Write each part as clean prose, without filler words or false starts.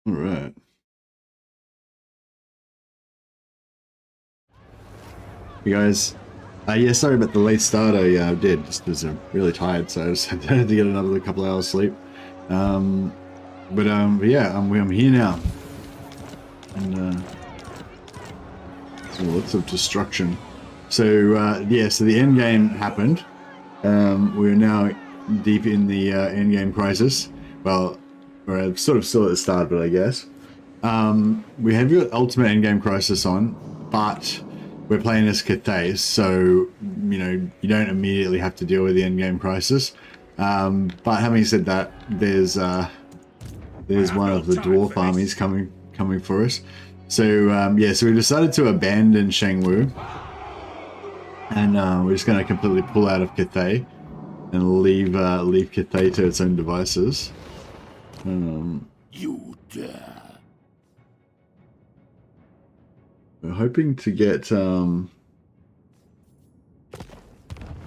All right. You guys, yeah, sorry about the late start. I did just was really tired, so I just had to get another couple hours sleep. But yeah, I'm here now, and lots of destruction. So yeah, so the end game happened. We're now deep in the end game crisis. Well, we're sort of still at the start, but I guess we have your ultimate end game crisis on, but we're playing as Cathay, so you know you don't immediately have to deal with the end game crisis. But having said that, there's one of the dwarf armies coming for us. So yeah, so we decided to abandon Shangwu, and we're just going to completely pull out of Cathay and leave Cathay to its own devices. You dare. We're hoping to get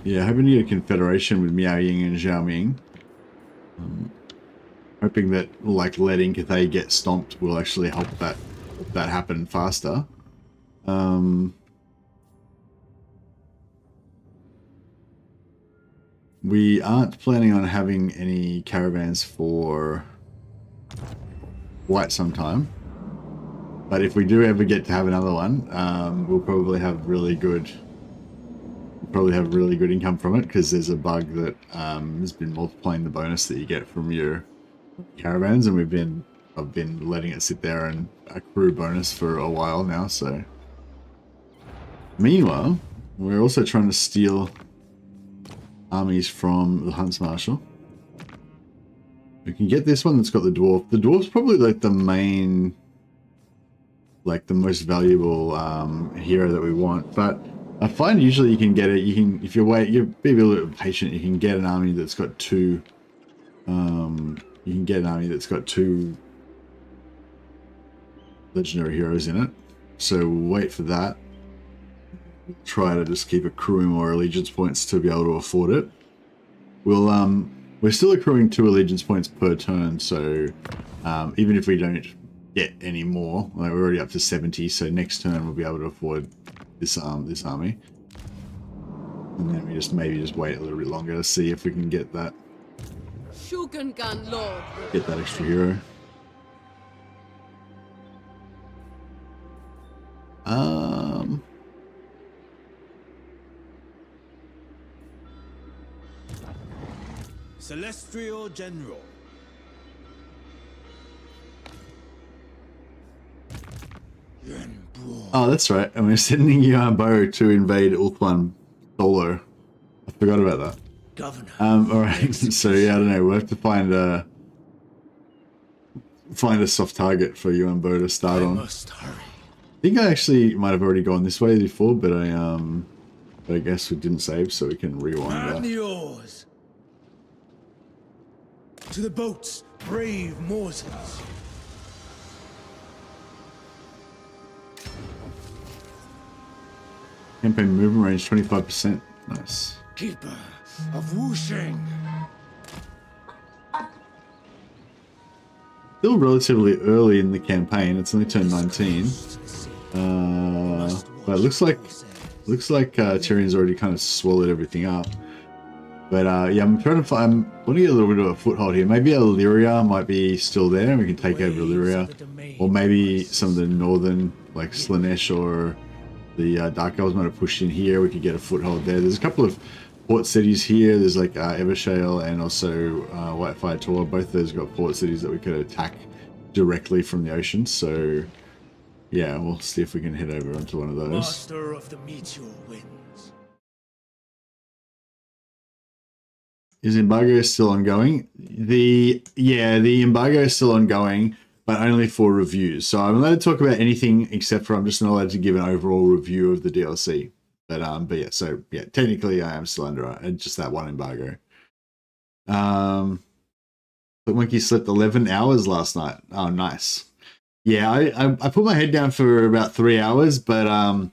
yeah, hoping to get a confederation with Miao Ying and Zhao Ming. Hoping that like letting Cathay get stomped will actually help that happen faster. We aren't planning on having any caravans for quite some time, but if we do ever get to have another one, we'll probably have really good income from it, because there's a bug that has been multiplying the bonus that you get from your caravans, and I've been letting it sit there and accrue bonus for a while now. So meanwhile, we're also trying to steal armies from the Hunts Marshal. We can get this one that's got the dwarf. The dwarf's probably like the main, like the most valuable hero that we want, but I find usually you can get it. You can, if you be a little bit patient, you can get an army that's got two. You can get an army that's got two legendary heroes in it. So we'll wait for that. Try to just keep accruing more allegiance points to be able to afford it. We're still accruing 2 allegiance points per turn, so even if we don't get any more, like we're already up to 70, so next turn we'll be able to afford this army. And then we maybe just wait a little bit longer to see if we can get that extra hero. Celestial General. Oh, that's right. And we're sending Yuan to invade Ulthuan solo. I forgot about that. Governor. Alright, so yeah, I don't know. We'll have to find a soft target for Yuan to start on. Must hurry. I think I actually might have already gone this way before, but I guess we didn't save, so we can rewind that. And yours. To the boats, brave Moses. Campaign movement range 25%. Nice. Keeper of Wusheng. Still relatively early in the campaign. It's only turned 19. But it looks like Tyrion's already kind of swallowed everything up. But yeah, I'm trying to find. I'm want to get a little bit of a foothold here. Maybe Illyria might be still there, and we can take over Illyria, or maybe some of the northern, like Slanesh or the Dark Elves might have pushed in here. We could get a foothold there. There's a couple of port cities here. There's like Evershale and also Whitefire Tor. Both of those got port cities that we could attack directly from the ocean. So yeah, we'll see if we can head over onto one of those. Master of the Meteor Winds. Is embargo still ongoing? The embargo is still ongoing, but only for reviews. So I'm allowed to talk about anything except for I'm just not allowed to give an overall review of the DLC. But yeah, so yeah, technically I am still under just that one embargo. The monkey slept 11 hours last night. Oh, nice. Yeah, I put my head down for about 3 hours, but I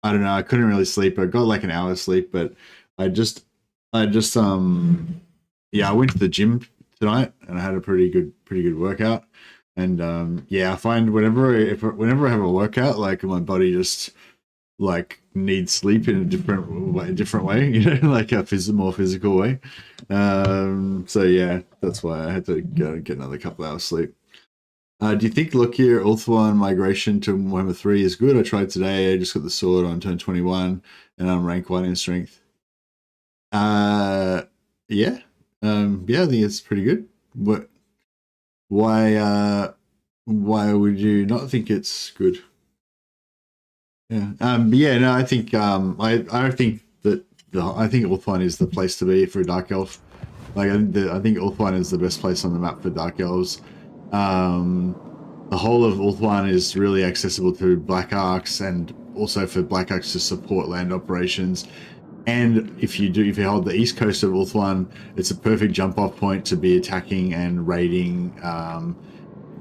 don't know, I couldn't really sleep. I got like an hour's sleep, but I just yeah, I went to the gym tonight and I had a pretty good workout. And yeah, I find whenever I have a workout, like my body just like needs sleep in a different way, you know, like a more physical way. So yeah, that's why I had to go get another couple hours sleep. Do you think Lockyer Ulthuan migration to Warhammer 3 is good? I tried today. I just got the sword on turn 21, and I'm rank 1 in strength. Yeah. Yeah, I think it's pretty good. Why would you not think it's good? Yeah. Yeah, no, I think I think that I think Ulthuan is the place to be for a Dark Elf. Like I think Ulthuan is the best place on the map for Dark Elves. The whole of Ulthuan is really accessible to Black Arcs, and also for Black Arcs to support land operations. And if you hold the east coast of Ulthuan, it's a perfect jump off point to be attacking and raiding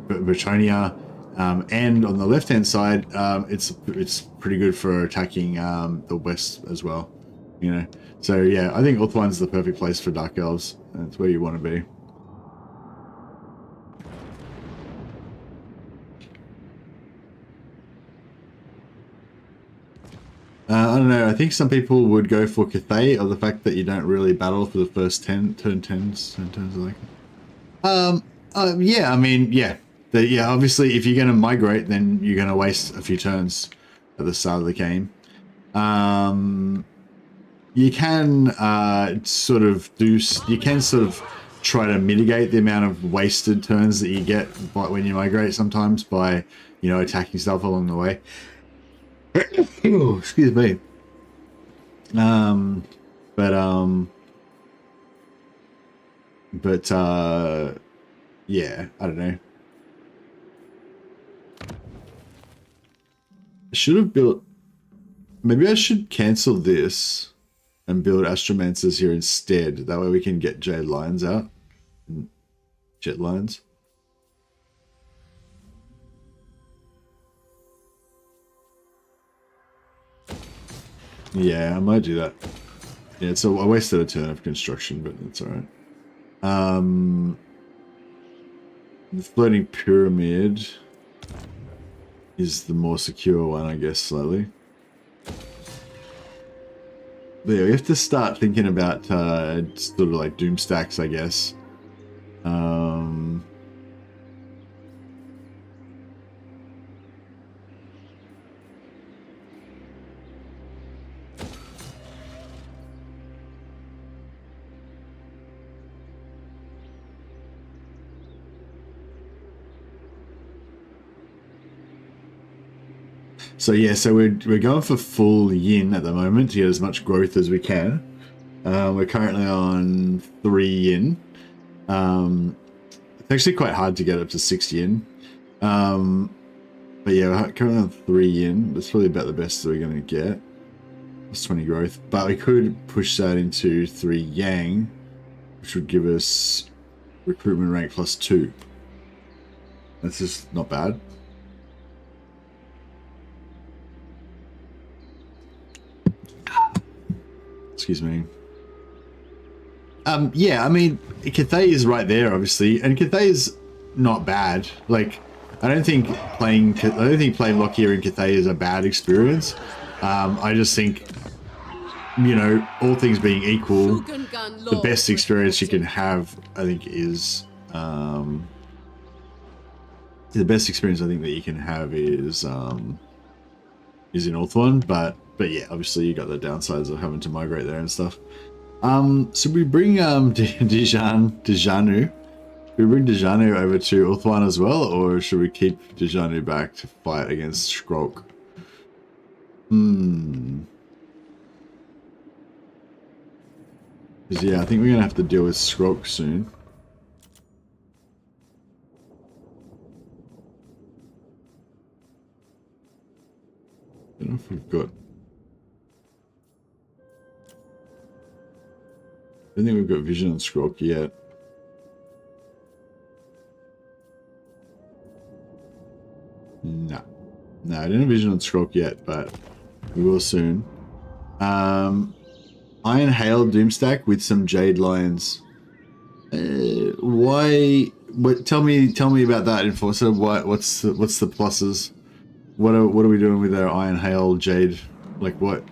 Bretonnia. And on the left hand side, it's pretty good for attacking the west as well. You know, so yeah, I think Ulthuan's the perfect place for Dark Elves. That's where you want to be. I don't know. I think some people would go for Cathay, or the fact that you don't really battle for the first 10 turns. Like, yeah. I mean, yeah. Yeah. Obviously, if you're going to migrate, then you're going to waste a few turns at the start of the game. You can sort of try to mitigate the amount of wasted turns that you get when you migrate sometimes by, you know, attacking stuff along the way. Oh, excuse me. Yeah, I don't know. I should have built. Maybe I should cancel this and build Astromancers here instead. That way we can get Jade Lions out. Jet Lions. Yeah, I might do that. Yeah, so I wasted a turn of construction, but it's alright. The floating pyramid is the more secure one, I guess, slightly. But yeah, we have to start thinking about sort of like doom stacks, I guess. So yeah, so we're going for full yin at the moment to get as much growth as we can. We're currently on 3 yin. It's actually quite hard to get up to 6 yin. But yeah, we're currently on 3 yin. That's probably about the best that we're going to get. That's 20 growth. But we could push that into 3 yang, which would give us recruitment rank +2. That's just not bad. Excuse me. Yeah, I mean, Cathay is right there, obviously, and Cathay is not bad. Like, I don't think playing Lockyer in Cathay is a bad experience. I just think, you know, all things being equal, the best experience you can have, I think, is the best experience I think that you can have is in Ulthuan, but yeah, obviously you got the downsides of having to migrate there and stuff. So we bring Dejanu. We bring Dejanu over to Ulthuan as well, or should we keep Dejanu back to fight against Skrolk? Because yeah, I think we're gonna have to deal with Skrolk soon. I don't know if we've got. I don't think we've got vision on Skrolk yet. No, I don't have vision on Skrolk yet, but we will soon. Iron Hail Doomstack with some Jade Lions. Why what? Tell me about that info. So what's the pluses? What are we doing with our Iron Hail Jade? Like what?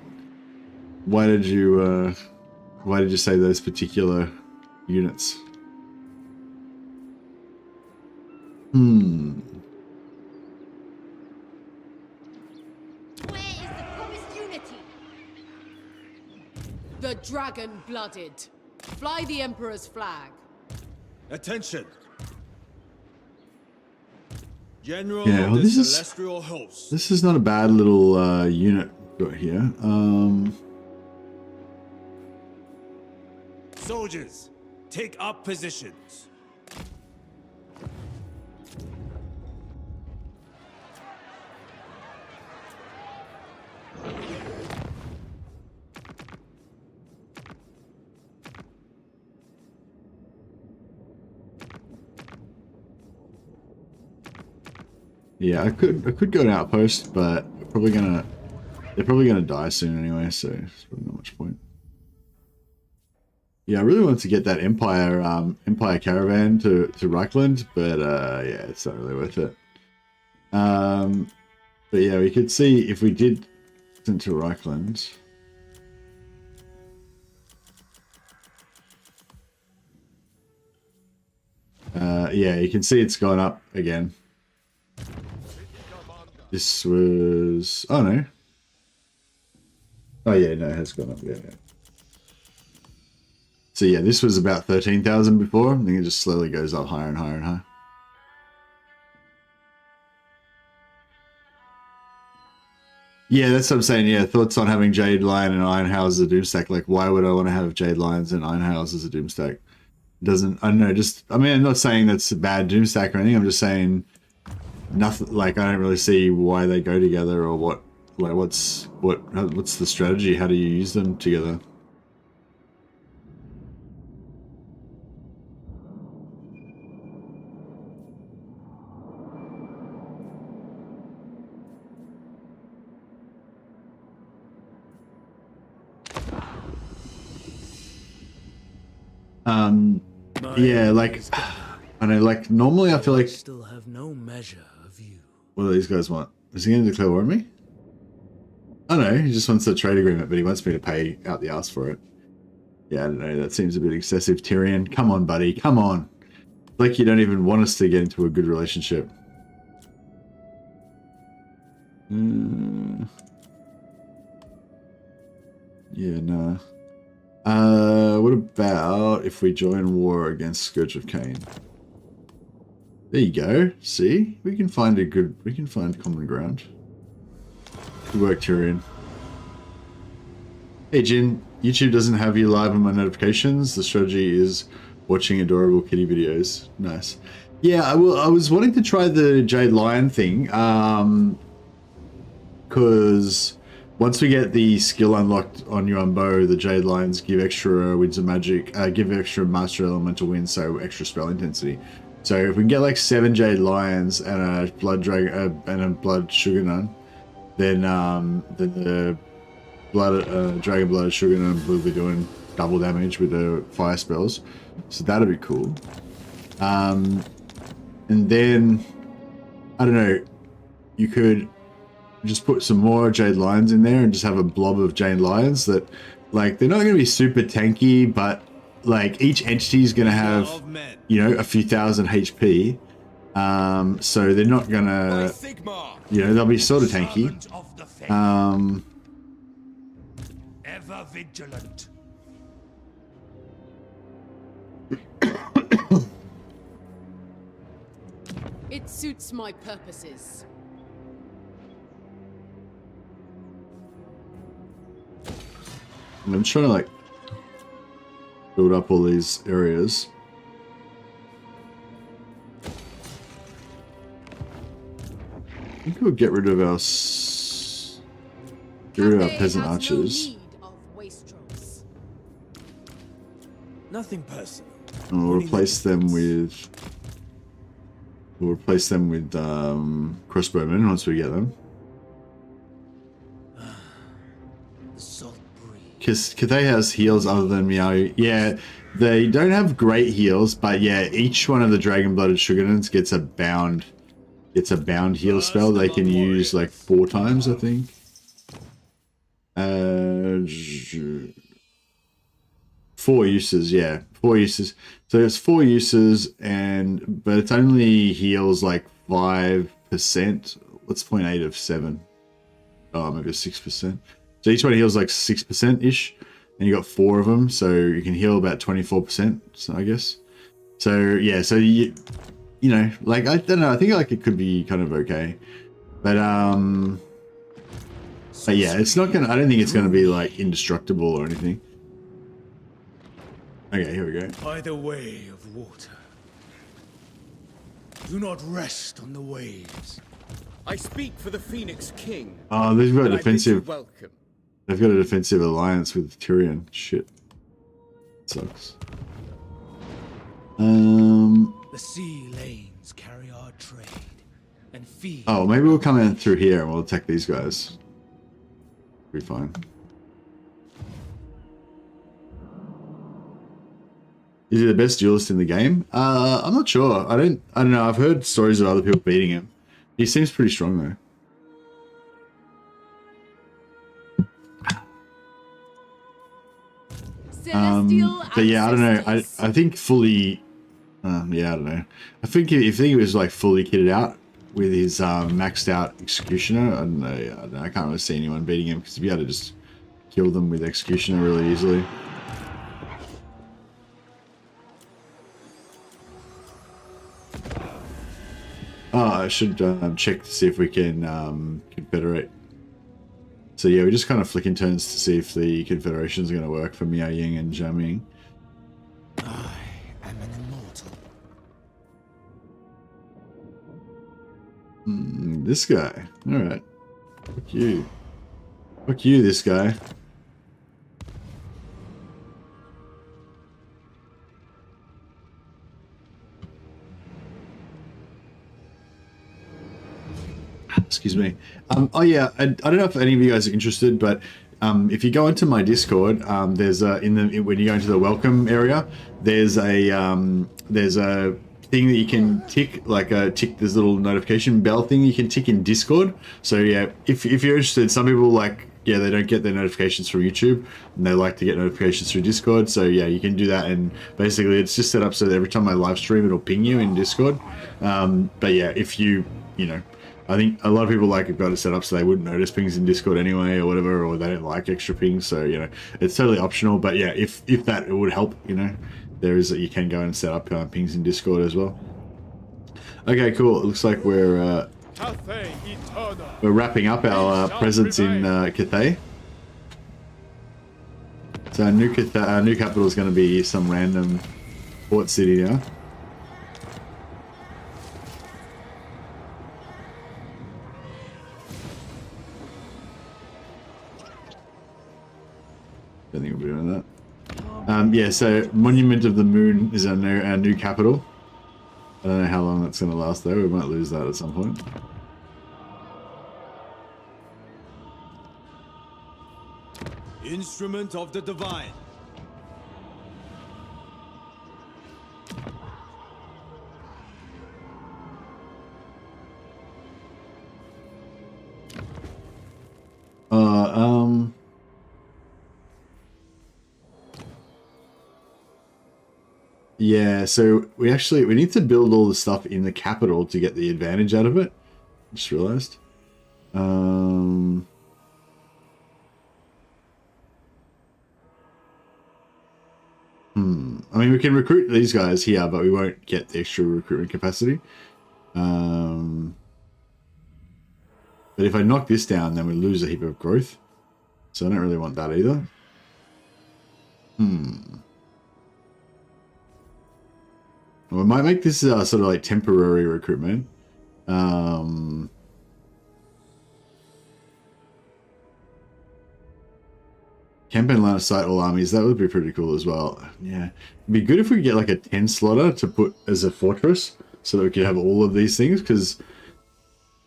Why did you say those particular units? Where is the promised unity? The dragon-blooded. Fly the Emperor's flag. Attention! General Yeah, well, of the this is- Celestial Host. This is not a bad little unit we've got here. Soldiers, take up positions. Yeah, I could go to outpost, but they're probably gonna die soon anyway, so it's probably not much point. Yeah, I really wanted to get that Empire caravan to Reichland, but yeah, it's not really worth it. But yeah, we could see if we did send to Reichland. Yeah, you can see it's gone up again. This was... oh no. Oh yeah, no, it has gone up, yeah. So yeah, this was about 13,000 before. I think it just slowly goes up higher and higher and higher. Yeah, that's what I'm saying. Yeah, thoughts on having Jade Lion and Iron House as a Doomstack. Like, why would I want to have Jade Lions and Iron House as a Doomstack? Doesn't... I don't know, just... I mean, I'm not saying that's a bad Doomstack or anything. I'm just saying... nothing, like, I don't really see why they go together or what... like, what's the strategy? How do you use them together? Yeah, like, I know, like, normally I feel like... Still have no measure of you. what do these guys want? Is he going to declare war on me? I don't know, he just wants a trade agreement, but he wants me to pay out the ass for it. Yeah, I don't know, that seems a bit excessive, Tyrion. Come on, buddy, come on. Like you don't even want us to get into a good relationship. Yeah, nah. What about if we join war against Scourge of Cain? There you go. See? We can find common ground. Good work, Tyrion. Hey, Jin. YouTube doesn't have you live on my notifications. The strategy is watching adorable kitty videos. Nice. Yeah, I was wanting to try the Jade Lion thing. Because... once we get the skill unlocked on Yuan bow, the Jade Lions give extra winds of magic, give extra master elemental winds, so extra spell intensity. So if we can get like 7 Jade Lions and a blood dragon and a blood sugar nun, then the dragon blooded sugar nun will be doing double damage with the fire spells. So that'll be cool. And then I don't know, you could just put some more Jade Lions in there and just have a blob of Jade Lions that, like, they're not going to be super tanky, but, like, each entity is going to have, you know, a few thousand HP. So they're not going to, you know, they'll be sort of tanky. Ever vigilant. It suits my purposes. I'm trying to, like, build up all these areas. I think we'll get rid of our peasant archers. No need of wastrels. Nothing personal. And we'll replace them with crossbowmen once we get them. The salt breeze. because Cathay has heals other than Meow. Yeah, they don't have great heals, but yeah, each one of the Dragon-Blooded Sugarnons gets a bound. It's a bound heal spell they can use like 4 times, I think. 4 uses, yeah, 4 uses. So it's 4 uses, but it only heals like 5%. What's 0.8 of 7? Oh, maybe 6%. So each one heals like 6% ish, and you got 4 of them, so you can heal about 24%. So I guess. So yeah, so you know, like I don't know. I think like it could be kind of okay, but yeah, it's not gonna. I don't think it's gonna be like indestructible or anything. Okay, here we go. By the way of water. Do not rest on the waves. I speak for the Phoenix King. Oh, they've got a and I bid you defensive. welcome. They've got a defensive alliance with Tyrion. Shit, sucks. The sea lanes carry our trade and feed. Oh, maybe we'll come in through here and we'll attack these guys. Be fine. Is he the best duelist in the game? I'm not sure. I don't know. I've heard stories of other people beating him. He seems pretty strong though. But yeah, I don't know. I think fully. Yeah, I don't know. I think if he was like fully kitted out with his maxed out Executioner, I don't know. I can't really see anyone beating him because you'd be able to just kill them with Executioner really easily. Oh, I should check to see if we can confederate. So yeah, we're just kind of flicking turns to see if the confederation's going to work for Miao Ying and Zhao Ming. I am an immortal. This guy. Alright. Fuck you. Fuck you, this guy. Excuse me. Oh yeah, I don't know if any of you guys are interested, but if you go into my Discord, there's when you go into the welcome area, there's a thing that you can tick, like tick this little notification bell thing you can tick in Discord. So yeah, if you're interested, some people like, yeah, they don't get their notifications from YouTube and they like to get notifications through Discord. So yeah, you can do that, and basically it's just set up so that every time I live stream it'll ping you in Discord. But yeah, if you know, I think a lot of people like have got it set up so they wouldn't notice pings in Discord anyway or whatever, or they don't like extra pings. So, you know, it's totally optional. But yeah, if that it would help, you know, there is that you can go and set up pings in Discord as well. Okay, cool. It looks like we're wrapping up our presence in Cathay. So our new capital is going to be some random port city now. I think we'll be doing that. Yeah, so Monument of the Moon is our new capital. I don't know how long that's going to last though. We might lose that at some point. Instrument of the Divine. Yeah, so we need to build all the stuff in the capital to get the advantage out of it. Just realized. I mean, we can recruit these guys here, but we won't get the extra recruitment capacity. But if I knock this down, then we lose a heap of growth. So I don't really want that either. We might make this sort of like temporary recruitment. Campaign line of sight all armies. That would be pretty cool as well. Yeah. It'd be good if we could get like a 10 slotter to put as a fortress so that we could have all of these things, because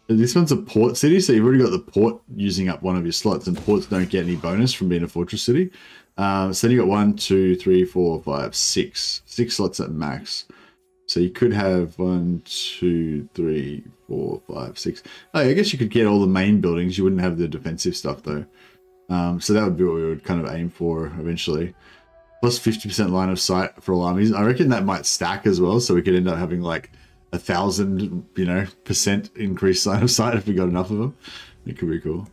This one's a port city, so you've already got the port using up one of your slots, and ports don't get any bonus from being a fortress city. So then you got 1, 2, 3, 4, 5, 6. 6 slots at max. So you could have 1, 2, 3, 4, 5, 6. Oh, I guess you could get all the main buildings. You wouldn't have the defensive stuff though. So that would be what we would kind of aim for eventually. Plus 50% line of sight for all armies. I reckon that might stack as well, so we could end up having like 1,000, you know, % increased line of sight if we got enough of them. It could be cool.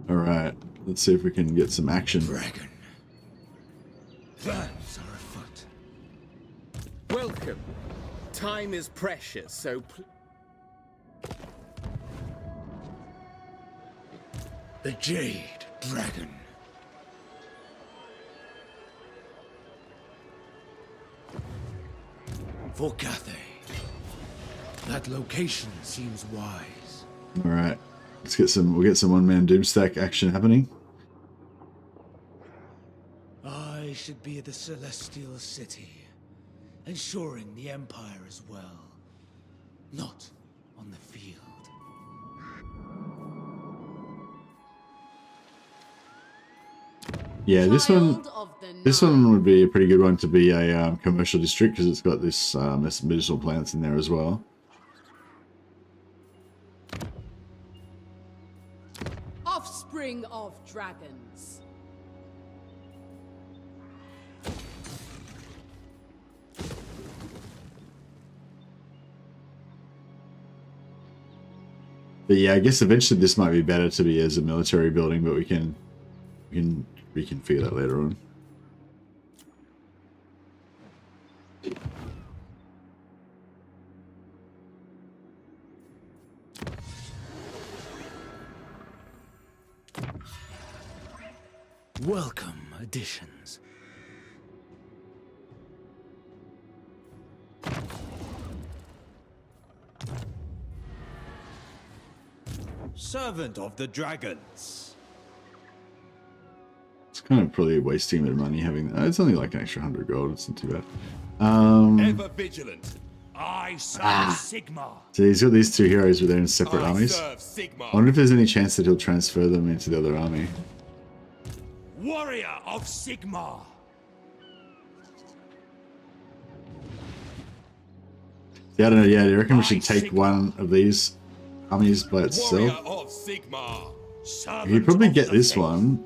All right, let's see if we can get some action. Dragon. Plans are afoot. Welcome. Time is precious, so The Jade Dragon. For Cathay. That location seems wise. All right, let's get some. We'll get some one-man doomstack action happening. I should be at the Celestial City, ensuring the Empire as well, not on the field. Yeah, this one. This one would be a pretty good one to be a commercial district because it's got this medicinal plants in there as well. Offspring of dragons. But yeah, I guess eventually this might be better to be as a military building, but we can figure that later on. Welcome additions. Servant of the dragons. It's kind of probably wasting a bit of money having that. It's only like an extra 100 gold. It's not too bad. Ever vigilant. I serve Sigma. So he's got these two heroes with their own separate I armies. serve Sigma. I wonder if there's any chance that he'll transfer them into the other army. Warrior of Sigma. Yeah, I don't know. Yeah, do you reckon we should take one of these armies by Warrior itself? of Sigma. You could probably get this one.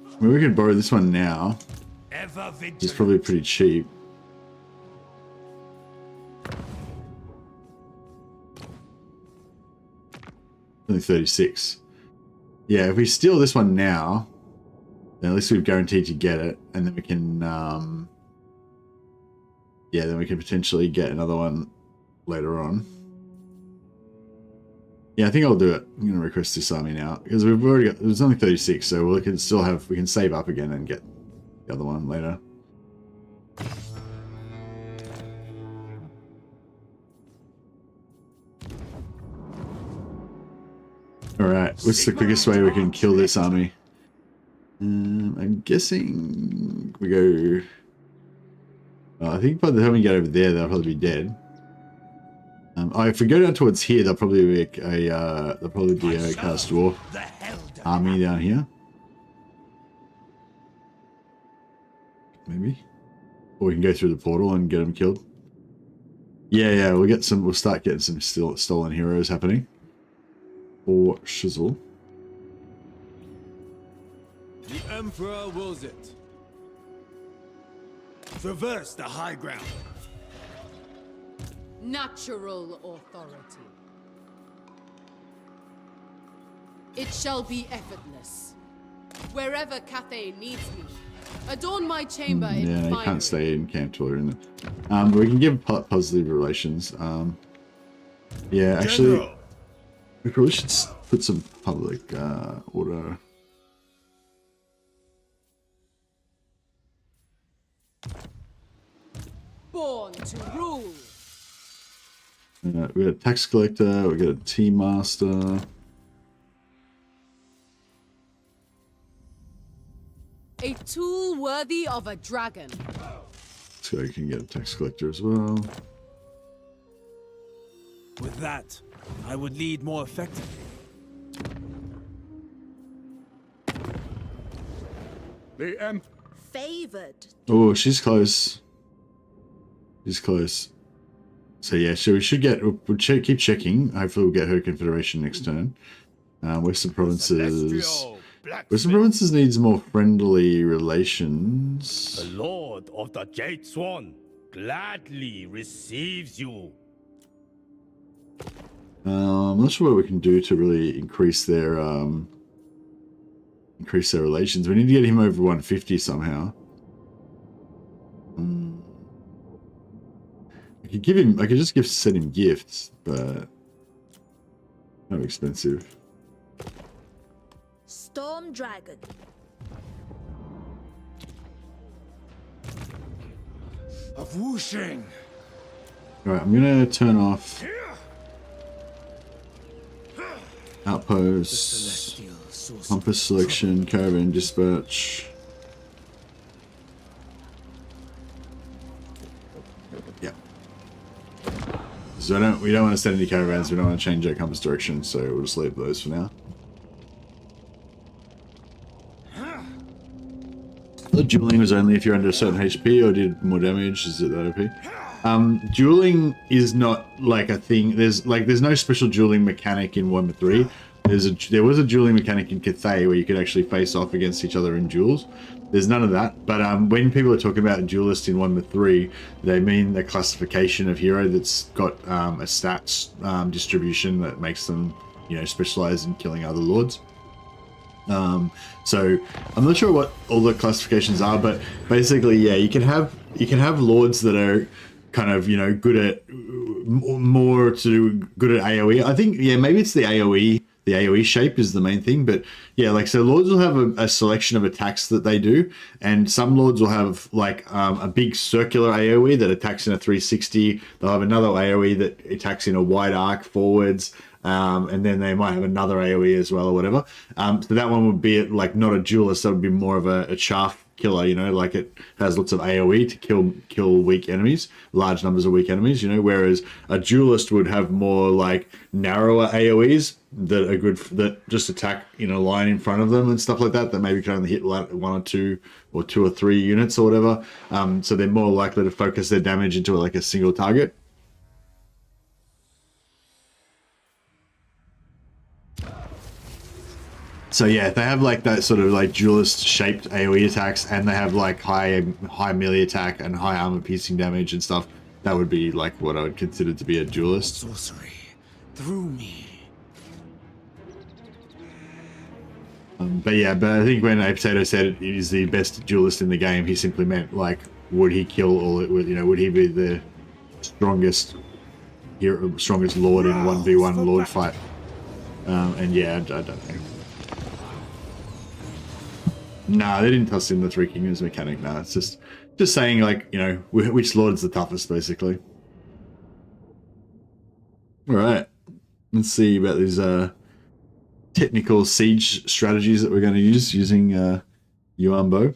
I mean, we could borrow this one now. Ever It's vigilant. probably pretty cheap. Only 36. Yeah, if we steal this one now, then at least we've guaranteed to get it, and then we can, yeah, then we can potentially get another one later on. Yeah, I think I'll do it. I'm going to request this army now because we've already got. There's only 36, so we can still have. We can save up again and get the other one later. All right, what's the quickest way we can kill this army? I'm guessing we go. I think by the time we get over there, they'll probably be dead. Oh, if we go down towards here, there'll probably be a cast dwarf The Hell army down here. Maybe, or we can go through the portal and get them killed. Yeah, we'll get some. We'll start getting some stolen heroes happening. Or shizzle. The Emperor wills it. Traverse the high ground. Natural authority. It shall be effortless. Wherever Cathay needs me, adorn my chamber in Yeah, you finery. can't stay in camp till we're in there. But we can give positive relations. Yeah, actually, General. we probably should put some public order. Born to rule. We got a tax collector. We got a team master. tool worthy of a dragon. So you can get a tax collector as well. With that, I would lead more effectively. The Favored. Oh, she's close. She's close. So yeah, so we should get. Keep checking. Hopefully, we'll get her confederation next turn. Western provinces. Western provinces needs more friendly relations. The Lord of the Jade Swan gladly receives you. I'm not sure what we can do to really increase their relations. We need to get him over 150 somehow. I could give him. I could just send him gifts, but kind of expensive. Storm Dragon. Of whooshing. All right, I'm gonna turn off outposts, Celestial source of compass selection, caravan dispatch. Yeah. So we don't want to send any caravans. We don't want to change our compass direction. So we'll just leave those for now. The dueling was only if you're under a certain HP or did more damage. Is it that OP? Dueling is not like a thing. There's no special dueling mechanic in Warhammer 3. There was a dueling mechanic in Cathay where you could actually face off against each other in duels. There's none of that. But when people are talking about duelist in Warhammer 3, they mean the classification of hero that's got a stats distribution that makes them, specialize in killing other lords. So I'm not sure what all the classifications are, but basically, yeah, you can have lords that are kind of good at more to do good at AOE. I think maybe it's the AOE. The AOE shape is the main thing, but yeah, so lords will have a selection of attacks that they do, and some lords will have a big circular AOE that attacks in a 360. They'll have another AOE that attacks in a wide arc forwards. And then they might have another AoE as well or whatever. So that one would be not a duelist, that would be more of a chaff killer, it has lots of AoE to kill weak enemies, large numbers of weak enemies, whereas a duelist would have more narrower AoEs that are good that just attack in a line in front of them and stuff like that maybe can only hit one or two or three units or whatever. So they're more likely to focus their damage into a single target. So yeah, if they have that sort of duelist shaped AoE attacks, and they have high melee attack and high armor piercing damage and stuff, that would be what I would consider to be a duelist. Sorcery through me. But I think when Potato said he is the best duelist in the game, he simply meant would he kill all it with? Would he be the strongest lord in a 1v1 lord fight? And yeah, I don't know. Nah, they didn't toss in the Three Kingdoms mechanic. Nah, it's just saying which lord's the toughest, basically. All right, let's see about these technical siege strategies that we're going to use using Yuan bow.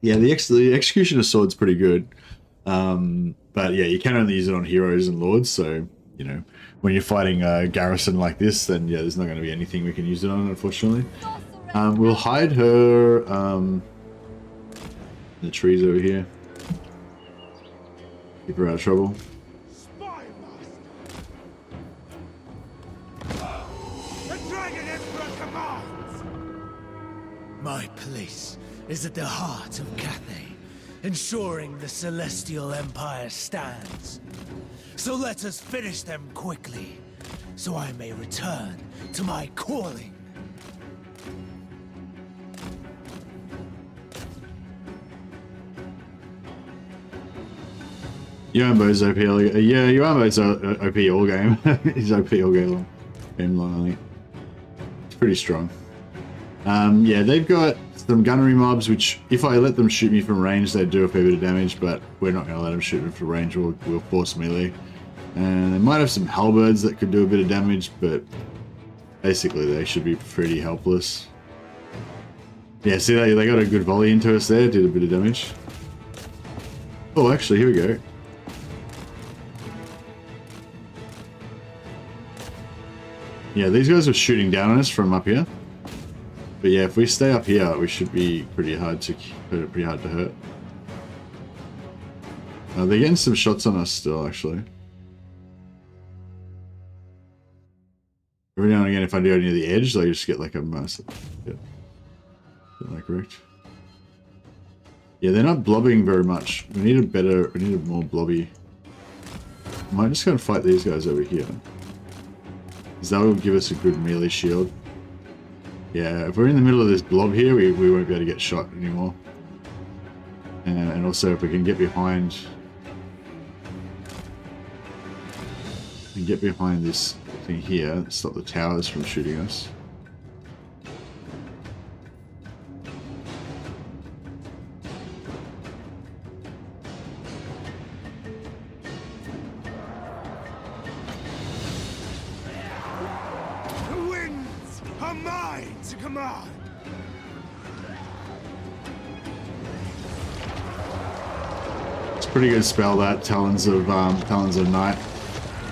Yeah, the execution of sword's pretty good, but yeah, you can only use it on heroes and lords. So when you're fighting a garrison like this, then yeah, there's not going to be anything we can use it on, unfortunately. We'll hide her in the trees over here. Keep her out of trouble. The Dragon Emperor commands! My place is at the heart of Cathay, ensuring the Celestial Empire stands. So let us finish them quickly, so I may return to my calling. Yuan bow's OP. Yeah, Yuan bow's OP all game. He's OP all game long, I think. It's pretty strong. Yeah, they've got some gunnery mobs, which if I let them shoot me from range, they do a fair bit of damage, but we're not going to let them shoot me from range. We'll force melee. And they might have some halberds that could do a bit of damage, but basically they should be pretty helpless. Yeah, see, they got a good volley into us there, did a bit of damage. Oh, actually, here we go. Yeah, these guys are shooting down on us from up here. But yeah, if we stay up here, we should be pretty hard to hurt. They're getting some shots on us still, actually. Every now and again, if I do near the edge, they just get like a massive. Yeah. Am I correct? Yeah, they're not blobbing very much. We need a more blobby. I might just go and fight these guys over here. Because that will give us a good melee shield. Yeah, if we're in the middle of this blob here, we won't be able to get shot anymore. And also, if we can get behind... this thing here, stop the towers from shooting us. The winds are mine to command. It's a pretty good spell, that Talons of Night.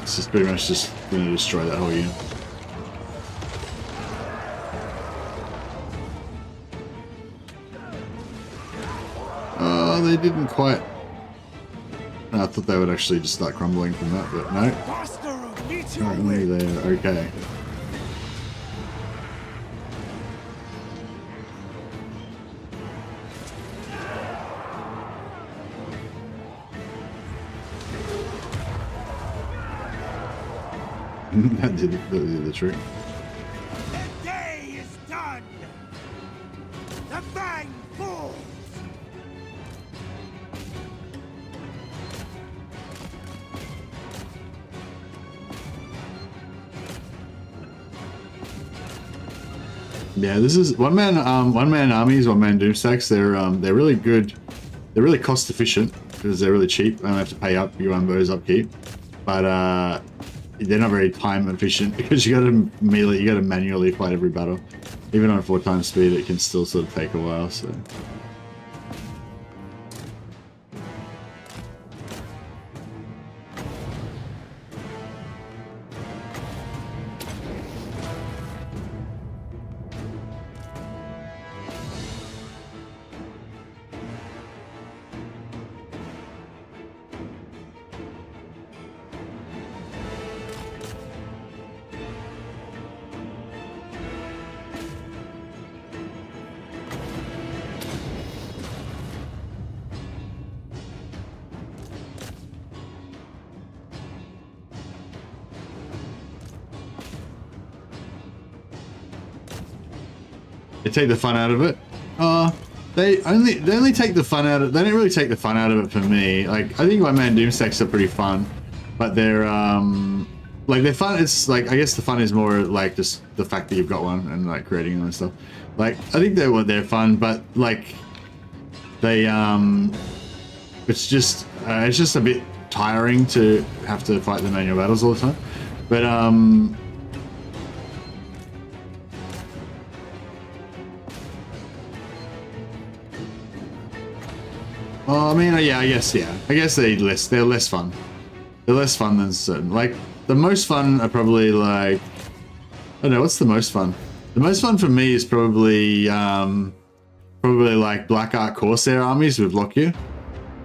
It's just pretty much just going to destroy that whole unit. Oh, they didn't quite. I thought they would actually just start crumbling from that, but no. Apparently they're okay. that did the trick. The day is done. The fang falls. Yeah, this is one man armies, one man doomstacks. They're really good. They're really cost efficient because they're really cheap. I don't have to pay up Yuan bows upkeep, but they're not very time efficient because you got to manually fight every battle. Even on 4x speed, it can still sort of take a while. So. They take the fun out of it. They only take the fun out of. They don't really take the fun out of it for me. Like I think my man Doomstacks are pretty fun, but they're like they're fun. It's like I guess the fun is more like just the fact that you've got one and like creating them and stuff. Like I think they're fun, but like they it's just a bit tiring to have to fight the manual battles all the time. But well, I mean, yeah, I guess they're less fun. They're less fun than certain. Like the most fun are probably like I don't know, what's the most fun? The most fun for me is probably like Black Ark Corsair armies with Lockyer.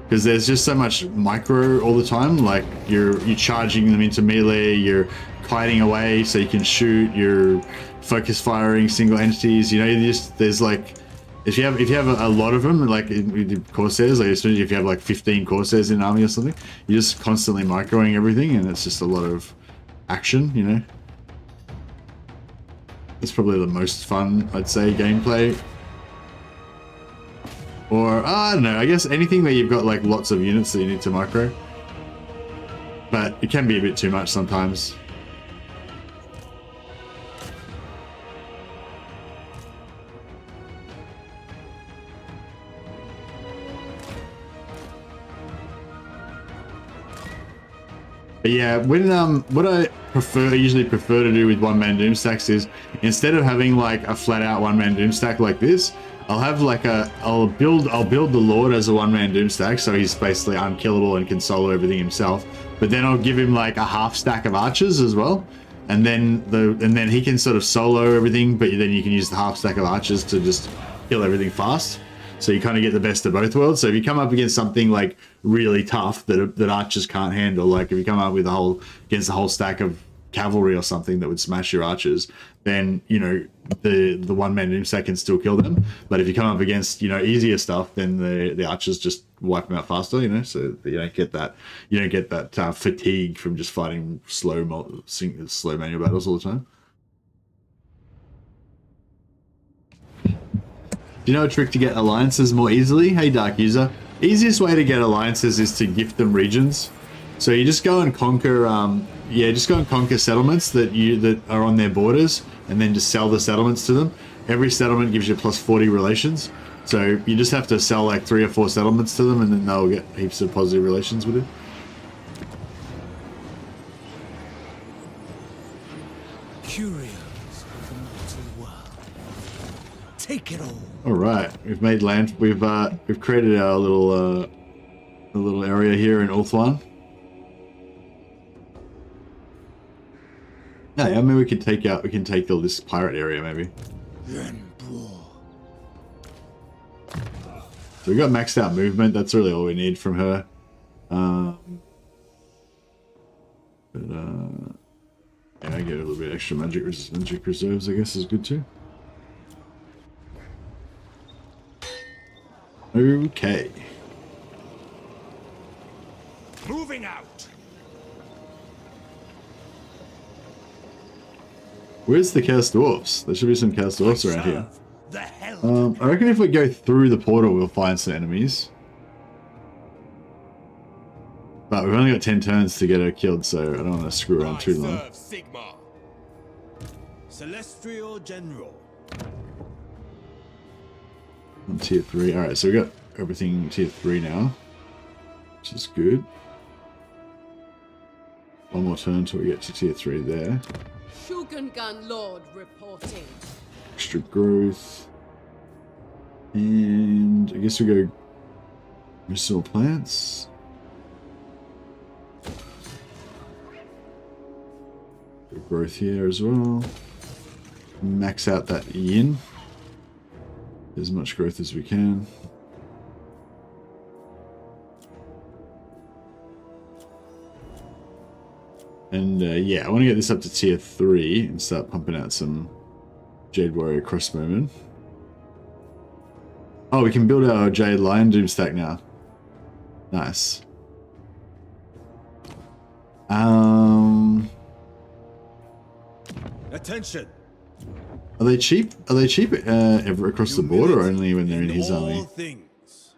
Because there's just so much micro all the time. Like you're charging them into melee, you're kiting away so you can shoot, you're focus firing single entities, you know, there's like if you have a lot of them, like with Corsairs, like especially if you have like 15 Corsairs in an army or something, you're just constantly microing everything and it's just a lot of action, you know. It's probably the most fun, I'd say, gameplay. Or, I don't know, I guess anything where you've got like lots of units that you need to micro. But it can be a bit too much sometimes. But yeah, when what I usually prefer to do with one-man doom stacks is instead of having like a flat-out one-man doom stack like this, I'll have like I'll build the Lord as a one-man doom stack, so he's basically unkillable and can solo everything himself. But then I'll give him like a half stack of archers as well, and then he can sort of solo everything, but then you can use the half stack of archers to just kill everything fast. So you kind of get the best of both worlds. So if you come up against something like really tough that archers can't handle, like if you come up with against a whole stack of cavalry or something that would smash your archers, then you know the one-man doom stack can still kill them. But if you come up against easier stuff, then the archers just wipe them out faster. So you don't get that fatigue from just fighting slow manual battles all the time. Do you know a trick to get alliances more easily? Hey, Dark User. Easiest way to get alliances is to gift them regions. So you just go and conquer, settlements that are on their borders, and then just sell the settlements to them. Every settlement gives you plus 40 relations. So you just have to sell like 3 or 4 settlements to them, and then they'll get heaps of positive relations with it. Curios of the mortal world. Take it all. All right, we've made land. We've created our little area here in Ulthuan. Yeah, I mean we can take this pirate area maybe. So we got maxed out movement. That's really all we need from her. Yeah, I get a little bit extra magic reserves. I guess is good too. Okay. Moving out. Where's the Chaos Dwarfs? There should be some Chaos Dwarfs around here. The hell. I reckon if we go through the portal, we'll find some enemies. But we've only got 10 turns to get her killed, so I don't want to screw around too long. Sigma. Celestial General. On tier 3. Alright, so we got everything tier 3 now, which is good. One more turn until we get to tier 3 there. Shogungan Lord reporting. Extra growth. And I guess we go medicinal plants. Good growth here as well. Max out that yin. As much growth as we can. And yeah, I want to get this up to tier 3 and start pumping out some Jade Warrior crossbowmen. Oh, we can build our Jade Lion Doom stack now. Nice. Attention. Are they cheap? Are they cheap ever across the board, or only when they're in his army?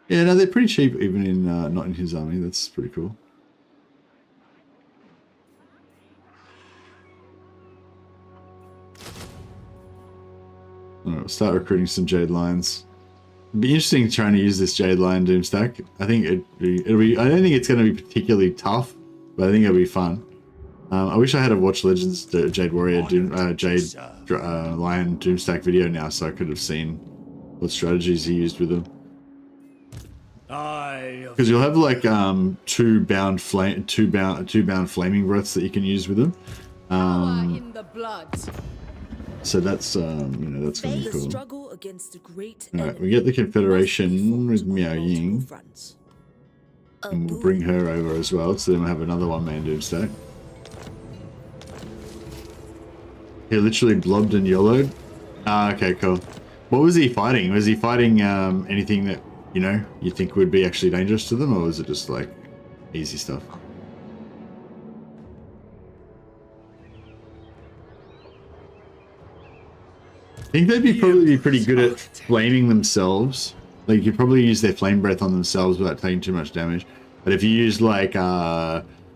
Yeah, no, they're pretty cheap even in not in his army. That's pretty cool. Alright, we'll start recruiting some Jade Lions. It'd be interesting trying to use this Jade Lion Doom stack. I think it'll be. I don't think it's going to be particularly tough, but I think it'll be fun. I wish I had a Watch Legends Jade Warrior Jade Lion Doomstack video now, so I could have seen what strategies he used with them. Because you'll have like two bound flaming breaths that you can use with them. In the blood. So that's that's gonna be cool. Struggle against the great Alright, we get the Confederation with Miao Ying. And we'll bring her over as well, so then we'll have another one-man Doomstack. He literally blobbed and YOLO'd. Ah, okay, cool. What was he fighting? Was he fighting anything that, you think would be actually dangerous to them, or was it just like easy stuff? I think they'd probably be pretty good at flaming themselves. Like, you could probably use their flame breath on themselves without taking too much damage. But if you use like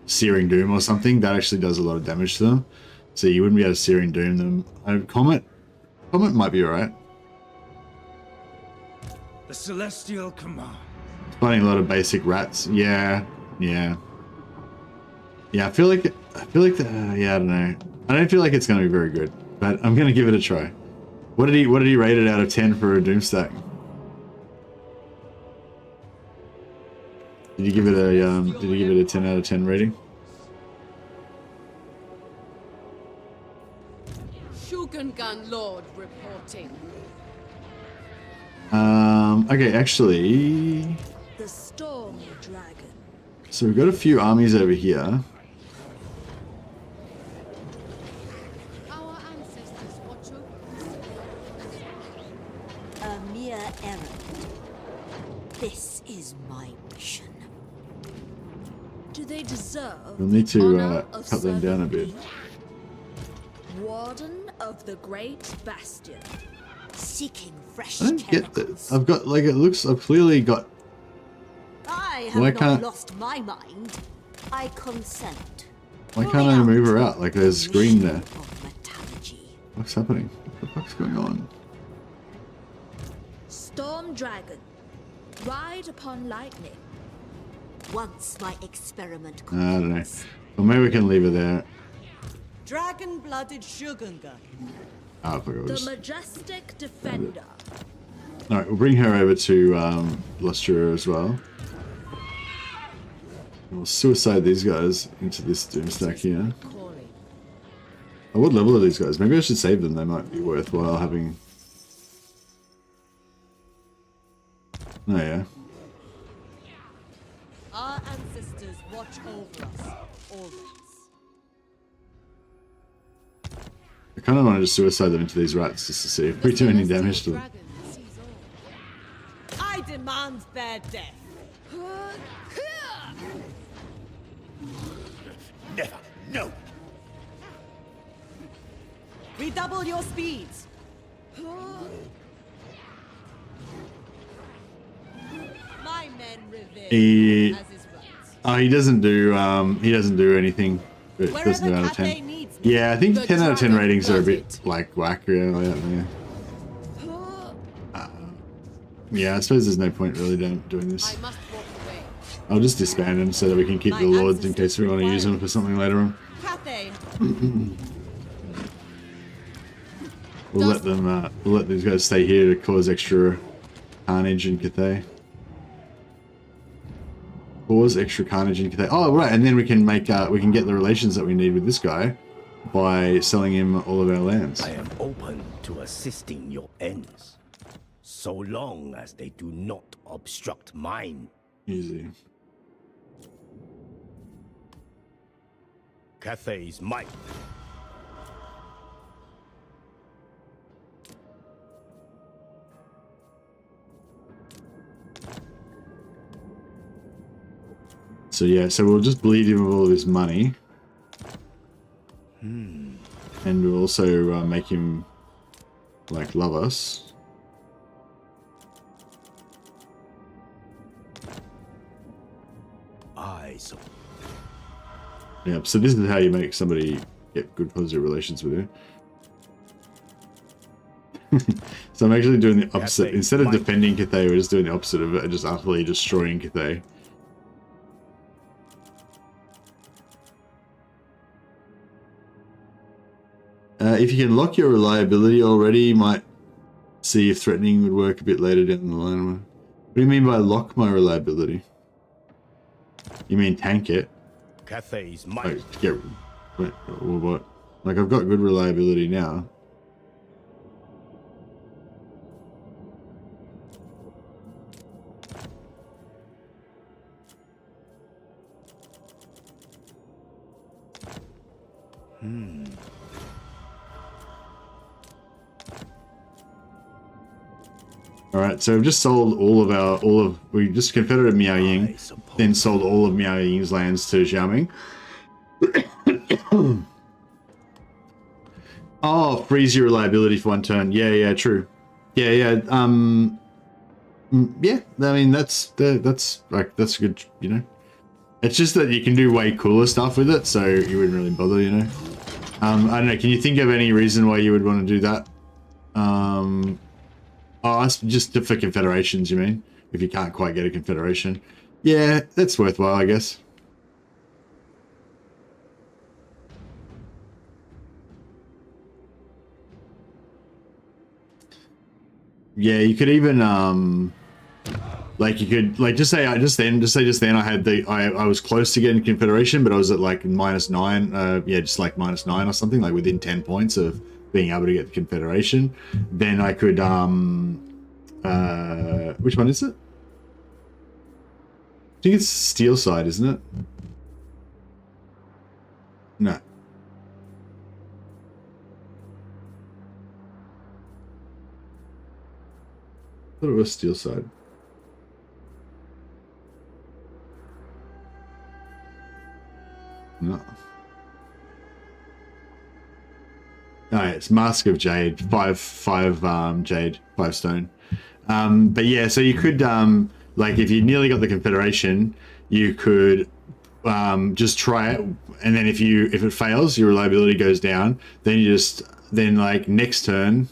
Searing Doom or something, that actually does a lot of damage to them. So you wouldn't be able to Searing Doom them. Comet might be alright. The Celestial Command. Fighting a lot of basic rats. Yeah. Yeah, I feel like yeah, I don't know. I don't feel like it's going to be very good, but I'm going to give it a try. What did he rate it out of 10 for a Doomstack? Did you give it a 10 out of 10 rating? Shogungan Lord reporting. Okay, actually, The Storm Dragon. so we've got a few armies over here. Our ancestors watch over us. A mere errand. This is my mission. Do they deserve We'll need to honor of cut them down a bit. serving me? Warden of the Great Bastion. Seeking fresh I don't get chemicals. that. I've got, like, it looks, I've clearly got, I have Why not can't- lost my mind. I consent. why can't I move her out? Like, there's a screen there. Mission of metallurgy. What's happening? What the fuck's going on? Storm Dragon. Ride upon lightning. Once my experiment I don't know. completes. Well, maybe we can leave her there. Dragon-blooded Shogungan. Ah, fuck it. The majestic defender. Alright, we'll bring her over to Lustra as well. We'll suicide these guys into this Doomstack here. Calling. Oh, what level are these guys? Maybe I should save them. They might be worthwhile having. Oh yeah. Our ancestors watch over us, always. I kind of want to just suicide them into these rats just to see if we do any damage to them. Dragon sees all. I demand their death. Never. No. Redouble your speeds. My men revere He, as is right. oh, he doesn't do anything. It doesn't do Wherever out of Cathay 10. needs me. Yeah, I think The 10 out of 10 dragon ratings are a does bit it. like whack. Yeah. Yeah, I suppose there's no point really doing this. I must walk away. I'll just disband them so that we can keep the lords in case we want to use them for something later on. Cathay, We'll let them. We'll let these guys stay here to cause extra carnage in Cathay. Cause extra carnage in Cathay. Oh, right, and then we can make. We can get the relations that we need with this guy by selling him all of our lands. I am open to assisting your ends, so long as they do not obstruct mine. Easy. Cathay's might. So yeah, so we'll just bleed him of all of his money, and we'll also make him like love us. So Yeah, so this is how you make somebody get good positive relations with you. So I'm actually doing the opposite. Cathay Instead of might- defending Cathay, we're just doing the opposite of it and just utterly destroying Cathay. If you can lock your reliability already, you might see if threatening would work a bit later down the line. What do you mean by lock my reliability? You mean tank it? Cathay's might. Like, get what? Like, I've got good reliability now. Alright, so we've just sold we just confederated Miao Ying, then sold all of Miao Ying's lands to Xiaoming. Oh, freeze your reliability for one turn. Yeah, true. Yeah, I mean, that's good, you know. It's just that you can do way cooler stuff with it, so you wouldn't really bother, you know. I don't know, can you think of any reason why you would want to do that? Oh, it's just for confederations, you mean? If you can't quite get a confederation. Yeah, that's worthwhile, I guess. Yeah, you could even like you could like just say just then I had I was close to getting Confederation, but I was at like -9, yeah, just like -9 or something, like within 10 points of being able to get the Confederation. Then I could which one is it? I think it's Steel Side, isn't it? No. I thought it was Steel Side. No. Alright, it's Mask of Jade, 5 Jade, 5 stone. But yeah, so you could like if you nearly got the Confederation, you could just try it, and then if it fails, your reliability goes down. Then like next turn,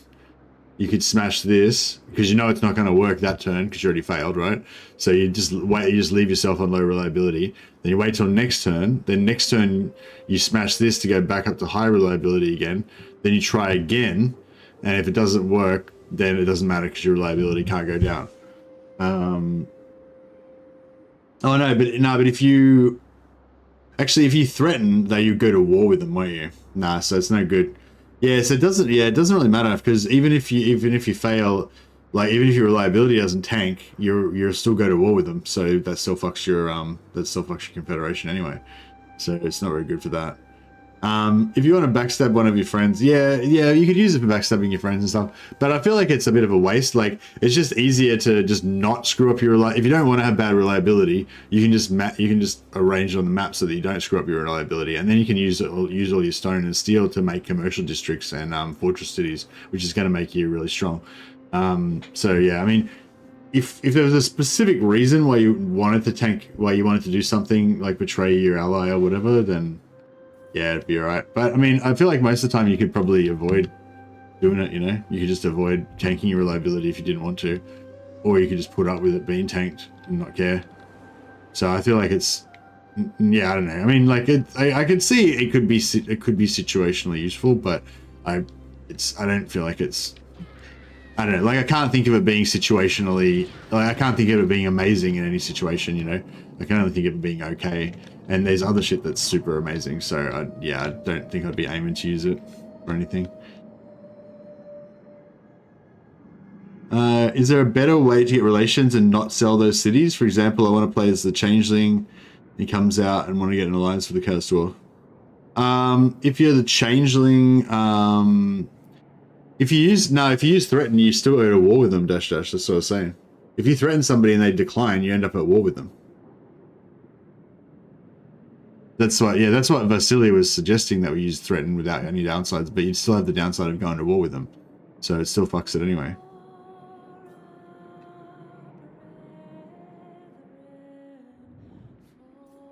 you could smash this because you know it's not going to work that turn because you already failed, right? So you just wait, you just leave yourself on low reliability. Then you wait till next turn. Then next turn you smash this to go back up to high reliability again. Then you try again, and if it doesn't work, then it doesn't matter because your reliability can't go down. Oh no, but if you threaten, that you go to war with them, won't you? Nah, so it's no good. Yeah, so it doesn't really matter because even if you fail, like even if your reliability doesn't tank, you're still go to war with them. So that still fucks your Confederation anyway. So it's not very good for that. If you want to backstab one of your friends, yeah, you could use it for backstabbing your friends and stuff. But I feel like it's a bit of a waste. Like it's just easier to just not screw up your if you don't want to have bad reliability, you can just arrange it on the map so that you don't screw up your reliability, and then you can use all your stone and steel to make commercial districts and fortress cities, which is going to make you really strong. So yeah, I mean, if there was a specific reason why you wanted to do something like betray your ally or whatever, then yeah, it'd be alright. But I mean, I feel like most of the time you could probably avoid doing it, you know? You could just avoid tanking your reliability if you didn't want to. Or you could just put up with it being tanked and not care. So I feel like it's... Yeah, I don't know. I mean, like, I could see it could be situationally useful, but I don't feel like it's... I don't know. Like, I can't think of it being situationally... Like, I can't think of it being amazing in any situation, you know? I can only think of it being okay. And there's other shit that's super amazing, so I don't think I'd be aiming to use it or anything. Is there a better way to get relations and not sell those cities? For example, I want to play as the Changeling. He comes out and want to get an alliance with the Cursed Dwarf. If you're the Changeling, if you use Threaten, you still go to war with them, dash. That's what I was saying. If you threaten somebody and they decline, you end up at war with them. That's what Vasily was suggesting, that we use Threaten without any downsides, but you'd still have the downside of going to war with them. So it still fucks it anyway.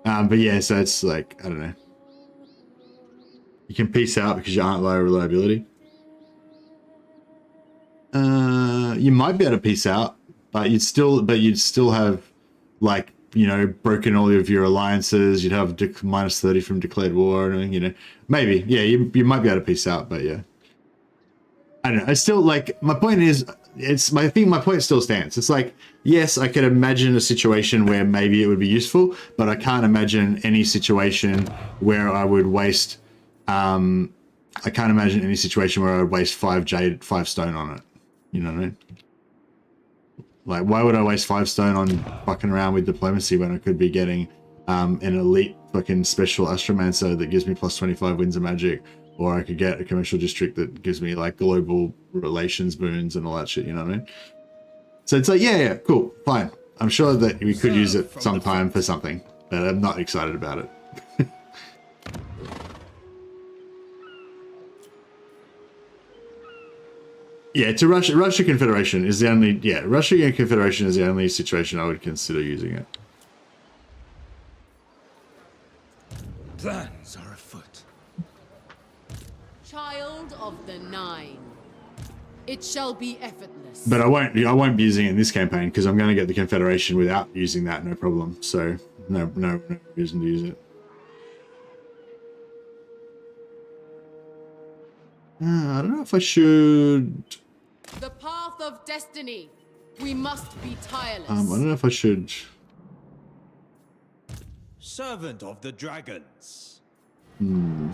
But yeah, so it's like, I don't know. You can peace out because you aren't low reliability. You might be able to peace out, but you'd still have, like, you know, broken all of your alliances. You'd have -30 from declared war, and you know, maybe, yeah, you might be able to peace out, but yeah, I don't know. It's still like, my point is, I think my point still stands. It's like, yes, I could imagine a situation where maybe it would be useful, but I can't imagine any situation where I would waste. I can't imagine any situation where I would waste 5 jade, 5 stone on it. You know what I mean? Like, why would I waste 5 stone on fucking around with diplomacy when I could be getting an elite fucking special astromancer that gives me +25 winds of magic, or I could get a commercial district that gives me like global relations boons and all that shit, you know what I mean? So it's like, yeah, cool, fine. I'm sure that we could use it sometime for something, but I'm not excited about it. Yeah, to Russia Confederation is the only, Russia and Confederation is the only situation I would consider using it. Plans are afoot. Child of the Nine. It shall be effortless. But I won't be using it in this campaign because I'm going to get the Confederation without using that, no problem. So no reason to use it. I don't know if I should. The path of destiny. We must be tireless. I don't know if I should. Servant of the dragons. I wonder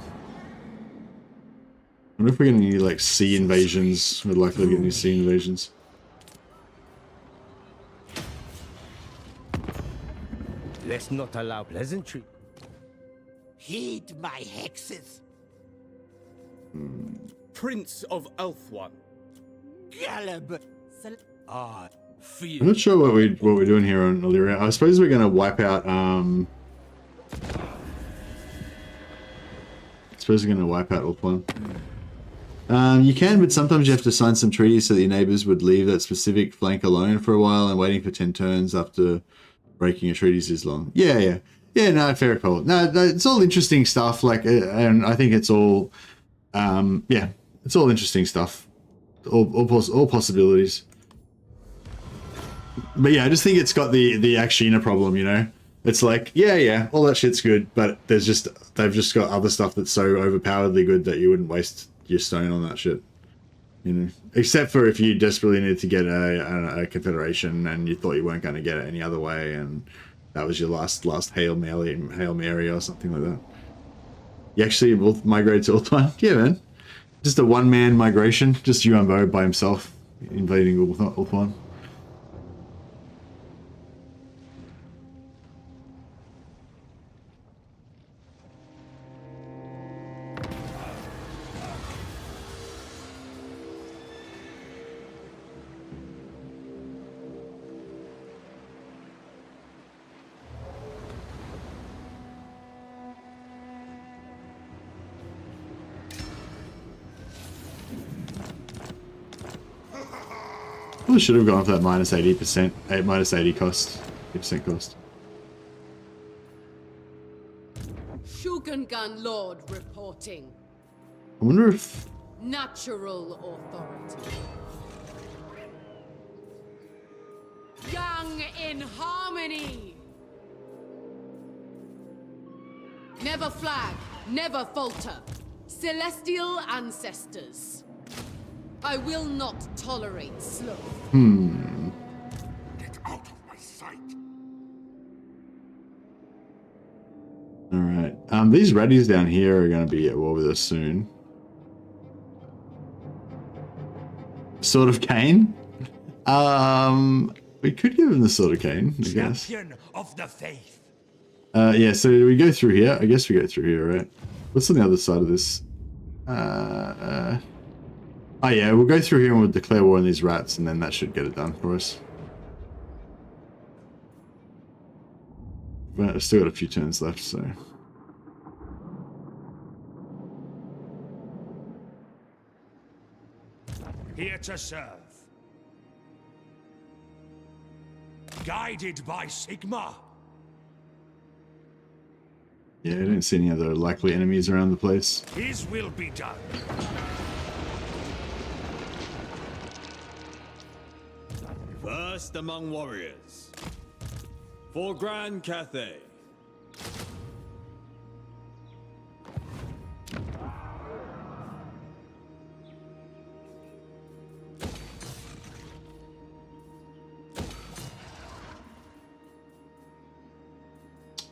if we're getting any like sea invasions. We're likely to get any sea invasions. Let's not allow pleasantry. Heed my hexes. Prince of Ulthuan. Galab. I feel. I'm not sure what we're doing here on Illyria. I suppose we're gonna wipe out Ulthuan. You can, but sometimes you have to sign some treaties so that your neighbors would leave that specific flank alone for a while, and waiting for 10 turns after breaking a treaty is long. Yeah. No, fair call. No, it's all interesting stuff. Like, and I think it's all, it's all interesting stuff. All possibilities. But yeah, I just think it's got the Akshina problem, you know? It's like, yeah, all that shit's good, but they've just got other stuff that's so overpoweredly good that you wouldn't waste your stone on that shit. You know? Except for if you desperately needed to get a confederation and you thought you weren't going to get it any other way, and that was your last Hail Mary or something like that. You actually will migrate to Ulthuan? Yeah, man. Just a one-man migration. Just Yuan by himself invading Ulthuan. Probably should have gone for that minus 80%, minus 80 cost, 80% cost. Shugengan Lord reporting. I wonder if... Natural authority. Young in harmony. Never flag, never falter. Celestial ancestors. I will not tolerate sloth. Get out of my sight. Alright. These raddies down here are going to be at war with us soon. Sword of Cain? We could give him the Sword of Cain, I guess. Champion of the faith. Yeah, so we go through here. I guess we go through here, right? What's on the other side of this? Oh yeah, we'll go through here and we'll declare war on these rats, and then that should get it done for us. But I've still got a few turns left, so... Here to serve. Guided by Sigma. Yeah, I don't see any other likely enemies around the place. His will be done. First among warriors. For Grand Cathay.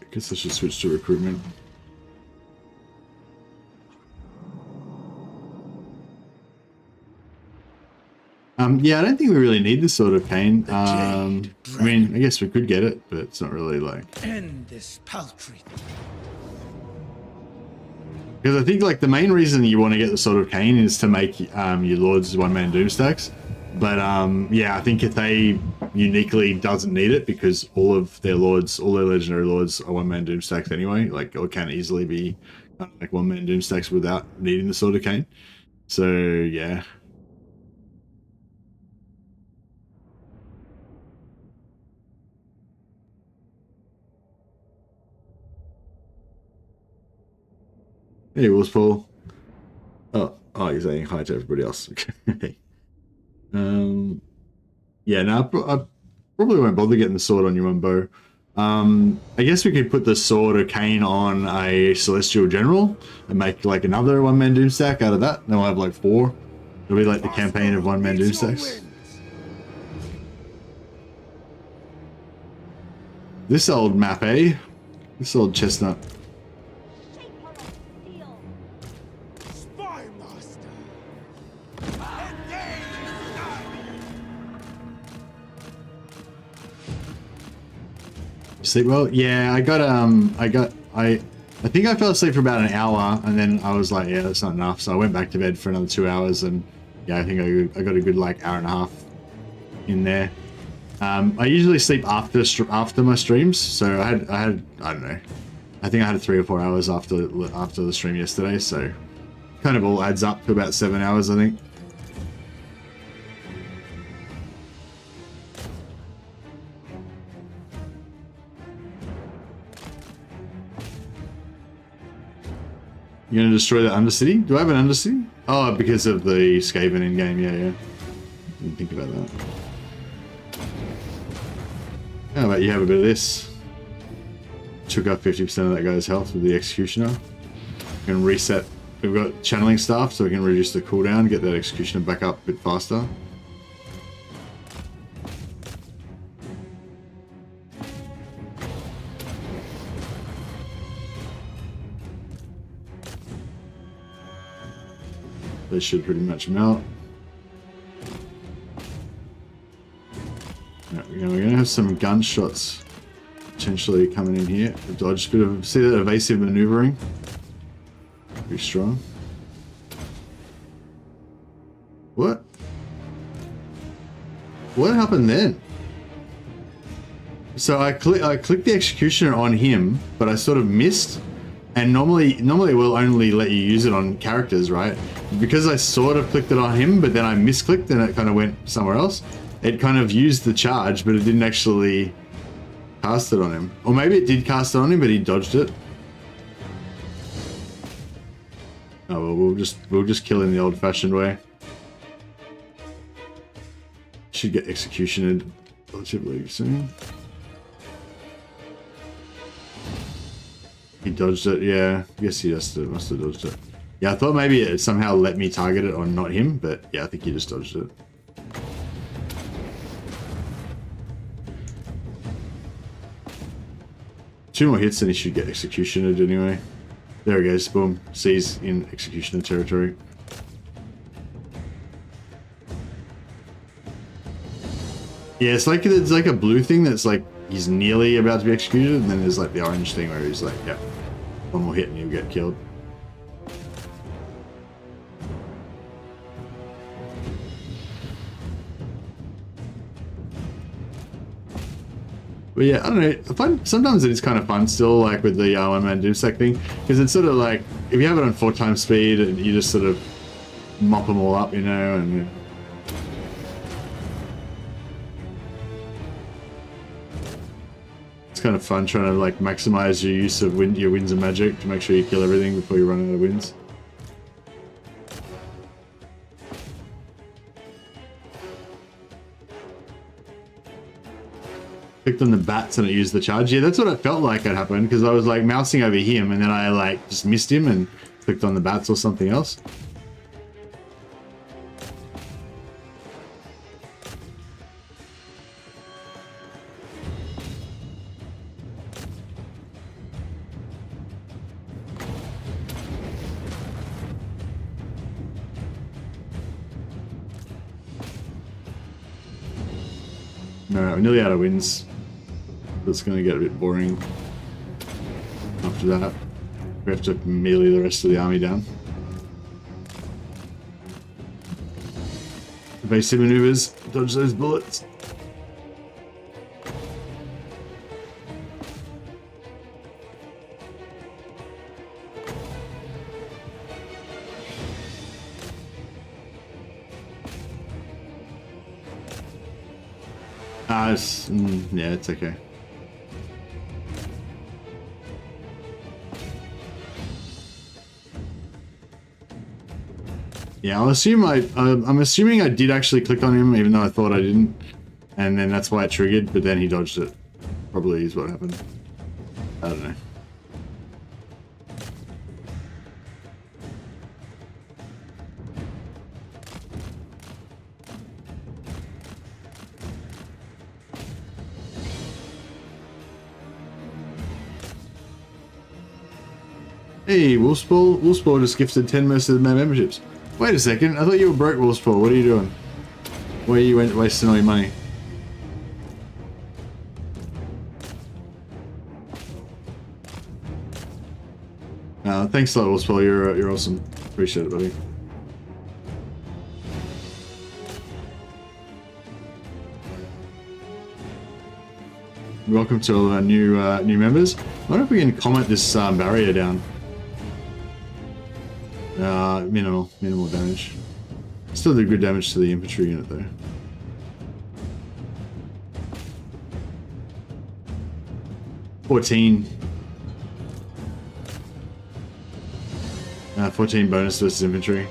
I guess I should switch to recruitment. Yeah, I don't think we really need this Sword of Cain. I mean, I guess we could get it, but it's not really like... End this paltry. Because I think like the main reason you want to get the Sword of Cain is to make your lords one-man doom stacks. But yeah, I think Cathay uniquely doesn't need it because all of their lords, all their legendary lords are one-man doom stacks anyway. Like, or can easily be like one-man doom stacks without needing the Sword of Cain. So yeah. Hey, Will's Paul. Oh, you're saying hi to everybody else. Okay. Yeah, no, I probably won't bother getting the sword on Yuan bow. I guess we could put the Sword of Cain on a Celestial General and make like another one-man doom stack out of that. Then we'll have like 4. It'll be like the campaign of one-man doomstacks. This old map, eh? This old chestnut. Spy master. Sleep well? Yeah, I think I fell asleep for about an hour, and then I was like, yeah, that's not enough. So I went back to bed for another 2 hours, and yeah, I think I got a good like hour and a half in there. I usually sleep after my streams, so I had I don't know, I think I had 3 or 4 hours after the stream yesterday, so kind of all adds up to about 7 hours, I think. You're gonna destroy the Undercity? Do I have an Undercity? Oh, because of the Skaven in game. Yeah. Didn't think about that. How about you have a bit of this? Took up 50% of that guy's health with the Executioner. We can reset. We've got channeling staff, so we can reduce the cooldown, get that Executioner back up a bit faster. They should pretty much melt. Right, we're gonna have some gunshots potentially coming in here. Dodge, bit of, see that evasive maneuvering? Pretty strong. What? What happened then? So I clicked the Executioner on him, but I sort of missed. And normally it will only let you use it on characters, right? Because I sort of clicked it on him, but then I misclicked and it kind of went somewhere else. It kind of used the charge, but it didn't actually cast it on him. Or maybe it did cast it on him, but he dodged it. Oh well, we'll just kill in the old-fashioned way. Should get executioned relatively soon. He dodged it, yeah. I guess he must have dodged it. Yeah, I thought maybe it somehow let me target it on not him, but yeah, I think he just dodged it. Two more hits and he should get executioned anyway. There he goes, boom. C's in executioner territory. Yeah, it's like a blue thing that's like he's nearly about to be executed, and then there's like the orange thing where he's like, yeah, one more hit and he'll get killed. But yeah, I don't know. I find sometimes it is kind of fun still, like with the one-man doomstack thing, because it's sort of like if you have it on 4x speed and you just sort of mop them all up, you know, and it's kind of fun trying to like maximize your use of your winds and magic to make sure you kill everything before you run out of winds. Clicked on the bats and it used the charge. Yeah, that's what it felt like it happened, because I was like mousing over him and then I like just missed him and clicked on the bats or something else. No, we're nearly out of winds. It's going to get a bit boring after that. We have to melee the rest of the army down. Evasive maneuvers, dodge those bullets. Yeah, it's okay. Yeah, I'll assume I'm assuming I did actually click on him, even though I thought I didn't, and then that's why it triggered. But then he dodged it. Probably is what happened. I don't know. Hey, Wolfsball. Wolfsball just gifted 10 Mercenary memberships. Wait a second. I thought you were broke, Wolfsball. What are you doing? Where you went wasting all your money? Thanks a lot, Wolfsball. You're awesome. Appreciate it, buddy. Welcome to all of our new members. I wonder if we can comment this barrier down. Minimal damage. Still did good damage to the infantry unit though. $14 bonus versus infantry.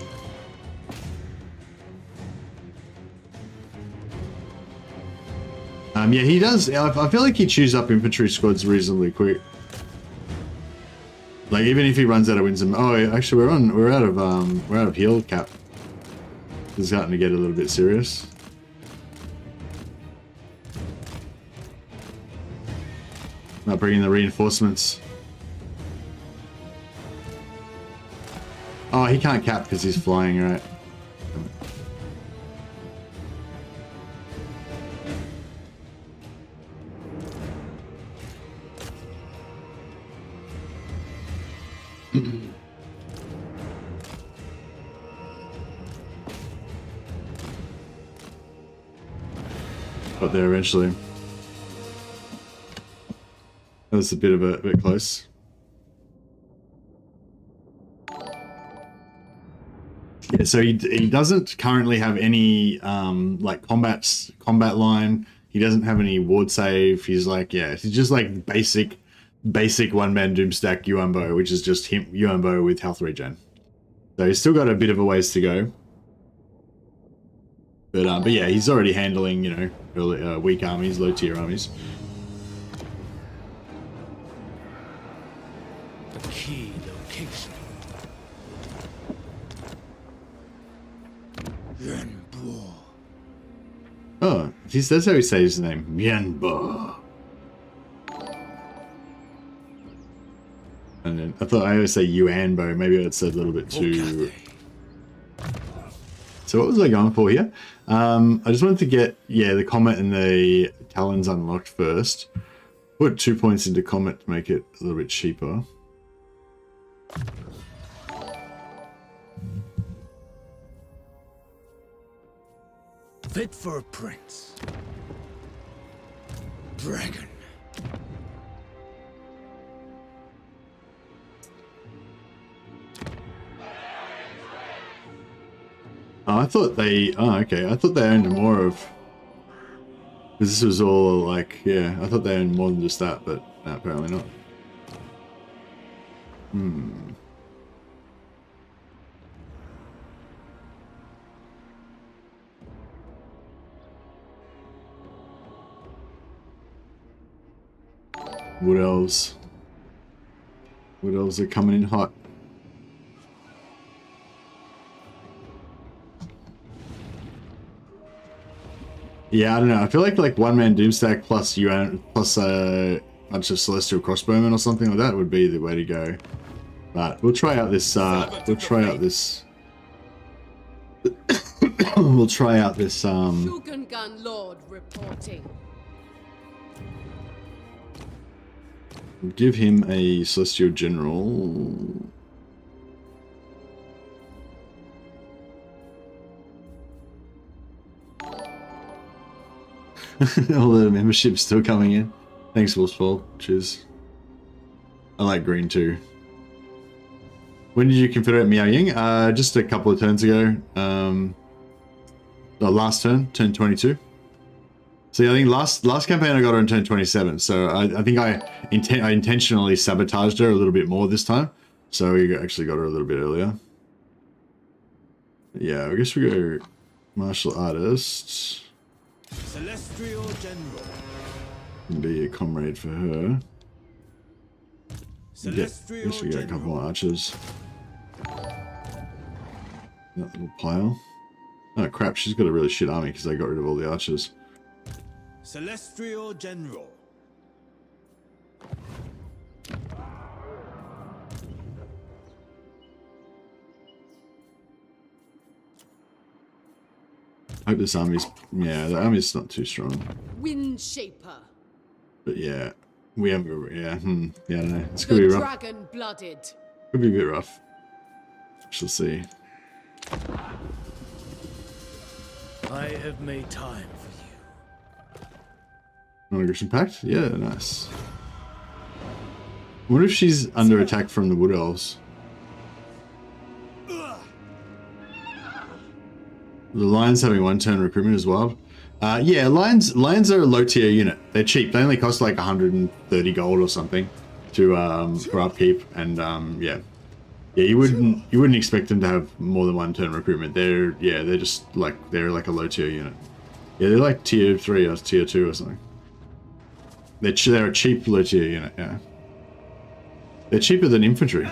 Yeah, he does. I feel like he chews up infantry squads reasonably quick. Like even if he runs out of Winsome. Oh, actually, we're out of heal cap. It's starting to get a little bit serious. Not bringing the reinforcements. Oh, he can't cap because he's flying, right? Got there eventually. That was a bit close. Yeah, so he doesn't currently have any like combat line. He doesn't have any ward save. He's like, yeah, he's just like basic one-man Doomstack Yuan bow, which is just him Yuan bow with health regen. So he's still got a bit of a ways to go. But yeah, he's already handling, you know, early, weak armies, low tier armies. The key location. Yuanbo. Oh, that's how he says his name. Yuanbo. And then I thought I always say Yuanbo. Maybe it's a little bit too. So what was I going for here? I just wanted to get, yeah, the Comet and the Talons unlocked first. Put 2 points into Comet to make it a little bit cheaper. Fit for a prince. Dragon. Oh, I thought they... Oh, okay. I thought they owned more of... Because this was all like... Yeah, I thought they owned more than just that, but no, apparently not. What else? What else are coming in hot? Yeah, I don't know. I feel like one-man Doomstack plus Yuan plus a bunch of Celestial Crossbowmen or something like that would be the way to go. But we'll try out this. We'll try out this. We'll try out this. Shugengan Lord reporting. Give him a Celestial General. All the memberships still coming in. Thanks, Wolfsfall. Cheers. I like green too. When did you Confederate Miao Ying? Just a couple of turns ago. The last turn, turn 22. See, I think last campaign I got her in turn 27. So I think I intentionally sabotaged her a little bit more this time. So we actually got her a little bit earlier. Yeah, I guess we go Martial Artist. Celestial General. Be a comrade for her. Celestial I guess we get a couple more archers. That little pile. Oh crap, she's got a really shit army because I got rid of all the archers. Celestial General. hope this army's, yeah, the army's not too strong. Wind Shaper. But yeah, we have, yeah, yeah, I don't know. It's The gonna be rough. Dragon-Blooded. Could be a bit rough. Shall see. I have made time for you. Non-aggression pact? Yeah, nice. I wonder if she's under attack from the Wood Elves. The Lions having 1 turn recruitment as well. Yeah, Lions are a low tier unit. They're cheap. They only cost like 130 gold or something to for upkeep, and yeah. Yeah, you wouldn't expect them to have more than 1 turn recruitment. They're just like they're like a low tier unit. Yeah, they're like tier 3 or tier 2 or something. They're a cheap low tier unit, yeah. They're cheaper than infantry.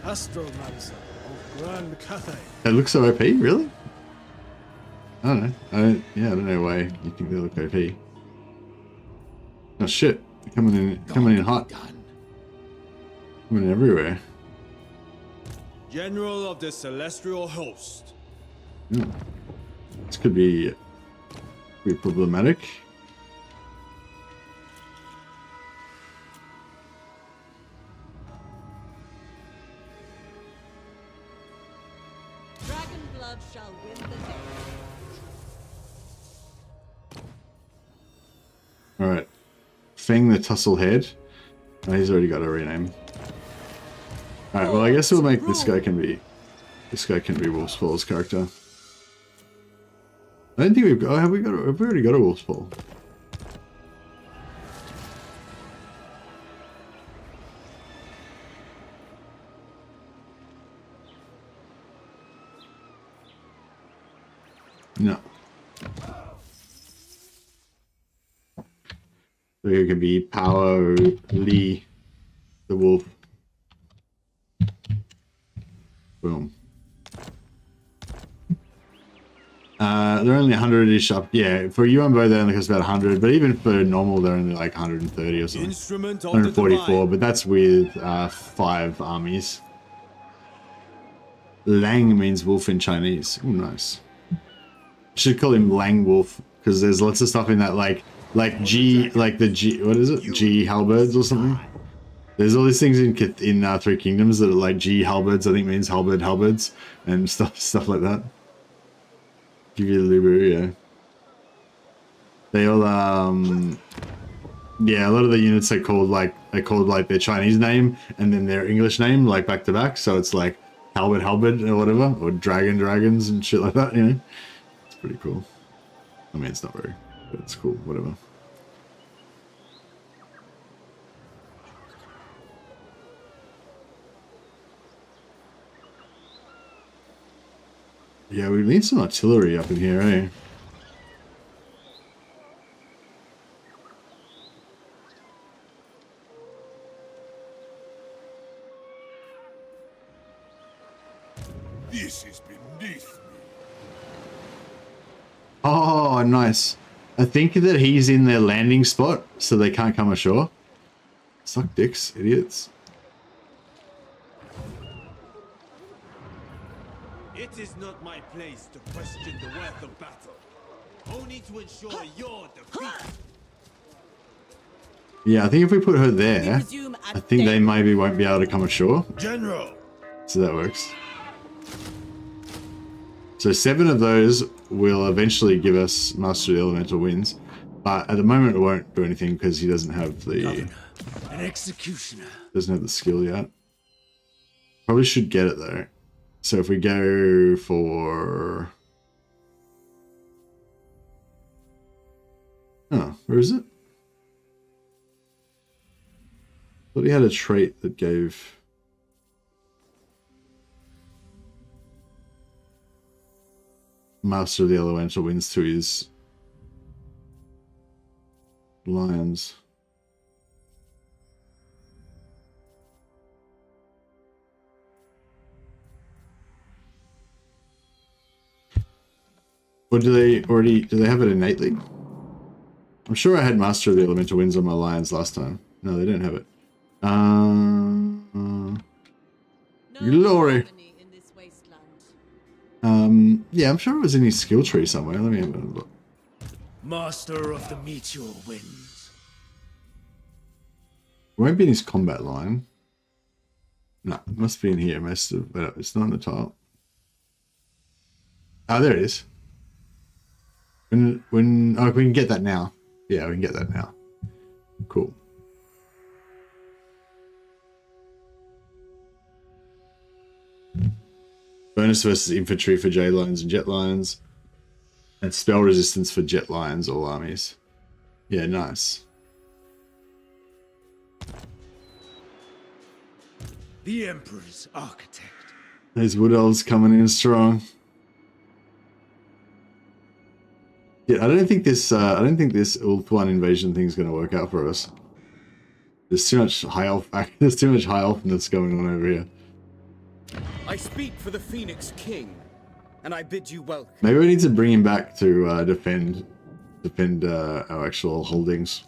Astromancer of Grand Cathay. They look so OP, really? I don't know. I don't know why you think they look OP. Oh shit! They're coming in hot. Coming in everywhere. General of the Celestial Host. Yeah. This could be problematic. Dragon blood shall win the day. All right. Fang the Tusslehead. Oh, he's already got a rename. All right. Well, I guess we'll make this guy can be Wolfspall's character. I don't think we've got. Have we already got a Wolfspall? No. So it could be Power Lee, the wolf. Boom. They're only 100-ish up. Yeah, for Yuan bow they only cost about 100, but even for normal they're only like 130 or something. Instrument of 144, but that's with 5 armies. Lang means wolf in Chinese. Ooh, nice. Should call him Lang Wolf because there's lots of stuff in that like G, like the G, what is it? G halberds or something. There's all these things in Three Kingdoms that are like G halberds. I think means halberds and stuff like that. Give you the Lubu, yeah. They all yeah, a lot of the units are called like their Chinese name and then their English name like back to back. So it's like halberd or whatever, or dragons and shit like that. You know, it's pretty cool. I mean, it's not very, but it's cool. Whatever. Yeah, we need some artillery up in here, eh? This is beneath me. Oh, nice. I think that he's in their landing spot, so they can't come ashore. Suck dicks, idiots. It is not my place to question the worth of battle, only to ensure your defeat. Yeah, I think if we put her there, I think they maybe won't be able to come ashore. General. So that works. So 7 of those will eventually give us Master of the Elemental Winds, but at the moment it won't do anything because he doesn't have the An executioner. doesn't have the skill yet. Probably should get it though. So if we go for... Oh, where is it? I thought he had a trait that gave... Master of the Elemental Winds to his lions. Or do they have it innately? I'm sure I had Master of the Elemental Winds on my lions last time. No, they don't have it. Glory. harmony in this wasteland. Yeah, I'm sure it was in his skill tree somewhere. Let me have a look. Master of the meteor winds. It won't be in his combat line. No, it must be in here, but it's not on the top. Oh, there it is. Oh, we can get that now. Yeah, we can get that now. Cool. Bonus versus infantry for J lines and jet lines. And spell resistance for jet lines, all armies. Yeah, nice. The Emperor's architect. Those wood elves coming in strong. Yeah, I don't think this Ulthuan invasion thing is going to work out for us. There's too much high elf. There's too much high elfness going on over here. I speak for the Phoenix King, and I bid you welcome. Maybe we need to bring him back to defend our actual holdings.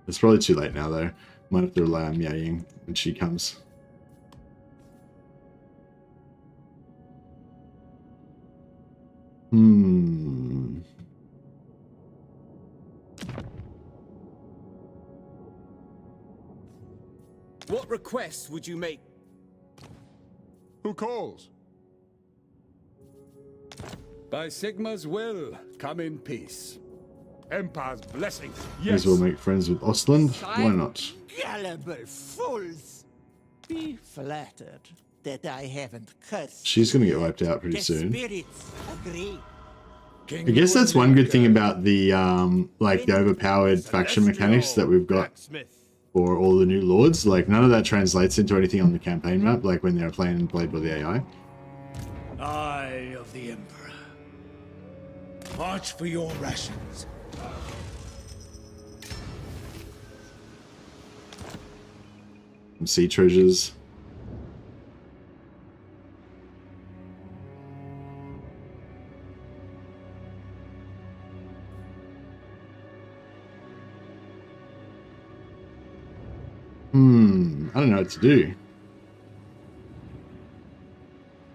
It's probably too late now, though. Might have to rely on Miao Ying when she comes. What requests would you make? Who calls? By Sigma's will, come in peace. Empire's blessings. May Yes. as well make friends with Ostland. Why not? Gullible fools! Be flattered that I haven't cursed. She's going to get wiped out pretty The soon. spirits agree. I guess that's one good thing about the like the overpowered faction mechanics that we've got for all the new lords. Like none of that translates into anything on the campaign map, like when they're played by the AI. Eye of the Emperor. March for your rations. Some sea treasures. I don't know what to do.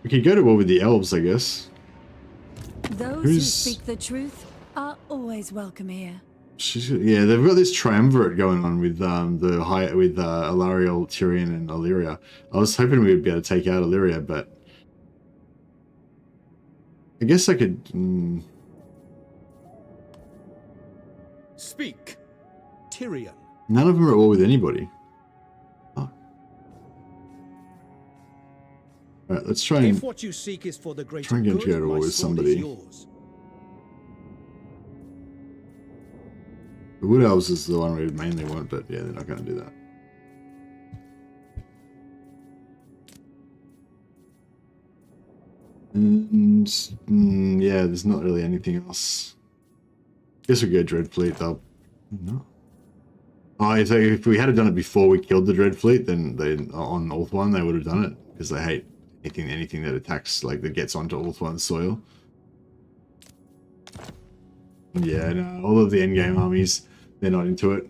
We could go to war with the elves, I guess. Those who speak the truth are always welcome here. Yeah, they've got this triumvirate going on with Alariel, Tyrion, and Illyria. I was hoping we would be able to take out Illyria, but I guess I could. Speak, Tyrion. None of them are at war with anybody. Alright, let's try and If what you seek is for the greater try and get good, into a war my with sword somebody. is yours. The Wood Elves is the one we mainly want, but yeah, they're not going to do that. And yeah, there's not really anything else. Guess we go Dreadfleet. They'll no. Oh, so if we had done it before we killed the Dreadfleet, then on Ulthuan they would have done it because they hate anything that attacks, like that gets onto Ulthuan's soil. Yeah, no, all of the endgame armies, they're not into it.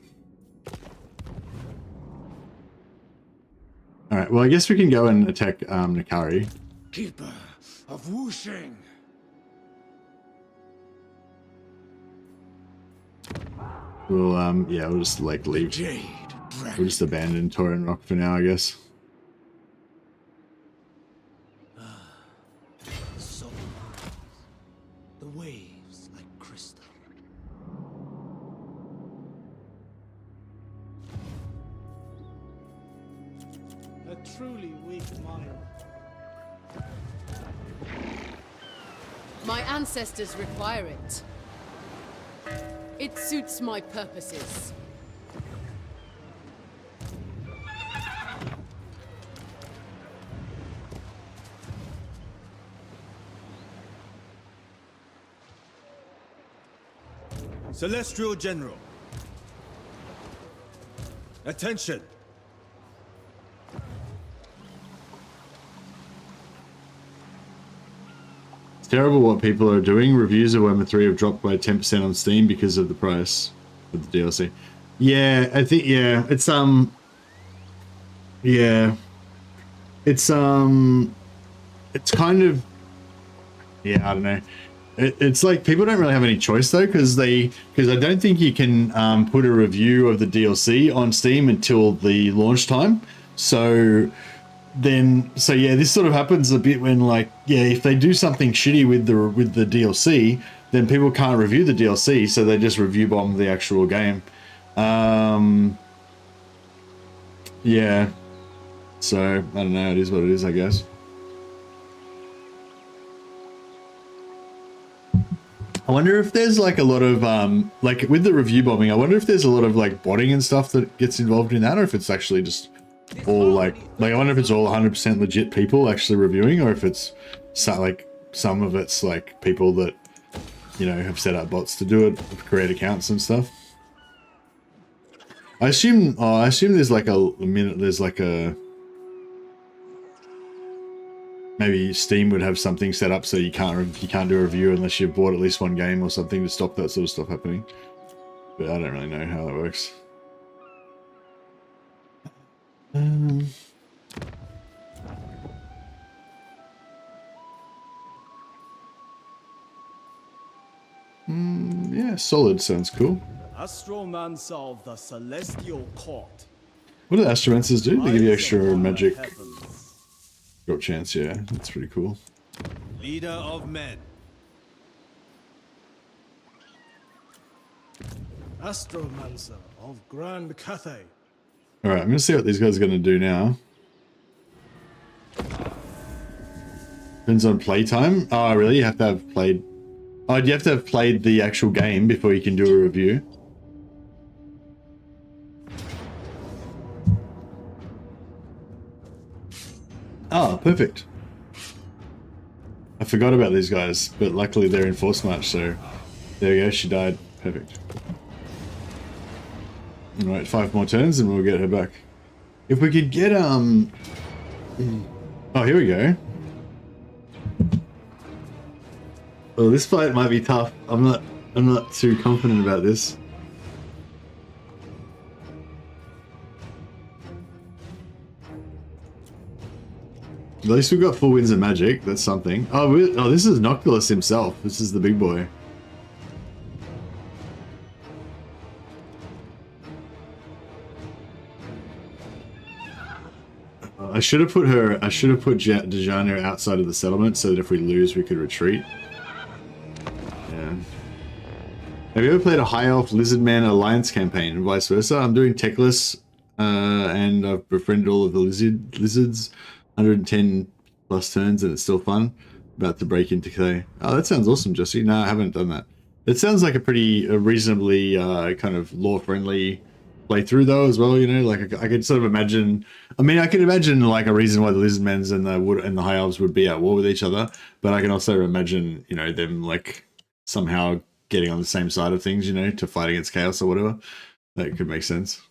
Alright, well I guess we can go and attack Nakari. Keeper of Wuxing. We'll yeah, we'll just like leave. Jade We'll just abandon Torin Rock for now, I guess. So the waves like crystal. A truly weak mind. My ancestors require it. It suits my purposes. Celestial General. Attention. It's terrible what people are doing. Reviews of Warhammer 3 have dropped by 10% on Steam because of the price of the DLC. Yeah, I think, yeah, it's, yeah. it's kind of, yeah, I don't know. It's like people don't really have any choice though, because I don't think you can put a review of the DLC on Steam until the launch time. So yeah, this sort of happens a bit when, like, yeah, if they do something shitty with the DLC, then people can't review the DLC, so they just review bomb the actual game. Yeah. So I don't know. It is what it is, I guess. I wonder if there's like a lot of like with the review bombing, I wonder if there's a lot of like botting and stuff that gets involved in that, or if it's actually just all like I wonder if it's all 100% legit people actually reviewing, or if it's like some of it's like people that, you know, have set up bots to do it, create accounts and stuff. I assume there's like maybe Steam would have something set up so you can't do a review unless you've bought at least one game or something to stop that sort of stuff happening. But I don't really know how that works. Yeah, solid sounds cool. Astromancer of the Celestial Court. What do the Astromancers do? They give you extra magic drop chance, yeah. That's pretty cool. Leader of men. Astromancer of Grand Cathay. Alright, I'm gonna see what these guys are gonna do now. Depends on playtime. Oh, really? You have to have played... Oh, you have to have played the actual game before you can do a review. Oh, perfect. I forgot about these guys, but luckily they're in force march, so there we go, she died. Perfect. Alright, 5 more turns and we'll get her back. If we could get, oh, here we go. Oh, this fight might be tough. I'm not too confident about this. At least we've got 4 wins of magic. That's something. Oh, this is Noctilus himself. This is the big boy. I should have put Dejana outside of the settlement so that if we lose, we could retreat. Yeah. Have you ever played a High Elf Lizardman Alliance campaign and vice versa? I'm doing Techless, and I've befriended all of the lizards. 110 plus turns and it's still fun. About to break into Cathay. Oh, that sounds awesome, Jesse. No, I haven't done that. It sounds like a reasonably kind of lore-friendly playthrough though as well, you know, like I could sort of imagine, I mean, I can imagine like a reason why the Lizardmans and the High Elves would be at war with each other, but I can also imagine, you know, them like somehow getting on the same side of things, you know, to fight against chaos or whatever. That could make sense.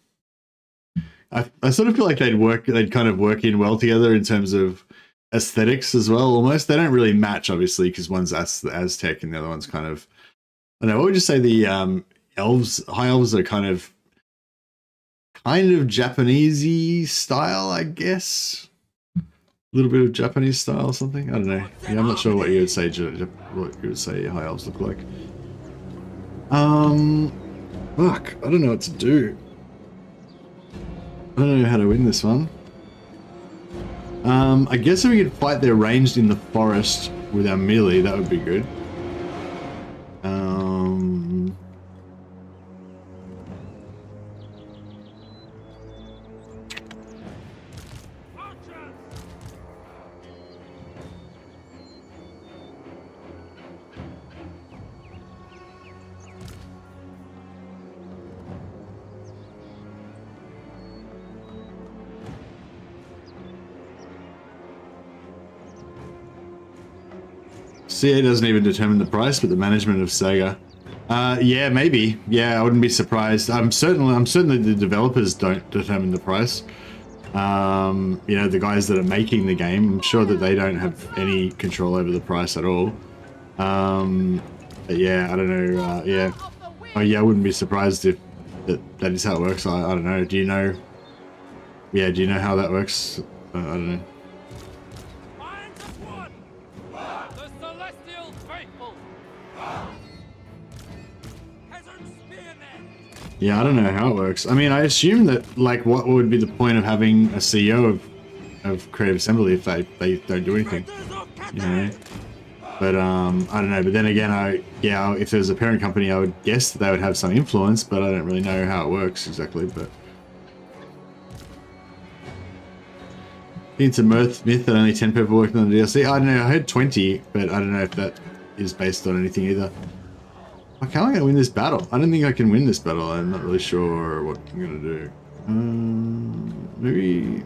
I sort of feel like they'd kind of work in well together in terms of aesthetics as well, almost. They don't really match, obviously, because one's Aztec and the other one's kind of, I don't know, what would you say the High Elves are kind of Japanese-y style, I guess? A little bit of Japanese style or something? I don't know. Yeah, I'm not sure what you would say High Elves look like. Fuck, I don't know what to do. I don't know how to win this one. I guess if we could fight their ranged in the forest with our melee, that would be good. CA doesn't even determine the price, but the management of Sega. Yeah, maybe. Yeah, I wouldn't be surprised. I'm certainly the developers don't determine the price. You know, the guys that are making the game, I'm sure that they don't have any control over the price at all. But yeah, I don't know. Yeah. Oh yeah, I wouldn't be surprised if that is how it works. I don't know. Do you know? Yeah, do you know how that works? I don't know. Yeah, I don't know how it works. I mean, I assume that, like, what would be the point of having a CEO of Creative Assembly if they don't do anything, you know? But I don't know. But then again, if there's a parent company, I would guess that they would have some influence, but I don't really know how it works exactly. But it's a myth that only 10 people worked on the DLC. I don't know. I heard 20, but I don't know if that is based on anything either. Like, how am I going to win this battle? I don't think I can win this battle. I'm not really sure what I'm going to do. Maybe...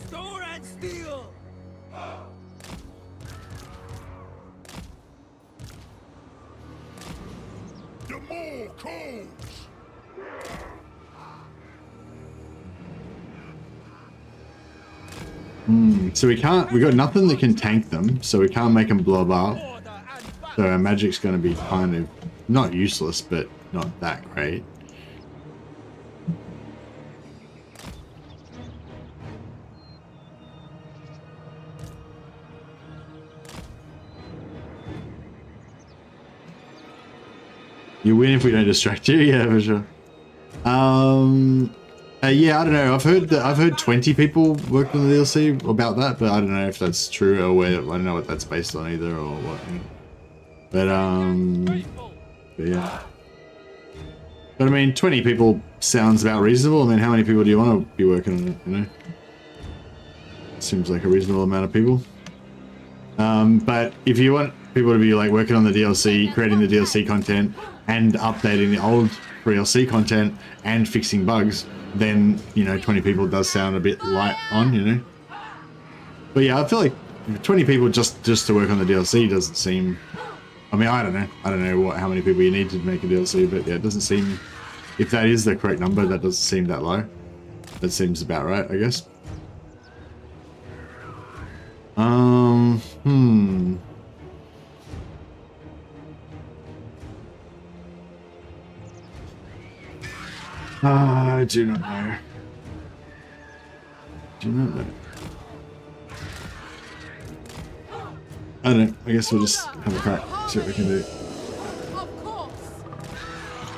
Store and steal! The more calls! So we got nothing that can tank them, so we can't make them blow up. So our magic's going to be kind of, not useless, but not that great. You win if we don't distract you, yeah, for sure. Yeah, I don't know. I've heard 20 people worked on the DLC about that, but I don't know if that's true or where. I don't know what that's based on either or what. But yeah. But I mean, 20 people sounds about reasonable. I mean, how many people do you want to be working on it? You know, seems like a reasonable amount of people. But if you want people to be like working on the DLC, creating the DLC content, and updating the old DLC content and fixing bugs, then, you know, 20 people does sound a bit light on, you know. But yeah, I feel like 20 people just to work on the DLC doesn't seem... I mean, I don't know how many people you need to make a DLC, but yeah, it doesn't seem... If that is the correct number, that doesn't seem that low. That seems about right, I guess. I do not know. Do not know. I don't know. I guess we'll just have a crack, see what we can do.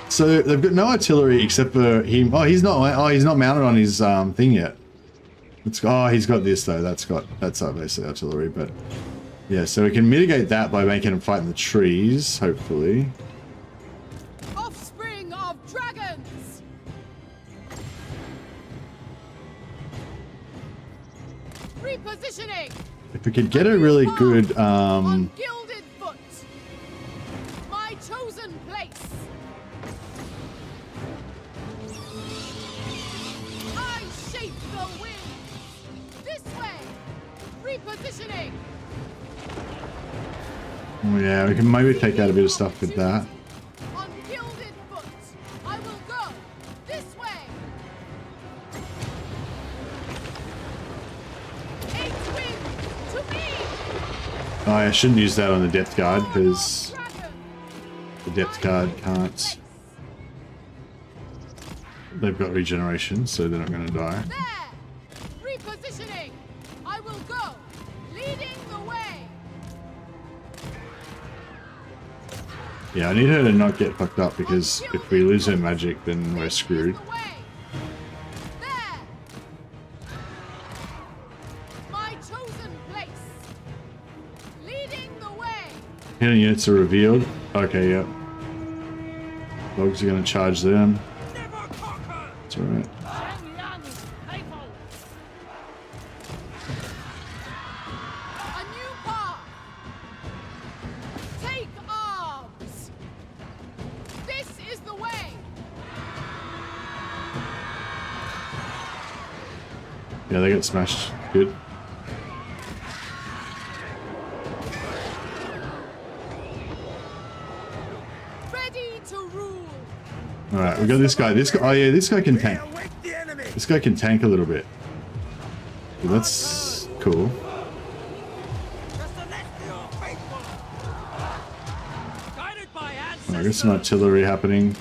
So they've got no artillery except for him. Oh, he's not mounted on his thing yet. He's got this though. That's obviously artillery, but yeah. So we can mitigate that by making him fight in the trees, hopefully. Offspring of dragons. Repositioning. If we could get a really good Gilded foot. My chosen place. I shape the wind. This way. Repositioning. Oh yeah, we can maybe take out a bit of stuff with that. On gilded foot. I will go this way. Eight wind to me. Oh, I shouldn't use that on the depth guard because the depth guard can't. They've got regeneration, so they're not going to die. There. Repositioning. I will go leading the way. Yeah, I need her to not get fucked up because if we lose her magic, then we're screwed. There. My chosen place. Leading the way. Hidden units are revealed. Okay, yep. Dogs are going to charge them. It's alright. A new path. Take arms. This is the way. Yeah, they get smashed. Good. Ready to rule. Alright, we got this guy. Oh yeah, this guy can tank. This guy can tank a little bit. Well, that's cool. I got some artillery happening.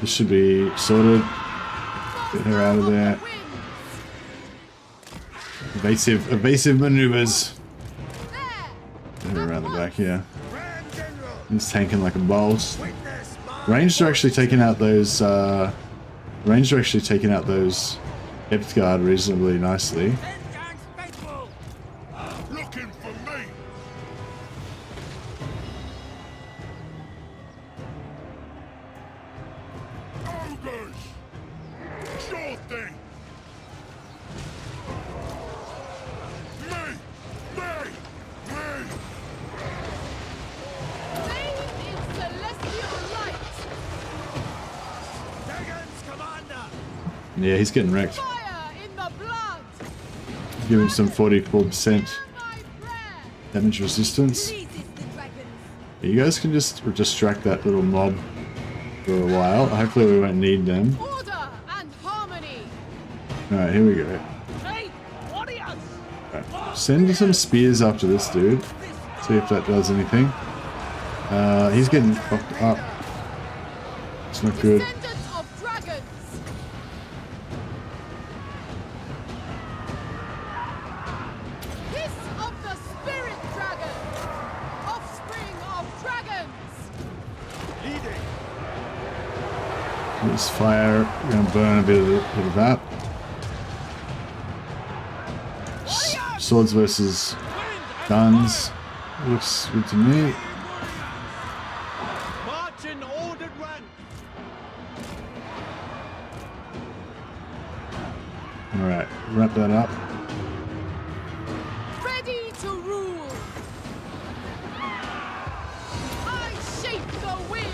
This should be sorted. Get her out of there. Evasive maneuvers. Get her around the back here. He's tanking like a boss. Ranged are actually taking out those. Depth guard reasonably nicely. Looking for me. Ogres. Sure thing. Me. Bathe in celestial light. Dragons, Commander. Yeah, he's getting wrecked. Fire in the blood. Give him some 44% damage resistance. You guys can just distract that little mob for a while. Hopefully we won't need them. Order and harmony. Alright, here we go. Hey, warriors. Right. Send some spears after this dude. See if that does anything. He's getting fucked up. It's not good. Descendants of dragons. Hiss of the spirit dragon. Offspring of dragons. Leading. This fire, we're gonna burn a bit of that. Swords versus guns. Looks good to me. March in ordered rank. Alright, wrap that up. Ready to rule. I shape the wind.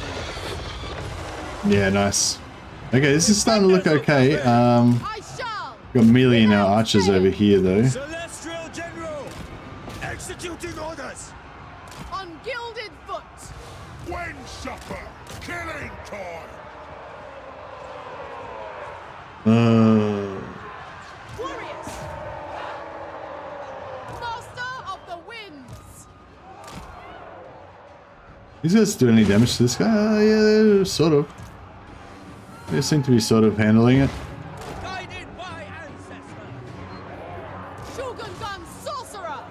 Yeah, nice. Okay, this is starting to look okay. I shall. Got melee in our archers over here though. Celestial General. Executing orders. On gilded foot. Wind supper. Killing time. Warriors. Master of the winds. These guys do any damage to this guy? Yeah, sort of. They seem to be sort of handling it. Guided by ancestor. Shogun gun sorcerer.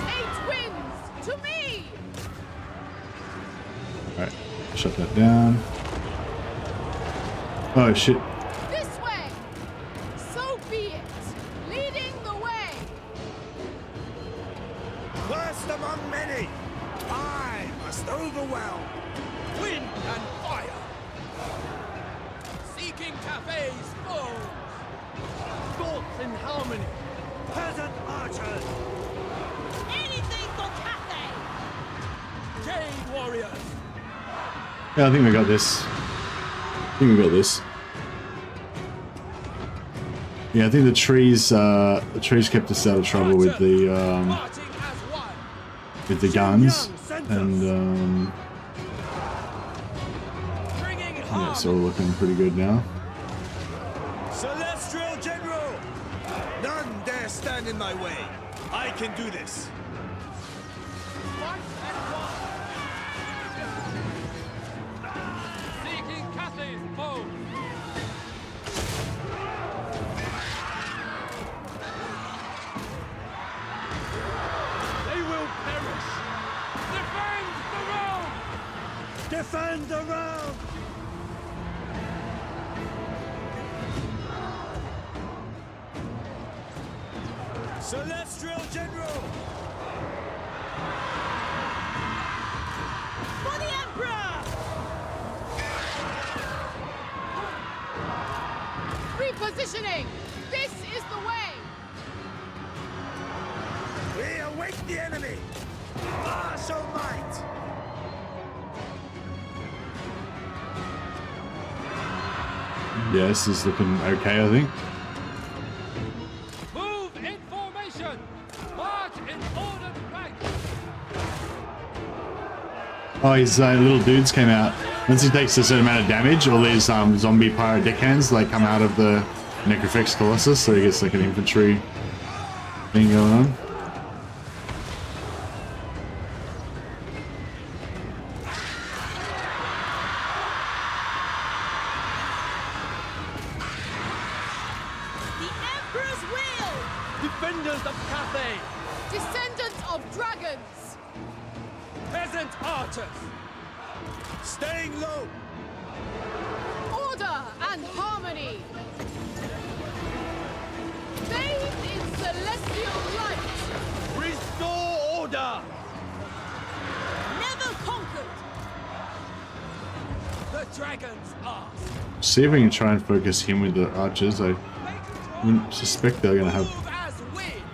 Eight winds to me. Alright, shut that down. Oh shit. This way. So be it. Leading the way. First among many. I must overwhelm. Wind and fire. Seeking Cathay's foes. Thoughts in harmony. Peasant archers. Anything for Cathay. Jade warriors. Yeah, I think we got this. Yeah, I think the trees kept us out of trouble with the guns, and yeah, it's all looking pretty good now. Celestial General. None dare stand in my way. I can do this. Seeking Cathay's foe. They will perish. Defend the realm. Defend the realm. Celestial General. For the Emperor. Repositioning. This is the way. We await the enemy. Martial might. Yeah, this is looking okay, I think. Move in formation. March in ordered rank. Oh, his little dudes came out. Once he takes a certain amount of damage, all these zombie pirate deckhands like come out of the Necrofix Colossus, so he gets like an infantry thing going on. Defenders of Cathay! Descendants of dragons! Peasant archers! Staying low! Order and harmony! Bathed in celestial light! Restore order! Never conquered! The dragons ask! See if we can try and focus him with the archers. I wouldn't suspect they're going to have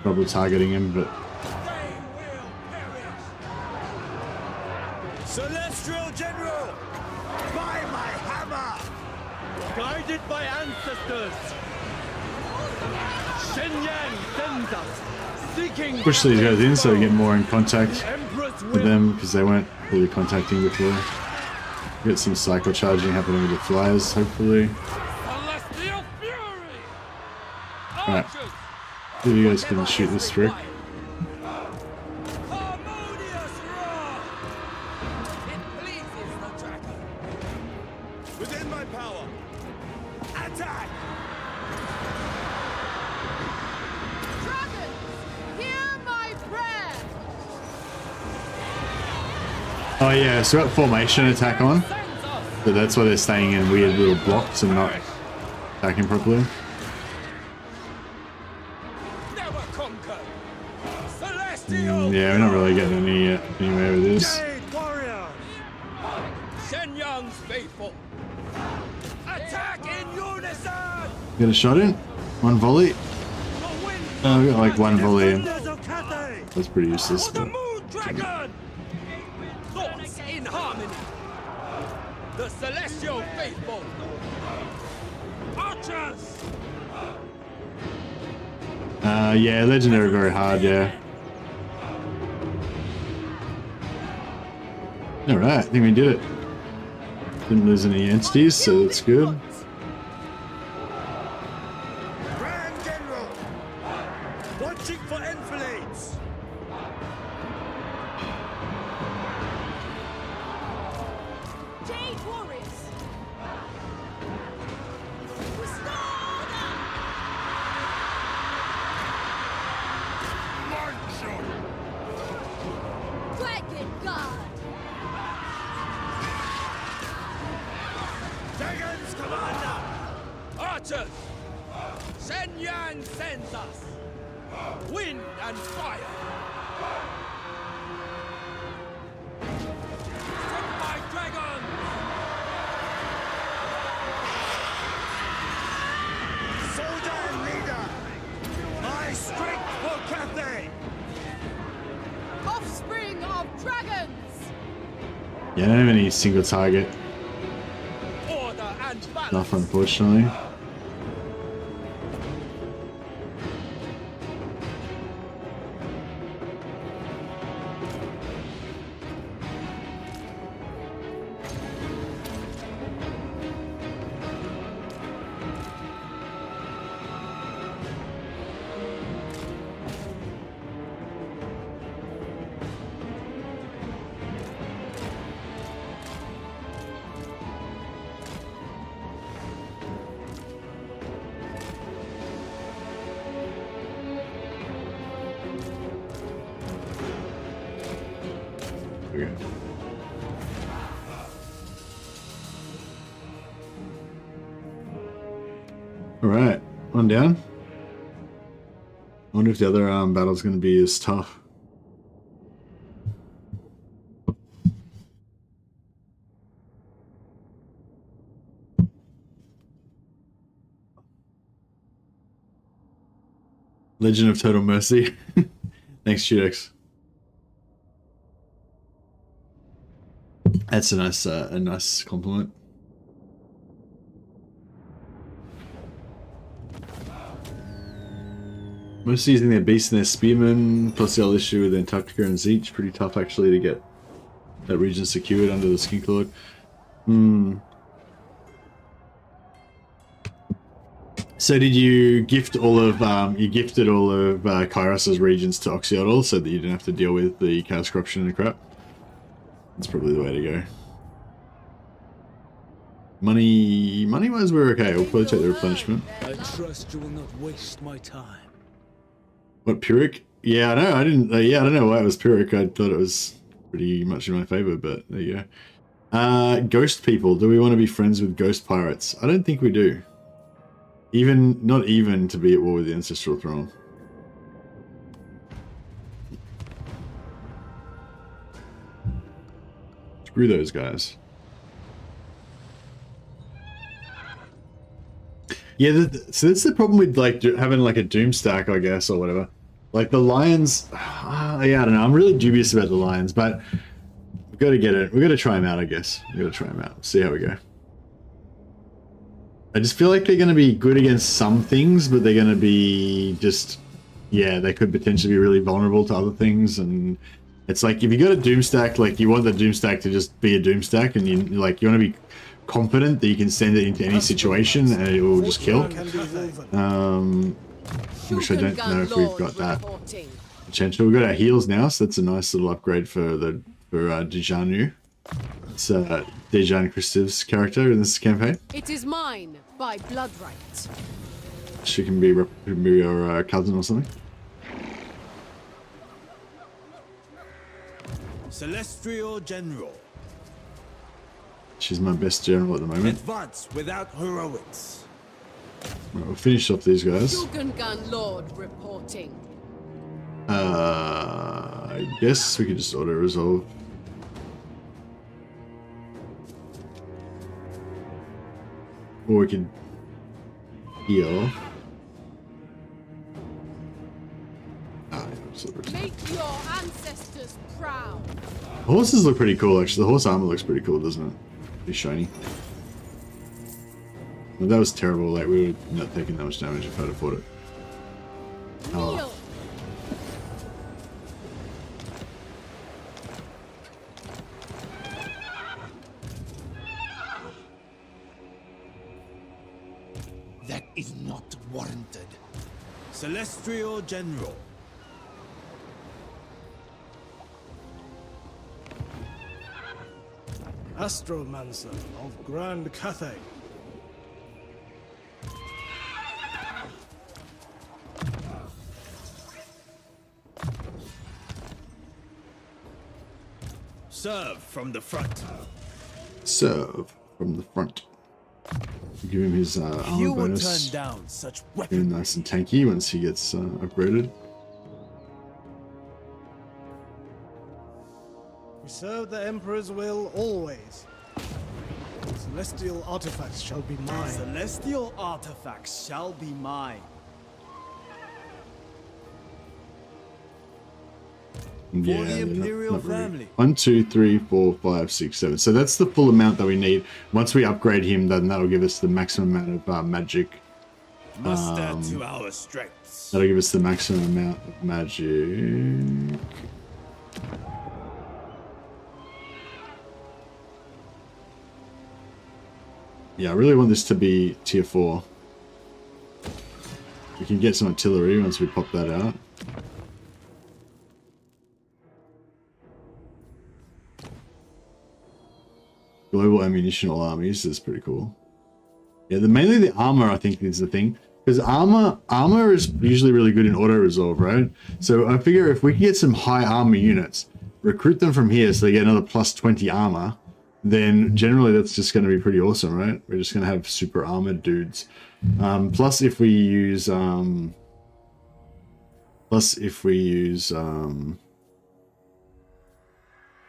trouble targeting him, but... Celestial General! By my hammer! Guided by ancestors! Shenyang sends us! Seeking... Push these guys in so we get more in contact with them, because they weren't fully contacting before. Get some cycle charging happening with the flyers, hopefully. Alright. See if you guys can shoot this trick. Within my power! Attack! Dragons, hear my prayer! Oh yeah, so got formation attack on. So that's why they're staying in weird little blocks and not attacking properly. Yeah, we're not really getting anywhere with this. Shenyang's faithful. Attack in unison. Get a shot in. One volley. Oh, we got like one volley in. That's pretty useless. But... Dragon. Thoughts in harmony. The celestial faithful. Archers. Yeah, legendary very hard. Yeah. Alright, I think we did it. Didn't lose any entities, so that's good. Grand General! Watching for enfilades! Jade warriors! Dragon God! Dragons Commander! Archers! Shenyang sends us! Wind and fire! Send my dragons! Soldier and leader! My strength for Cathay! Offspring of dragons! Yeah, I don't have any single target stuff, unfortunately. Alright, one down. I wonder if the other battle's going to be as tough. Legend of Total Mercy. Thanks, Chudex. That's a nice compliment. Mostly using their beast and their spearmen, plus the other issue with Antarctica and Zeech. Pretty tough actually to get that region secured under the Skink Lord. So did you gift all of you gifted all of Kairos' regions to Oxyotl so that you didn't have to deal with the chaos corruption and crap? That's probably the way to go. Money wise we're okay. We'll probably take the replenishment. I trust you will not waste my time. What, Pyrrhic? Yeah, I know. I didn't. Yeah, I don't know why it was Pyrrhic. I thought it was pretty much in my favor, but there you go. Ghost people. Do we want to be friends with ghost pirates? I don't think we do. Not even to be at war with the ancestral throne. Screw those guys. Yeah, so that's the problem with like having like a doom stack, I guess, or whatever. Like the lions, yeah, I don't know. I'm really dubious about the lions, but we've got to get it. We've got to try them out, I guess. We've got to try them out. See how we go. I just feel like they're going to be good against some things, but they're going to be just, yeah, they could potentially be really vulnerable to other things. And it's like, if you got a doom stack, like you want the doom stack to just be a doom stack, and you want to be confident that you can send it into any situation and it will just kill. Which I don't know if we've got that potential. We've got our heals now, so that's a nice little upgrade for Dejanu. It's Dejan Kristiv's character in this campaign. It is mine by blood right. She can be your cousin or something. Celestial General. She's my best general at the moment. Advance without heroics. Right, we'll finish off these guys. Shogungan Lord reporting. I guess we could just auto-resolve. Or we could heal. Make your ancestors proud. Horses look pretty cool, actually. The horse armor looks pretty cool, doesn't it? Pretty shiny. Well, that was terrible. Like, we were not taking that much damage if I'd have fought it. Oh. That is not warranted. Celestial General. Astromancer of Grand Cathay. Serve from the front. Serve from the front. Give him his armor bonus. Turn down such Very nice and tanky once he gets upgraded. We serve the Emperor's will always. Celestial artifacts shall be mine. Celestial artifacts shall be mine. Yeah, For the Imperial not really. family. 1, 2, 3, 4, 5, 6, 7. So that's the full amount that we need. Once we upgrade him, then that'll give us the maximum amount of magic. Must add to our strengths. That'll give us the maximum amount of magic. Yeah, I really want this to be tier 4. We can get some artillery once we pop that out. Global ammunitional armies is pretty cool. Yeah, mainly the armor I think is the thing. Because armor is usually really good in auto-resolve, right? So I figure if we can get some high armor units, recruit them from here so they get another plus 20 armor, then generally that's just going to be pretty awesome, right? We're just going to have super armored dudes. Plus if we use yeah,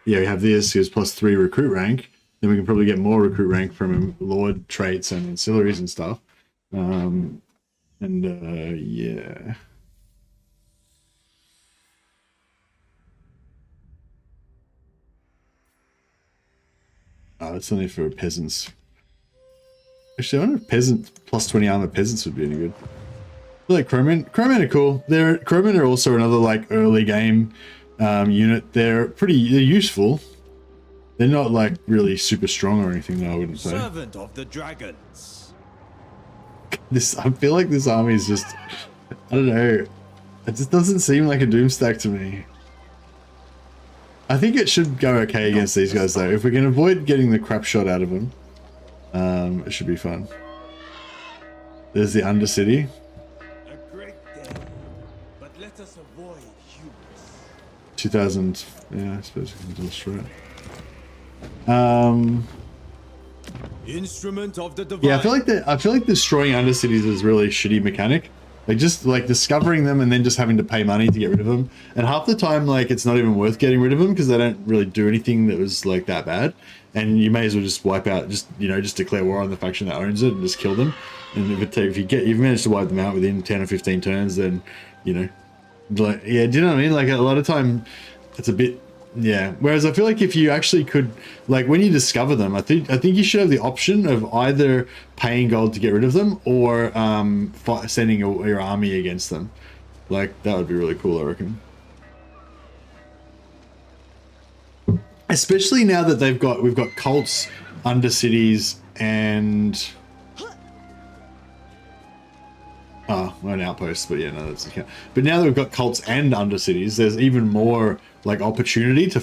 we have this, here's plus 3 recruit rank, then we can probably get more recruit rank from Lord traits and ancillaries and stuff. Yeah. Oh, it's only for peasants. Actually, I wonder if peasant plus 20 armor peasants would be any good. I like crowmen. Crowmen are cool. Crowmen are also another like early game unit. They're useful. They're not like really super strong or anything, though, I wouldn't say. Servant of the dragons. I feel like this army is just, I don't know. It just doesn't seem like a Doomstack to me. I think it should go okay against these guys, though. If we can avoid getting the crap shot out of them, it should be fun. There's the Undercity. A great day, but let us avoid humans. 2000. Yeah, I suppose we can destroy it. Instrument of the divine. Yeah, I feel like destroying Undercities is really a shitty mechanic. Like just like discovering them and then just having to pay money to get rid of them. And half the time, like it's not even worth getting rid of them because they don't really do anything that was like that bad. And you may as well just wipe out, just declare war on the faction that owns it and just kill them. And if you've managed to wipe them out within 10 or 15 turns, then like, yeah, do you know what I mean? Like a lot of time, it's a bit. Yeah, whereas I feel like if you actually could, like when you discover them, I think you should have the option of either paying gold to get rid of them or sending your army against them. Like that would be really cool, I reckon. Especially now that we've got cults, Undercities, and an outpost, but yeah, no, that's okay. But now that we've got cults and Undercities, there's even more like opportunity to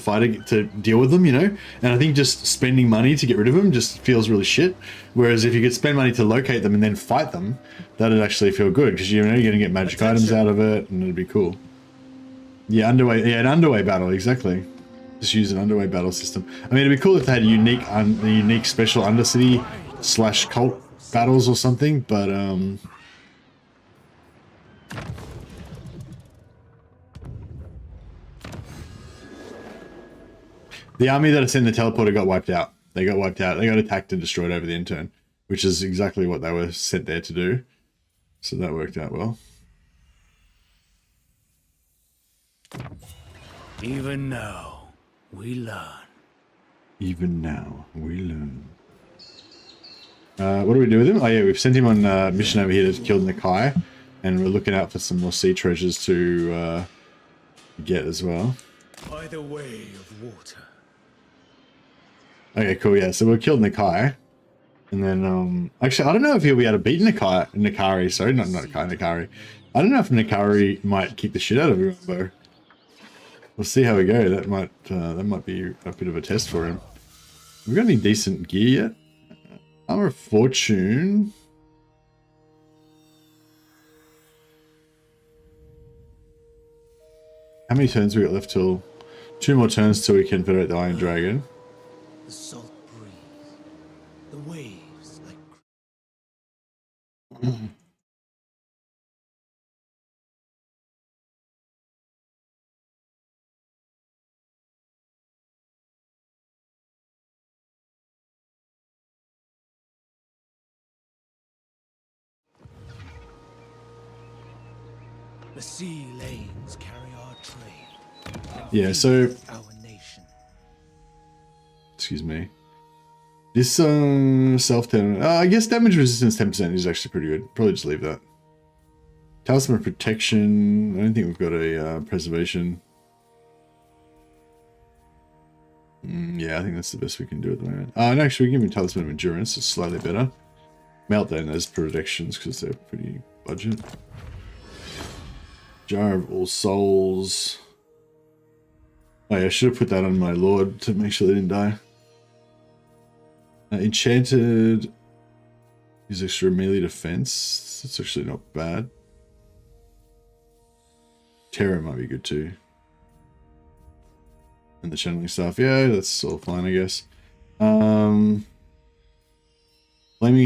to deal with them, And I think just spending money to get rid of them just feels really shit. Whereas if you could spend money to locate them and then fight them, that'd actually feel good because you're going to get magic items out of it, and it'd be cool. Yeah, an underway battle, exactly. Just use an underway battle system. I mean, it'd be cool if they had unique special Undercity / cult battles or something, but the army that sent the teleporter got wiped out. They got wiped out. They got attacked and destroyed over the intern, which is exactly what they were sent there to do. So that worked out well. Even now, we learn. Even now, we learn. What do we do with him? Oh yeah, we've sent him on a mission over here to kill Nakai, and we're looking out for some more sea treasures to get as well. By the way of water. Okay, cool, yeah. So we killed Nakai. And then, actually, I don't know if he'll be able to beat Nakari. Sorry, not Nakari. I don't know if Nakari might kick the shit out of him, though. We'll see how we go. That might be a bit of a test for him. Have we got any decent gear yet? Armor of Fortune. How many turns we got left till? 2 more turns till we can federate the Iron Dragon. The salt breeze. The waves like... The sea lanes carry our trade. Yeah, so... Our nation. Excuse me. This self-10... I guess damage resistance 10% is actually pretty good. Probably just leave that. Talisman of Protection. I don't think we've got a preservation. Yeah, I think that's the best we can do at the moment. And actually, we can give him Talisman of Endurance. It's slightly better. Meltdown those predictions because they're pretty budget. Jar of All Souls. Oh yeah, I should have put that on my Lord to make sure they didn't die. Enchanted is extra melee defense. That's actually not bad. Terror might be good too. And the channeling stuff, yeah, that's all fine, I guess. Flaming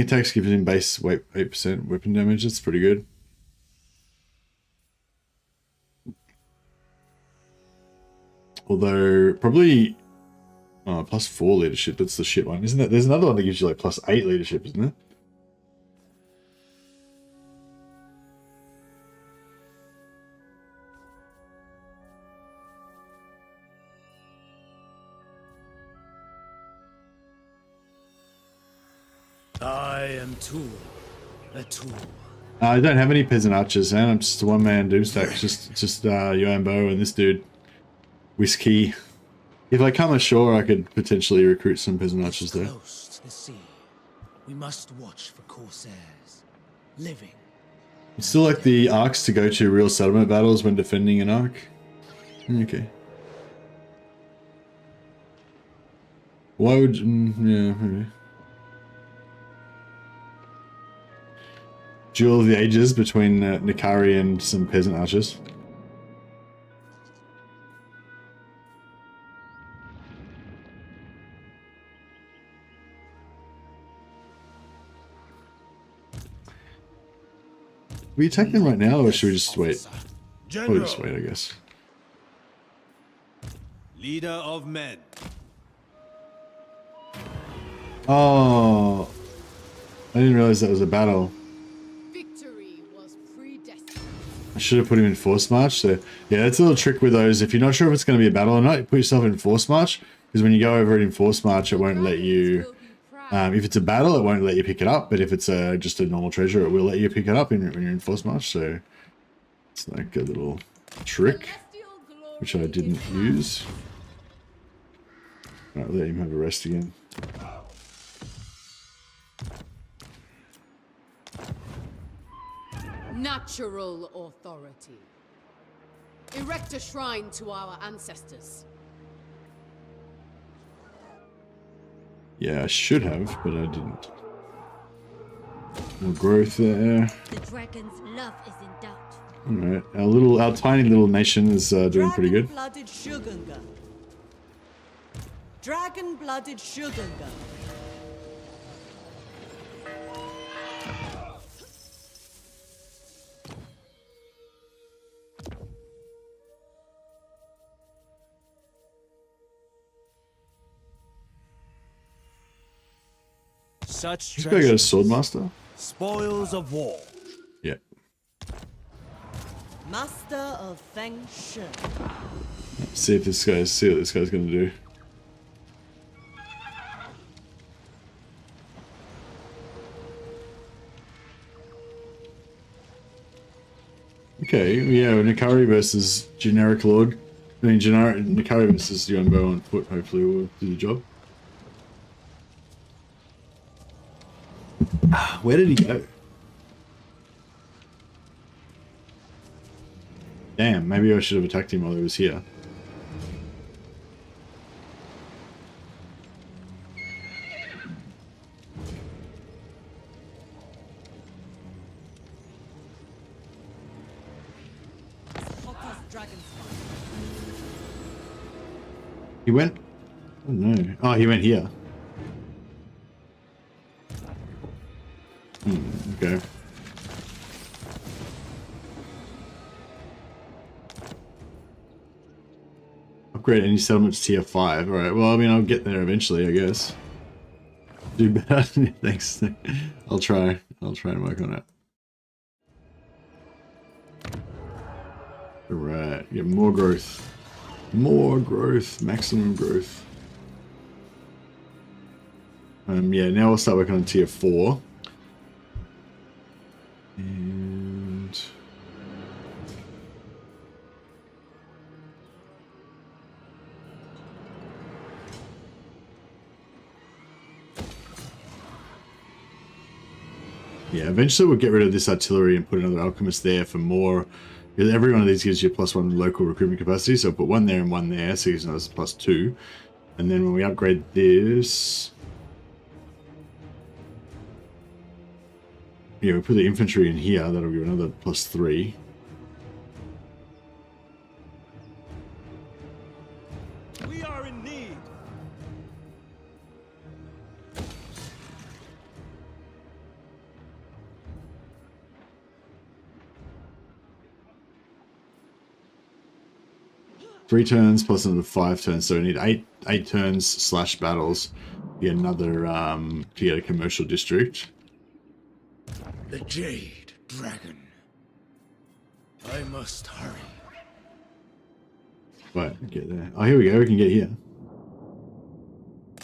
attacks gives him base 8% weapon damage. That's pretty good. Although, probably... Oh, +4 leadership. That's the shit one, isn't it? There's another one that gives you like +8 leadership, isn't it? I am a tool. I don't have any peasant archers, man. I'm just a one-man Doomstack. Just Yuan Bo and this dude. Whiskey. If I come ashore, I could potentially recruit some peasant archers there. Close to the sea, we must watch for corsairs, living. It's still like the arcs to go to real settlement battles when defending an arc. Okay. Why would... yeah, maybe. Duel of the Ages between Nikari and some peasant archers. We attack them right now, or should we just wait? Probably just wait, I guess. Leader of men. Oh, I didn't realize that was a battle. Victory was predestined. I should have put him in force march. So yeah, that's a little trick with those. If you're not sure if it's going to be a battle or not, put yourself in force march, because when you go over it in force march, it won't let you. If it's a battle, it won't let you pick it up. But if it's just a normal treasure, it will let you pick it up when you're in force march. So it's like a little trick, which I didn't use. Alright, let him have a rest again. Natural authority. Erect a shrine to our ancestors. Yeah, I should have, but I didn't. More growth there. The dragon's love is in doubt. Alright, our tiny little nation is doing pretty good. Dragon-blooded Shugunga. Dragon-blooded Shugunga. Such This guy got a swordmaster? spoils of war. Yeah. Master of Feng Shui. Let's see what this guy's gonna do. Okay, yeah, Nikari versus generic lord. I mean, Nikari versus Yuan bow on foot. Hopefully, will do the job. Where did he go? Damn, maybe I should have attacked him while he was here. He went... Oh no. Oh, he went here. Okay. Upgrade any settlements tier 5. Alright, well, I mean, I'll get there eventually, I guess. Do better. Thanks. I'll try and work on it. Alright, get more growth. More growth. Maximum growth. Yeah, now we'll start working on tier 4. And... yeah, eventually we'll get rid of this artillery and put another alchemist there for more, because every one of these gives you +1 local recruitment capacity, so I'll put one there and one there, so it's another +2. And then when we upgrade this... yeah, we put the infantry in here, that'll give another +3. We are in need. Three turns plus another 5 turns, so we need 8 turns / battles to get another to get a commercial district. The Jade Dragon. I must hurry. Right, get there. Oh, here we go. We can get here.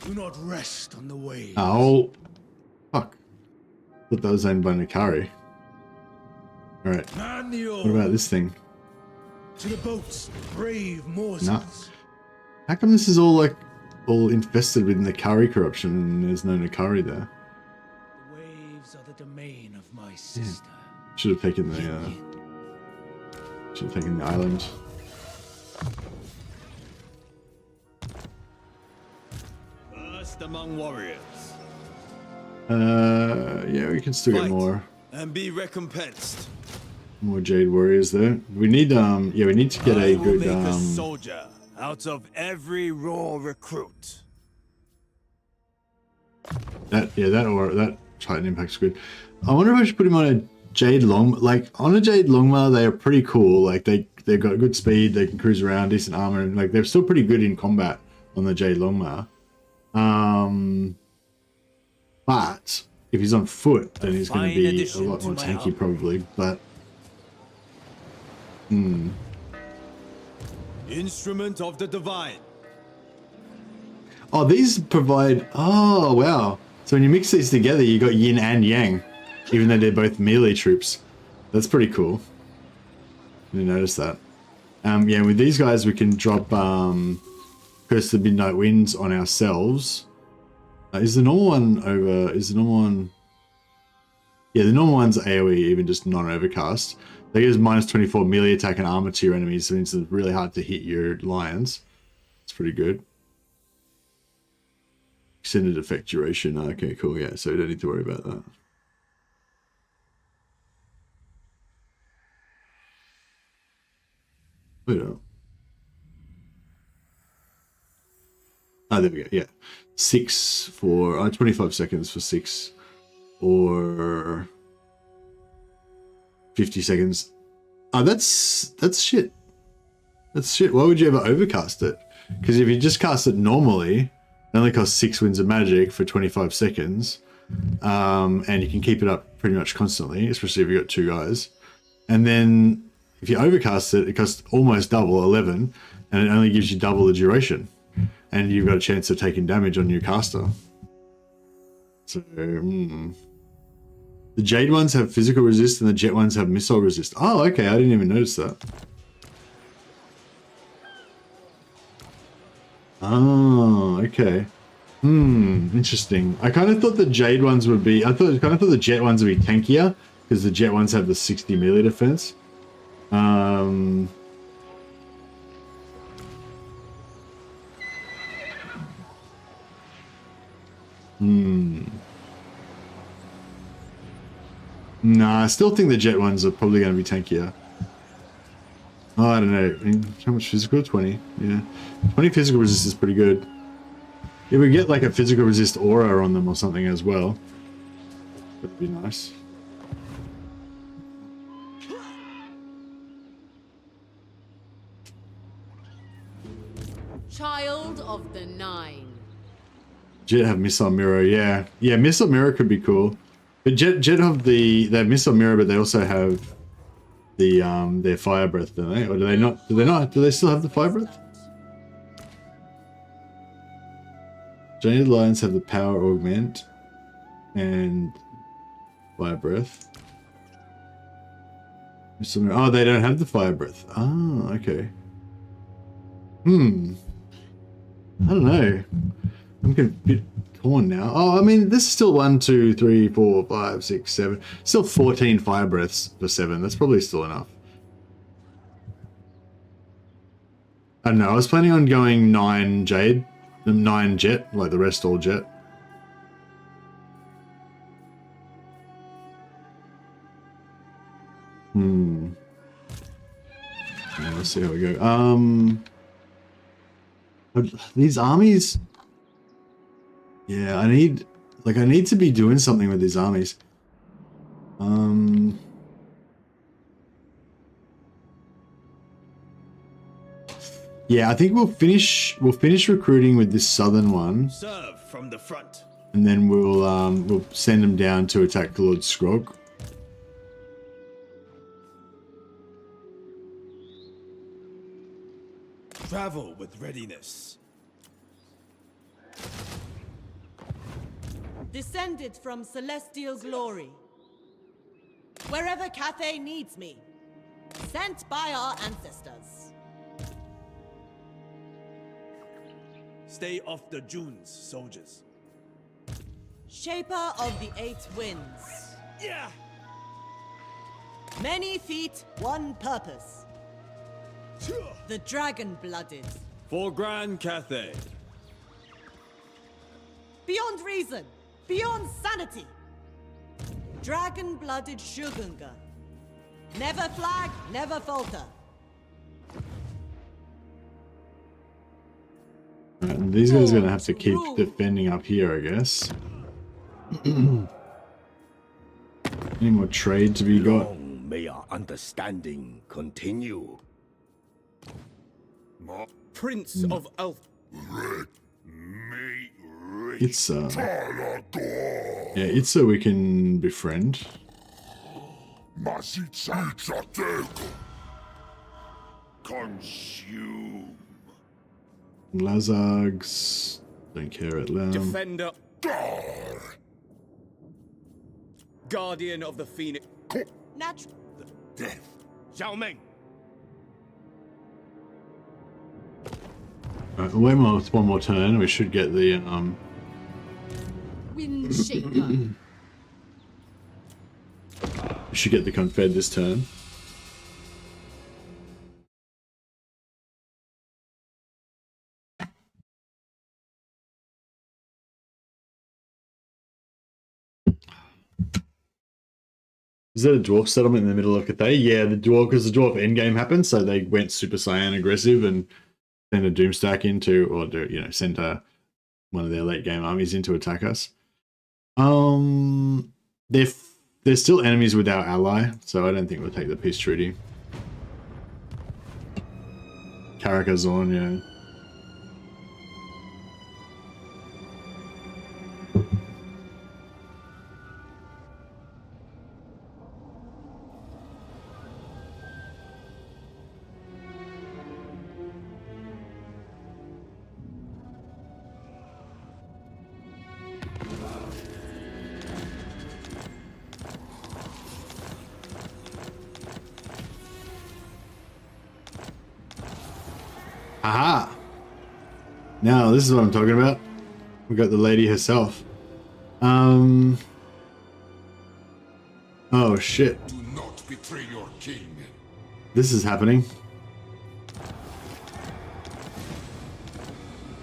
Do not rest on the way. Oh, fuck! Thought that was owned by Nikari. All right. What about this thing? To the boats, brave Moors. Nah. How come this is all like all infested with Nakari corruption and there's no Nakari there? The waves are the domain of my sister. Yeah. Should have taken the island. First among warriors. Yeah, we can still get more. And be recompensed. More Jade Warriors there. We need yeah, we need to get a good a soldier out of every raw recruit. That Titan Impact's good. I wonder if I should put him on a Jade Long, like on a Jade Longma. They are pretty cool. Like they've got good speed. They can cruise around, decent armor, and like they're still pretty good in combat on the Jade Longma. But if he's on foot, then he's going to be a lot more tanky probably. But Instrument of the divine. Oh, these provide. Oh, wow. So when you mix these together, you got yin and yang, even though they're both melee troops. That's pretty cool. You notice that. Yeah, with these guys, we can drop Curse of the Midnight Winds on ourselves. Is the normal one over? Is the normal one? Yeah, the normal one's AoE, even just non-overcast. They give us minus 24 melee attack and armor to your enemies, so it's really hard to hit your lions. It's pretty good. Extended effect duration. Okay, cool. Yeah, so we don't need to worry about that. Wait up. Ah, there we go. Yeah, 6 for 25 seconds for 6, or 50 seconds. Oh, that's shit. That's shit. Why would you ever overcast it? Because if you just cast it normally, it only costs 6 winds of magic for 25 seconds, and you can keep it up pretty much constantly, especially if you've got 2 guys. And then if you overcast it, it costs almost double, 11, and it only gives you double the duration. And you've got a chance of taking damage on your caster. So, the Jade ones have physical resist and the Jet ones have missile resist. Oh, okay, I didn't even notice that. Oh, okay. Interesting. I kind of thought the Jade ones would be... I kind of thought the Jet ones would be tankier, because the Jet ones have the 60 melee defense. Nah, I still think the Jet ones are probably going to be tankier. Oh, I don't know. How much physical? 20. Yeah. 20 physical resist is pretty good. If we get like a physical resist aura on them or something as well, that'd be nice. Child of the Nine. Jet have missile mirror, yeah. Yeah, missile mirror could be cool. But Jet have they have missile mirror, but they also have the their fire breath, don't they? Or do they not? Do they not? Do they still have the fire breath? Jaded lions have the power augment and fire breath. Missile mirror. Oh, they don't have the fire breath. Oh, okay. I don't know. I'm a bit torn now. Oh, I mean, this is still 1, 2, 3, 4, 5, 6, 7. Still 14 fire breaths for 7. That's probably still enough. I don't know. I was planning on going 9 Jade, 9 Jet, like the rest all Jet. Yeah, let's see how we go. These armies. Yeah, I need to be doing something with these armies. Yeah, I think we'll finish recruiting with this southern one. Serve from the front. And then we'll send them down to attack Lord Scrog. Travel with readiness. Descended from celestial glory. Wherever Cathay needs me. Sent by our ancestors. Stay off the dunes, soldiers. Shaper of the Eight Winds. Yeah! Many feet, one purpose. The Dragon-Blooded. For Grand Cathay. Beyond reason, beyond sanity. Dragon-Blooded Shugunga. Never flag, never falter. Right, these guys are gonna have to keep defending up here, I guess. Any more trade to be got? Long may our understanding continue. Prince of Elf. It's yeah, it's so we can befriend. Consume. Lazargs, don't care at them. Defender. Guardian of the Phoenix. Natural. Death. Xiao Meng. Alright, we'll wait one more turn. We should get the Wind Shaper. we should get the Confed this turn. Is that a dwarf settlement in the middle of Cathay? Yeah, the dwarf, because the dwarf endgame happened, so they went Super Saiyan aggressive and sent a Doomstack into, or you know, sent one of their late game armies in to attack us. They're still enemies with our ally, so I don't think we'll take the peace treaty. Karakazorn, yeah. Aha! Now, this is what I'm talking about. We got the lady herself. Oh, shit. Do not betray your king. This is happening.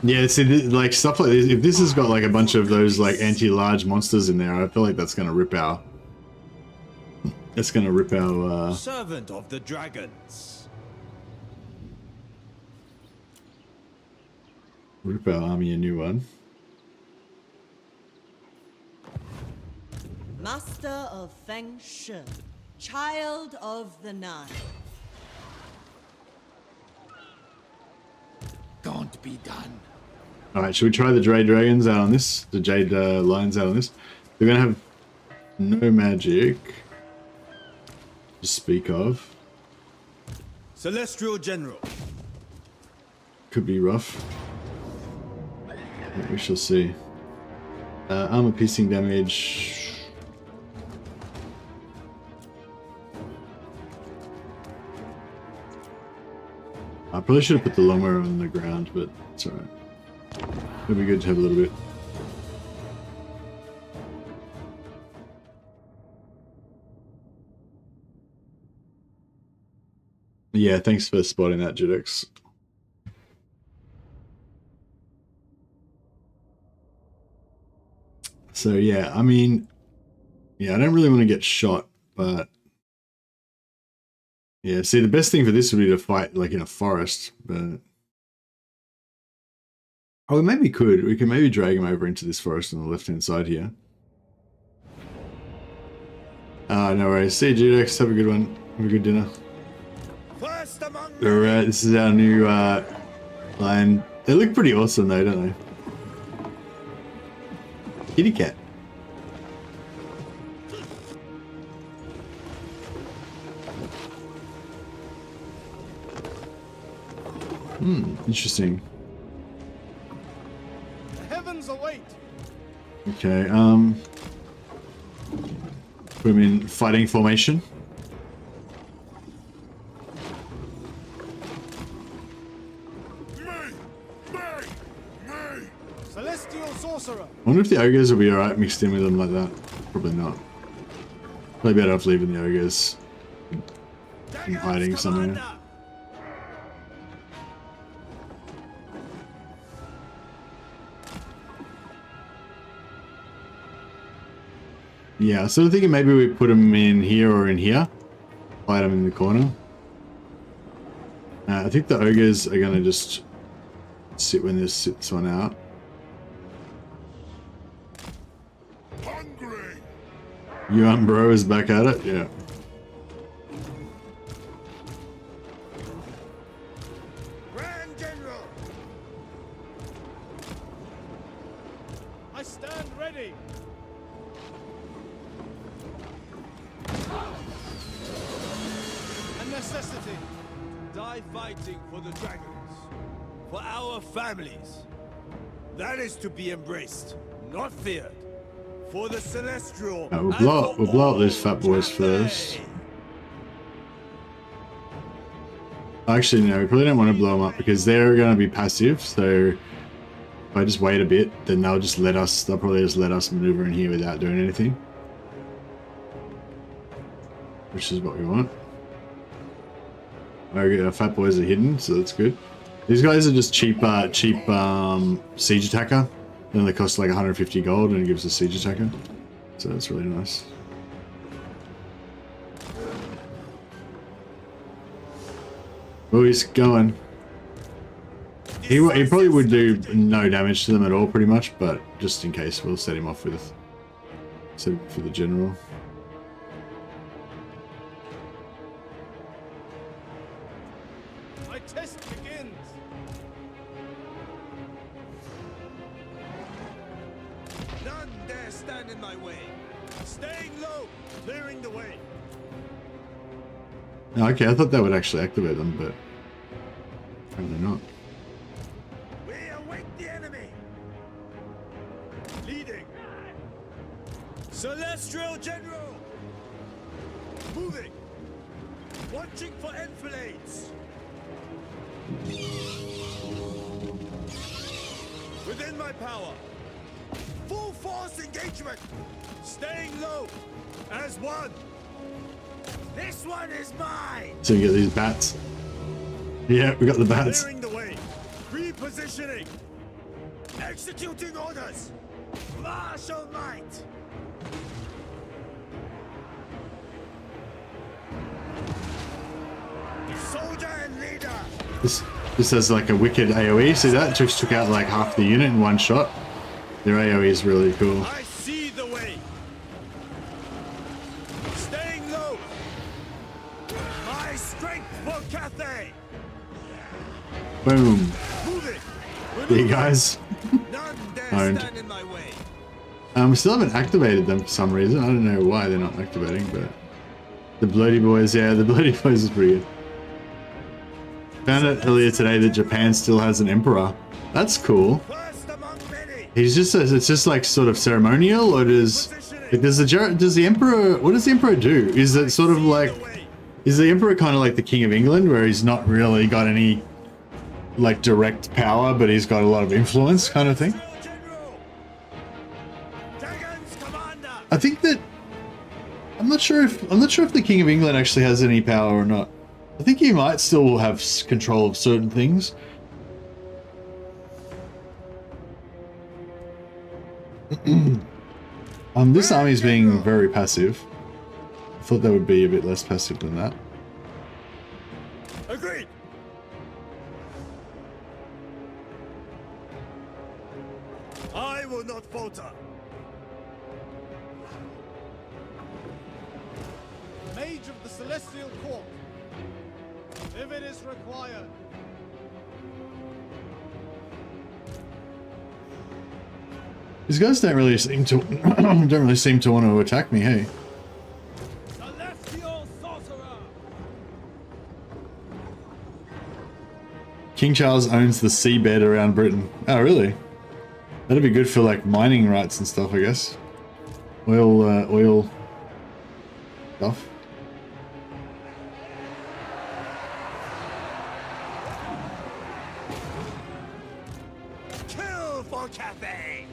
Yeah, see, like, stuff like this. If this has got, like, a bunch of those, like, anti-large monsters in there, I feel like that's gonna rip our... That's gonna rip our, Servant of the Dragons. Rip our army a new one. Master of Feng Shui. Child of the Nine. Can't be done. Alright, should we try the Jade Dragons out on this? The Jade Lions out on this? They're gonna have no magic to speak of. Celestial General. Could be rough. We shall see. Armor piercing damage. I probably should have put the long arrow on the ground, but it's alright. It'll be good to have a little bit. Yeah, thanks for spotting that, Judex. So yeah, I mean, yeah, I don't really want to get shot, but yeah, see, the best thing for this would be to fight like in a forest, but oh, we maybe could. We can maybe drag him over into this forest on the left-hand side here. No worries. See you, Judex. Have a good one. Have a good dinner. Alright, this is our new line. They look pretty awesome though, don't they? Kitty cat. Interesting. The heavens await. Okay, put him in fighting formation. wonder if the ogres will be alright mixed in with them like that. Probably not. Probably better off leaving the ogres and hiding somewhere. Yeah, so I'm thinking maybe we put them in here or in here. Hide them in the corner. I think the ogres are going to just sit when this sits one out. Hungry. Yuan bro is back at it, yeah. Grand General. I stand ready. A necessity. Die fighting for the dragons. For our families. That is to be embraced, not feared. For the celestial. We'll blow up these fat boys first. Actually, no, we probably don't want to blow them up because they're going to be passive. So if I just wait a bit, then they'll just let us. They'll probably just let us maneuver in here without doing anything, which is what we want. Our fat boys are hidden, so that's good. These guys are just cheap siege attacker. Then they cost like 150 gold and it gives us siege attacker. So that's really nice. Oh, he's going. He probably would do no damage to them at all pretty much, but just in case we'll set him off with for the general. My test begins. None dare stand in my way. Staying low, clearing the way. No, okay, I thought that would actually activate them, but apparently not. We await the enemy. Leading. Celestial General. Moving. Watching for enfilades. Within my power. Full force engagement. Staying low. As one. This one is mine. So you get these bats. Yeah, we got the bats. Clearing the way. Repositioning. Executing orders. Martial might. Soldier and leader. This has like a wicked AoE. See that? Just took out like half the unit in one shot. Their AoE is really cool. I see the way. Staying low. My strength for Cathay. Boom. Moving. There you guys. None dare Owned. stand in my way. We still haven't activated them for some reason. I don't know why they're not activating, but the Bloody Boys, yeah, the Bloody Boys is pretty good. Found out earlier today that Japan still has an emperor. That's cool. He's just it's just like sort of ceremonial, or does the emperor, what does the emperor do? Is it sort of like, is the emperor kind of like the King of England, where he's not really got any like direct power, but he's got a lot of influence, kind of thing? I think that I'm not sure if the King of England actually has any power or not. I think he might still have control of certain things. This army is being very passive. I thought they would be a bit less passive than that. Agreed. I will not falter. Mage of the Celestial Court. If it is required. These guys don't really seem to want to attack me, hey. Celestial Sorcerer. King Charles owns the seabed around Britain. Oh, really? That'd be good for like mining rights and stuff, I guess. Oil stuff. Kill for Cathay.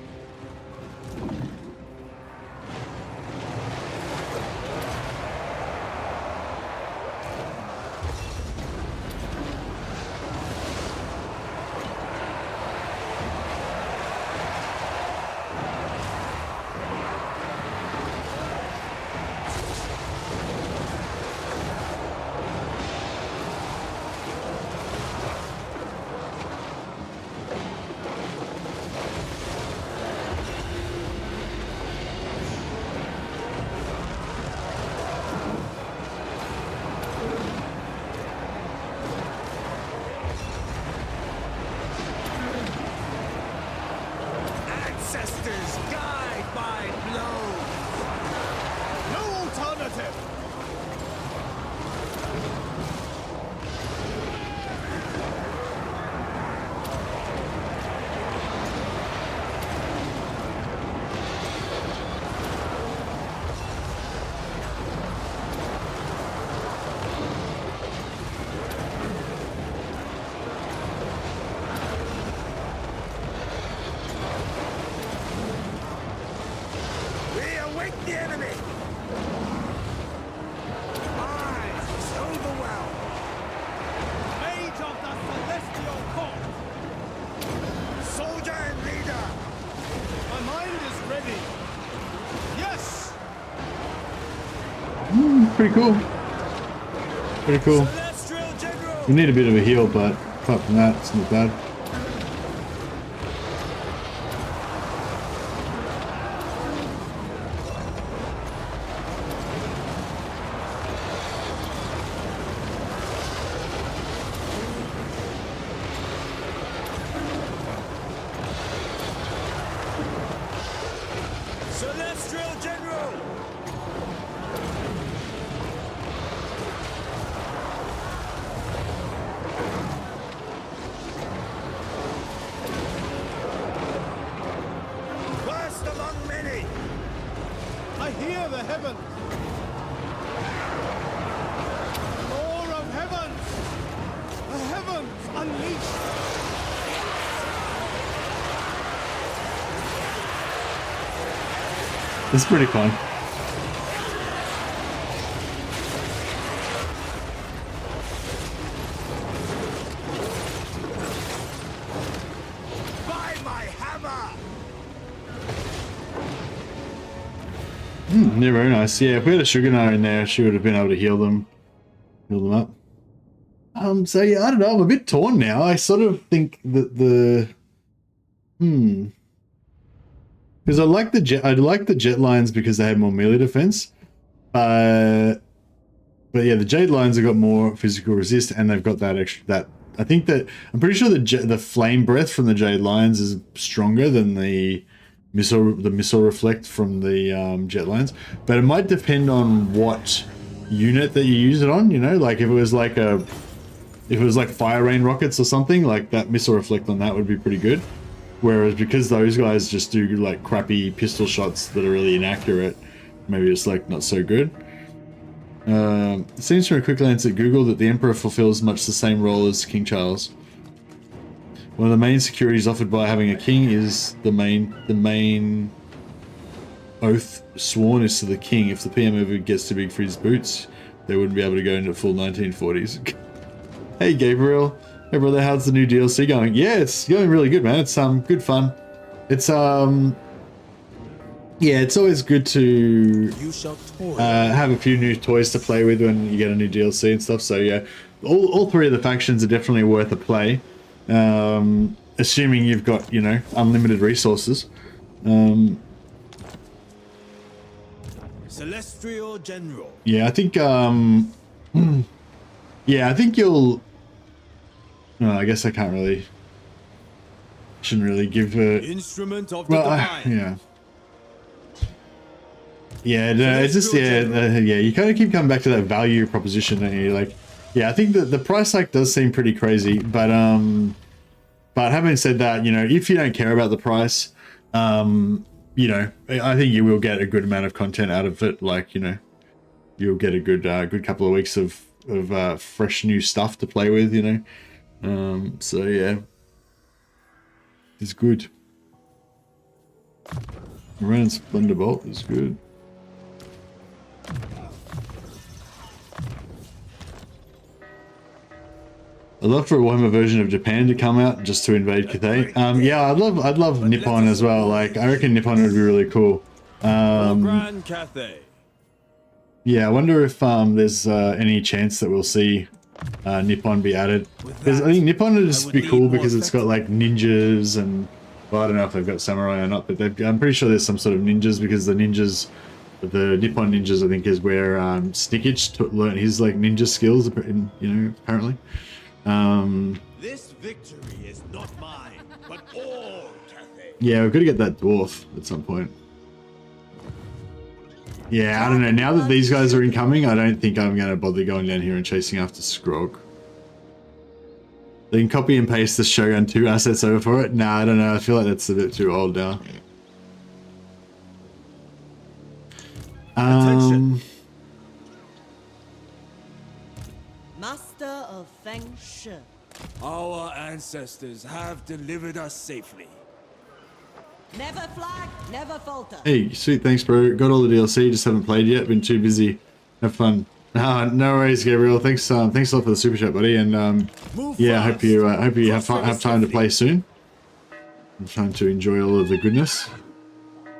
pretty cool. Pretty cool. We need a bit of a heal, but apart from that, it's not bad. It's pretty fun. Buy my hammer. Yeah, very nice. Yeah, if we had a sugar gnat in there, she would have been able to heal them up. So yeah, I don't know. I'm a bit torn now. I sort of think that because I like the jet lines because they have more melee defense. But yeah, the jade lines have got more physical resist, and they've got that extra. I think that I'm pretty sure the flame breath from the jade lines is stronger than the missile reflect from the jet lines. But it might depend on what unit that you use it on. You know, like if it was like fire rain rockets or something, like that missile reflect on that would be pretty good. Whereas because those guys just do like crappy pistol shots that are really inaccurate, maybe it's like not so good. It seems from a quick glance at Google that the Emperor fulfills much the same role as King Charles. One of the main securities offered by having a king is the main oath sworn is to the king. If the PM ever gets too big for his boots, they wouldn't be able to go into full 1940s. Hey Gabriel. Hey brother, how's the new DLC going? Yeah, it's going really good, man. It's good fun. It's yeah, it's always good to have a few new toys to play with when you get a new DLC and stuff. So yeah, all three of the factions are definitely worth a play, assuming you've got, you know, unlimited resources. Celestial General. Yeah, I think yeah, I think you'll. No, I guess I can't really. Shouldn't really give a. Instrument of the divine. Yeah. Yeah, no, it's just yeah, you kind of keep coming back to that value proposition, don't you? Like, yeah, I think that the price hike does seem pretty crazy, but having said that, you know, if you don't care about the price, you know, I think you will get a good amount of content out of it. Like, you know, you'll get a good couple of weeks of fresh new stuff to play with, you know. So yeah, it's good. Around Splendor Bolt is good. I'd love for a Warhammer version of Japan to come out just to invade Cathay. Yeah, I'd love Nippon as well. Like, I reckon Nippon would be really cool. Grand Cathay. Yeah, I wonder if there's any chance that we'll see Nippon be added. Because I think Nippon would just be cool because it's got like ninjas and, well, I don't know if they've got samurai or not, but I'm pretty sure there's some sort of ninjas, because the ninjas, the Nippon ninjas, I think is where Snickage learned his like ninja skills, you know, apparently. This victory is not mine, but all Cathay. Yeah, we've got to get that dwarf at some point. Yeah, I don't know. Now that these guys are incoming, I don't think I'm going to bother going down here and chasing after Skrog. They can copy and paste the Shogun 2 assets over for it. Nah, I don't know. I feel like that's a bit too old now. Master of Feng Shi. Our ancestors have delivered us safely. Never flag, never falter. Hey, sweet, thanks, bro. Got all the DLC, just haven't played yet. Been too busy. Have fun. No worries, Gabriel. Thanks, thanks a lot for the super chat, buddy. And yeah, hope you have time to play soon. I'm trying to enjoy all of the goodness.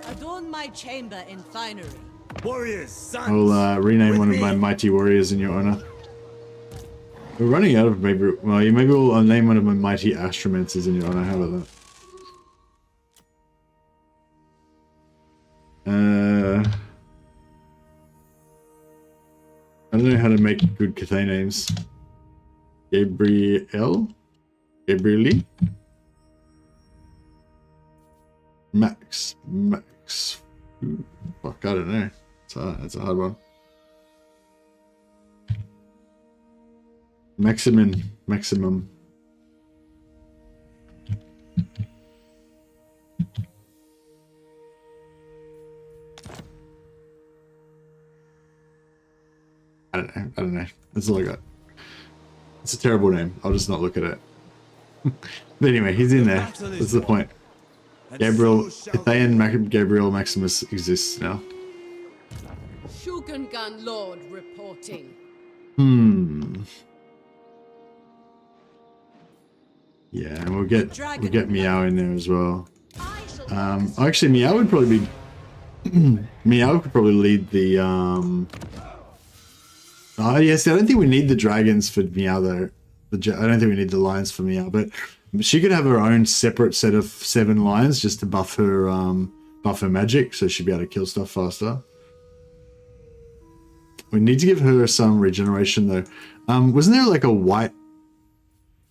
Adorn my chamber in finery. Warriors, sons. I'll rename one of my mighty warriors in your honor. We're running out of maybe. Well, maybe I'll name one of my mighty astromancers in your honor. How about that? I don't know how to make good Cathay names. Gabrielle? Gabrieli? Max. Ooh, fuck, I don't know. That's a hard one. Maximum. I don't know. That's all I got. It's a terrible name. I'll just not look at it. But anyway, he's in there. That's the point. Gabriel, Cathayan Gabriel Maximus exists now. Shogungan Lord reporting. Yeah, and we'll get Meow in there as well. Actually, Meow would probably be Meow could probably lead the Oh yes, I don't think we need the dragons for Meow though. I don't think we need the lions for Meow, but she could have her own separate set of 7 lions just to buff her magic, so she'd be able to kill stuff faster. We need to give her some regeneration though. Wasn't there like a white? I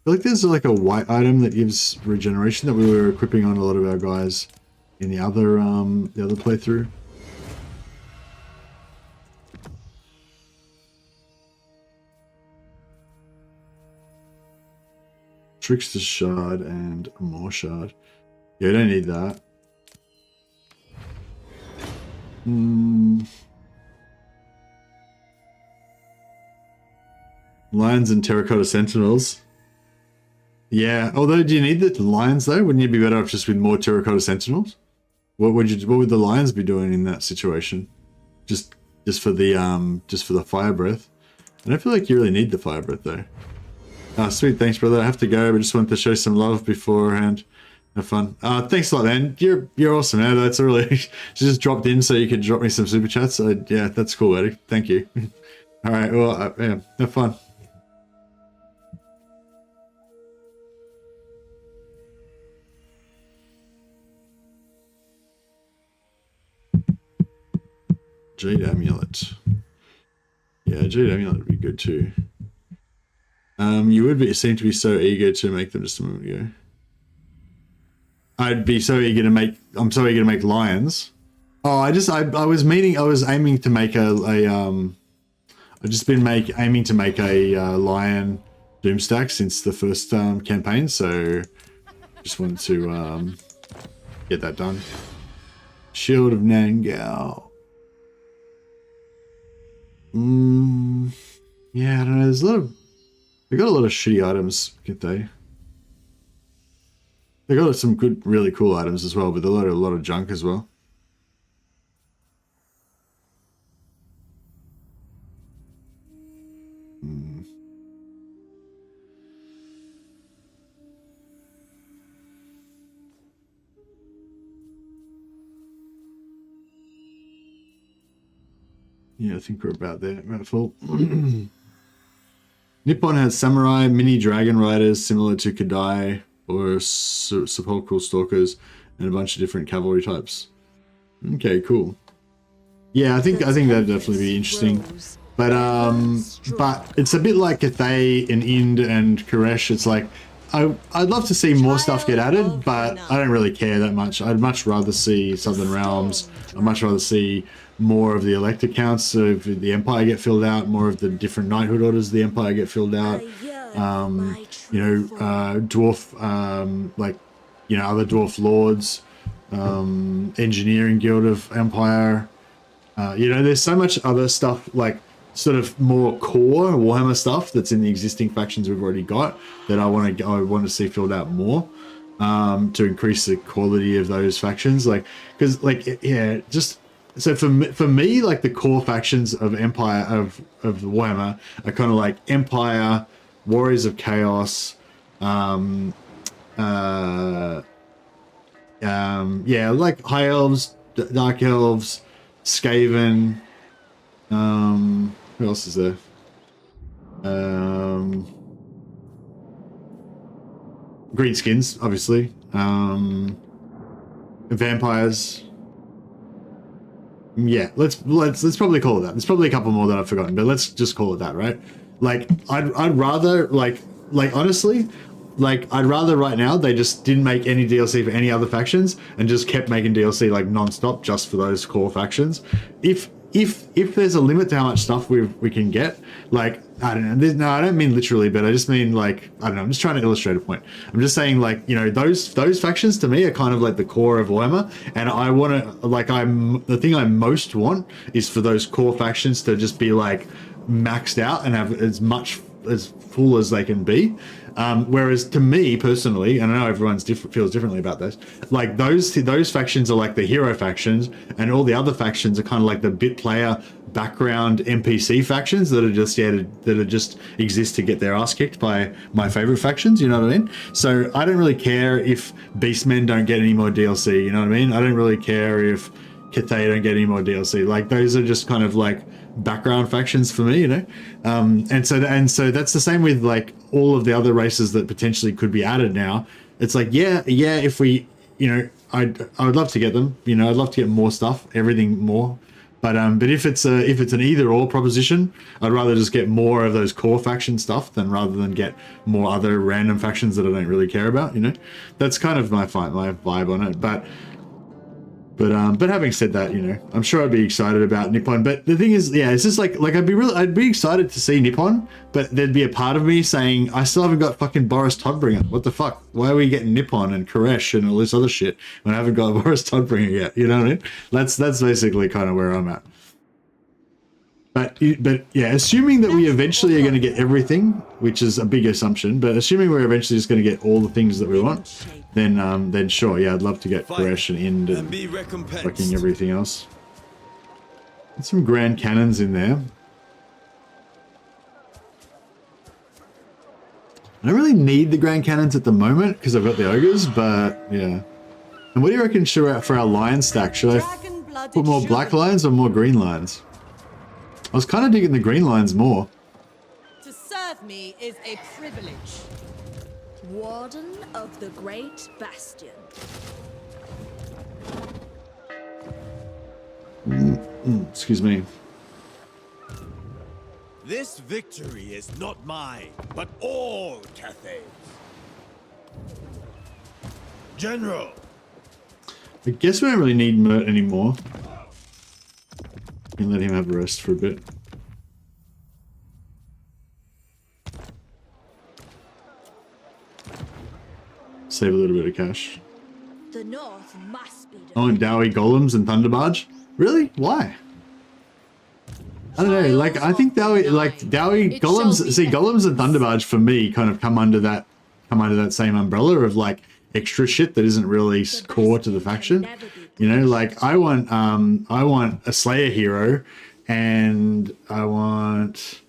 feel like there's like a white item that gives regeneration that we were equipping on a lot of our guys in the other playthrough. Trickster Shard and more Shard. Yeah, I don't need that. Lions and Terracotta Sentinels. Yeah, although do you need the lions though? Wouldn't you be better off just with more Terracotta Sentinels? What would the lions be doing in that situation? Just for the fire breath. I don't feel like you really need the fire breath though. Ah, sweet, thanks brother. I have to go, but just wanted to show some love beforehand. Have fun. Thanks a lot, man. You're awesome, man. That's really she just dropped in so you could drop me some super chats. Yeah, that's cool, Eddie. Thank you. All right, well, yeah, have fun. Jade Amulet. Yeah, Jade Amulet would be good too. You seem to be so eager to make them just a moment ago. I'm so eager to make lions. Oh, I was aiming to make aiming to make a lion doomstack since the first campaign, so just wanted to get that done. Shield of Nangao. Yeah, I don't know. They got a lot of shitty items, get they? They got some good, really cool items as well, but a lot of junk as well. Yeah, I think we're about there. About full. Nippon has samurai, mini dragon riders similar to Kadai or sepulchral stalkers, and a bunch of different cavalry types. Okay, cool. Yeah, I think that'd definitely be interesting. But it's a bit like Cathay and Ind and Koresh. It's like I'd love to see more stuff get added, but I don't really care that much. I'd much rather see Southern Realms. I'd much rather see more of the elector counts of the Empire get filled out, more of the different knighthood orders of the Empire get filled out. Dwarf, other dwarf lords, engineering guild of Empire. There's so much other stuff, like sort of more core Warhammer stuff that's in the existing factions we've already got that I want to see filled out more, to increase the quality of those factions. So for me, like the core factions of Empire of Warhammer are kind of like Empire, Warriors of Chaos, like High Elves, Dark Elves, Skaven. Who else is there? Greenskins, obviously. Vampires. Yeah, let's probably call it that. There's probably a couple more that I've forgotten, but let's just call it that, right? Like, I'd rather like honestly, like I'd rather right now they just didn't make any DLC for any other factions and just kept making DLC like non-stop just for those core factions. If there's a limit to how much stuff we can get, like, I don't know, no, I don't mean literally, but I just mean like, I don't know, I'm just trying to illustrate a point. I'm just saying, like, you know, those factions to me are kind of like the core of Warhammer, and I want to, like, the thing I most want is for those core factions to just be like maxed out and have as full as they can be. Whereas to me personally, and I know everyone's feels differently about this, like those factions are like the hero factions, and all the other factions are kind of like the bit player background NPC factions that are just exist to get their ass kicked by my favorite factions. You know what I mean? So I don't really care if Beastmen don't get any more DLC. You know what I mean? I don't really care if Cathay don't get any more DLC. Like, those are just kind of like background factions for me, you know. And so that's the same with like all of the other races that potentially could be added now. It's like, yeah, if we, you know, I would love to get them, you know, I'd love to get more stuff, everything more. But if it's an either or proposition, I'd rather just get more of those core faction stuff rather than get more other random factions that I don't really care about, you know. That's kind of my vibe on it. But having said that, you know, I'm sure I'd be excited about Nippon. But the thing is, yeah, it's just like I'd be excited to see Nippon, but there'd be a part of me saying, I still haven't got fucking Boris Todbringer. What the fuck? Why are we getting Nippon and Koresh and all this other shit when I haven't got Boris Todbringer yet? You know what I mean? That's basically kind of where I'm at. But yeah, assuming that we eventually are going to get everything, which is a big assumption, but assuming we're eventually just going to get all the things that we want, then sure, yeah, I'd love to get Koresh and Ind and fucking everything else. There's some Grand Cannons in there. I don't really need the Grand Cannons at the moment because I've got the Ogres, but yeah. And what do you reckon for our lion stack? Should I put more black lions or more green lions? I was kind of digging the green lions more. To serve me is a privilege. Warden of the Great Bastion. Excuse me. This victory is not mine, but all Cathay's. General. I guess we don't really need Mert anymore. And let him have a rest for a bit. Save a little bit of cash. The North must be. Oh, and Dowie Golems and Thunderbarge? Really? Why? I don't know. Like, I think Dowie Golems. See, Golems and Thunderbarge for me kind of come under that same umbrella of like extra shit that isn't really core to the faction. You know, like I want a Slayer hero, and I want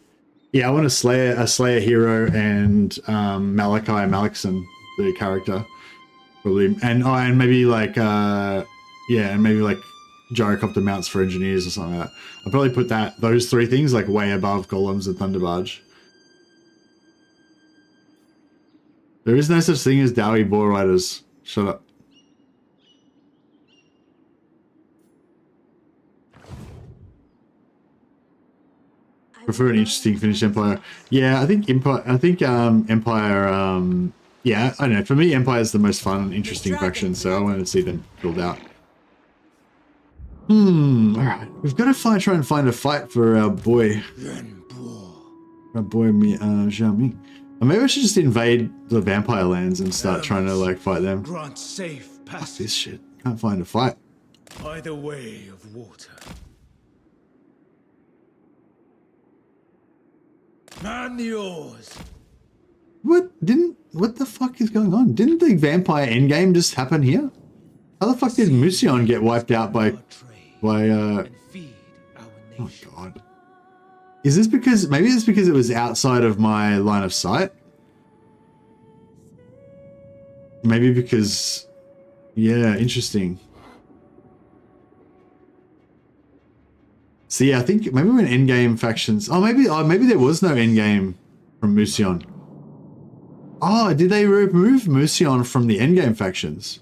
a Slayer hero and Malachi Malakson, the character, probably, and maybe like maybe like gyrocopter mounts for engineers or something like that. I'll probably put those three things like way above Golems and Thunderbarge. There is no such thing as Dowie Boar Riders. Shut up. Prefer an interesting Finnish Empire. Yeah, I think Empire. Yeah, I don't know. For me, Empire is the most fun and interesting faction, so I wanted to see them build out. All right, we've got to try and find a fight for our boy Xiaoming. Or maybe I should just invade the vampire lands and start trying to like fight them. Grant safe passage. Fuck this shit. Can't find a fight. By the way of water. Man the oars. What the fuck is going on? Didn't the vampire endgame just happen here? How the fuck did Musion get wiped out by oh god. Is this because maybe it's because it was outside of my line of sight? Maybe because, yeah, interesting. So yeah, I think maybe when endgame factions... maybe there was no endgame from Musion. Oh, did they remove Musion from the endgame factions?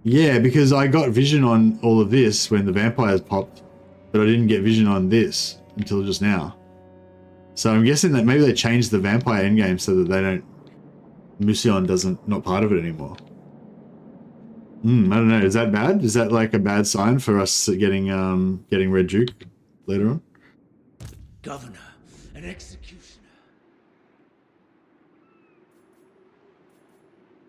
Yeah, because I got vision on all of this when the vampires popped, but I didn't get vision on this until just now. So I'm guessing that maybe they changed the vampire endgame so that they don't... Musion not part of it anymore. I don't know. Is that bad? Is that like a bad sign for us getting Red Duke later on? Governor and executioner.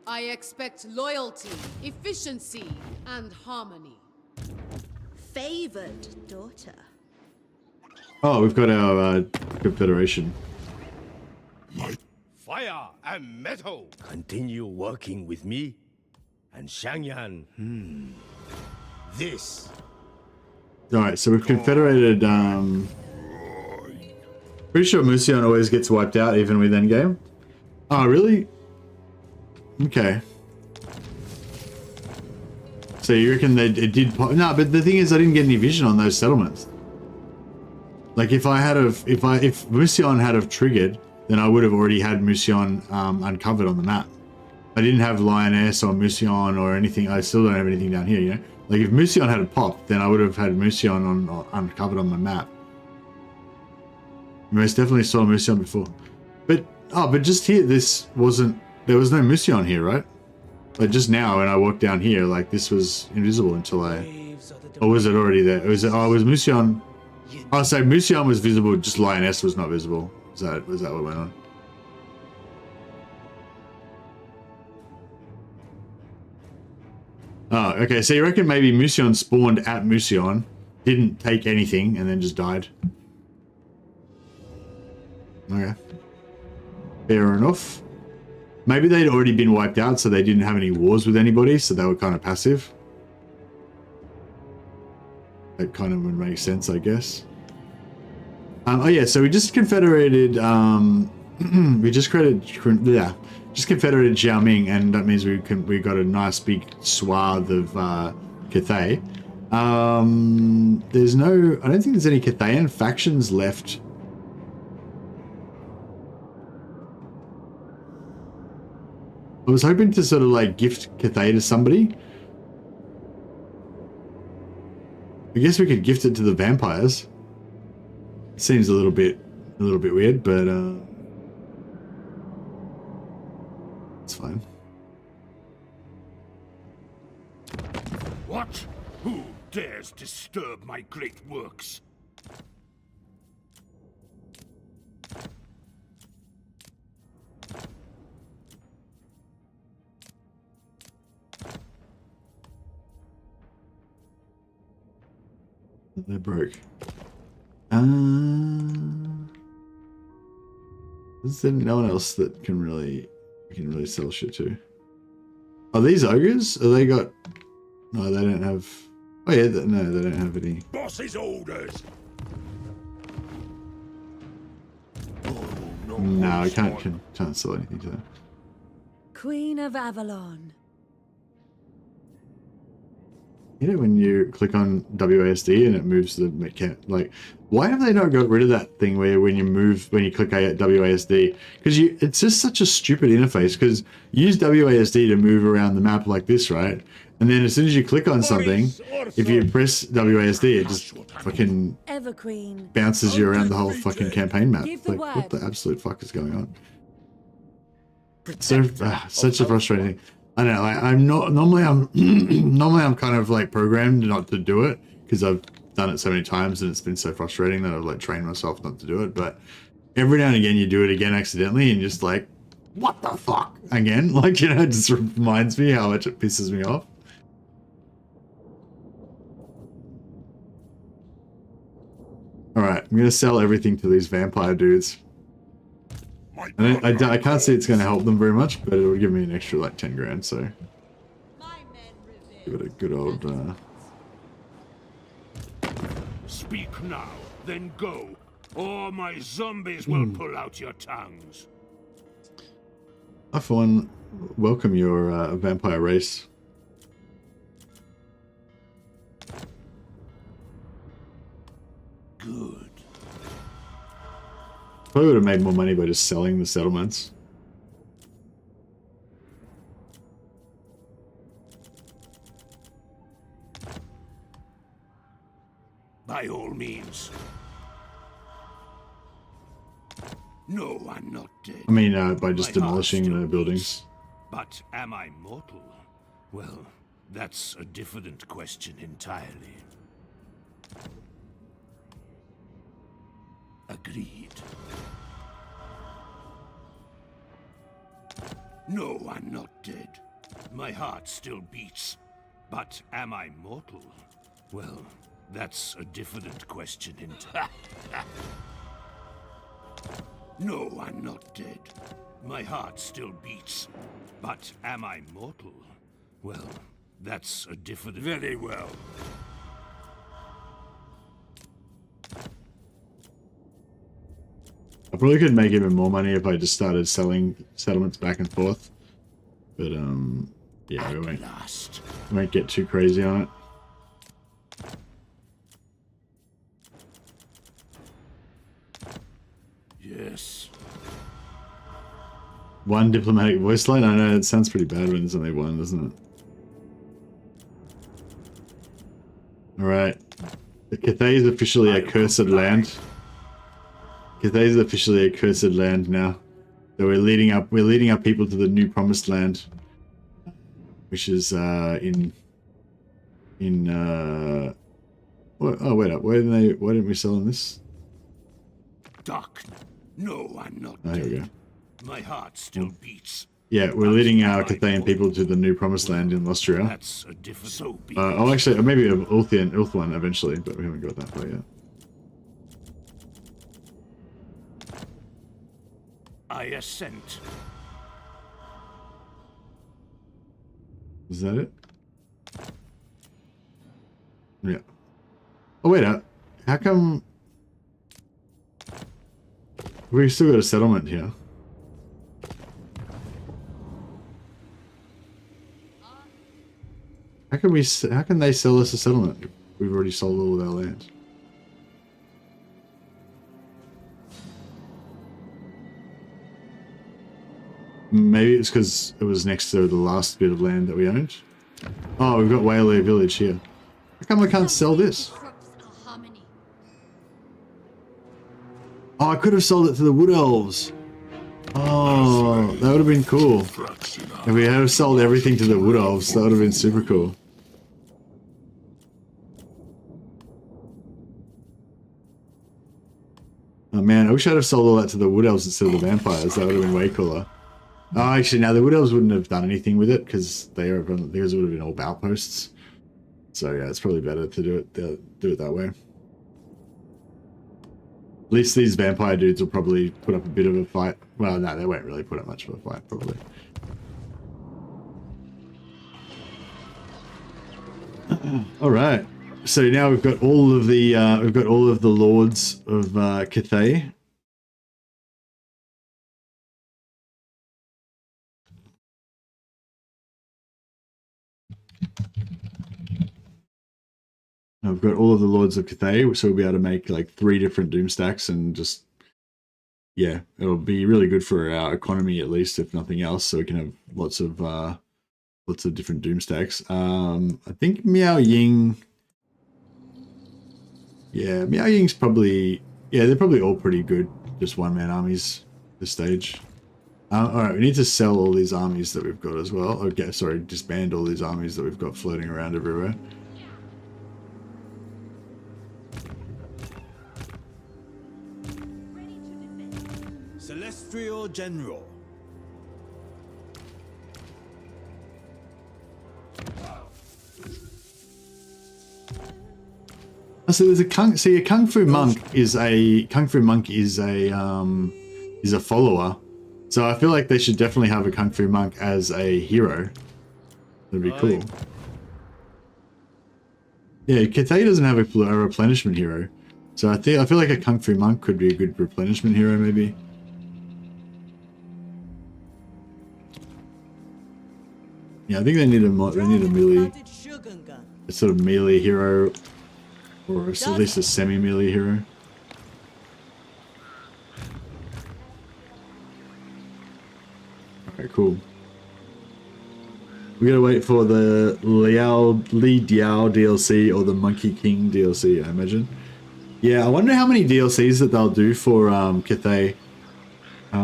I expect loyalty, efficiency, and harmony. Favored daughter. Oh, we've got our confederation. Fire and metal. Continue working with me and Shangyan. This. Alright, so we've confederated, pretty sure Musion always gets wiped out even with endgame. Oh, really? Okay. So you reckon that it did pop? No, but the thing is I didn't get any vision on those settlements. Like if Musion had have triggered, then I would have already had Musion uncovered on the map. I didn't have Lioness or Musion or anything. I still don't have anything down here, you know? Like if Musion had popped, then I would have had Musion uncovered on my map. You most definitely saw Musion before. But just here, there was no Musion here, right? Like just now when I walked down here, like this was invisible until or was it already there? Was Musion? Oh, so Musion was visible, just Lioness was not visible. Was that what went on? Oh, okay. So you reckon maybe Musion spawned at Musion, didn't take anything, and then just died? Okay. Fair enough. Maybe they'd already been wiped out, so they didn't have any wars with anybody, so they were kind of passive. That kind of would make sense, I guess. Oh yeah, so we just confederated. Just confederated Xiaoming, and that means we got a nice big swath of Cathay. There's no. I don't think there's any Cathayan factions left. I was hoping to sort of like gift Cathay to somebody. I guess we could gift it to the vampires. Seems a little bit weird, but it's fine. What? Who dares disturb my great works? They're broke. Is there no one else that can really sell shit to? Are these ogres? Are they got? No, they don't have. Oh yeah, no, they don't have any. Boss's orders. No, I can't sell anything to them. Queen of Avalon. You know when you click on WASD and it moves the like, why have they not got rid of that thing where when you click WASD? Because it's just such a stupid interface. Because you use WASD to move around the map like this, right? And then as soon as you click on something, if you press WASD, it just fucking bounces you around the whole fucking campaign map. Like, what the absolute fuck is going on? So such a frustrating thing. I don't know, like, I'm not normally I'm kind of like programmed not to do it because I've done it so many times and it's been so frustrating that I've like trained myself not to do it. But every now and again you do it again accidentally and just like, what the fuck again? Like, you know, it just reminds me how much it pisses me off. All right, I'm gonna sell everything to these vampire dudes. I can't see it's going to help them very much, but it would give me an extra like 10 grand, so give it a good old Speak now, then go, or my zombies will pull out your tongues. I for one welcome your vampire race. good. Probably would have made more money by just selling the settlements. By all means. No, I'm not dead. I mean, by just demolishing the buildings. But am I mortal? Well, that's a different question entirely. Agreed. No, I'm not dead. My heart still beats. But am I mortal? Well, that's a different question entirely. No, I'm not dead. My heart still beats. But am I mortal? Well, that's a different... Very well. I probably could make even more money if I just started selling settlements back and forth. But, yeah, we won't get too crazy on it. Yes. One diplomatic voice line? I know, it sounds pretty bad when there's only one, doesn't it? Alright. The Cathay is officially a cursed land. Cathay is officially a cursed land now. So we're leading up people to the new promised land. Which is oh wait up, why didn't we sell on this? Doc. No, I'm not Oh, here we go. My heart still beats. Yeah, we're leading our Cathayan people to the new promised land in Austria. That's a different... So be oh, actually, maybe Ulthuan eventually, but we haven't got that far yet. I assent. Is that it? Yeah. Oh, wait up. How come... We've still got a settlement here. How can they sell us a settlement if we've already sold all of our land? Maybe it's because it was next to the last bit of land that we owned. Oh, we've got Whaley Village here. How come I can't sell this? Oh, I could have sold it to the Wood Elves. Oh, that would have been cool. If we had sold everything to the Wood Elves, that would have been super cool. Oh man, I wish I'd have sold all that to the Wood Elves instead of the vampires. That would have been way cooler. Oh, actually, now the Wood Elves wouldn't have done anything with it because it would have been all outposts. So yeah, it's probably better to do it that way. At least these vampire dudes will probably put up a bit of a fight. Well, no, they won't really put up much of a fight, probably. All right. So now we've got all of the lords of Cathay. Now we've got all of the lords of Cathay, so we'll be able to make like 3 different doom stacks and just, yeah, it'll be really good for our economy at least, if nothing else. So we can have lots of different doom stacks. I think Miao Ying. Yeah, Miao Ying's probably, yeah, they're probably all pretty good. Just one-man armies this stage. Alright, we need to sell all these armies that we've got as well. Okay, sorry, disband all these armies that we've got floating around everywhere. Celestial General. So there's a kung fu monk is a follower. So I feel like they should definitely have a kung fu monk as a hero. That'd be cool. Yeah, Cathay doesn't have a replenishment hero. So I feel like a kung fu monk could be a good replenishment hero maybe. Yeah, I think they need a melee, a sort of melee hero. Or at least a semi-melee hero. Alright, cool. We gotta wait for the Li Diao DLC or the Monkey King DLC, I imagine. Yeah, I wonder how many DLCs that they'll do for Cathay. I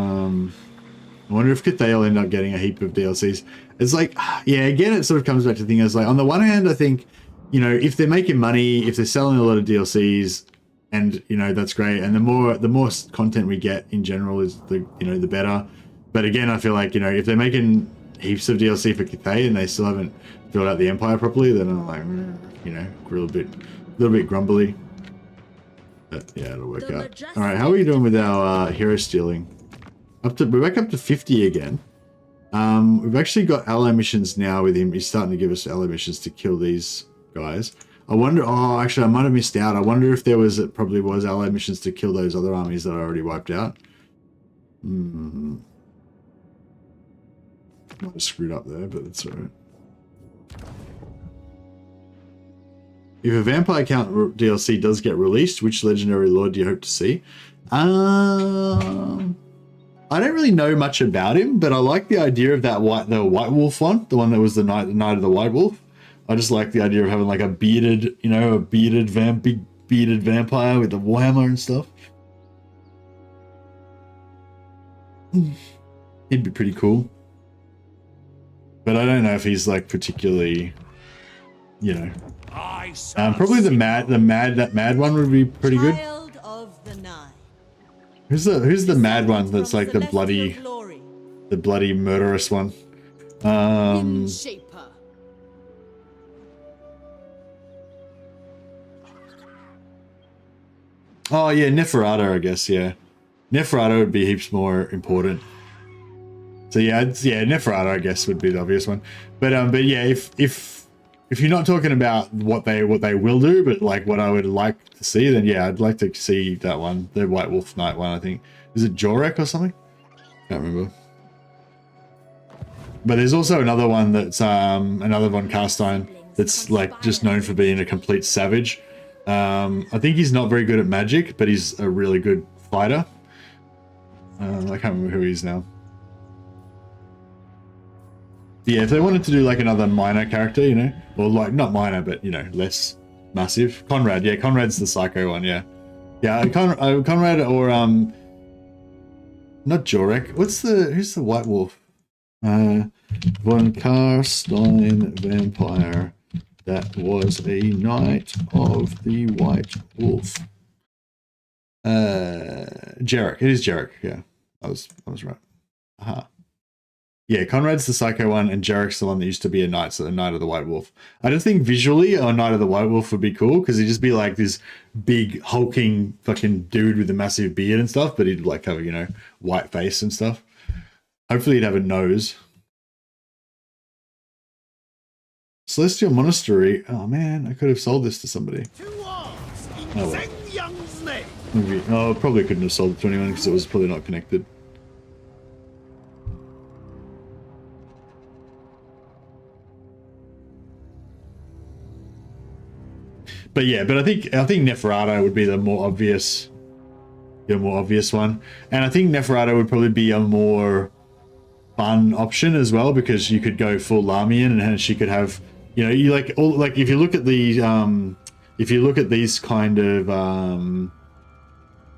wonder if Cathay will end up getting a heap of DLCs. It's like, yeah, again, it sort of comes back to the thing as like, on the one hand, I think, you know, if they're making money, if they're selling a lot of DLCs, and you know, that's great. And the more content we get in general is the better. But again, I feel like, you know, if they're making heaps of DLC for Cathay and they still haven't filled out the Empire properly, then I'm like, you know, a little bit grumbly. But yeah, it'll work out. All right, how are we doing with our hero stealing? We're back up to 50 again. We've actually got ally missions now with him. He's starting to give us ally missions to kill these guys. I wonder. Oh, actually, I might have missed out. I wonder if there was. It probably was ally missions to kill those other armies that I already wiped out. Might have screwed up there, but that's alright. If a Vampire Count DLC does get released, which legendary lord do you hope to see? I don't really know much about him, but I like the idea of that the White Wolf one, the one that was the Knight of the White Wolf. I just like the idea of having like a bearded, you know, big bearded vampire with the Warhammer and stuff. He'd be pretty cool. But I don't know if he's like particularly, you know. Probably that mad one would be pretty good. Who's the mad one that's like the bloody murderous one? Oh yeah, Neferata, I guess. Yeah, Neferata would be heaps more important. So yeah, Neferata, I guess, would be the obvious one. But yeah, if you're not talking about what they will do, but like what I would like to see, then yeah, I'd like to see that one, the White Wolf Knight one. I think, is it Jorek or something? Can't remember. But there's also another one that's another von Carstein that's like just known for being a complete savage. I think he's not very good at magic, but he's a really good fighter. I can't remember who he is now. Yeah, if they wanted to do like another minor character, you know, or like not minor, but you know, less massive. Conrad, yeah, Conrad's the psycho one, yeah, Conrad or not Jorek. Who's the White Wolf? Von Carstein vampire that was a knight of the White Wolf. Jarek. It is Jarek. Yeah, I was right. Aha. Yeah, Conrad's the psycho one, and Jarek's the one that used to be a knight, so the Knight of the White Wolf. I don't think visually a Knight of the White Wolf would be cool, because he'd just be like this big, hulking fucking dude with a massive beard and stuff, but he'd like have a, you know, white face and stuff. Hopefully he'd have a nose. Celestial Monastery. Oh man, I could have sold this to somebody. Oh, well. Maybe. Oh, probably couldn't have sold it to anyone, because it was probably not connected. But yeah, but I think Neferata would be the more obvious one, and I think Neferata would probably be a more fun option as well, because you could go full Lamian, and she could have, you know, you like all like if you look at these kind of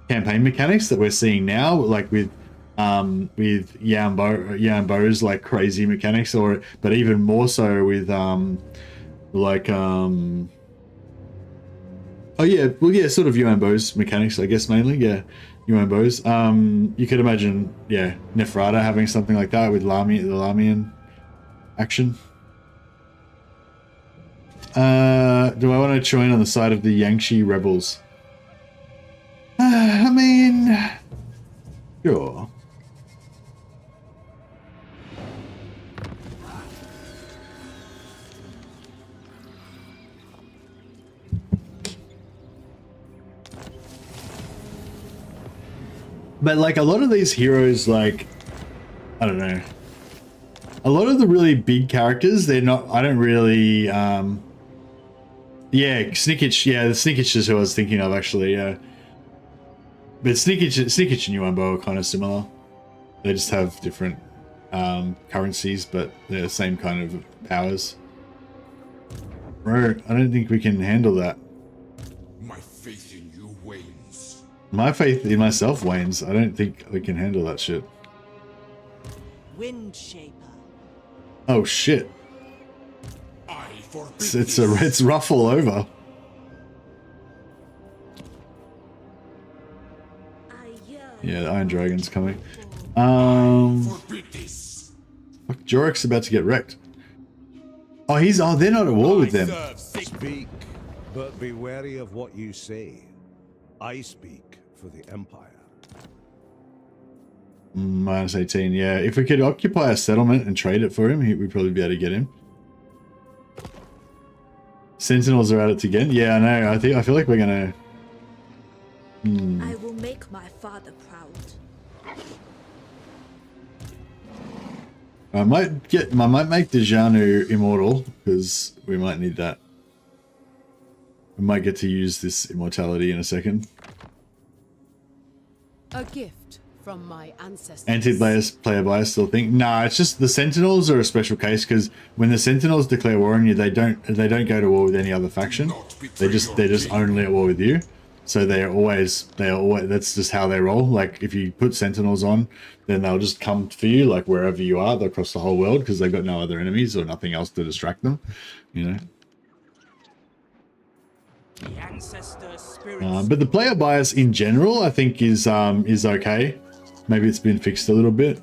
campaign mechanics that we're seeing now, like with Yuan Bo's like crazy mechanics, but even more so with oh yeah, well yeah, sort of Yuan Bo's mechanics, I guess, mainly, yeah, Yuan Bo's. You could imagine, yeah, Neferata having something like that with the Lamian action. Do I want to join on the side of the Yangshi rebels? I mean, sure. But like a lot of these heroes, like, I don't know, a lot of the really big characters, they're not, I don't really Yeah, Snickich. Yeah, the Snickich is who I was thinking of actually. Yeah, but Snickich and Yuan are kind of similar. They just have different currencies, but they're the same kind of powers. Bro, I don't think we can handle that. My faith in you wanes. My faith in myself wanes. I don't think we can handle that shit. Wind Shaper. Oh shit. I forbid It's rough all over. Yeah, the Iron Dragon's coming. Fuck, Jorik's about to get wrecked. Oh, they're not at war with them. Speak, but be wary of what you say. I speak for the Empire. -18, yeah. If we could occupy a settlement and trade it for him, we'd probably be able to get him. Sentinels are at it again. Yeah, I know. I feel like we're gonna. I will make my father proud. I might make Dejanu immortal because we might need that. We might get to use this immortality in a second. A gift from my ancestors. Anti-player bias still think? Nah, it's just the Sentinels are a special case because when the Sentinels declare war on you, they don't go to war with any other faction. They're just only at war with you. So they're always that's just how they roll. Like if you put Sentinels on, then they'll just come for you like wherever you are across the whole world because they've got no other enemies or nothing else to distract them, you know. The ancestor spirit. But the player bias in general, I think, is okay. Maybe it's been fixed a little bit.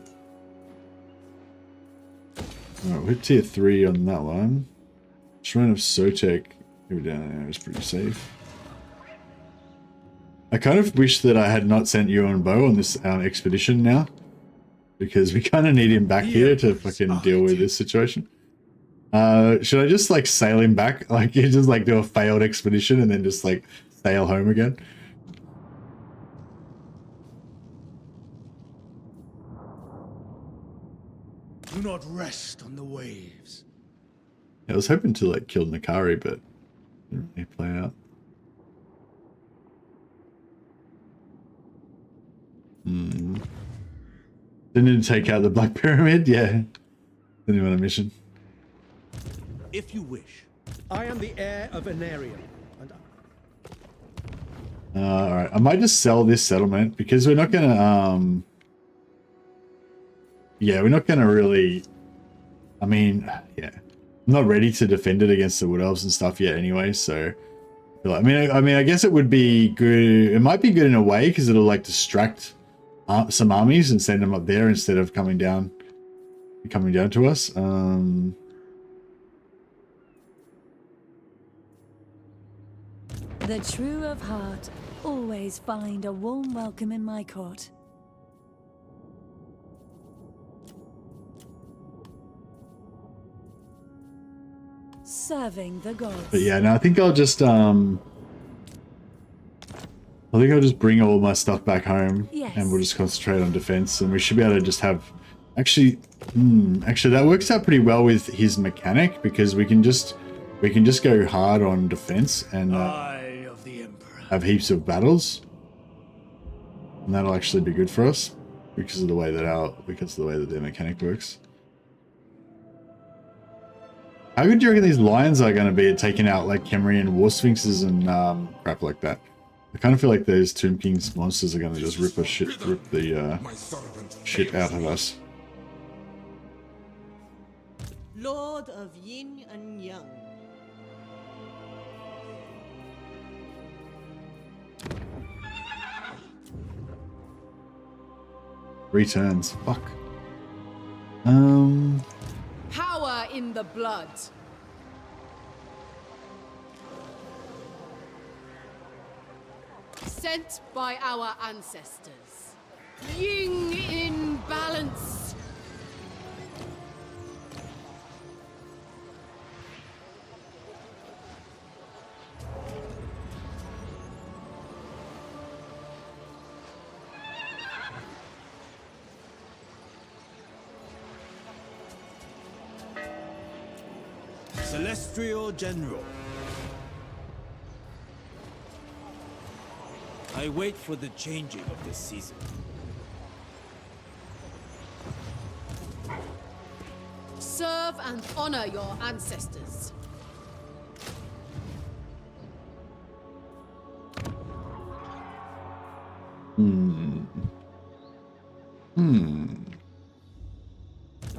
Alright, we're tier 3 on that one. Shrine of Sotek, go down there, is pretty safe. I kind of wish that I had not sent Yuan Bo on this expedition now. Because we kind of need him back here to fucking deal with this situation. Should I just like sail him back? Like you just like do a failed expedition and then just like sail home again? Do not rest on the waves. Yeah, I was hoping to like kill Nakari, but didn't really play out. Didn't take out the Black Pyramid? Yeah. Didn't even on a mission. If you wish. I am the heir of Anarian. Alright, I might just sell this settlement because we're not gonna yeah, we're not gonna really, I mean, yeah, I'm not ready to defend it against the Wood Elves and stuff yet anyway, so I mean I guess it would be good, it might be good in a way because it'll like distract some armies and send them up there instead of coming down to us. The true of heart always find a warm welcome in my court. Serving the gods. But yeah, no, I think I'll just bring all my stuff back home, and we'll just concentrate on defense, and we should be able to just have actually that works out pretty well with his mechanic because we can just go hard on defense and have heaps of battles, and that'll actually be good for us because of the way that their mechanic works. How good do you reckon these lions are going to be at taking out like Kemrian war sphinxes and crap like that? I kind of feel like those Tomb King's monsters are going to just rip the shit out of us. Lord of Yin and Yang. Returns. Fuck. Power in the blood. Sent by our ancestors. Yin in balance. Celestial General. I wait for the changing of the season. Serve and honor your ancestors.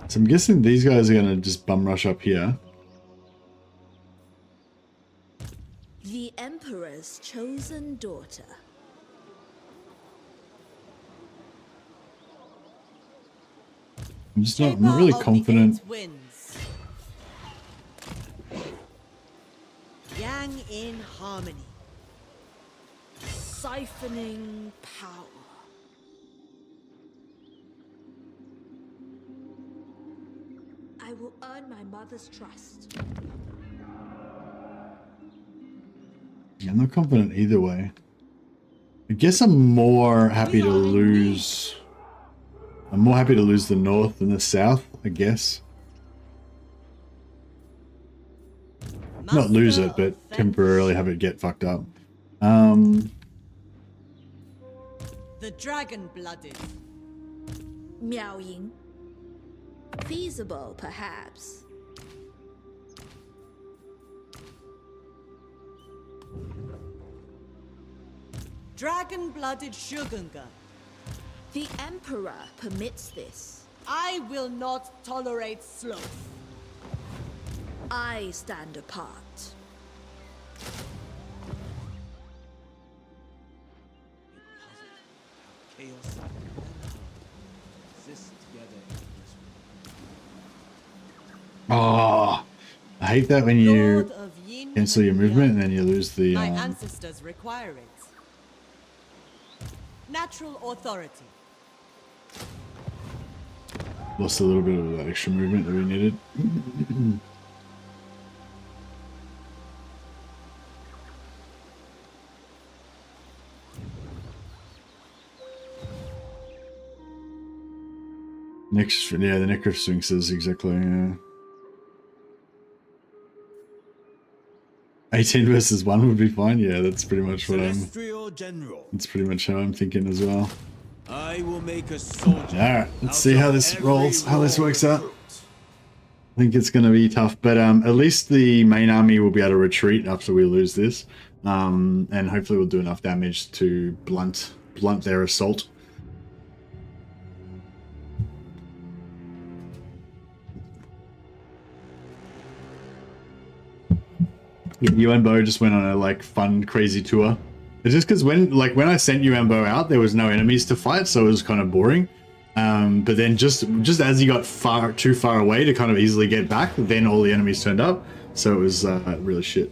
So I'm guessing these guys are going to just bum rush up here. The Emperor's chosen daughter. I'm just not really confident. Yang in harmony. Siphoning power. I will earn my mother's trust. Yeah, I'm not confident either way. I guess I'm more happy to lose. I'm more happy to lose the north than the south, I guess. Not lose it, but temporarily have it get fucked up. The dragon-blooded. Miao Ying. Feasible, perhaps. Dragon-blooded Shogunga. The Emperor permits this. I will not tolerate sloth. I stand apart. Chaos exist together. Oh, I hate that when you cancel your movement and then you lose the. My ancestors require it. Natural authority. Lost a little bit of that extra movement that we needed. Next, yeah, the Necrosphinxes, exactly, yeah. 18 versus 1 would be fine, yeah, that's pretty much what I'm... That's pretty much how I'm thinking as well. I will make a soldier. Alright, let's see how this rolls, how this works out. I think it's going to be tough, but at least the main army will be able to retreat after we lose this. And hopefully we'll do enough damage to blunt their assault. Yuan Bo just went on a like fun, crazy tour. It's just because when I sent Yuan Bo out, there was no enemies to fight, so it was kind of boring. But then just as he got too far away to kind of easily get back, then all the enemies turned up, so it was really shit.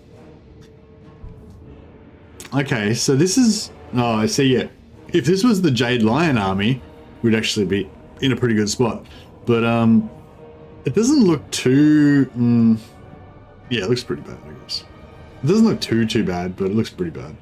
Okay, so this is I see. Yeah, if this was the Jade Lion army, we'd actually be in a pretty good spot. But it doesn't look too. Yeah, it looks pretty bad, I guess. It doesn't look too bad, but it looks pretty bad.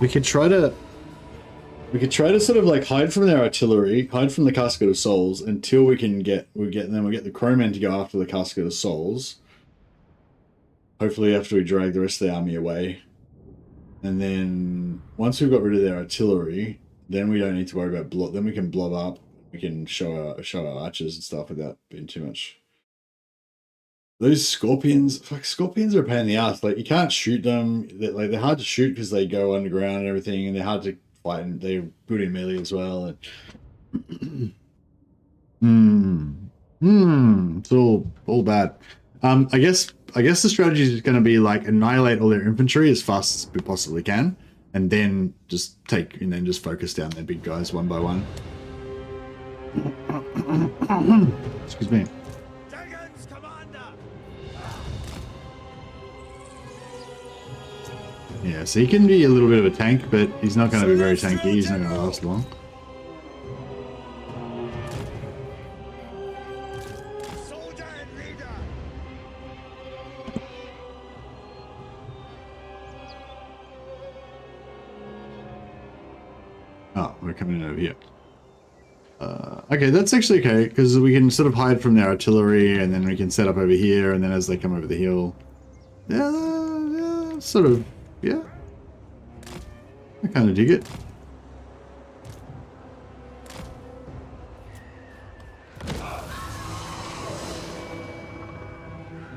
We could try to sort of like hide from their artillery, hide from the Casket of Souls until we get the crowmen to go after the Casket of Souls. Hopefully after we drag the rest of the army away. And then once we've got rid of their artillery, then we don't need to worry about then we can blob up. We can show our archers and stuff without being too much. Those scorpions, scorpions are a pain in the ass. Like you can't shoot them. They're hard to shoot because they go underground and everything, and they're hard to fight, and they're good in melee as well. And it's all bad. I guess the strategy is going to be like annihilate all their infantry as fast as we possibly can, and then just just focus down their big guys one by one. Excuse me. Yeah, so he can be a little bit of a tank, but he's not going to be very tanky. He's not going to last long. we're coming in over here. Okay, that's actually okay, because we can sort of hide from the artillery, and then we can set up over here, and then as they come over the hill... Yeah, sort of, yeah. I kind of dig it.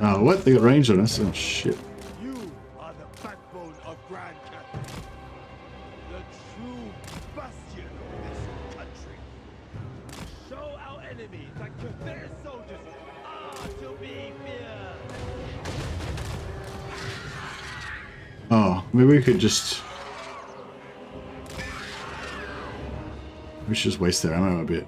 Oh, what? They got range on us? Oh, shit. You are the backbone of Grand Cathay, the true bastion of this country. Show our enemies that Cathay soldiers are to be feared. Oh, maybe we could just... We should just waste their ammo a bit.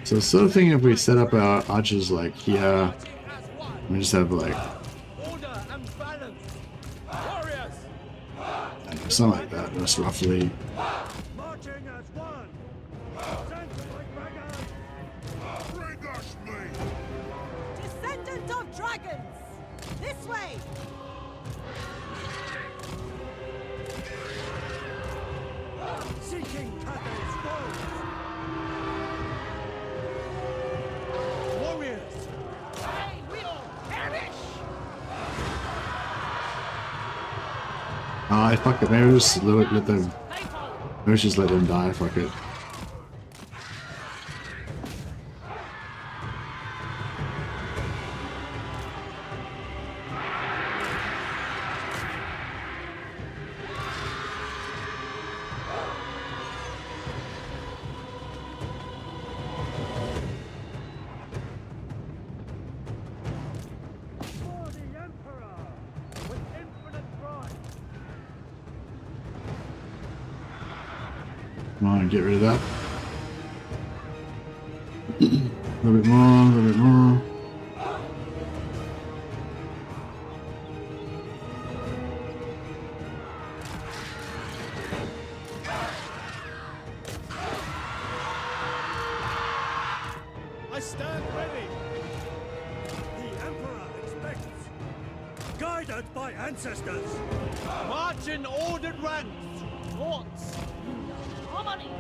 So sort of thing if we set up our archers like here, we just have like something like that, just roughly. Descendant of dragons, this way. Seeking Cathay's foes. Warriors, I will perish. Ah, fuck it. Maybe we'll just let them. Maybe we should just let them die. Fuck it. Come on, get rid of that. A little bit more, a little bit more. I stand ready. The Emperor expects. Guided by ancestors. March in ordered ranks. Lords, harmony.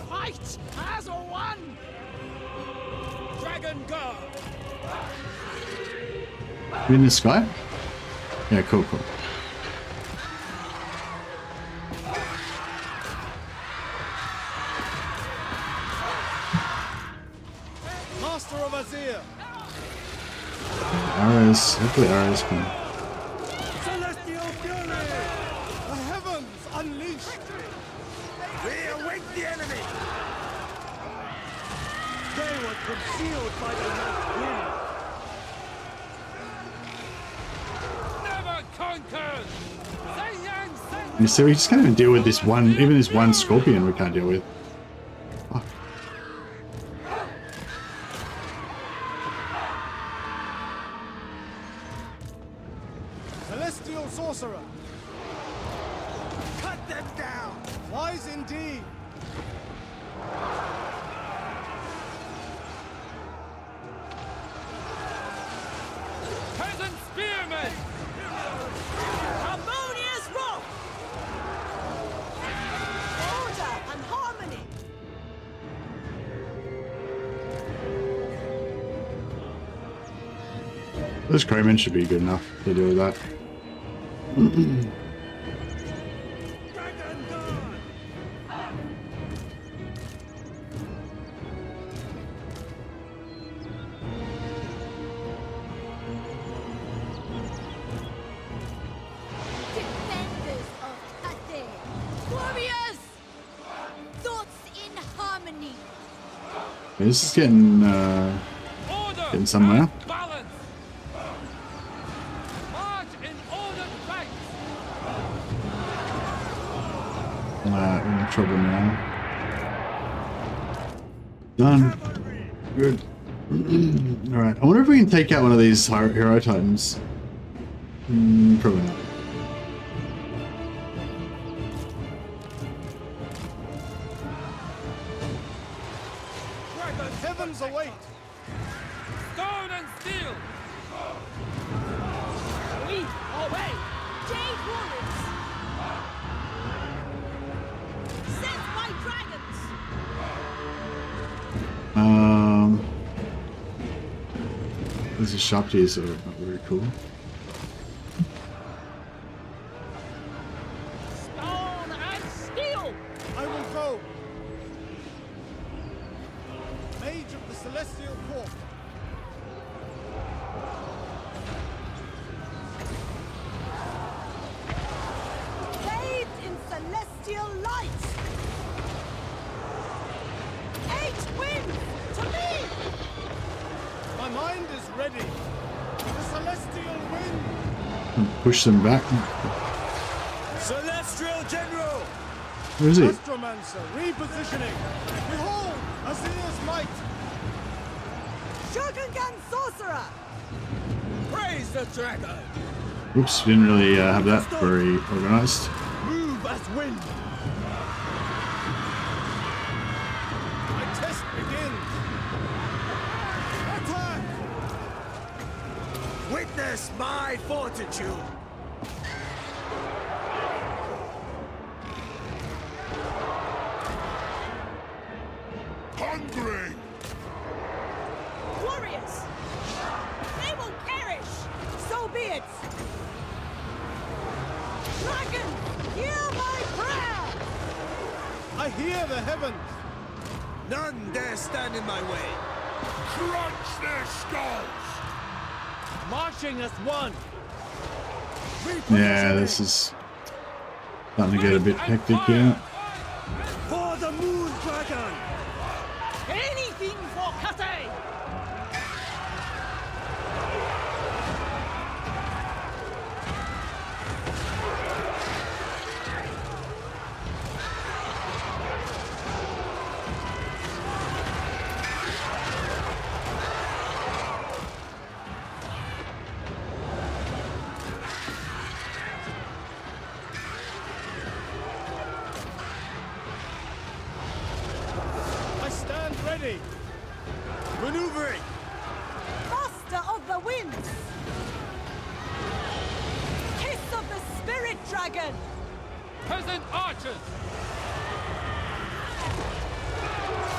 Fight as one. Dragon Guard. You in the sky? Yeah, cool. Master of Azir. Arrows. Hopefully arrows can. Celestial fury. The heavens unleashed. We await the enemy. They were concealed by the north wind. Never conquered. You see, we just can't even deal with this one. Even this one scorpion we can't deal with. Fuck. Celestial sorcerer. Cut them down. Wise indeed. Peasant spearmen. Harmonious rock. Order and harmony. Those crowmen should be good enough to deal with that. Defenders of Cathay. Warriors! Thoughts in harmony. This is getting somewhere. Balance. March in ordered ranks. We're in trouble now. Done. Good. Alright, I wonder if we can take out one of these hero titans. Probably not. The heavens await! Stone and steel. We obey! Jade warriors! Sent by dragons! These are shopties, so not very cool. Stone and steel! I will go! Mage of the Celestial Court! Bathed in celestial light! 8 winds! To me! My mind is ready! The Celestial Wind! Push them back. Celestial General! Where is he? Astromancer, repositioning! Behold, Azir's might! Shogungan sorcerer! Praise the dragon! Oops, didn't really have that very organized. Move as wind! My test begins! Attack! Witness my fortitude! Hungry! Warriors! They will perish! So be it! Dragon, hear my prayer! I hear the heavens! None dare stand in my way! Crunch their skulls! Marching as one! Yeah, this is starting to get a bit hectic here. For the Moon Dragon! Anything for Cathay! I stand ready! Maneuvering! Master of the winds! Kiss of the spirit dragon! Peasant archers.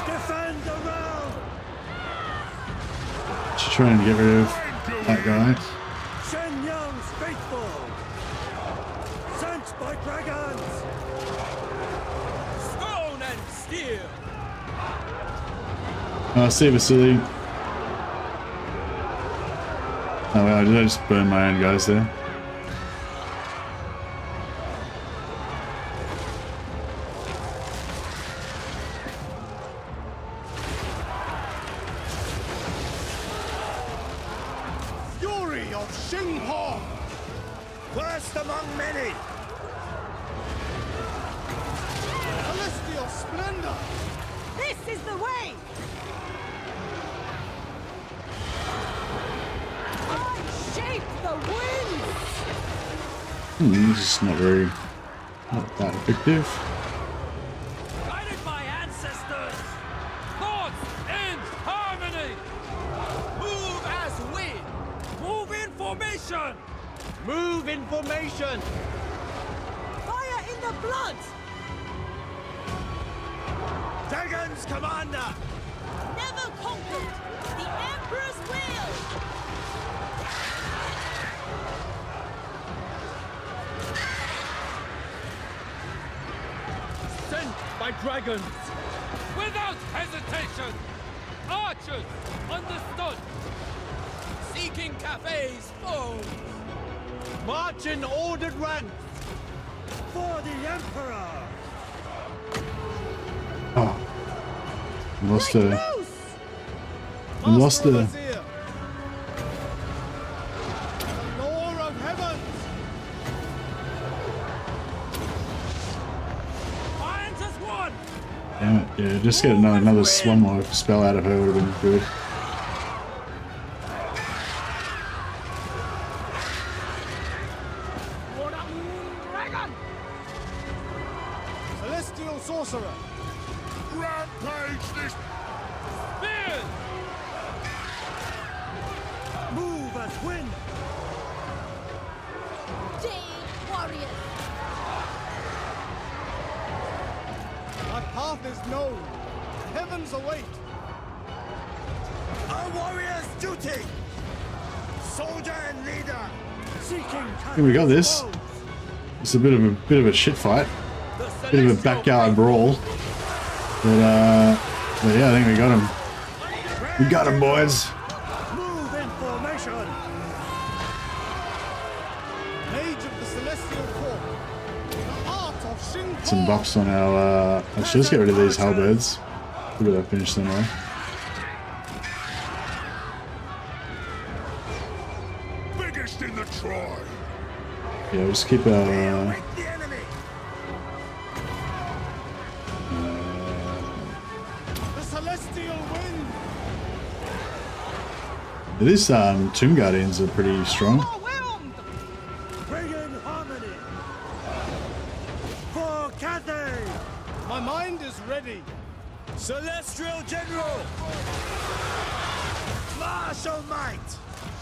Defend the realm! Just trying to get rid of that guy. Shen Yang's faithful! Sent by dragons! Stone and steel. See Vasily. Oh well, I just burned my own guys there. Fury of Xingpo! First among many! Celestial splendor! This is the way! I shape the winds! This is not that effective. Guided by ancestors. Thoughts in harmony. Move as wind. Move in formation. Move in formation! Fire in the blood! Dragon's commander! Never conquered! The Emperor's will! my dragons! Without hesitation! Archers, understood! Seeking Cathay's foes! March in ordered ranks! For the Emperor! Oh. Lost a... Lost a... The Lord of Heavens! Lions as one! Damn it, yeah, just get another swan more spell out of her would have been good. Celestial Sorcerer! Rampage this! Spears! Move as wind! Jade warriors! My path is known. Heavens await. A warrior's duty. Soldier and leader. Seeking. Here we got this. It's a bit of a shit fight. Bit of a backyard brawl. But yeah, I think we got him. We got him, boys. Move in formation. Mage of the Celestial Court. The art of Shin. Some buffs on our actually let's get rid of these halberds. Look at that finish them off. Biggest in the tribe. Yeah, we'll just keep our The Celestial Wind. these Tomb Guardians are pretty strong. Bring in harmony. For Cathay. My mind is ready. Celestial General. Martial might.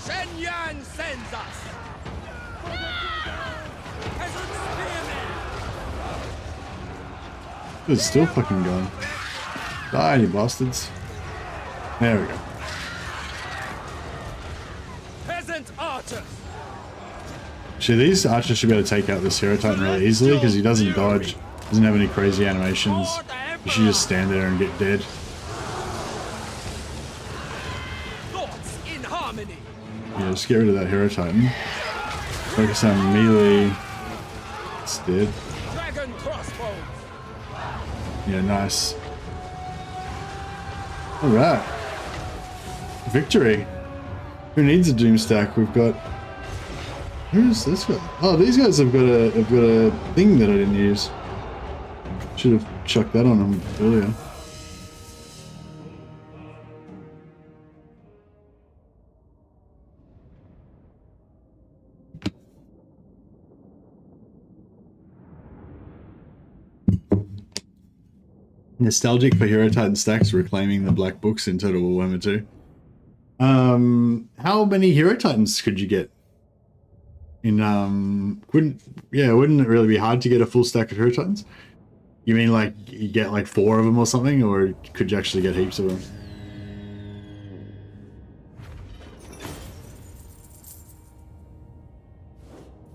Shen Yuan sends us! Peasant spearmen! It's still fucking going. Die, you bastards. There we go. Peasant archers! Actually, these archers should be able to take out this Hero Titan really easily because he doesn't dodge, doesn't have any crazy animations. You should just stand there and get dead. Thoughts in harmony! Yeah, just get rid of that Hero Titan. Focus on melee. It's dead. Dragon crossbows! Yeah, nice. Alright. Victory. Who needs a Doom Stack? We've got... Who's this guy? Oh, these guys have got a thing that I didn't use. Should have chucked that on them earlier. Nostalgic for Hero Titan stacks, reclaiming the black books in Total Warhammer 2. How many Hero Titans could you get? Wouldn't it really be hard to get a full stack of Hero Titans? You mean like you get like 4 of them or something, or could you actually get heaps of them?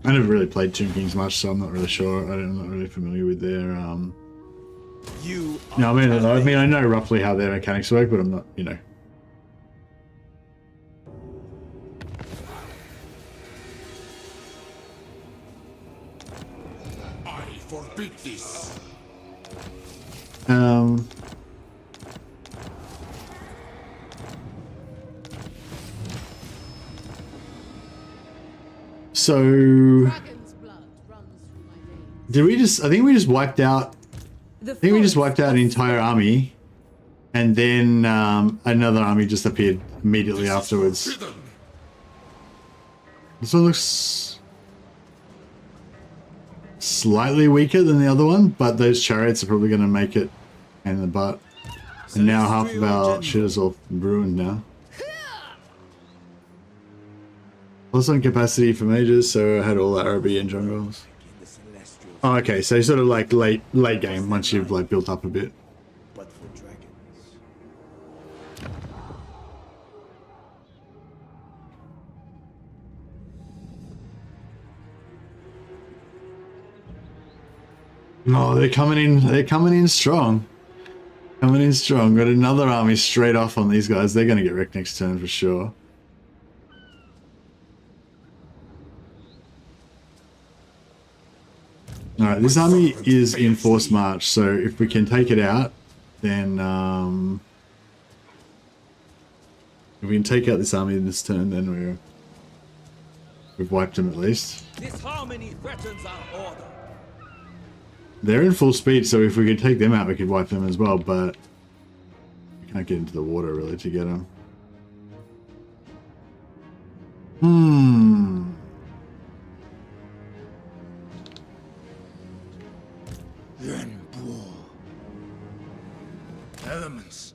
I never really played Tomb Kings much, so I'm not really sure. I'm not really familiar with their No, I mean I know roughly how their mechanics work, but I'm not, you know. I forbid this. So did we just? I think we just wiped out. I think we just wiped out an entire army, and then another army just appeared immediately afterwards. This one looks slightly weaker than the other one, but those chariots are probably going to make it in the butt. And now half of our shit is all ruined now. Plus on capacity for mages, so I had all the Arabi and jungles. Oh, okay, so sort of like late game once you've like built up a bit. But for dragons. No, they're coming in. They're coming in strong. Coming in strong. Got another army straight off on these guys. They're going to get wrecked next turn for sure. Alright, this army is in forced march, so if we can take it out, then if we can take out this army in this turn, then we've wiped them at least. This harmony threatens our order. They're in full speed, so if we could take them out, we could wipe them as well, but we can't get into the water really to get them. Elements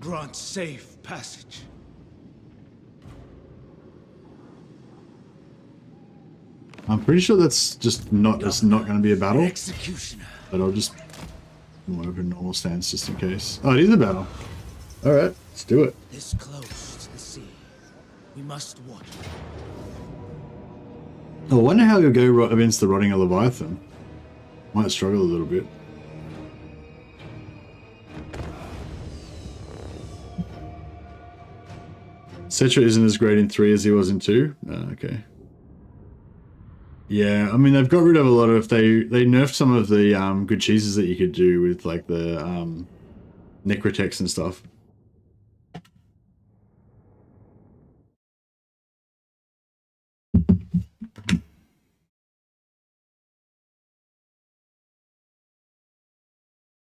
grant safe passage. I'm pretty sure that's just not, it's not going to be a battle. Executioner. But I'll just open normal stance just in case. Oh, it is a battle. Alright, let's do it. This close to the sea, we must watch. I wonder how he'll go against the Rotting Leviathan. Might struggle a little bit. Cetra isn't as great in 3 as he was in 2. Okay. Yeah, I mean, they've got rid of a lot of... They nerfed some of the good cheeses that you could do with, like, the Necrotex and stuff.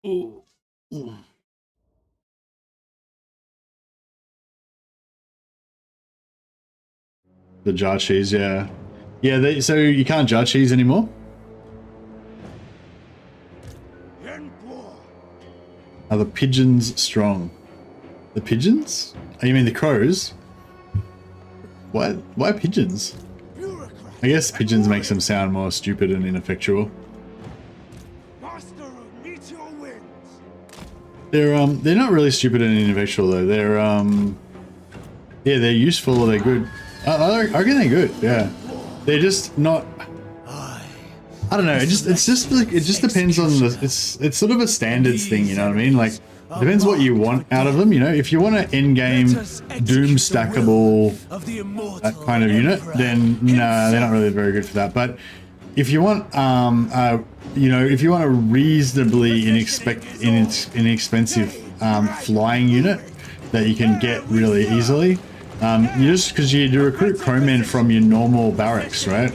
Ooh. Ooh. The jar cheese, yeah. Yeah, so you can't jar cheese anymore? Are the pigeons strong? The pigeons? Oh, you mean the crows? Why pigeons? I guess pigeons makes them sound more stupid and ineffectual. They're not really stupid and ineffectual though. They're yeah, they're useful, they're good. I reckon they're good, yeah. They're just not... I don't know, it just depends on the... It's sort of a standards thing, you know what I mean? Like, depends what you want out of them, you know? If you want an end-game Doom stackable kind of unit, then no, they're not really very good for that. But if you want, you know, if you want a reasonably inexpensive flying unit that you can get really easily, because you recruit crowmen from your normal barracks, right?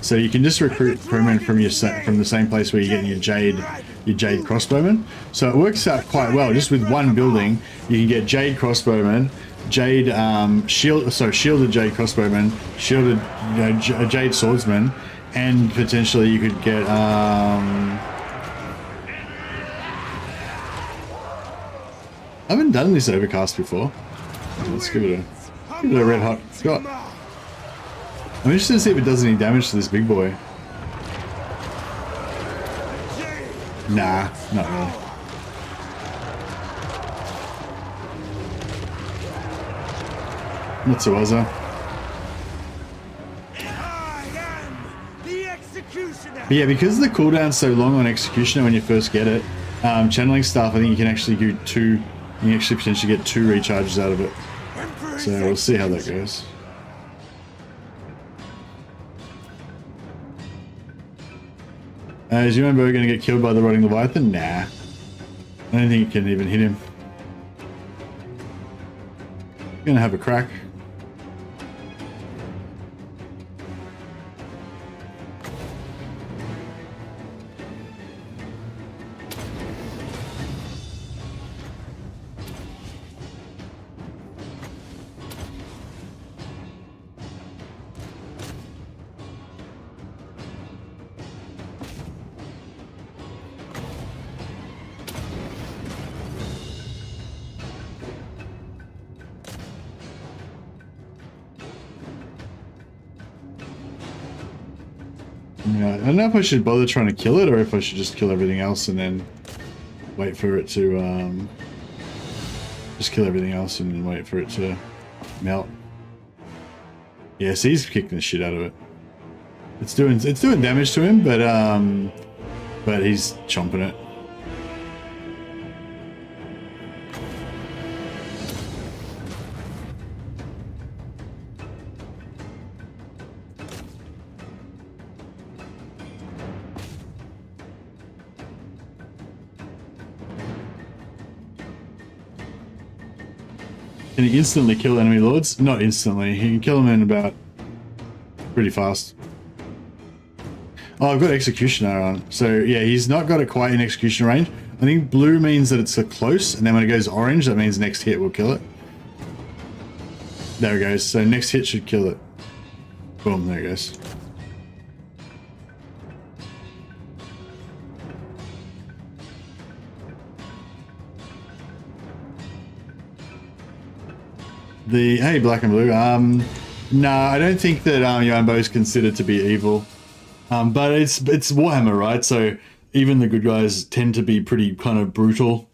So you can just recruit crowmen from the same place where you're getting your jade crossbowmen. So it works out quite well. Just with one building, you can get jade crossbowmen, shielded jade crossbowmen, shielded jade swordsman, and potentially you could get I haven't done this overcast before. Let's give it a red hot shot. I'm interested to see if it does any damage to this big boy. Nah, not really. Whatsoever. But yeah, because the cooldown's so long on Executioner when you first get it, channeling staff, I think you can actually do you can actually potentially get 2 recharges out of it. So we'll see how that goes. Is Yuan going to get killed by the Rotting Leviathan? Nah. I don't think it can even hit him. Gonna have a crack. Yeah, I don't know if I should bother trying to kill it or if I should just kill everything else and then wait for it to just kill everything else and then wait for it to melt. Yeah, so he's kicking the shit out of it. It's doing damage to him, but but he's chomping it. Can he instantly kill enemy lords? Not instantly. He can kill them in about pretty fast. Oh, I've got Executioner on. So yeah, he's not got it quite in execution range. I think blue means that it's a close, and then when it goes orange, that means next hit will kill it. There it goes. So next hit should kill it. Boom, there it goes. Hey, black and blue. No, I don't think that Yuan is considered to be evil. But it's Warhammer, right? So even the good guys tend to be pretty kind of brutal,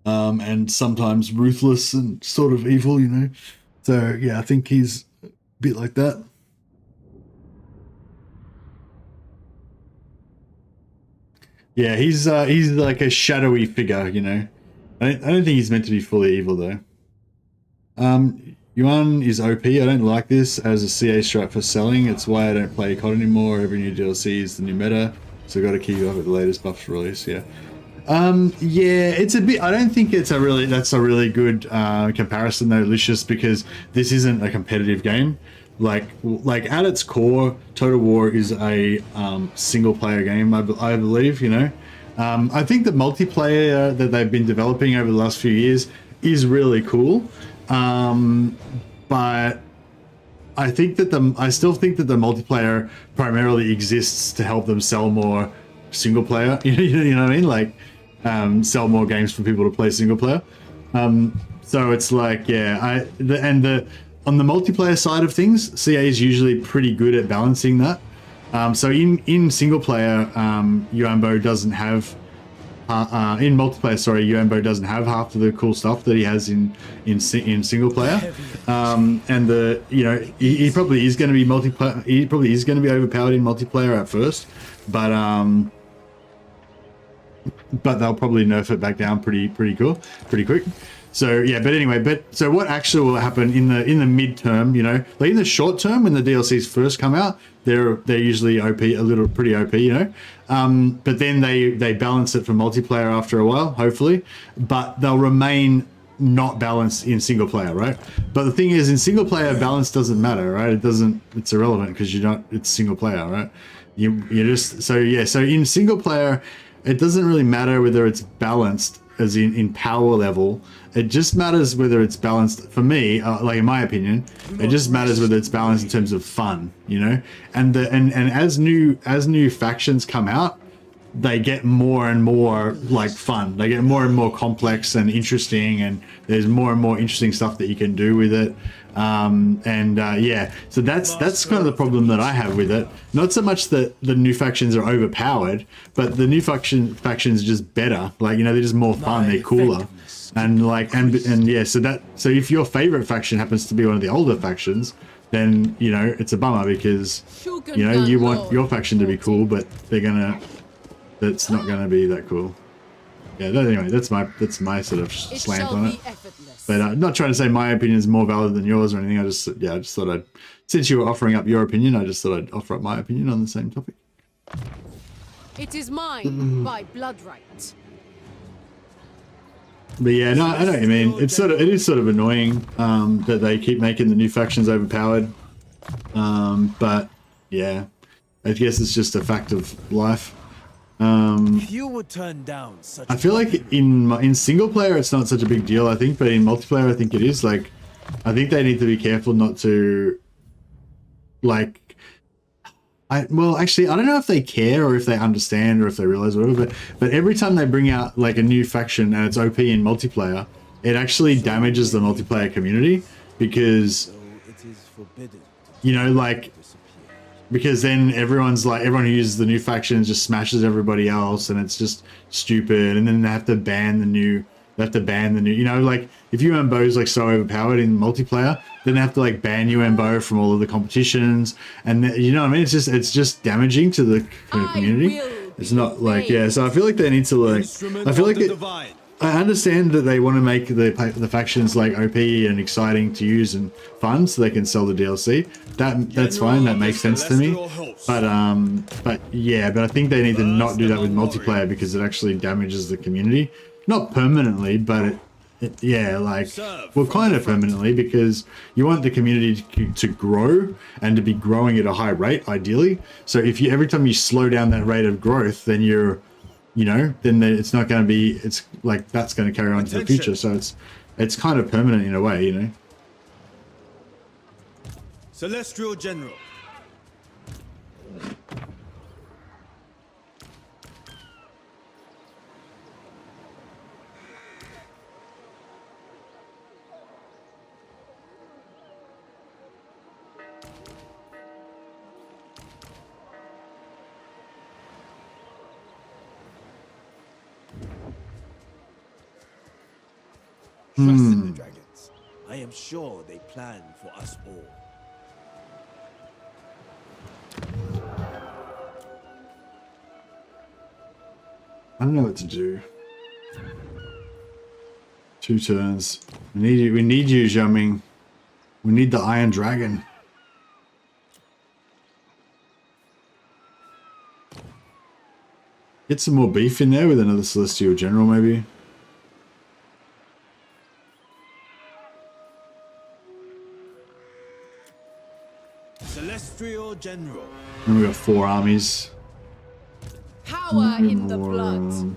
and sometimes ruthless and sort of evil, you know. So yeah, I think he's a bit like that. Yeah, he's like a shadowy figure, you know. I don't think he's meant to be fully evil though. Yuan is OP. I don't like this as a CA strat for selling. It's why I don't play COD anymore. Every new DLC is the new meta, so got to keep up with the latest buffs release. Yeah, yeah. It's a bit. I don't think it's a really. That's a really good comparison though, Lucius, because this isn't a competitive game. Like at its core, Total War is a single player game. I believe. You know, I think the multiplayer that they've been developing over the last few years is really cool. But I think that I still think that the multiplayer primarily exists to help them sell more single player. You know what I mean? Like, sell more games for people to play single player. So it's like, yeah, on the multiplayer side of things, CA is usually pretty good at balancing that. So in single player, Yuanbo doesn't have. In multiplayer, sorry, Yuanbo doesn't have half of the cool stuff that he has in single player, and he probably is going to be multiplayer. He probably is going to be overpowered in multiplayer at first, but they'll probably nerf it back down pretty quick. So yeah, but anyway, so what actually will happen in the midterm? You know, like in the short term when the DLCs first come out, they're usually pretty OP, you know. But then they balance it for multiplayer after a while, hopefully. But they'll remain not balanced in single player, right? But the thing is, in single player, balance doesn't matter, right? It's irrelevant because it's single player, right? So in single player, it doesn't really matter whether it's balanced as in power level. It just matters whether it's balanced. For me, like in my opinion, it just matters whether it's balanced in terms of fun, you know. And as new factions come out, they get more and more like fun. They get more and more complex and interesting, and there's more and more interesting stuff that you can do with it. Yeah, so that's kind of the problem that I have with it. Not so much that the new factions are overpowered, but the new factions are just better. Like, you know, they're just more fun. They're cooler, and yeah. So if your favorite faction happens to be one of the older factions, then you know it's a bummer because you know you want your faction to be cool, but that's not gonna be that cool. Yeah. Anyway, that's my sort of slant on it. But I'm not trying to say my opinion is more valid than yours or anything. I just thought since you were offering up your opinion, I just thought I'd offer up my opinion on the same topic. It is mine by blood right. But yeah, no, I know what you mean. It is sort of annoying that they keep making the new factions overpowered. But yeah, I guess it's just a fact of life. If you would turn down such I feel like in single player it's not such a big deal, I think, but in multiplayer I think it is. Like, I think they need to be careful not to, like, well, actually, I don't know if they care or if they understand or if they realize whatever, but every time they bring out like a new faction and it's OP in multiplayer, it actually damages the multiplayer community because, you know, like, because then everyone who uses the new faction just smashes everybody else, and it's just stupid. And then they have to ban the new. You know, like if Yuanbo is like so overpowered in multiplayer, then they have to like ban Yuanbo from all of the competitions, and you know what I mean. It's just damaging to the community. It's not like, yeah, so I feel like they need to like, I feel like I understand that they want to make the factions like OP and exciting to use and fun so they can sell the DLC. That's fine, that makes sense to me. But yeah, but I think they need to not do that with multiplayer because it actually damages the community. Not permanently, but yeah, like, well, kind of permanently, because you want the community to grow and to be growing at a high rate, ideally. So if you every time you slow down that rate of growth, then you're, you know, then it's not going to be, it's like that's going to carry on to the future. So it's kind of permanent in a way, you know. Celestial General. Trust in the dragons. I am sure they plan for us all. I don't know what to do. 2 turns. We need you, Xiaoming. We need the Iron Dragon. Get some more beef in there with another Celestial General, maybe. Celestial General. And we got 4 armies. Power in the blood.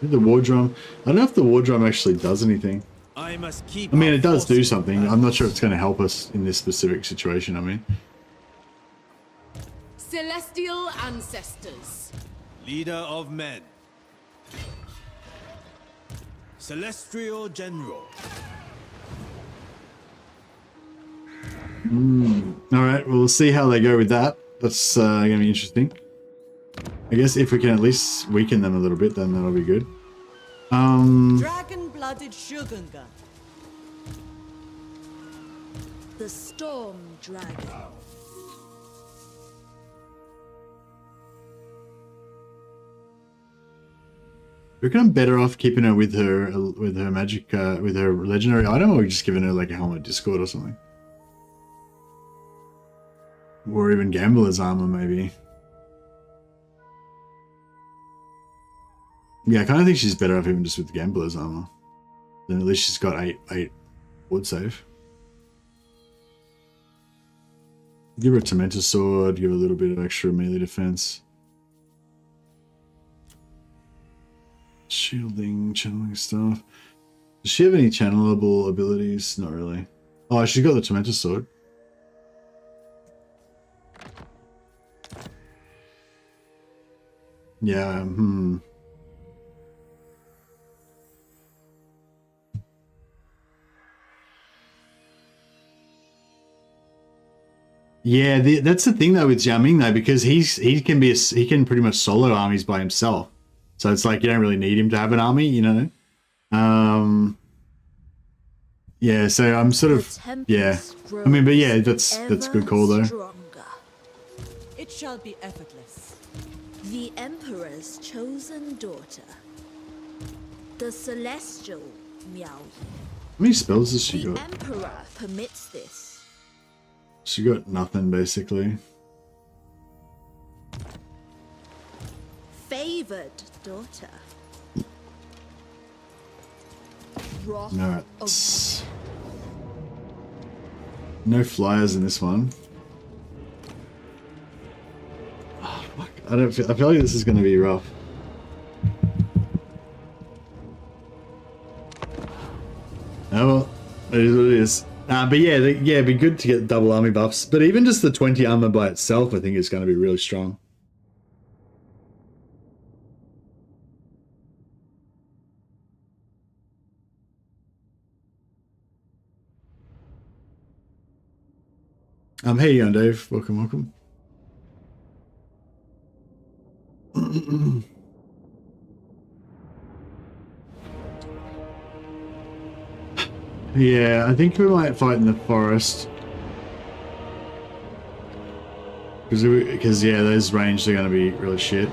The war drum. I don't know if the war drum actually does anything. I must keep. I mean, it does do something. I'm not sure it's going to help us in this specific situation. I mean, Celestial ancestors. Leader of men. Celestial General. All right, we'll see how they go with that. That's going to be interesting. I guess if we can at least weaken them a little bit, then that'll be good. Dragon-blooded Shogunga. The Storm Dragon. I reckon I'm better off keeping her with her magic, with her legendary item, or just giving her like a helmet discord or something, or even gambler's armor maybe. Yeah, I kind of think she's better off even just with gambler's armor. Then at least she's got 8 wood save. Give her a Tormentor sword. Give her a little bit of extra melee defense. Shielding, channeling stuff. Does she have any channelable abilities? Not really. Oh, she's got the Tormentor sword. Yeah, Yeah, that's the thing though with Jiaming though, because he can pretty much solo armies by himself. So it's like you don't really need him to have an army, you know. Yeah, so I'm sort of I mean, but yeah, that's a good call though. Stronger. It shall be effortless. The Emperor's chosen daughter. The Celestial Miao. How many spells does she The got? Emperor permits this. She got nothing basically. Favored daughter. Wrath Alright. of No flyers in this one. Oh, fuck. I feel like this is going to be rough. Oh well, it is what it is. But yeah, it'd be good to get double army buffs. But even just the 20 armor by itself, I think is going to be really strong. Hey, Yuan Dave. Welcome. Yeah, I think we might fight in the forest. Because yeah, those ranges are going to be really shit.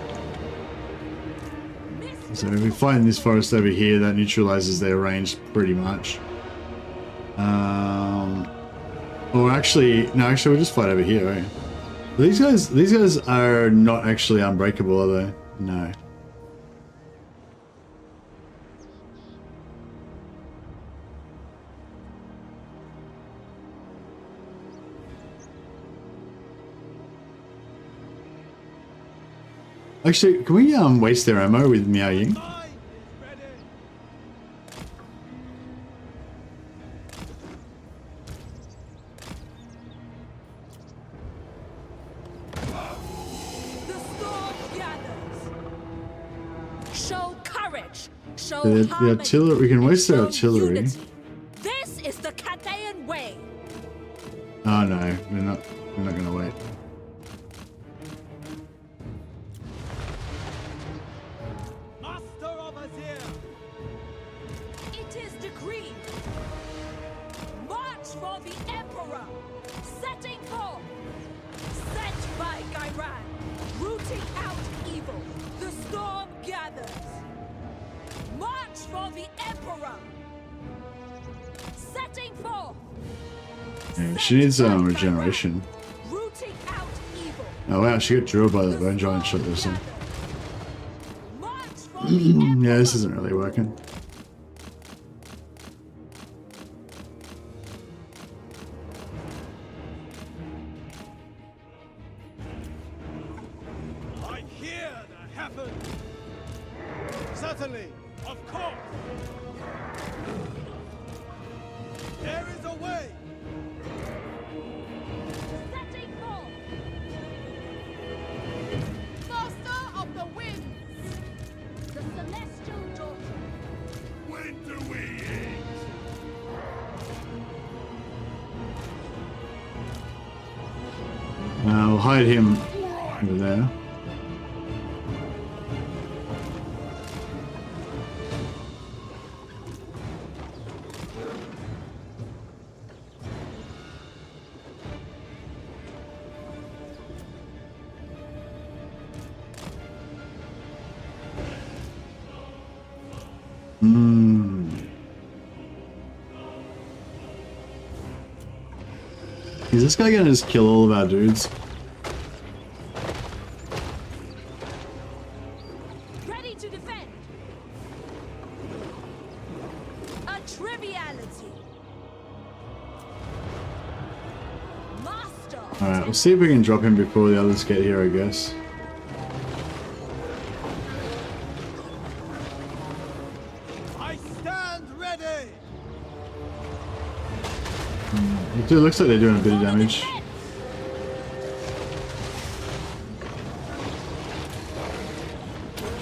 So if we fight in this forest over here, that neutralizes their range pretty much. Or actually, no, actually we'll just fight over here, right? These guys are not actually unbreakable, are they? No. Actually, can we waste their ammo with Miao Ying? Show courage. Show The artillery. We can waste their artillery. unity. This is the Cathayan way. Oh no, we're not gonna wait. It is decreed. March for the Emperor. Setting forth. Sent by Gairan. Rooting out evil. The storm gathers. March for the Emperor. Setting forth. Yeah, she needs regeneration. Rooting out evil. Oh wow, she got drilled by that bone giant shot this one. Yeah, this isn't really working. I hear the heaven. Certainly, of course. There is a way. Setting forth. Master of the winds. The celestial daughter. When do we eat? I'll hide him over there. Is this guy gonna just kill all of our dudes? Ready to defend. A triviality. Master. Alright, we'll see if we can drop him before the others get here, I guess. I stand ready. It looks like they're doing a bit of damage.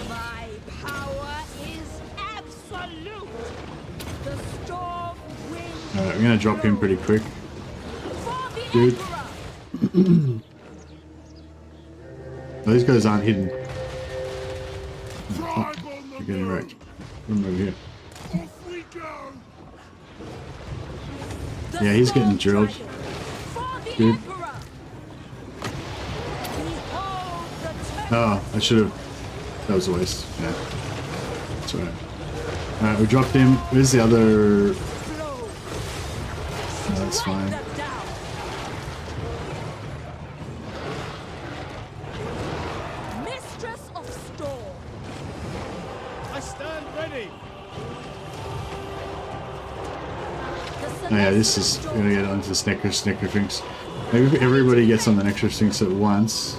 My power is absolute. The storm wind. Alright, we're gonna drop him pretty quick. Dude. Oh, these guys aren't hidden. Oh, you're getting wrecked. Put him over here. Yeah, he's getting drilled. Dude. Oh, I should have. That was a waste. Yeah. That's right. Alright, we dropped him. Where's the other? Oh, that's fine. Mistress of storm. I stand ready. Oh yeah, this is gonna get onto this Necro Sphinx. Maybe if everybody gets on the Necro Sphinx at once.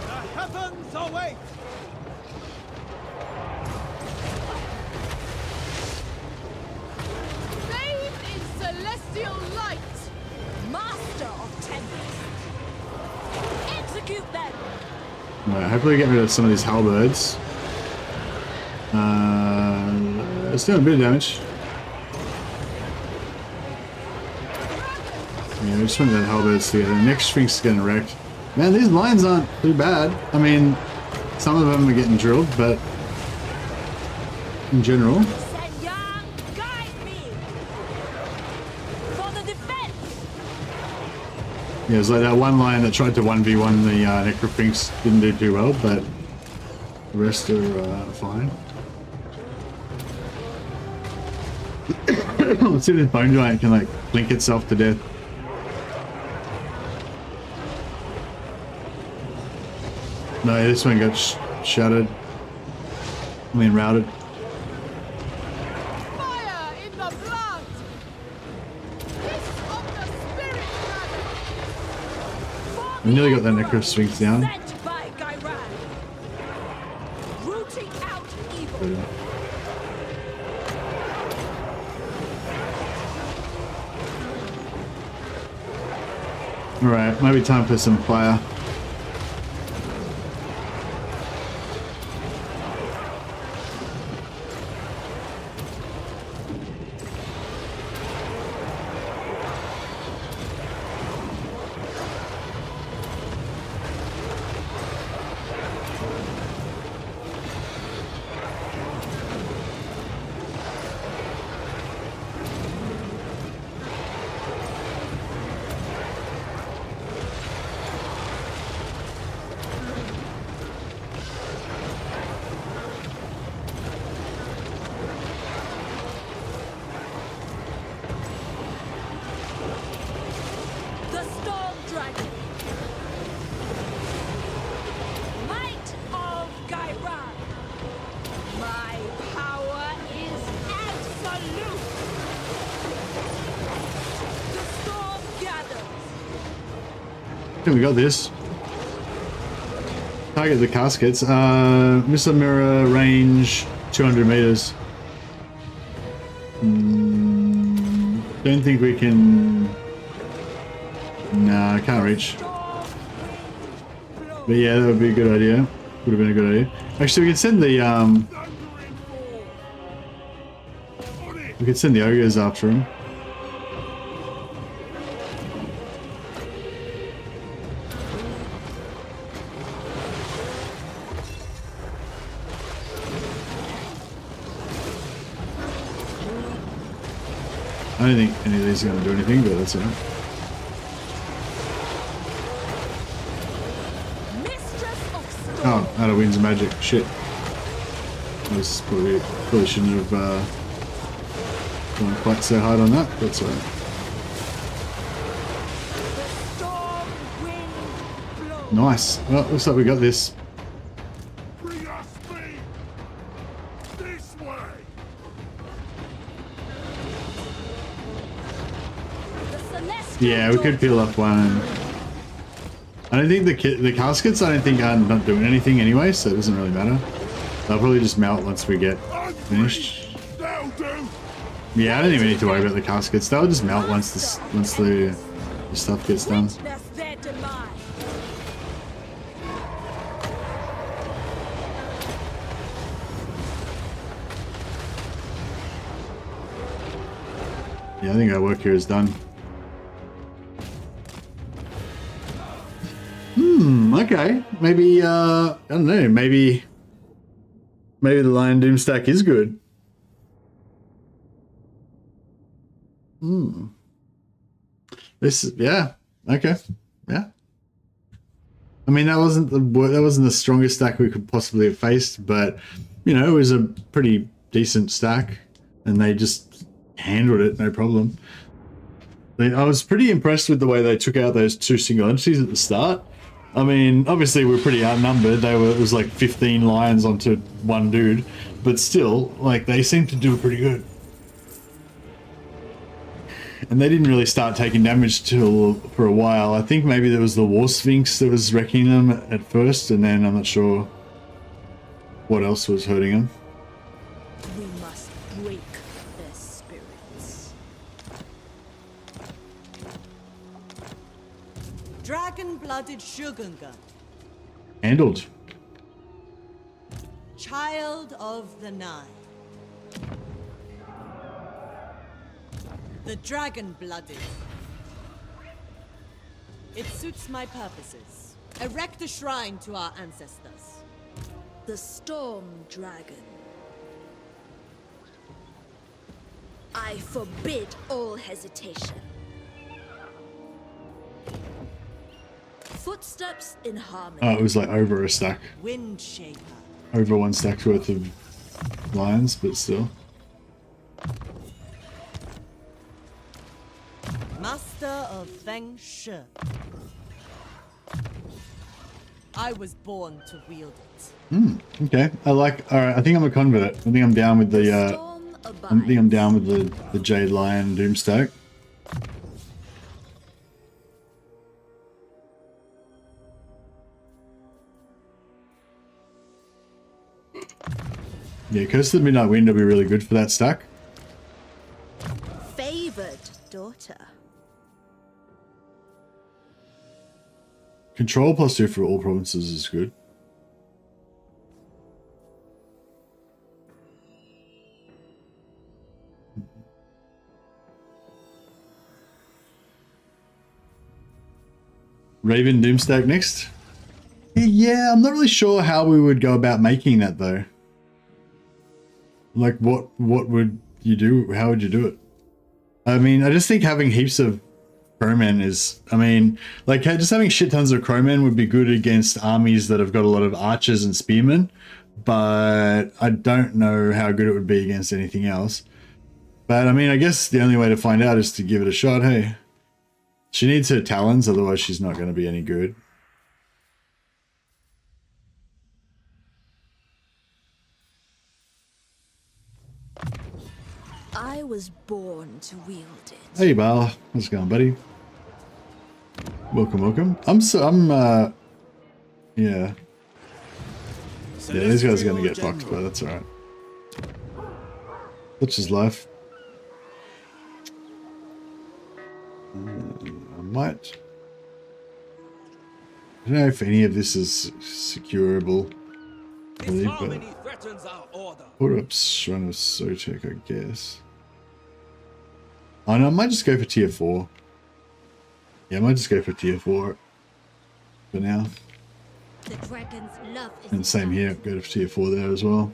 The heavens await. Bathe in celestial light. Master of tempest. Execute them. Alright, hopefully get rid of some of these halberds. It's doing a bit of damage. Yeah, we just went that halberds together. The next Sphinx is getting wrecked. Man, these lines aren't too bad. I mean, some of them are getting drilled, but in general. Yeah, it's like that one line that tried to 1v1 the Necro Sphinx didn't do too well, but The rest are fine. Let's see if this bone giant can like blink itself to death. No, this one got shattered. I mean routed. Fire in the blood! Kiss of the spirit dragon! We nearly got that Necro Sphinx down. Sent by Gairan. Rooting out evil. Alright, maybe time for some fire. We got this. Target the caskets. Missile mirror range 200 meters. Don't think we can. Nah, I can't reach. But yeah, that would be a good idea. Would have been a good idea. Actually, we could send the we could send the ogres after him. I don't think any of these are going to do anything, but that's alright. Oh, out of winds magic. Shit. This probably shouldn't have gone quite so hard on that. That's alright. Nice. Well, looks like we got this. Yeah, we could peel off one. I don't think the caskets, I don't think are not doing anything anyway, so it doesn't really matter. They'll probably just melt once we get finished. Yeah, I don't even need to worry about the caskets. They'll just melt once the stuff gets done. Yeah, I think our work here is done. Okay. Maybe, I don't know, maybe the Lion Doom stack is good. This, yeah, okay, yeah. I mean, that wasn't the strongest stack we could possibly have faced, but, you know, it was a pretty decent stack, and they just handled it, no problem. I was pretty impressed with the way they took out those two single entities at the start. I mean, obviously we're pretty outnumbered. It was like 15 lions onto one dude, but still, like, they seemed to do pretty good. And they didn't really start taking damage for a while. I think maybe there was the War Sphinx that was wrecking them at first, and then I'm not sure what else was hurting them. We must break their spirits. Dragon-blooded Shogunga. Handled. Child of the Nine. The dragon-blooded. It suits my purposes. Erect a shrine to our ancestors. The Storm Dragon. I forbid all hesitation. Footsteps in harmony. Oh, it was like over a stack. Windshaper. over 1 stack's worth of lions, but still. Master of Feng Shi. I was born to wield it. Okay. Alright, I think I'm a convert. I think I'm down with the the Jade Lion Doomstack. Yeah, Curse of the Midnight Wind will be really good for that stack. Favored daughter. Control +2 for all provinces is good. Raven Doomstack next. Yeah, I'm not really sure how we would go about making that though. Like what would you do? How would you do it? I mean, I just think having heaps of crowmen is, I mean, like just having shit tons of crowmen would be good against armies that have got a lot of archers and spearmen, but I don't know how good it would be against anything else. But I mean, I guess the only way to find out is to give it a shot. Hey, she needs her talons, otherwise she's not going to be any good. I was born to wield it. Hey Bal, how's it going, buddy? Welcome. Yeah. Yeah, these guys are gonna get fucked, but that's alright. Such is life. I might. I don't know if any of this is securable. Really, but hold up, Shrine of Sotek, I guess. Oh no, I might just go for tier 4. Yeah, I might just go for tier 4 for now. The dragon's love is And same here, go to tier 4 there as well.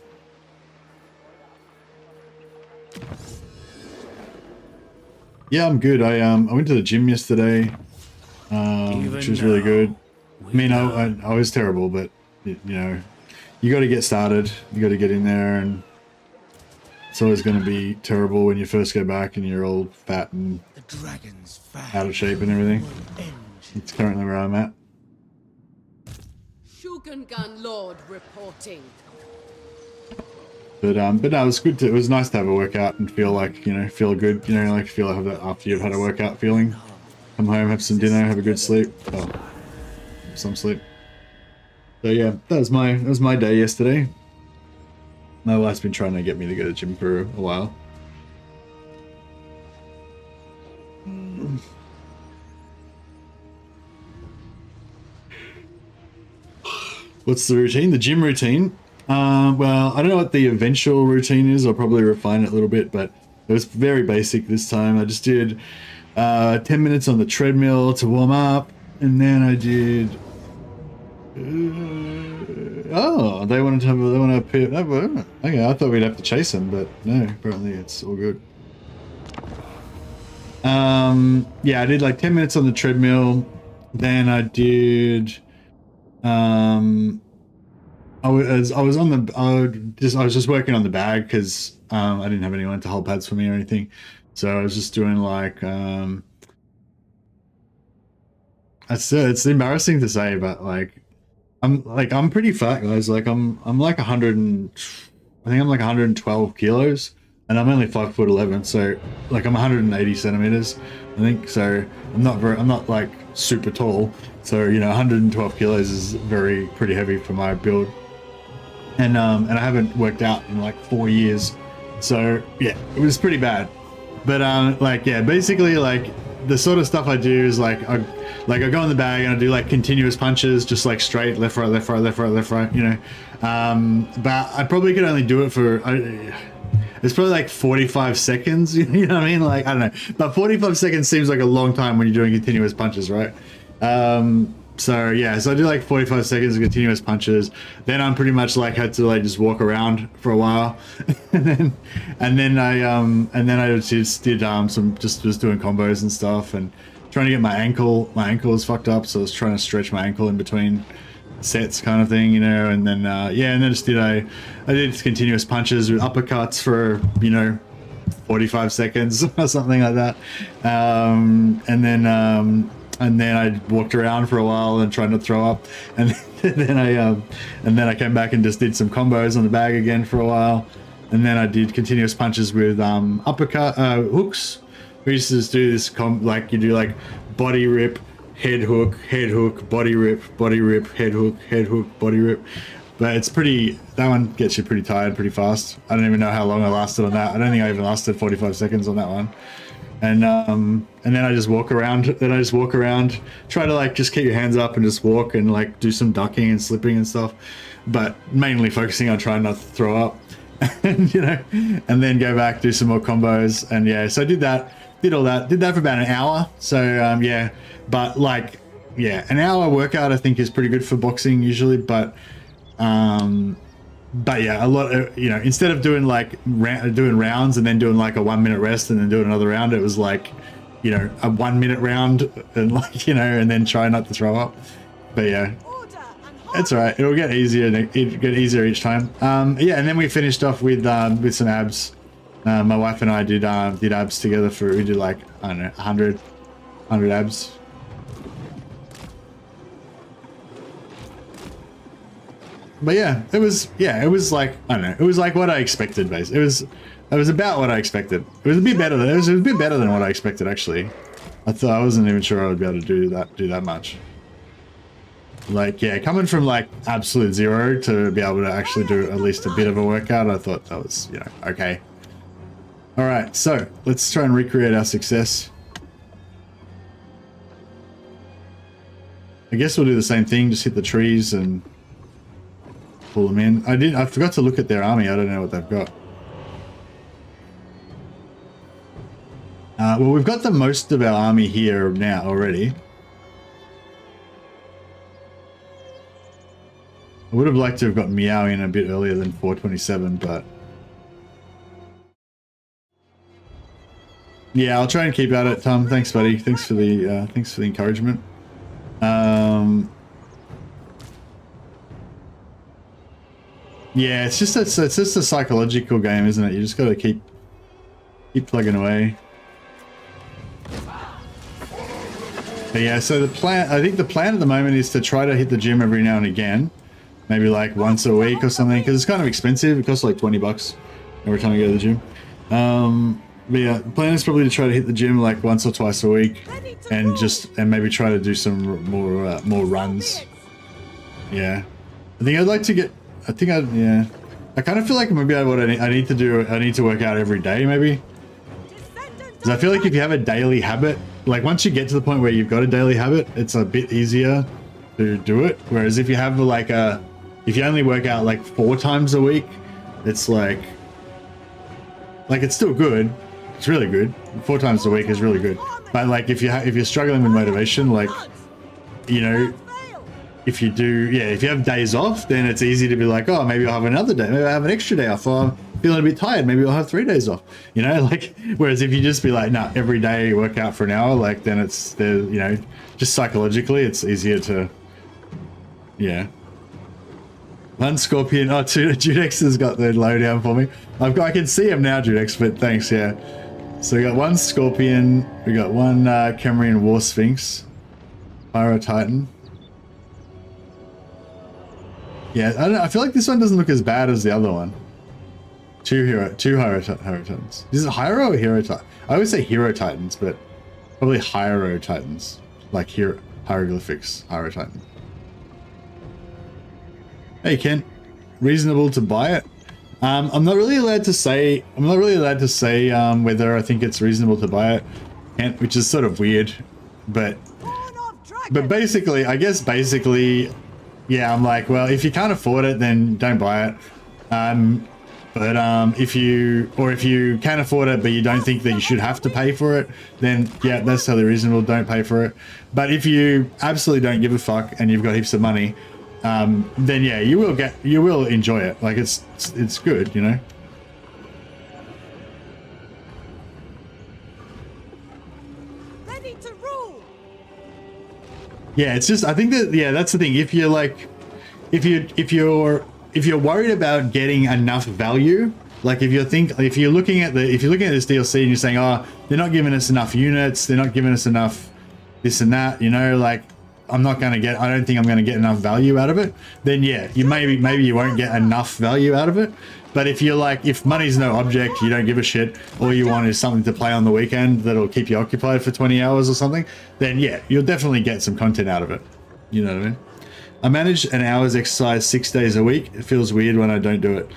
Yeah, I'm good. I went to the gym yesterday, which was really good. I mean, I was terrible, but you know, you got to get started. You got to get in there, and it's always going to be terrible when you first go back and you're all fat and out of shape and everything. It's currently where I'm at. Shugengan Lord reporting. But no, it was good. It was nice to have a workout and feel like, you know, feel good. You know, like feel like that after you've had a workout feeling. Come home, have some dinner, have a good sleep. Oh, some sleep. So yeah, that was my day yesterday. My wife's been trying to get me to go to the gym for a while. What's the routine? The gym routine? Well, I don't know what the eventual routine is. I'll probably refine it a little bit, but it was very basic this time. I just did 10 minutes on the treadmill to warm up, and then I did... oh, they want to appear... Oh, okay, I thought we'd have to chase them, but no, apparently it's all good. Yeah, I did like 10 minutes on the treadmill, then I did... I was just working on the bag because I didn't have anyone to hold pads for me or anything, so I was just doing like it's embarrassing to say, but like I'm pretty fat, guys. Like I'm like 100 and I think I'm like 112 kilos, and I'm only 5'11", so like I'm 180 centimeters, I think. So I'm not like super tall. So, you know, 112 kilos is pretty heavy for my build. And I haven't worked out in like 4 years. So yeah, it was pretty bad. But like, yeah, basically like the sort of stuff I do is like I go in the bag and I do like continuous punches, just like straight left, right, left, right, left, right, left, right, you know. But I probably could only do it for, it's probably like 45 seconds, you know what I mean? Like, I don't know, but 45 seconds seems like a long time when you're doing continuous punches, right? So yeah, so I do like 45 seconds of continuous punches. Then I'm pretty much like had to like just walk around for a while, and then I just did some just doing combos and stuff and trying to get my ankle is fucked up, so I was trying to stretch my ankle in between sets kind of thing, you know, and then yeah, and then I did continuous punches with uppercuts for, you know, 45 seconds or something like that, and then I walked around for a while and tried not to throw up, and then I came back and just did some combos on the bag again for a while, and then I did continuous punches with uppercut hooks. We used to do this like you do like body rip, head hook, body rip, head hook, body rip. But it's pretty, that one gets you pretty tired pretty fast. I don't even know how long I lasted on that. I don't think I even lasted 45 seconds on that one. And then I just walk around, try to like just keep your hands up and just walk and like do some ducking and slipping and stuff. But mainly focusing on trying not to throw up. And, you know, and then go back, do some more combos. And yeah, so I did that, did that for about an hour. So yeah, but like, yeah, an hour workout I think is pretty good for boxing usually, but yeah, a lot of, you know, instead of doing like doing rounds and then doing like a 1 minute rest and then doing another round, it was like, you know, a 1 minute round and like, you know, and then try not to throw up. But yeah, it's all right, it'll get easier, it'll get easier each time. Yeah, and then we finished off with some abs. My wife and I did abs together we did like, I don't know, 100 abs. But yeah, it was like, I don't know, it was like what I expected, basically. It was about what I expected. It was a bit better than what I expected, actually. I wasn't even sure I would be able to do that much. Like, yeah, coming from like absolute zero to be able to actually do at least a bit of a workout, I thought that was, you know, okay. All right, so let's try and recreate our success. I guess we'll do the same thing, just hit the trees and pull them in. I forgot to look at their army. I don't know what they've got. Well, we've got the most of our army here now already. I would have liked to have got Meow in a bit earlier than 427, but yeah, I'll try and keep at it, Tom. Thanks, buddy. Thanks for the encouragement. Yeah, it's just a psychological game, isn't it? You just got to keep plugging away. But yeah, so I think the plan at the moment is to try to hit the gym every now and again, maybe like once a week or something, because it's kind of expensive. It costs like $20 every time I go to the gym. But yeah, the plan is probably to try to hit the gym like once or twice a week, and maybe try to do some more runs. Yeah, I think I'd like to get. I kind of feel like maybe I need to work out every day, maybe. Because I feel like if you have a daily habit, like once you get to the point where you've got a daily habit, it's a bit easier to do it. Whereas if you have like if you only work out like 4 times a week, it's like it's still good. It's really good. 4 times a week is really good. But like if you're struggling with motivation, like, you know, if you have days off, then it's easy to be like, oh, maybe I'll have another day. Maybe I'll have an extra day off. Or I'm feeling a bit tired. Maybe I'll have 3 days off. You know, like, whereas if you just be like, nah, every day work out for an hour, like, then it's, you know, just psychologically, it's easier to, yeah. One Scorpion. Oh, Judex has got the lowdown for me. I can see him now, Judex, but thanks, yeah. So we got one Scorpion. We got one Cambrian War Sphinx. Pyro Titan. Yeah, I don't know, I feel like this one doesn't look as bad as the other one. Two Hero Titans. Is it Hero or Hero Titan? I always say Hero Titans, but probably Hero Titans. Like hieroglyphics, Hero Titan. Hey Ken, reasonable to buy it? I'm not really allowed to say whether I think it's reasonable to buy it, Kent, which is sort of weird, but basically, I guess basically, yeah, I'm like, well, if you can't afford it, then don't buy it. But if you can afford it, but you don't think that you should have to pay for it, then yeah, that's totally reasonable. Don't pay for it. But if you absolutely don't give a fuck and you've got heaps of money, then yeah, you will enjoy it. Like it's good, you know. Ready to rule. Yeah, it's just, I think that, yeah, that's the thing. If you're like, if you're worried about getting enough value, like if you're looking at this DLC and you're saying, oh, they're not giving us enough units, they're not giving us enough this and that, you know, like I don't think I'm going to get enough value out of it, then yeah, maybe you won't get enough value out of it. But if you're like, if money's no object, you don't give a shit, all you want is something to play on the weekend that'll keep you occupied for 20 hours or something, then yeah, you'll definitely get some content out of it. You know what I mean? I manage an hour's exercise 6 days a week. It feels weird when I don't do it.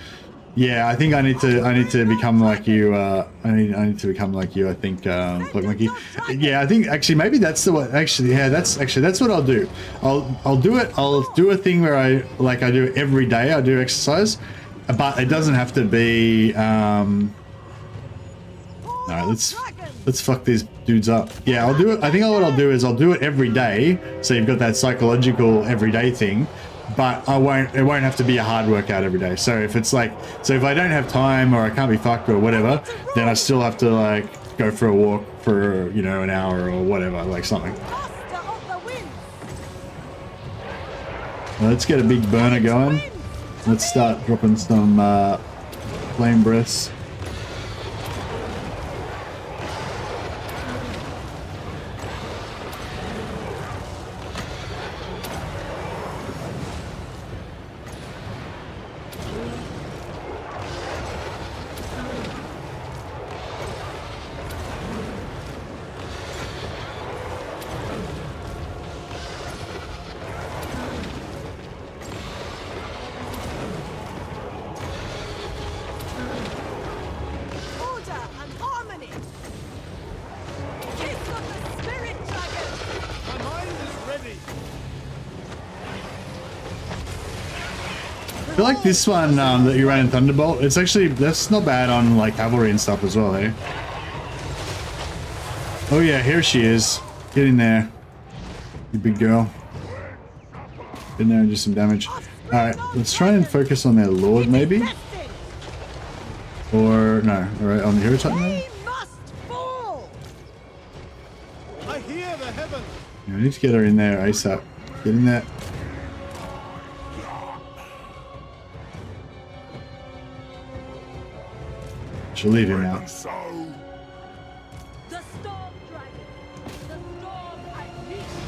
Yeah, I think I need to become like you. I need to become like you. I think, Plug Monkey. Yeah, I think actually maybe that's the what. Actually, yeah, that's what I'll do. I'll do it. I'll do a thing where I do it every day. I do exercise, but it doesn't have to be. No, let's fuck these dudes up. Yeah, I'll do it. I think what I'll do is I'll do it every day. So you've got that psychological everyday thing. But it won't have to be a hard workout every day. So if it's like, if I don't have time or I can't be fucked or whatever, then I still have to like go for a walk for, you know, an hour or whatever, like something. Let's get a big burner going. Let's start dropping some flame breaths. I feel like this one that you ran in Thunderbolt, that's not bad on like cavalry and stuff as well, eh? Oh yeah, here she is. Get in there, you big girl. Get in there and do some damage. Alright, let's try and focus on their lord maybe? Or, no, alright, on the hero type now? I hear the heaven. Yeah, I need to get her in there ASAP. Get in there. She'll leave him out. The storm dragon, the storm unleashed,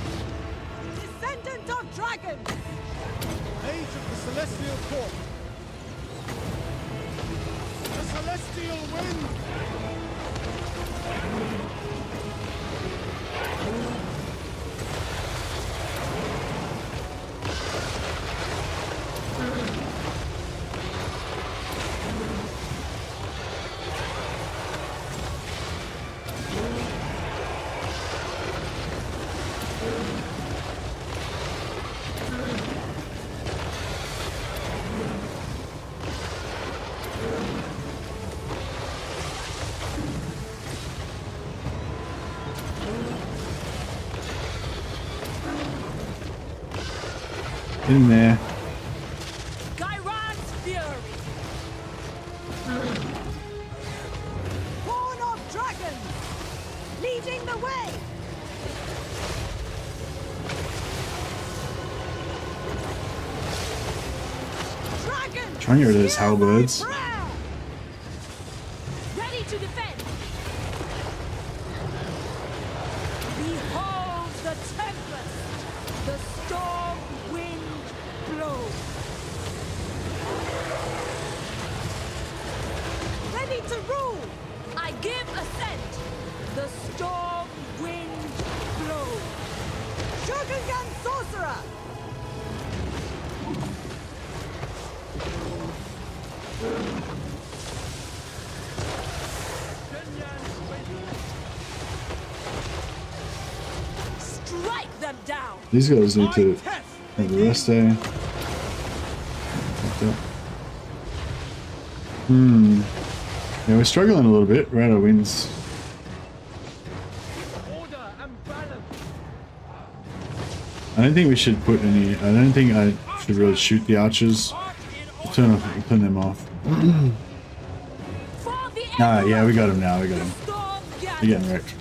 descendant of dragons, age of the celestial court, the celestial wind. In there. Gairan's fury, born of dragons, leading the way. Dragon, Trying to get rid of those halberds. ready to defend. Behold the tempest, the storm wind blows. Ready to rule. I give assent. The storm wind blows. Shogungan sorcerer. Strike them down. These guys need to have the rest day. Yeah, we're struggling a little bit. We're out of wins. I don't think we should put any. I don't think I should really shoot the archers. We'll turn them off. Ah, yeah, we got him now. We got him. They're getting wrecked.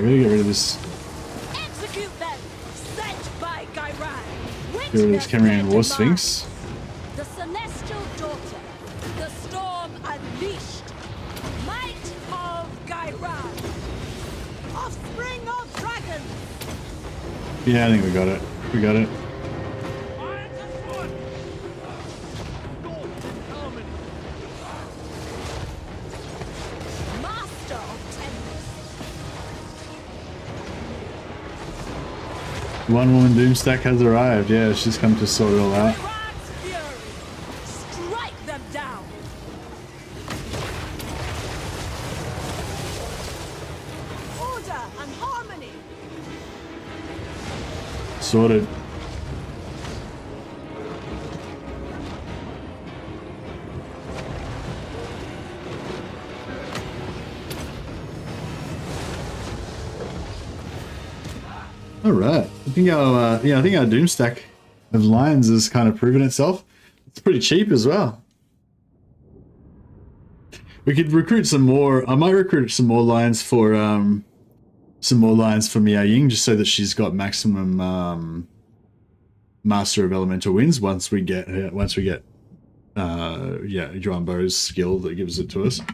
gotta get rid of this. Execute them! Sent by Gairan! Get rid of this Cameron War Sphinx. The Celestial Daughter, the Storm Unleashed, Might of Gairan, Offspring of Dragons! Yeah, I think we got it. We got it. Master of Tempest! One woman Doomstack has arrived. Yeah, she's come to sort it all out. Gairan's fury! Strike them down! Order and harmony! Sorted. All right. I think our I think our Doomstack of lions has kind of proven itself. It's pretty cheap as well. We could recruit some more. I might recruit some more lions for Miao Ying, just so that she's got maximum Master of Elemental wins once we get Yuan Bo's skill that gives it to us. I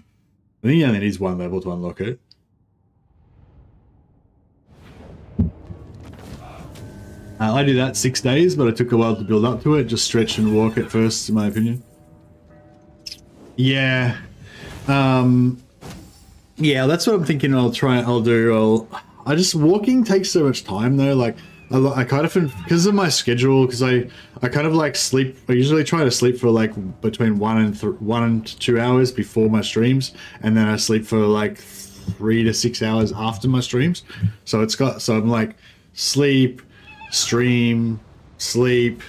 think he only needs one level to unlock it. I do that 6 days, but it took a while to build up to it. Just stretch and walk at first, in my opinion. Yeah. Yeah, that's what I'm thinking I'll do. Walking takes so much time though. Like, I kind of, because of my schedule, because I kind of like sleep. I usually try to sleep for like between 1 and 2 hours before my streams, and then I sleep for like 3 to 6 hours after my streams. So I'm like sleep, stream, sleep,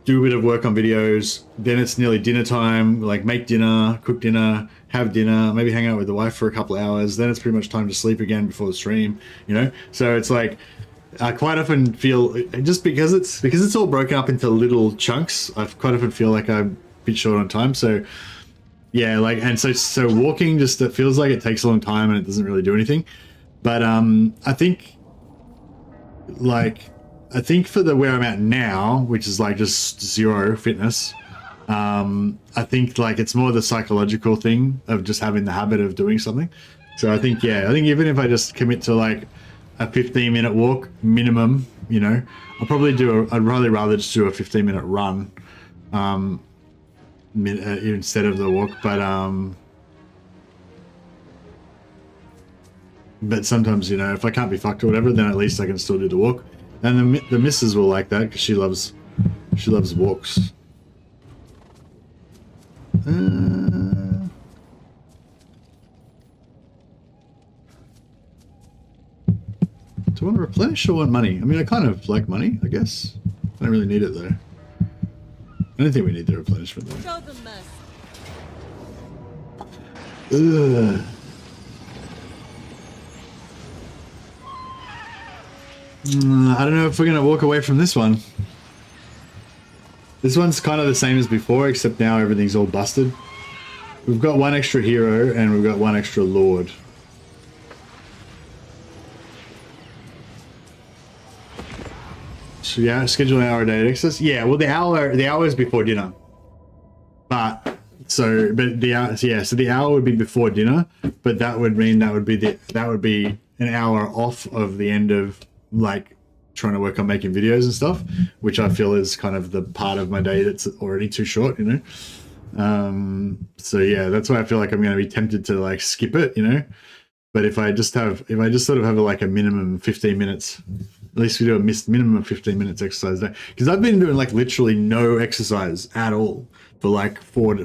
do a bit of work on videos, then it's nearly dinner time, like make dinner, cook dinner, have dinner, maybe hang out with the wife for a couple of hours, then it's pretty much time to sleep again before the stream, you know? So it's like, I quite often feel, just because it's all broken up into little chunks, I quite often feel like I'm a bit short on time. So yeah, like, and so walking just, it feels like it takes a long time and it doesn't really do anything. But I think for where I'm at now, which is like just 0 fitness, I think like it's more the psychological thing of just having the habit of doing something. So I think even if I just commit to like a 15-minute walk minimum, you know, I'd probably rather just do a 15-minute run instead of the walk. But sometimes, you know, if I can't be fucked or whatever, then at least I can still do the walk. And the missus will like that because she loves walks. Do I want to replenish or want money? I mean, I kind of like money, I guess. I don't really need it though. I don't think we need the replenishment though. Show them mercy. Ugh. I don't know if we're going to walk away from this one. This one's kind of the same as before, except now everything's all busted. We've got 1 extra hero and we've got 1 extra lord. So yeah, schedule an hour a day access. Yeah, well the hour is before dinner. So the hour would be before dinner, but that would mean that would be an hour off of the end of like trying to work on making videos and stuff, which I feel is kind of the part of my day that's already too short, you know. So yeah, that's why I feel like I'm going to be tempted to like skip it, you know. But if I just sort of have like a minimum 15 minutes, at least we do a minimum of 15 minutes exercise a day, because I've been doing like literally no exercise at all for like 3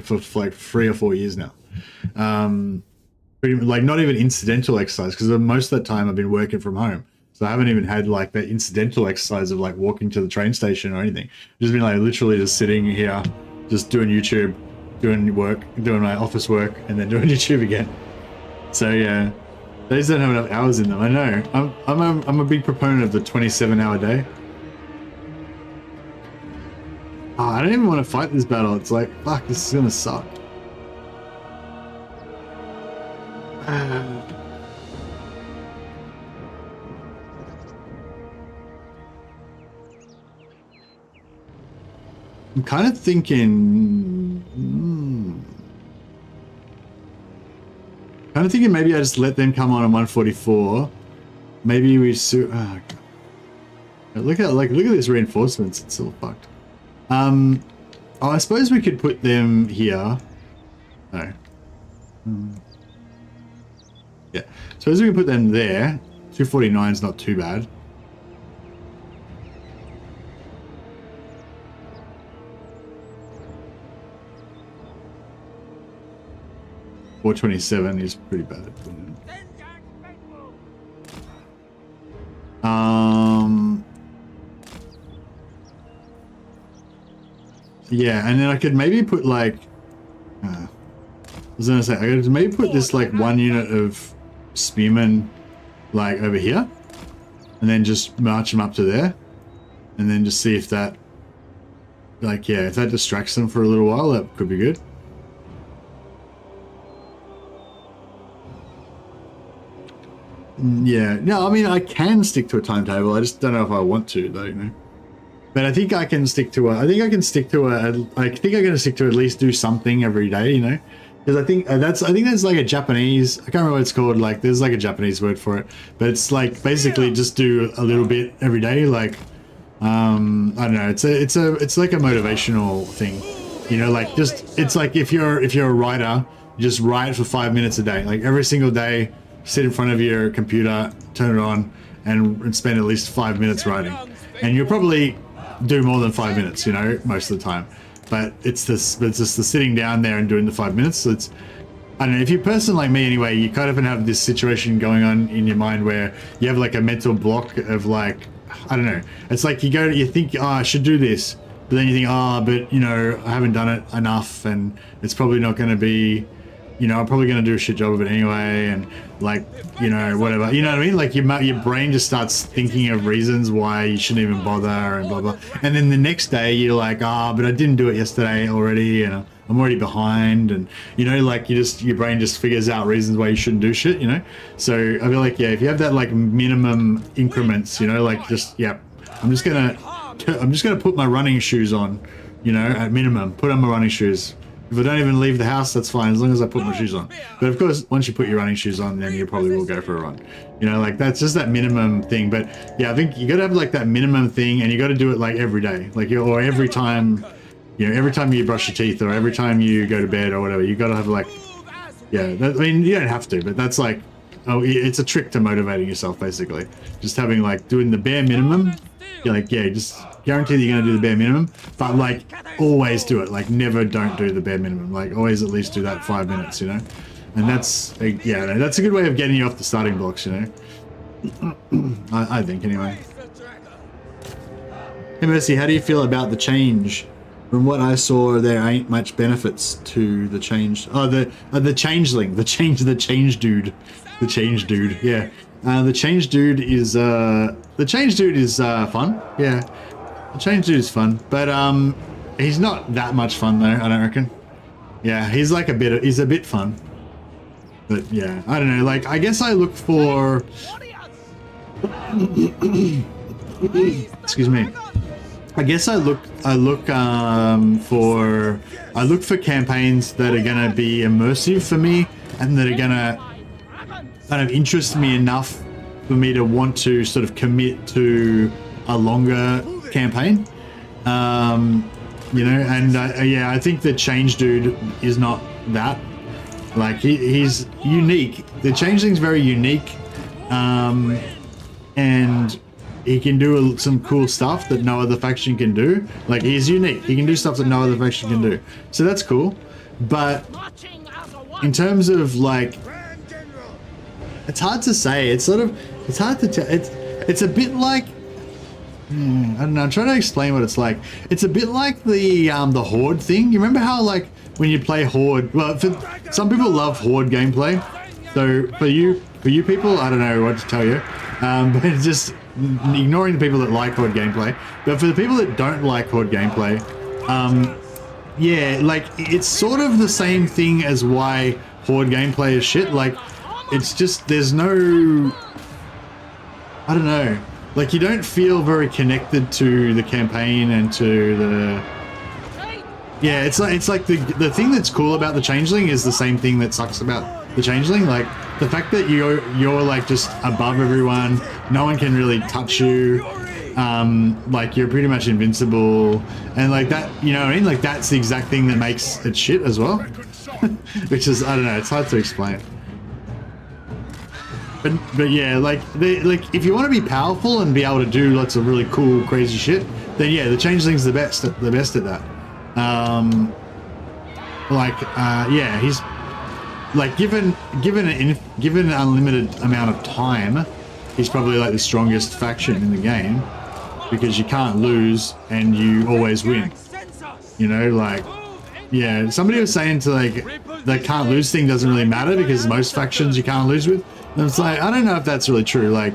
or 4 years now. Pretty like not even incidental exercise, because most of that time I've been working from home. So I haven't even had like that incidental exercise of like walking to the train station or anything. I've just been like literally just sitting here, just doing YouTube, doing work, doing my office work, and then doing YouTube again. So yeah, these don't have enough hours in them. I know. I'm a big proponent of the 27-hour day. Oh, I don't even want to fight this battle. It's like, fuck, this is gonna suck. I'm kind of thinking... maybe I just let them come on 144. Maybe we... Oh, look at these reinforcements. It's all fucked. Oh, I suppose we could put them here. No. Yeah. Suppose we can put them there. 249 is not too bad. .427 is pretty bad. Yeah, and then I could maybe put like I was gonna say I could maybe put this like 1 unit of spearmen like over here, and then just march them up to there, and then just see if that like if that distracts them for a little while, that could be good. Yeah, no, I mean I can stick to a timetable. I just don't know if I want to though, you know. But I think I can stick to I think I'm going to stick to at least do something every day, you know, because I think that's like a Japanese. I can't remember what it's called. Like there's like a Japanese word for it, but it's like basically just do a little bit every day. Like I don't know. It's like a motivational thing, you know. Like just it's like if you're a writer, just write for 5 minutes a day. Like every single day, sit in front of your computer, turn it on, and spend at least 5 minutes writing, and you'll probably do more than 5 minutes, you know, most of the time. But it's just the sitting down there and doing the 5 minutes. So it's, I don't know, if you're a person like me anyway, you kind of have this situation going on in your mind where you have like a mental block of like, I don't know, it's like you think, oh, I should do this, but then you think, oh, but you know, I haven't done it enough, and it's probably not going to be, you know, I'm probably going to do a shit job of it anyway, and like, you know, whatever, you know what I mean? Like your brain just starts thinking of reasons why you shouldn't even bother and blah, blah. And then the next day you're like, ah, but I didn't do it yesterday already, and I'm already behind, and you know, like your brain just figures out reasons why you shouldn't do shit, you know? So I feel like, yeah, if you have that like minimum increments, you know, like just, yeah, I'm just gonna put my running shoes on, you know, at minimum, put on my running shoes. If I don't even leave the house, that's fine, as long as I put my shoes on. But of course, once you put your running shoes on, then you probably will go for a run. You know, like that's just that minimum thing. But yeah, I think you got to have like that minimum thing, and you got to do it like every day, like or every time, you know, every time you brush your teeth or every time you go to bed or whatever. You got to have like, yeah. I mean, you don't have to, but that's like, oh, it's a trick to motivating yourself, basically. Just having like doing the bare minimum. You're like, yeah, just guarantee that you're going to do the bare minimum, but like always do it. Like never don't do the bare minimum. Like always at least do that 5 minutes, you know. And that's yeah, that's a good way of getting you off the starting blocks, you know. I think anyway. Hey Mercy, how do you feel about the change? From what I saw, there ain't much benefits to the change. Oh, the changeling, the change dude, yeah. The change dude is fun. Yeah, the change dude is fun, but he's not that much fun though. I don't reckon. Yeah, he's like he's a bit fun, but yeah, I don't know. Like I guess I look for. Excuse me. I guess I look for campaigns that are gonna be immersive for me and that are gonna kind of interest me enough for me to want to sort of commit to a longer campaign. You know, and yeah, I think the change dude is not that. Like he's unique. The changeling's very unique, and he can do some cool stuff that no other faction can do. Like he's unique. He can do stuff that no other faction can do. So that's cool. But in terms of like, it's hard to say. It's sort of, it's hard to tell. It's a bit like, I don't know. I'm trying to explain what it's like. It's a bit like the Horde thing. You remember how like when you play Horde? Well, for some people love Horde gameplay. So for you people, I don't know what to tell you. But it's just ignoring the people that like Horde gameplay. But for the people that don't like Horde gameplay, yeah, like it's sort of the same thing as why Horde gameplay is shit. Like it's just there's no, I don't know. Like you don't feel very connected to the campaign and to Yeah, it's like the thing that's cool about the changeling is the same thing that sucks about the changeling. Like the fact that you're like just above everyone, no one can really touch you. Like you're pretty much invincible, and like that, you know what I mean? Like that's the exact thing that makes it shit as well. Which is, I don't know, it's hard to explain. But yeah, like if you want to be powerful and be able to do lots of really cool, crazy shit, then yeah, the changeling's the best at that. Yeah, he's like given an unlimited amount of time, he's probably like the strongest faction in the game because you can't lose and you always win. You know, like yeah, somebody was saying to like the can't lose thing doesn't really matter because most factions you can't lose with. And it's like I don't know if that's really true. Like,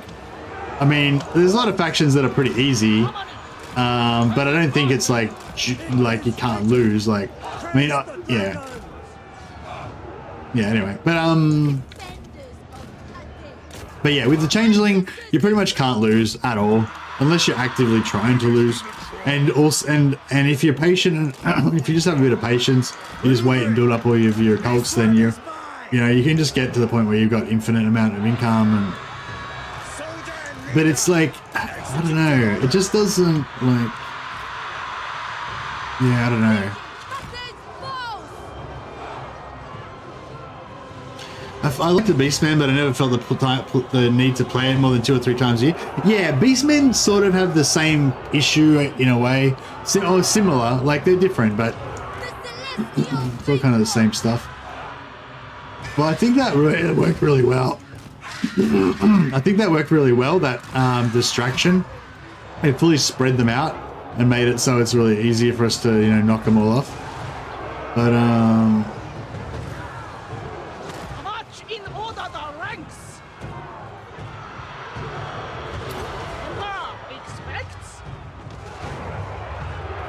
I mean, there's a lot of factions that are pretty easy. But I don't think it's like you can't lose. Like, I mean, yeah. Anyway, but yeah, with the changeling, you pretty much can't lose at all unless you're actively trying to lose. And also, and if you're patient, if you just have a bit of patience, you just wait and build up all of your cults, then you know, you can just get to the point where you've got infinite amount of income and. But it's like, I don't know, it just doesn't, like, yeah, I don't know. I like the Beastmen, but I never felt the need to play it more than 2 or 3 times a year. Yeah, Beastmen sort of have the same issue in a way, or similar, like they're different, but it's all kind of the same stuff. Well, I think that worked really well. I think that worked really well, that distraction. It fully spread them out and made it so it's really easier for us to, you know, knock them all off. But March in order the ranks. Now expects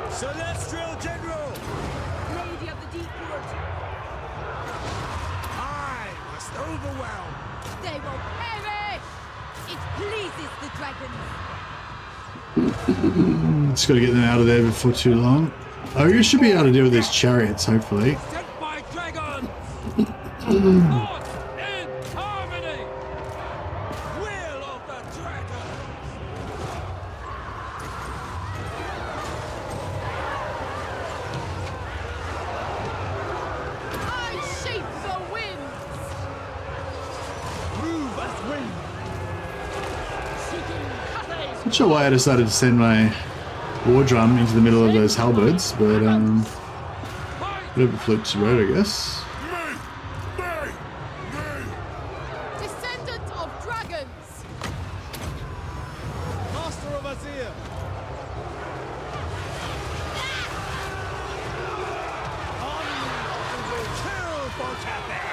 Celestial General. Lady of the Deep Wood. I must overwhelm. They will perish! It pleases the dragons. just got to get them out of there before too long. Oh, you should be able to deal with these chariots, hopefully. Sent by dragons. Fought in harmony. Will of the dragons. I shape the winds. Move as wind. Seeking Cathay's Not sure why I decided to send my war drum into the middle of those halberds, but whatever floats your boat, I guess. descendant of dragons. Master of Azir. Kill for Cathay.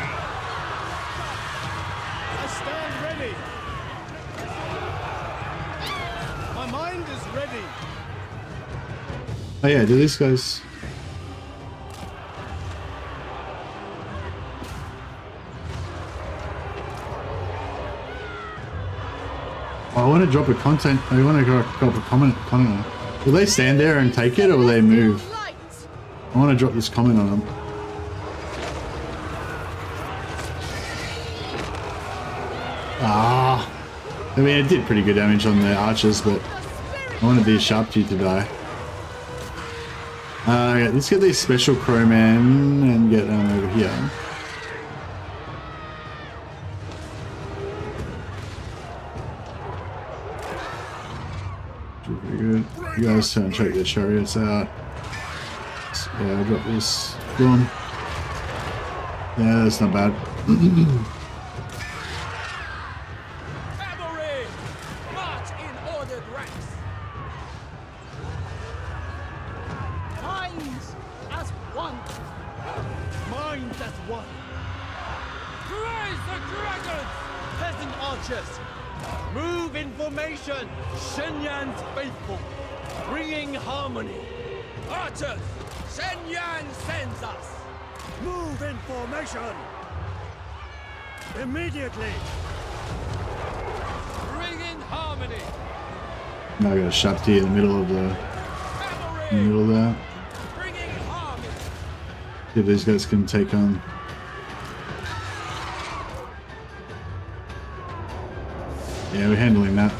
I stand ready. My mind is ready. Oh yeah, do these guys... Oh, I want to drop a content. I want to drop a comment. Will they stand there and take it, or will they move? I want to drop this comment on them. Ah, I mean, it did pretty good damage on the archers, but I wanted these sharptooth to die. Yeah, let's get these special crowmen and get them over here. Very good. You guys turn and check the chariots out. Yeah, I'll drop this. Go on. Yeah, that's not bad. Cavalry. March in ordered ranks. Minds as one. Minds as one. Praise the dragons. Peasant archers. Move in formation. Shenyan's faithful. Bringing harmony. Archers. Shenyan sends us. Move in formation. Immediately. Bring in harmony. Now I got a sharptooth in the middle of the... In the middle there. Bringing harmony. See if these guys can take on. Yeah, we're handling that.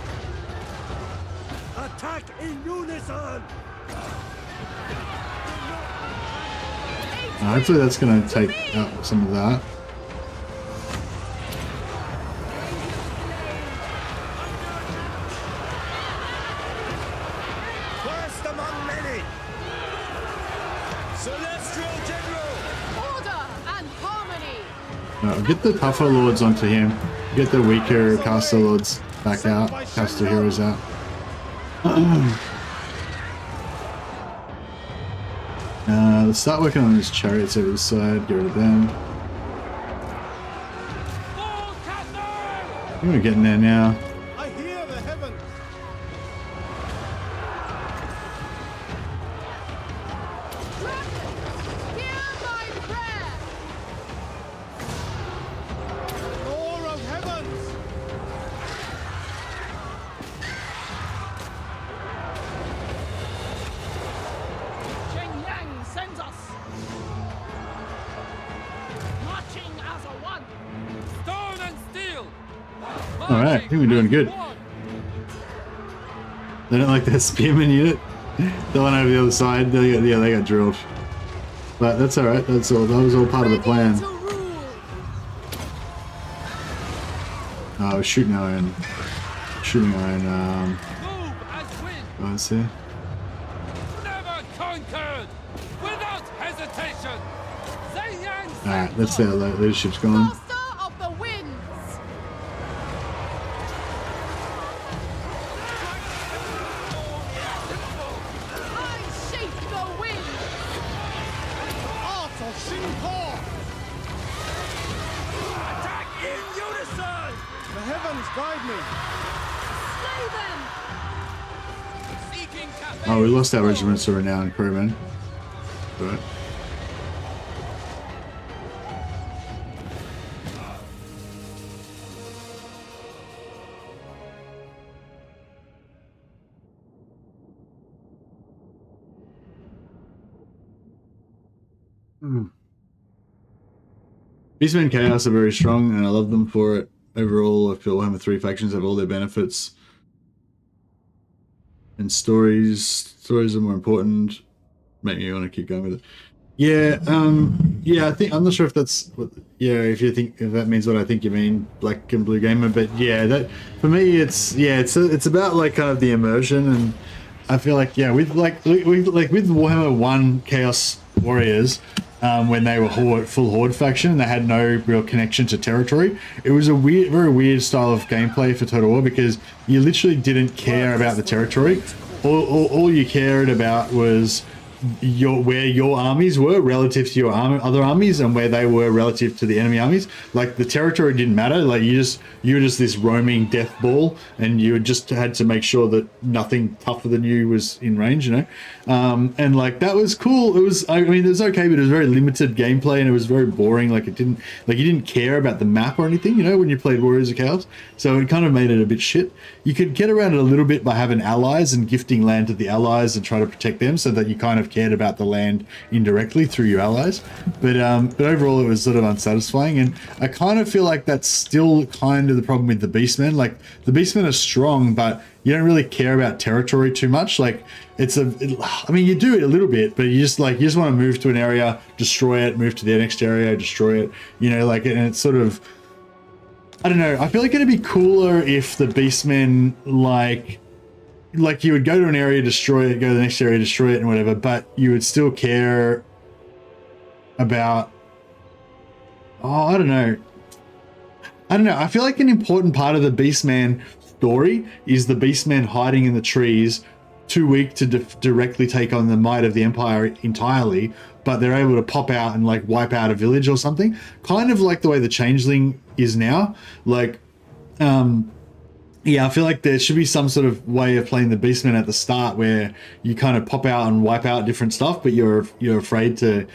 Attack in unison! Hopefully that's going to take out some of that. First among many! Celestial General! Order and harmony! Get the tougher lords onto him. Get the weaker caster lords back out. Caster heroes out. Let's start working on his chariots over the side. Get rid of them. We're getting there now. I hear the heavens. Hear my prayer! Roar of heavens. Yang sends us. Marching as a one. Stone and steel. Alright, I think we're doing good. They don't like that spearman unit. The one over the other side, they got drilled. But that's alright, that was all part of the plan. Oh, we're shooting our own. Oh, let's see. Never conquered without hesitation. Alright, that's their leadership's gone. Master of the winds! I shape the wind! Art of Shinko. Attack in unison! The heavens guide me. Slay them! Seeking Cathay. Oh, we lost our regiments of renowned crewmen. But Beastmen Chaos are very strong, and I love them for it. Overall, I feel Warhammer 3 factions have all their benefits. And stories are more important. Make me want to keep going with it. Yeah, yeah, I think I'm not sure if that's what, yeah, if that means what I think you mean, Black and Blue Gamer, but yeah, that for me it's about like kind of the immersion, and I feel like with Warhammer 1 Chaos Warriors, when they were full Horde faction, they had no real connection to territory. It was a very weird style of gameplay for Total War because you literally didn't care about the territory. All you cared about was where your armies were relative to your other armies, and where they were relative to the enemy armies. Like the territory didn't matter. Like you were just this roaming death ball, and you just had to make sure that nothing tougher than you was in range, you know. And like that was cool. It was, I mean, it was okay, but it was very limited gameplay, and it was very boring. Like you didn't care about the map or anything, you know, when you played Warriors of Chaos. So it kind of made it a bit shit. You could get around it a little bit by having allies and gifting land to the allies and try to protect them, so that you kind of cared about the land indirectly through your allies. But overall, it was sort of unsatisfying, and I kind of feel like that's still kind of the problem with the Beastmen. Like the Beastmen are strong, but you don't really care about territory too much. Like I mean, you do it a little bit, but you just want to move to an area, destroy it, move to the next area, destroy it. You know, like, and it's sort of, I don't know. I feel like it'd be cooler if the Beastmen like you would go to an area, destroy it, go to the next area, destroy it, and whatever, but you would still care about, I don't know. I feel like an important part of the Beastman story is the Beastmen hiding in the trees, too weak to directly take on the might of the Empire entirely, but they're able to pop out and like wipe out a village or something. Kind of like the way the Changeling is now. Like, yeah, I feel like there should be some sort of way of playing the Beastmen at the start where you kind of pop out and wipe out different stuff, but you're afraid to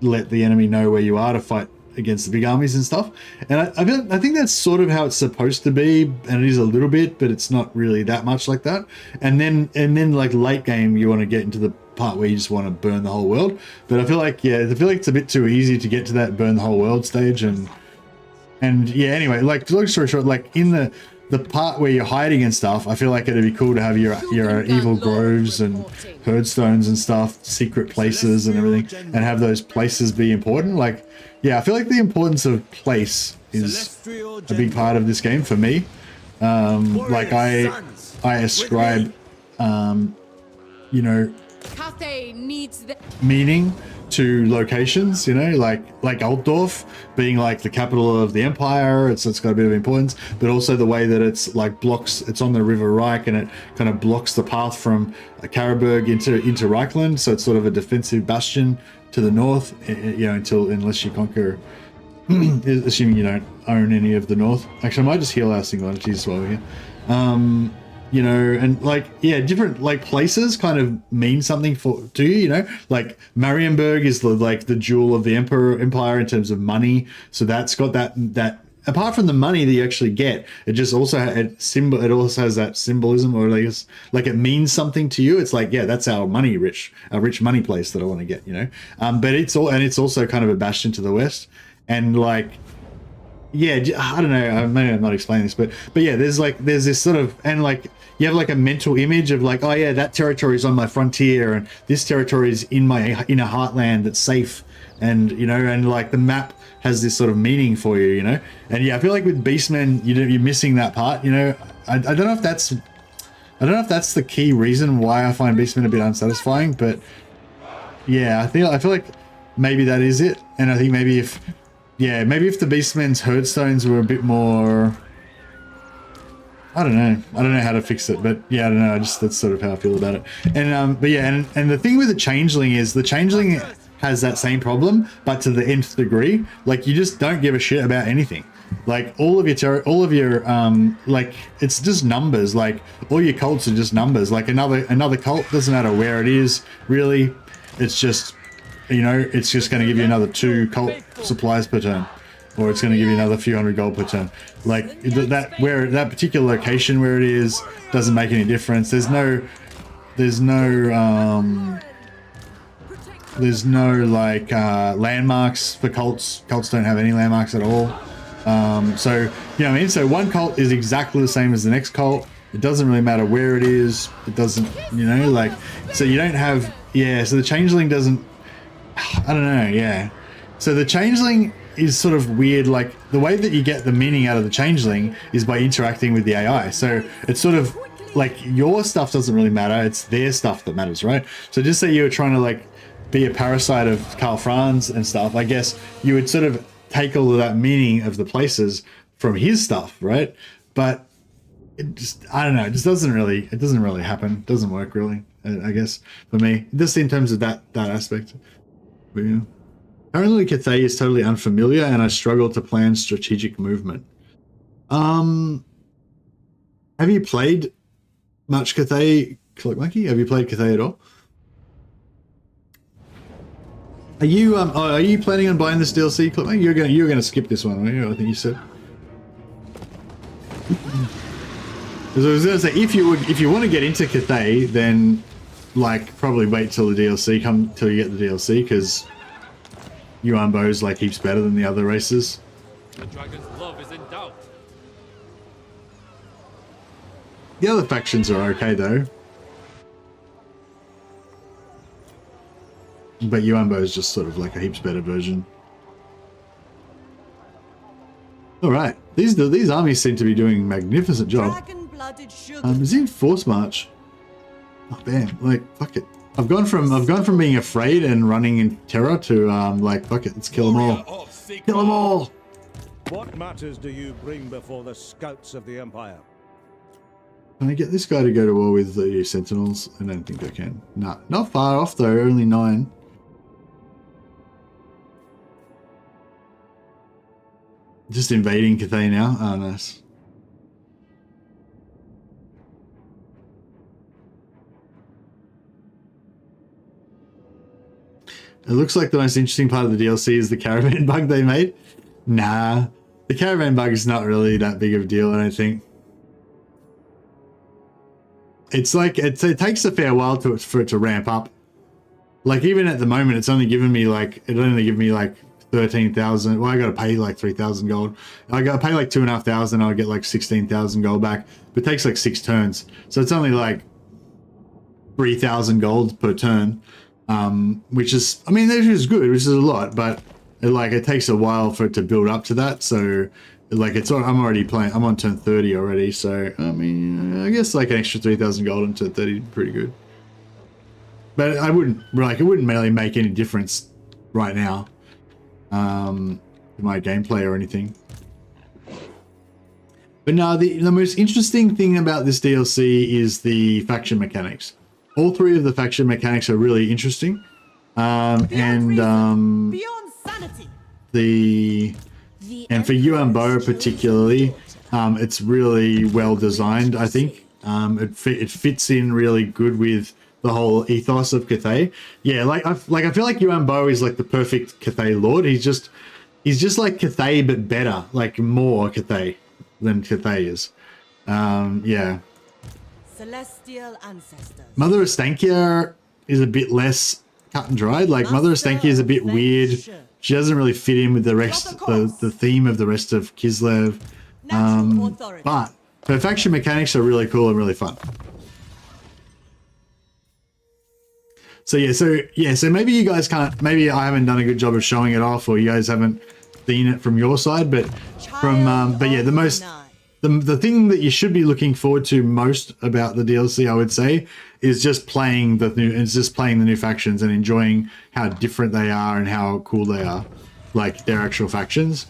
let the enemy know where you are to fight against the big armies and stuff. And I think that's sort of how it's supposed to be, and it is a little bit, but it's not really that much like that. And then like late game, you want to get into part where you just want to burn the whole world. But I feel like, yeah, I feel like it's a bit too easy to get to that burn the whole world stage. And yeah, anyway, like, long story short, like in the part where you're hiding and stuff, I feel like it'd be cool to have your evil groves and herdstones and stuff, secret places and everything, and have those places be important. Like, yeah, I feel like the importance of place is a big part of this game for me. Like I ascribe, you know, Cathay needs the meaning to locations, you know, like Altdorf being like the capital of the empire. It's got a bit of importance, but also the way that it's like blocks, it's on the River Reich, and it kind of blocks the path from Karabberg into Reichland. So it's sort of a defensive bastion to the north, you know, unless you conquer, assuming you don't own any of the north. Actually, I might just heal our single entities while we're here. You know, and like, yeah, different like places kind of mean something to you, you know, like Marienburg is the jewel of the empire in terms of money. So that's got that apart from the money that you actually get, it just also it also has that symbolism, or like it means something to you. It's like, yeah, that's our rich money place that I want to get, you know. But it's also kind of a bastion to the west, and like, yeah, I don't know, maybe I'm not explaining this, but yeah, there's this sort of, and like you have like a mental image of like, oh yeah, that territory is on my frontier, and this territory is in my inner heartland that's safe, and you know, and like the map has this sort of meaning for you, you know. And yeah, I feel like with Beastmen, you're missing that part, you know. I don't know if that's the key reason why I find Beastmen a bit unsatisfying, but yeah, I feel like maybe that is it. And I think maybe if the Beastmen's herdstones were a bit more, I don't know how to fix it, but yeah, I don't know, that's sort of how I feel about it. And but yeah, and the thing with the Changeling is the Changeling has that same problem, but to the nth degree. Like, you just don't give a shit about anything. Like all of your like, it's just numbers. Like all your cults are just numbers. Like another cult, doesn't matter where it is, really. It's just, you know, it's just going to give you another 2 cult supplies per turn, or it's going to give you another few hundred gold per turn. Like that particular location where it is doesn't make any difference. There's no like landmarks for cults. Cults don't have any landmarks at all. So, you know what I mean? So one cult is exactly the same as the next cult. It doesn't really matter where it is. It doesn't, you know, like, so you don't have, yeah, so the Changeling doesn't, I don't know, yeah. So the Changeling is sort of weird. Like the way that you get the meaning out of the Changeling is by interacting with the AI. So it's sort of like your stuff doesn't really matter. It's their stuff that matters, right? So just say you were trying to like be a parasite of Karl Franz and stuff, I guess you would sort of take all of that meaning of the places from his stuff, right? But it just, I don't know, it doesn't really happen. It doesn't work really, I guess, for me, just in terms of that aspect. But, yeah. Currently, Cathay is totally unfamiliar, and I struggle to plan strategic movement. Have you played much Cathay, Cloak Monkey? Have you played Cathay at all? Are you planning on buying this DLC, Cloak Monkey? You're gonna skip this one, right? I think you said. Because I was gonna say, if you want to get into Cathay, then like probably wait till the DLC till you get the DLC, because Yuan Bo's like heaps better than the other races. The dragon's love is in doubt. The other factions are okay though. But Yuan Bo is just sort of like a heaps better version. Alright, these armies seem to be doing a magnificent job. Is he in Force March? Oh damn, like fuck it. I've gone from being afraid and running in terror to like fuck it, let's kill them all. Kill them all! What matters do you bring before the scouts of the Empire? Can I get this guy to go to war with the Sentinels? I don't think I can. Nah, not far off though, only 9. Just invading Cathay now? Oh, nice. It looks like the most interesting part of the DLC is the caravan bug they made. Nah, the caravan bug is not really that big of a deal, I don't think. It's like, it takes a fair while for it to ramp up. Like even at the moment, it's only given me like 13,000. Well, I got to pay like 3,000 gold. I got to pay like 2,500. I'll get like 16,000 gold back. But it takes like 6 turns, so it's only like 3,000 gold per turn, which is, I mean, that is good, which is a lot, but it takes a while for it to build up to that. So like I'm already playing. I'm on turn 30 already. So I mean, I guess like an extra 3,000 gold on turn 30 is pretty good. But it wouldn't really make any difference right now, to my gameplay or anything. But no, the most interesting thing about this DLC is the faction mechanics. All 3 of the faction mechanics are really interesting, and for Yuan particularly, it's really well designed. I think it fits in really good with the whole ethos of Cathay. Yeah, I feel like Yuan is like the perfect Cathay lord. He's just like Cathay but better, like more Cathay than Cathay is. Yeah. Celestial ancestors. Mother Estankia is a bit less cut and dried. Like Mother Estankia is a bit weird. She doesn't really fit in with the rest, the theme of the rest of Kislev. But her faction mechanics are really cool and really fun. So maybe you guys can't, maybe I haven't done a good job of showing it off, or you guys haven't seen it from your side, but yeah, the thing that you should be looking forward to most about the DLC, I would say, is just playing the new factions and enjoying how different they are and how cool they are, like their actual factions.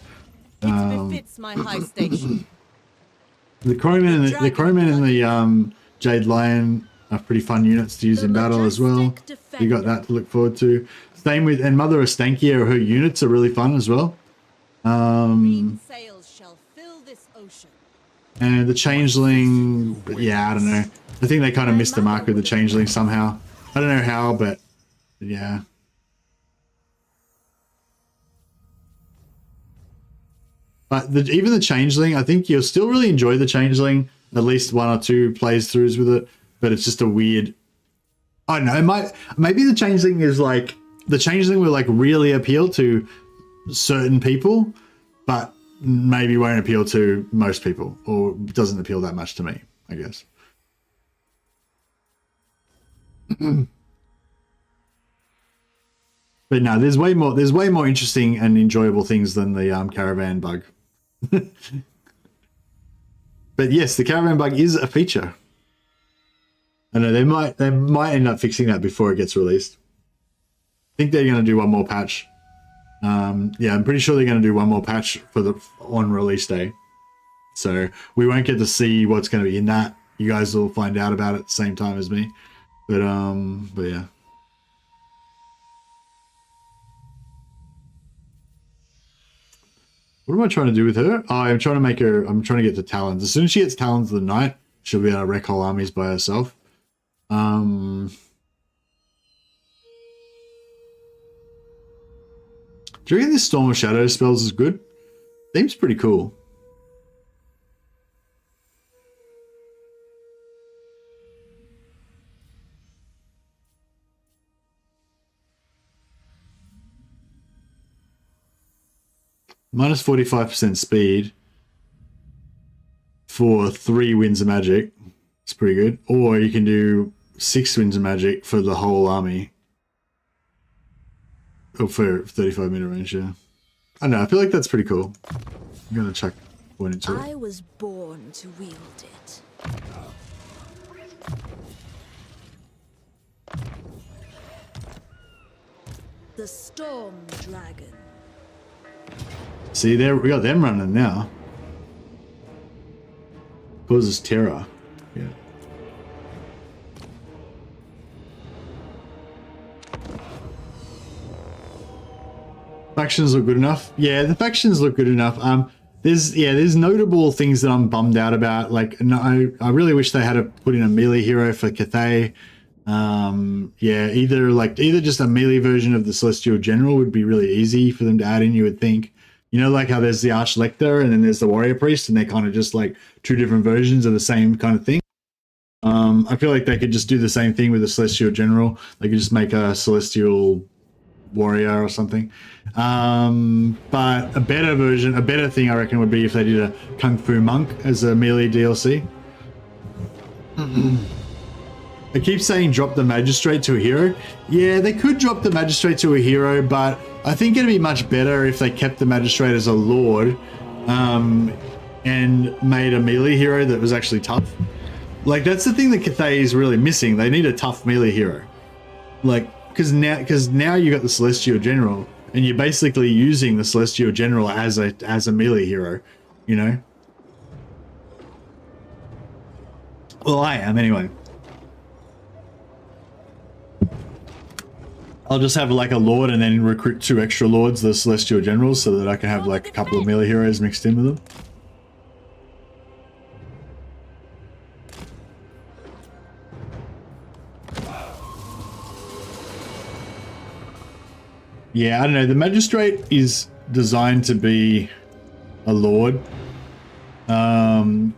It befits my high station. The Crowman and the Jade Lion are pretty fun units to use in battle as well. You got that to look forward to. Same with, and Mother Estankia, her units are really fun as well. Green sails shall fill this ocean. And the Changeling, yeah, I don't know. I think they kind of missed the mark with the Changeling somehow. I don't know how, but yeah. But even the Changeling, I think you'll still really enjoy the Changeling. At least 1 or 2 plays throughs with it. But it's just a weird, I don't know, maybe the Changeling is like, the Changeling will like really appeal to certain people, but maybe won't appeal to most people, or doesn't appeal that much to me, I guess. But no, there's way more interesting and enjoyable things than the caravan bug. But yes, the caravan bug is a feature. I know they might end up fixing that before it gets released. I think they're going to do one more patch. Yeah, I'm pretty sure they're going to do one more patch on release day. So we won't get to see what's going to be in that. You guys will find out about it at the same time as me. But yeah. What am I trying to do with her? Oh, I'm trying to get the Talons. As soon as she gets Talons of the Night, she'll be able to wreck whole armies by herself. Do you reckon this Storm of Shadows spells is good? Seems pretty cool. Minus 45% speed for 3 winds of magic. It's pretty good. Or you can do 6 winds of magic for the whole army. Oh, for 35-meter range, yeah. I don't know, I feel like that's pretty cool. I'm gonna chuck one into it. I was born to wield it. The Storm Dragon. See, there we got them running now. Causes terror. Yeah. Factions look good enough. Yeah, the factions look good enough. There's notable things that I'm bummed out about. Like, no, I really wish they had put in a melee hero for Cathay. Yeah, either just a melee version of the Celestial General would be really easy for them to add in, you would think. You know, like how there's the Arch Lector and then there's the Warrior Priest, and they're kind of just like 2 different versions of the same kind of thing. I feel like they could just do the same thing with the Celestial General. They could just make a Celestial Warrior or something. But a better thing I reckon would be if they did a Kung Fu Monk as a melee DLC. I keep saying drop the Magistrate to a hero. Yeah, they could drop the Magistrate to a hero, but I think it'd be much better if they kept the Magistrate as a Lord and made a melee hero that was actually tough. Like, that's the thing that Cathay is really missing. They need a tough melee hero. Like, because now you got the Celestial General, and you're basically using the Celestial General as a melee hero, you know? Well, I am anyway. I'll just have like a Lord and then recruit 2 extra Lords, the Celestial Generals, so that I can have like a couple of melee heroes mixed in with them. Yeah, I don't know. The Magistrate is designed to be a Lord. I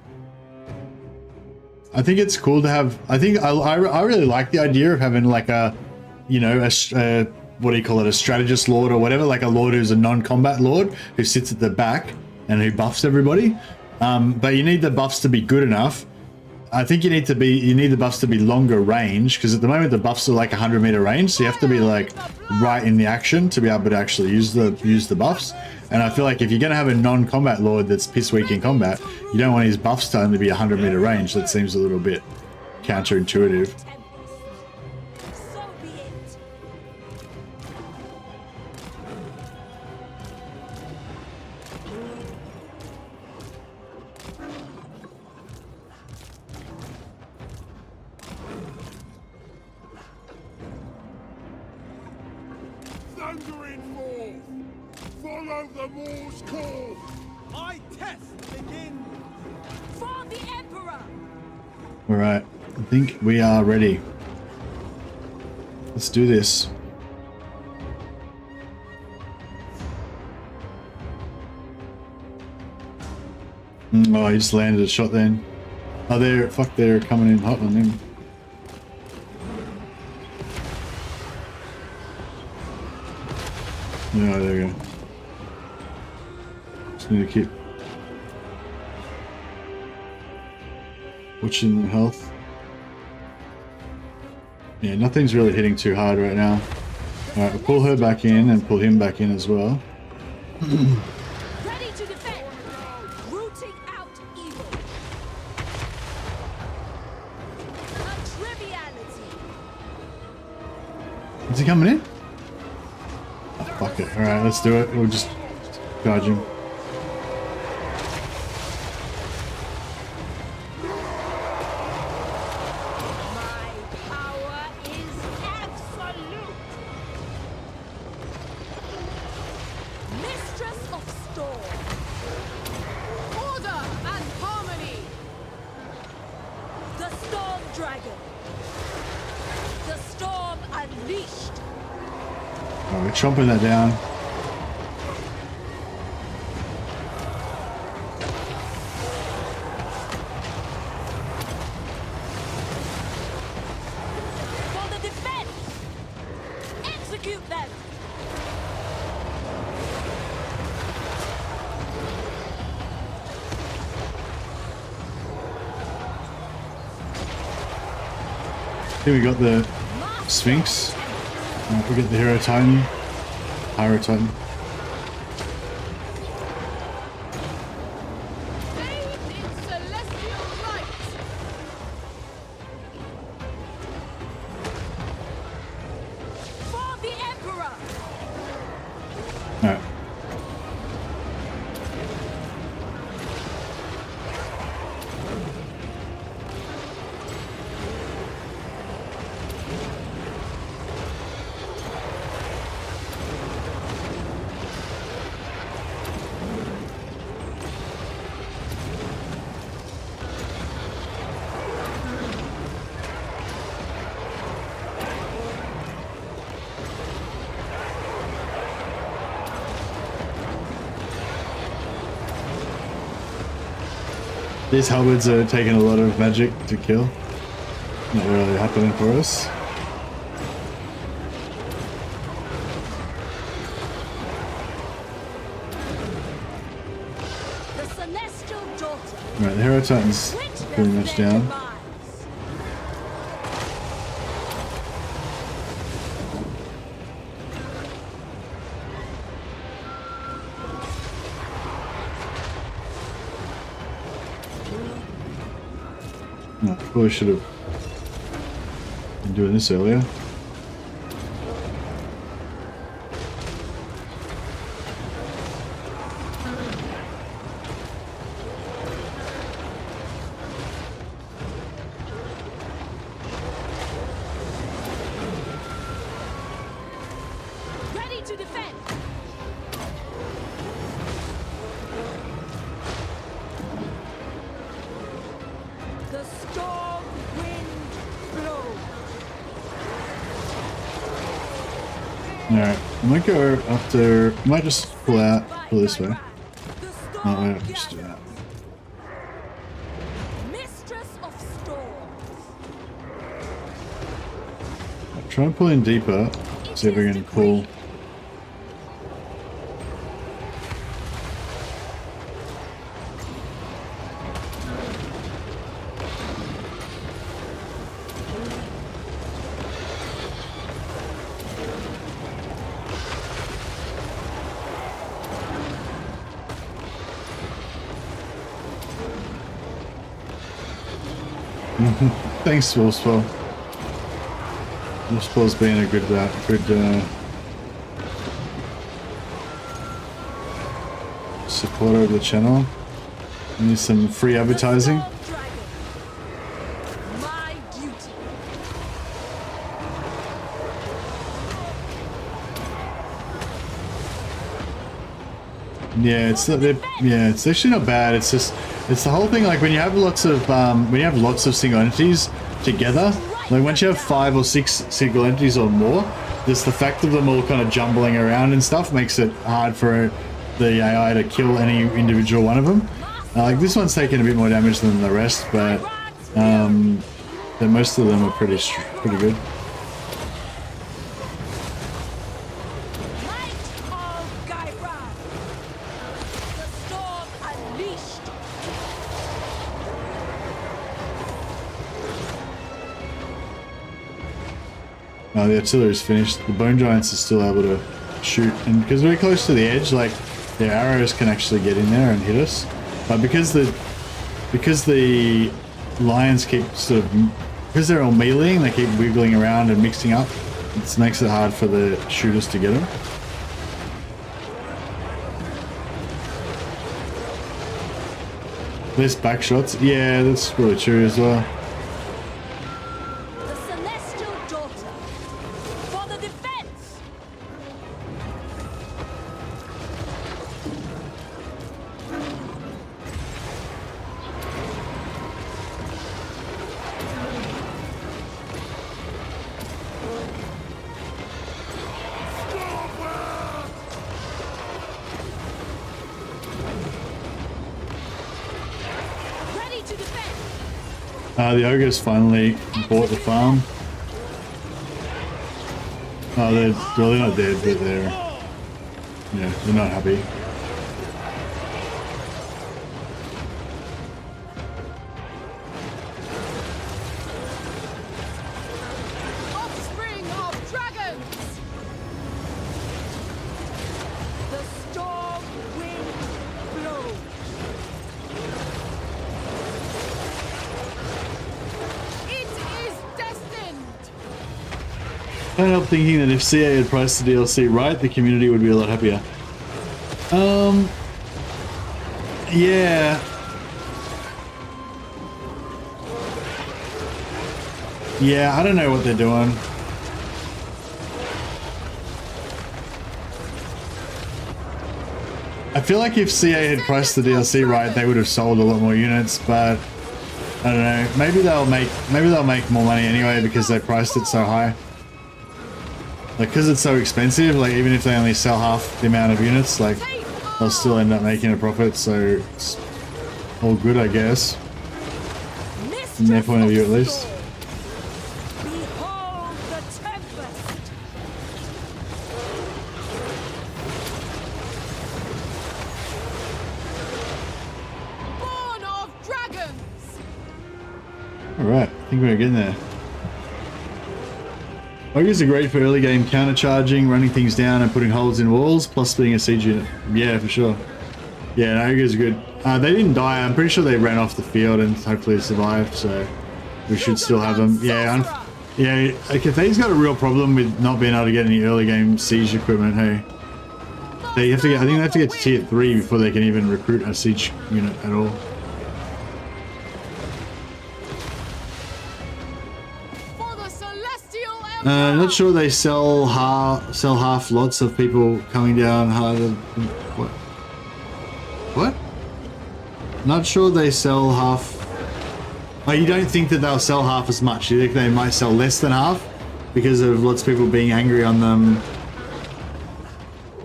think it's cool to have. I really like the idea of having like a, you know, a what do you call it? A strategist Lord or whatever, like a Lord who's a non-combat Lord who sits at the back and who buffs everybody. But you need the buffs to be good enough. I think you need the buffs to be longer range, because at the moment the buffs are like 100-meter range, so you have to be like right in the action to be able to actually use the buffs. And I feel like if you're going to have a non-combat Lord that's piss weak in combat, you don't want his buffs to only be 100-meter range. That seems a little bit counterintuitive. Thundering Maw! Follow the Maw's call! My test begins! For the Emperor! Alright, I think we are ready. Let's do this. Oh, he just landed a shot then. Oh, they're coming in hot on him. Yeah, there we go. Just need to keep watching the health. Yeah, nothing's really hitting too hard right now. Alright, we'll pull her back in and pull him back in as well. Ready to defend! Rooting out evil! A triviality! Is he coming in? Oh, fuck it. Alright, let's do it. We'll just charge him. Chomping that down. For the defense! Execute them! Here we got the Sphinx. We get the Hero Titan. Pyro Titan. For the Emperor! Alright. These halberds are taking a lot of magic to kill. Not really happening for us. The celestial daughter. Right, the Hero Titan's pretty much down. No, probably should have been doing this earlier. Ready to defend. The storm wind blows. Alright, I might go after. I might just pull this way. Oh, wait, just do that. Mistress of storms. I'll try and pull in deeper. See if we can pull. Thanks, Wolfspell. Wolfspell's being a good supporter of the channel. I need some free advertising. My duty. Yeah, it's actually not bad. It's just it's the whole thing. Like when you have lots of single entities together, like once you have 5 or 6 single entities or more, just the fact of them all kind of jumbling around and stuff makes it hard for the AI to kill any individual one of them. Like this one's taking a bit more damage than the rest, but most of them are pretty good. The artillery's finished. The bone giants are still able to shoot, and because we're close to the edge, like their arrows can actually get in there and hit us. But because the lions keep because they're all meleeing, they keep wiggling around and mixing up. It makes it hard for the shooters to get them. Less back shots. Yeah, that's really true as well. The ogres finally bought the farm. Oh, they're not dead, but they're not happy. Offspring of dragons. The storm wind blows. I can't help thinking that if CA had priced the DLC right, the community would be a lot happier. Yeah. Yeah, I don't know what they're doing. I feel like if CA had priced the DLC right, they would have sold a lot more units, but I don't know. Maybe they'll make more money anyway because they priced it so high. Like, because it's so expensive, like, even if they only sell half the amount of units, like, they'll still end up making a profit, so it's all good, I guess. From their point of view, at least. think we're getting there. Ogres are great for early game countercharging, running things down and putting holes in walls, plus being a siege unit. Yeah, for sure. Yeah, no, ogres are good. They didn't die. I'm pretty sure they ran off the field and hopefully survived, so we should still have them. Yeah, yeah. Cathay's got a real problem with not being able to get any early game siege equipment. Hey, they have to get. I think they have to get to tier 3 before they can even recruit a siege unit at all. Not sure they sell half lots of people coming down harder. What? Not sure they sell half. Oh, you don't think that they'll sell half as much? You think they might sell less than half because of lots of people being angry on them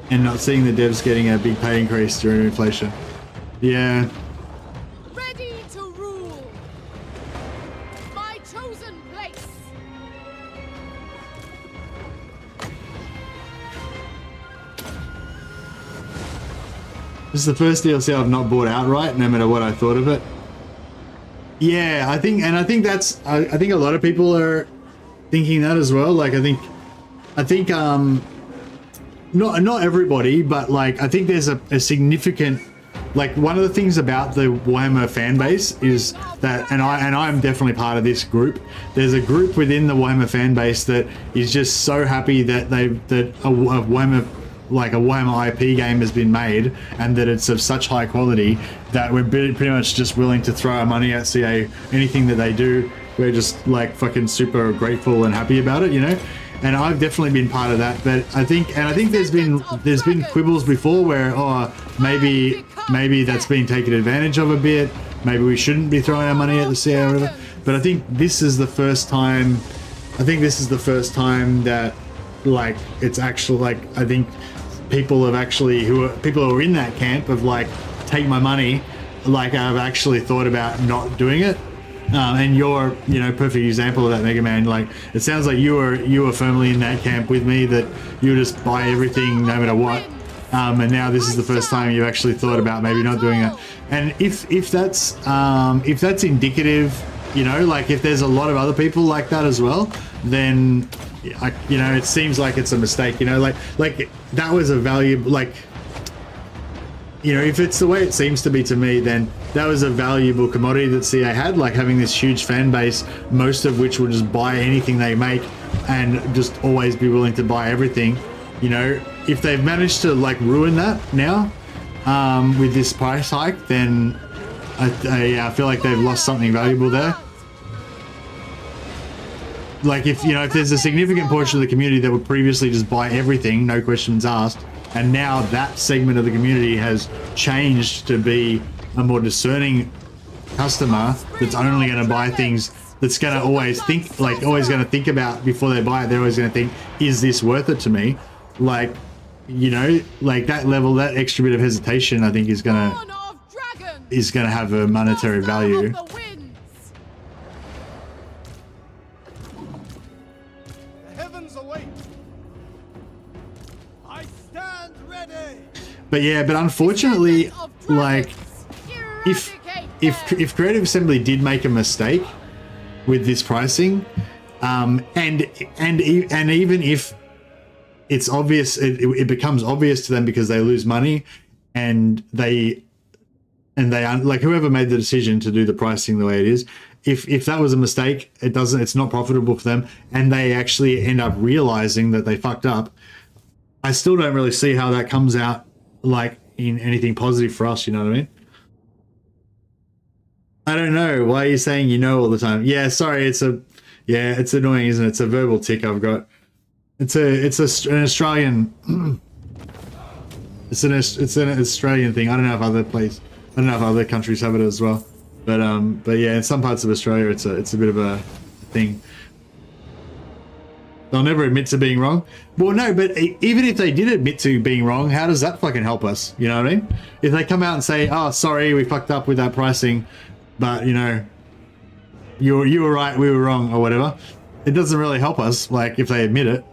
and not seeing the devs getting a big pay increase during inflation? Yeah. Ready to rule. My chosen place. This is the first DLC I've not bought outright, no matter what I thought of it. Yeah, I think that's I think a lot of people are thinking that as well. Like I think not everybody, but like I think there's a significant, like one of the things about the Warhammer fan base is that, and I'm definitely part of this group. There's a group within the Warhammer fan base that is just so happy that a Warhammer, like a Warhammer IP game has been made and that it's of such high quality that we're pretty much just willing to throw our money at CA. Anything that they do, we're just like fucking super grateful and happy about it, you know? And I've definitely been part of that, but I think there's been quibbles before where, oh, maybe that's been taken advantage of a bit. Maybe we shouldn't be throwing our money at the CA or whatever. But I think this is the first time, that like it's actually like, I think people have actually who are in that camp of like, take my money, like I've actually thought about not doing it. And you're, you know, perfect example of that, Mega Man. Like it sounds like you were firmly in that camp with me, that you just buy everything no matter what. And now this is the first time you've actually thought about maybe not doing it. And if that's indicative, you know, like if there's a lot of other people like that as well, then you know, it seems like it's a mistake, you know, like that was a valuable, like, you know, if it's the way it seems to be to me, then that was a valuable commodity that CA had, like having this huge fan base, most of which will just buy anything they make and just always be willing to buy everything. You know, if they've managed to like ruin that now with this price hike, then I feel like they've lost something valuable there. Like if, you know, if there's a significant portion of the community that would previously just buy everything, no questions asked, and now that segment of the community has changed to be a more discerning customer that's only going to buy things, that's going to always think, like always going to think about before they buy it, they're always going to think, is this worth it to me? Like, you know, like that level, that extra bit of hesitation, I think is going to have a monetary value. But yeah, but unfortunately, like, if Creative Assembly did make a mistake with this pricing, and even if it's obvious, it becomes obvious to them because they lose money, and they like whoever made the decision to do the pricing the way it is, if that was a mistake, it's not profitable for them, and they actually end up realizing that they fucked up. I still don't really see how that comes out like in anything positive for us, you know what I mean? I don't know. Why are you saying you know all the time? Yeah, sorry, it's annoying, isn't it? It's a verbal tick I've got. It's an Australian it's an Australian thing. I don't know if other countries have it as well. But yeah, in some parts of Australia it's a bit of a thing. They'll never admit to being wrong. Well, no, but even if they did admit to being wrong, how does that fucking help us? You know what I mean? If they come out and say, oh, sorry, we fucked up with that pricing, but, you know, you were right, we were wrong, or whatever, it doesn't really help us, like, if they admit it.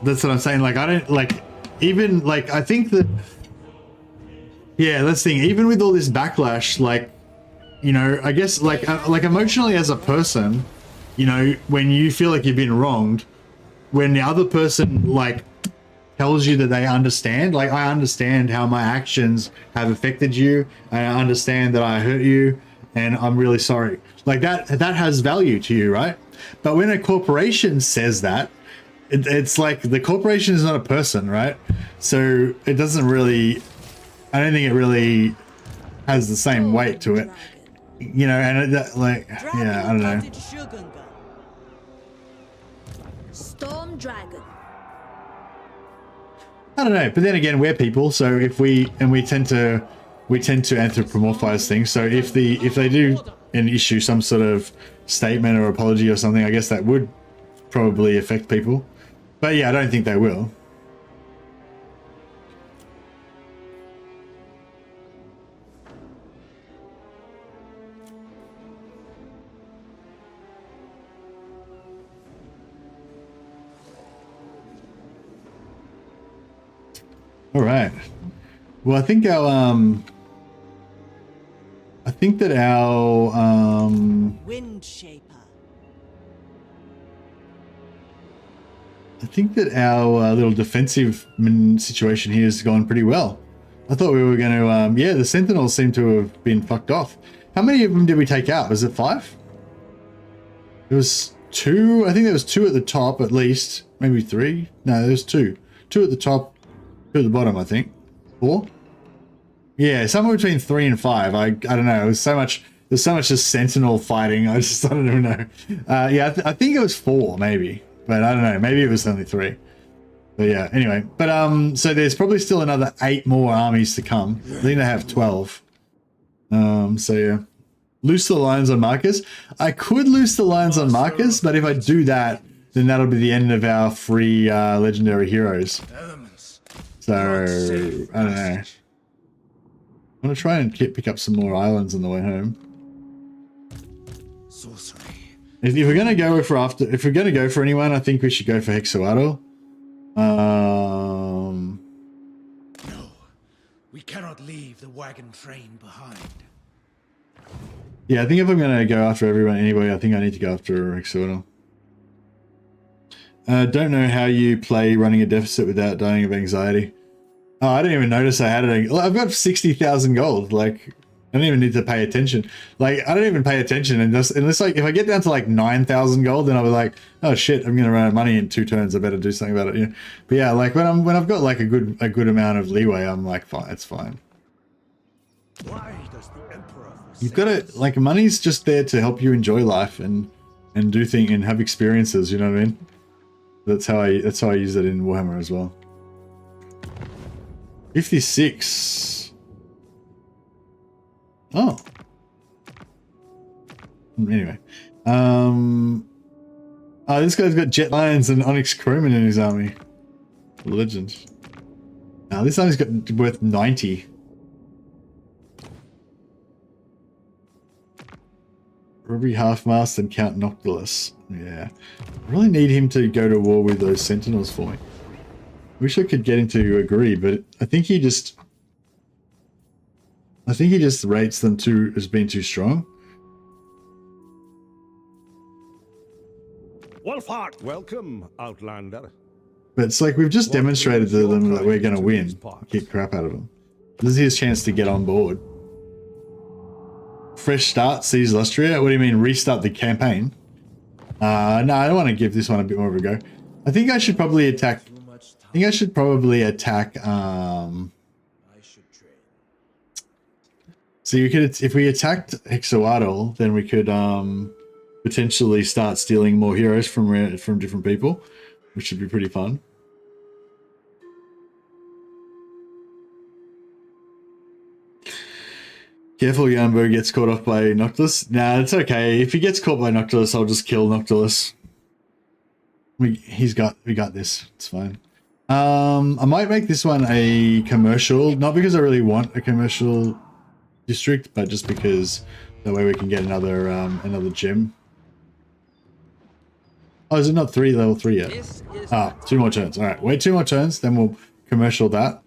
That's what I'm saying. Like, I don't, like, even, like, I think that, yeah, that's the thing. Even with all this backlash, like, you know, I guess, like emotionally as a person, you know, when you feel like you've been wronged, when the other person like tells you that they understand, like I understand how my actions have affected you, and I understand that I hurt you, and I'm really sorry. Like that has value to you, right? But when a corporation says that, it's like the corporation is not a person, right? So it doesn't really, I don't think it really has the same weight to it, you know. And like, yeah, I don't know. Storm Dragon. I don't know, but then again, we're people, so if we tend to anthropomorphize things. So if they do and issue some sort of statement or apology or something, I guess that would probably affect people. But yeah, I don't think they will. All right. Well, I think our Wind Shaper. I think that our little defensive situation here has gone pretty well. I thought we were going to, yeah, the Sentinels seem to have been fucked off. How many of them did we take out? Was it 5? There was 2. I think there was 2 at the top at least. Maybe 3. No, there was 2. 2 at the top, 2 at the bottom, I think. 4? Yeah, somewhere between 3 and 5. I don't know. There's so much just Sentinel fighting. I don't even know. Yeah, I think it was 4 maybe. But I don't know. Maybe it was only 3. But yeah, anyway. But so there's probably still another 8 more armies to come. I think they have 12. So yeah. Loose the lines on Marcus. I could loose the lines on Marcus, but if I do that, then that'll be the end of our free legendary heroes. So I don't know. I'm gonna try and pick up some more islands on the way home. Sorcery. If we're gonna go for anyone, I think we should go for Hexoado. No, we cannot leave the wagon train behind. Yeah, I think if I'm gonna go after everyone anyway, I think I need to go after Hexoado. Don't know how you play running a deficit without dying of anxiety. Oh, I didn't even notice I had it. I've got 60,000 gold. Like, I don't even need to pay attention. Like, I don't even pay attention. And it's like, if I get down to like 9,000 gold, then I'll be like, oh shit, I'm going to run out of money in 2 turns. I better do something about it. You know? But yeah, like when I've got like a good amount of leeway, I'm like, fine, it's fine. Why does the Emperor You've got to, like, money's just there to help you enjoy life and do things and have experiences. You know what I mean? That's how I use it in Warhammer as well. 56. Oh. Anyway. Oh, this guy's got Jet Lions and Onyx Crewmen in his army. Legend. Now this army's got worth 90. Ruby Half-Mast and Count Noctilus. Yeah. I really need him to go to war with those Sentinels for me. Wish I could get him to agree, but I think he just rates them as being too strong. Wolfhart, welcome, Outlander. But it's like we've just demonstrated to them that we're going to win. Kick crap out of them. This is his chance to get on board. Fresh start, seize Lustria. What do you mean restart the campaign? No, I don't want to give this one a bit more of a go. I think I should probably attack. So you could, if we attacked Hexoado, then we could potentially start stealing more heroes from different people, which should be pretty fun. Careful, Yambo gets caught off by Noctilus. Nah, it's okay. If he gets caught by Noctilus, I'll just kill Noctilus. We got this. It's fine. I might make this one a commercial, not because I really want a commercial district, but just because that way we can get another gem. Oh, is it not level 3 yet? Ah, 2 more turns. All right, wait 2 more turns, then we'll commercial that,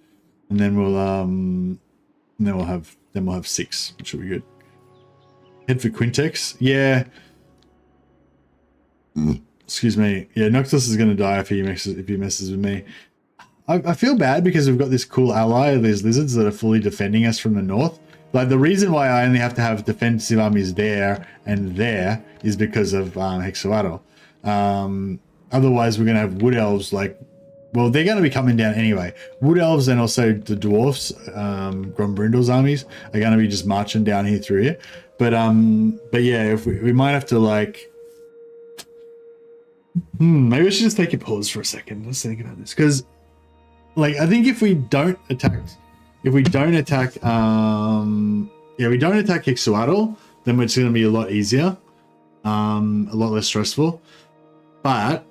and then we'll have 6, which will be good. Head for Quintex. Yeah. Excuse me. Yeah, Noctis is going to die if he messes with me. I feel bad because we've got this cool ally of these lizards that are fully defending us from the north. Like, the reason why I only have to have defensive armies there and there is because of Hexuado. Otherwise, we're going to have wood elves, like, well, they're going to be coming down anyway. Wood elves and also the dwarfs, Grombrindal's armies, are going to be just marching down here through here. But yeah, if we might have to, like, maybe we should just take a pause for a second. Let's think about this, because, like, I think if we don't attack Hexuado, then it's going to be a lot easier, a lot less stressful. But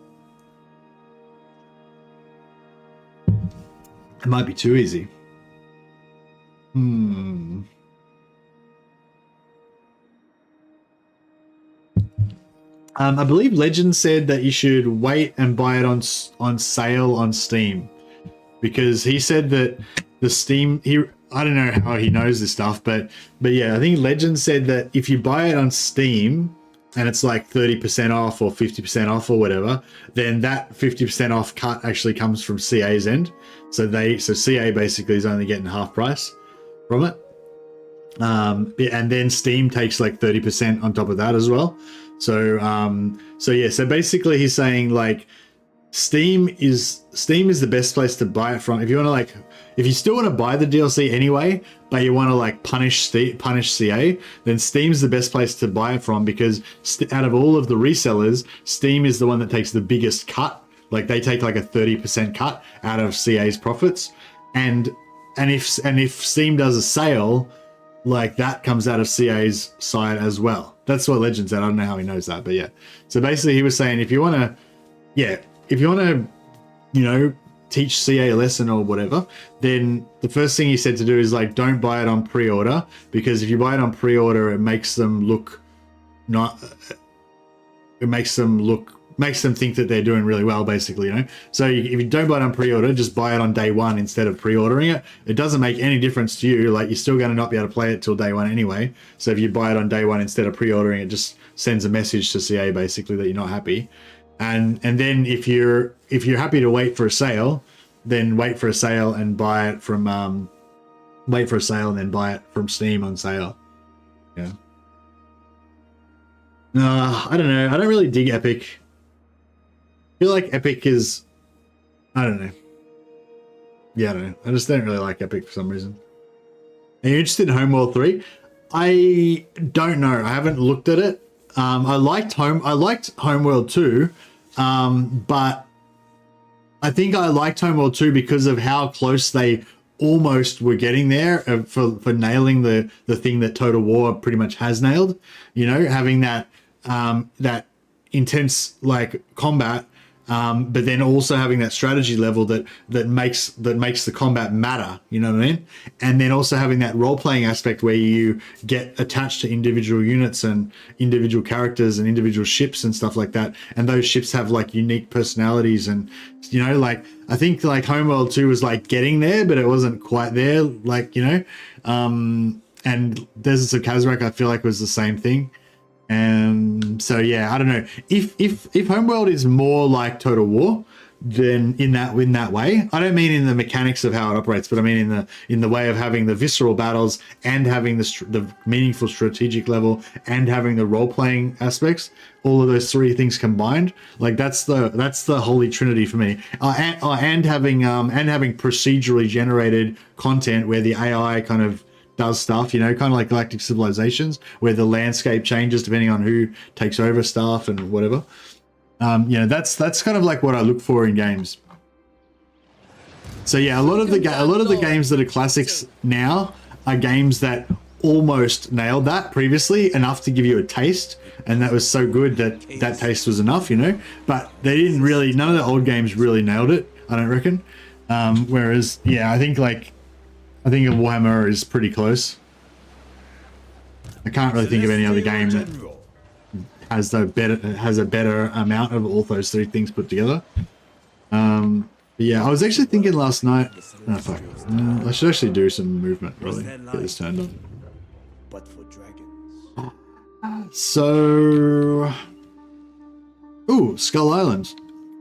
it might be too easy. I believe Legend said that you should wait and buy it on sale on Steam, because he said that the Steam, I don't know how he knows this stuff, but yeah, I think Legend said that if you buy it on Steam and it's like 30% off or 50% off or whatever, then that 50% off cut actually comes from CA's end. So CA basically is only getting half price from it. And then Steam takes like 30% on top of that as well. So yeah, so basically he's saying, like, Steam is the best place to buy it from. If you want to, like, if you still want to buy the DLC anyway, but you want to, like, punish CA, then Steam's the best place to buy it from, because out of all of the resellers, Steam is the one that takes the biggest cut. Like, they take like a 30% cut out of CA's profits, and if Steam does a sale, like, that comes out of CA's side as well. That's what Legend said. I don't know how he knows that, but yeah. So basically he was saying, if you want to, you know, teach CA a lesson or whatever, then the first thing he said to do is, like, don't buy it on pre-order, because if you buy it on pre-order, it makes them think that they're doing really well, basically, you know. So if you don't buy it on pre-order, just buy it on day one instead of pre-ordering it. It doesn't make any difference to you. Like, you're still going to not be able to play it till day one anyway. So if you buy it on day one instead of pre-ordering, it just sends a message to CA basically that you're not happy. And then if you're happy to wait for a sale, then wait for a sale and buy it from Steam on sale. Yeah. I don't know. I don't really dig Epic. I feel like Epic is, I don't know. Yeah, I don't know. I just don't really like Epic for some reason. Are you interested in Homeworld 3? I don't know. I haven't looked at it. I liked Homeworld 2, but I think I liked Homeworld 2 because of how close they almost were getting there for nailing the thing that Total War pretty much has nailed. You know, having that intense, like, combat, but then also having that strategy level that makes the combat matter, you know what I mean? And then also having that role-playing aspect where you get attached to individual units and individual characters and individual ships and stuff like that, and those ships have, like, unique personalities. And, you know, like, I think, like, Homeworld 2 was, like, getting there, but it wasn't quite there, like, you know. And Deserts of Kazrak, I feel like, was the same thing. And so yeah, I don't know, if Homeworld is more like Total War, then in that way, I don't mean in the mechanics of how it operates, but I mean in the way of having the visceral battles and having the meaningful strategic level and having the role-playing aspects, all of those three things combined, like, that's the holy trinity for me. And having procedurally generated content where the AI kind of does stuff, you know, kind of like Galactic Civilizations, where the landscape changes depending on who takes over stuff and whatever. You know, that's kind of like what I look for in games. So yeah, a lot of the games that are classics now are games that almost nailed that previously enough to give you a taste, and that was so good that taste was enough, you know. But they didn't really. None of the old games really nailed it, I don't reckon. Whereas, yeah, I think Warhammer is pretty close. I can't really think of any other game that has a better amount of all those three things put together. But yeah, I was actually thinking last night. Oh, fuck. I should actually do some movement, really. Get this turned on. So Ooh, Skull Island.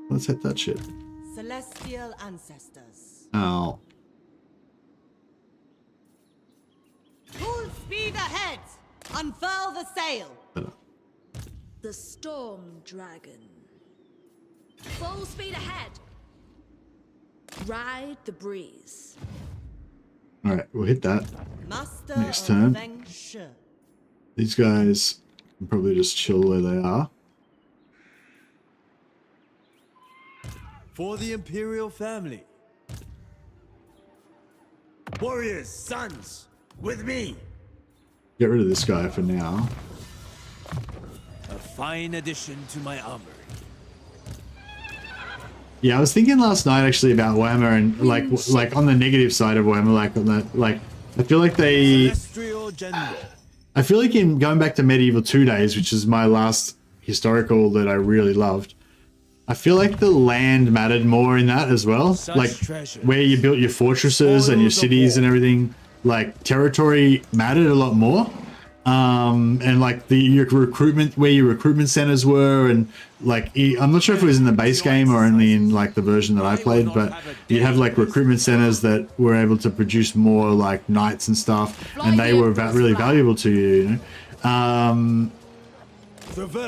Let's hit that shit. Celestial ancestors. Oh. Full speed ahead! Unfurl the sail! The Storm Dragon. Full speed ahead. Ride the breeze. Alright, we'll hit that. Master Next turn. Feng Shi. These guys can probably just chill where they are. For the Imperial family. Warriors, sons, with me. Get rid of this guy for now. A fine addition to my armory. Yeah, I was thinking last night actually about Warhammer and like on the negative side of Warhammer, I feel like they. I feel like in going back to Medieval 2 days, which is my last historical that I really loved, I feel like the land mattered more in that as well. Like where you built your fortresses and your cities and everything, like territory mattered a lot more. And like your recruitment, where your recruitment centers were, and like I'm not sure if it was in the base game or only in like the version that I played, but you'd have like recruitment centers that were able to produce more like knights and stuff, and they were really valuable to you, you know?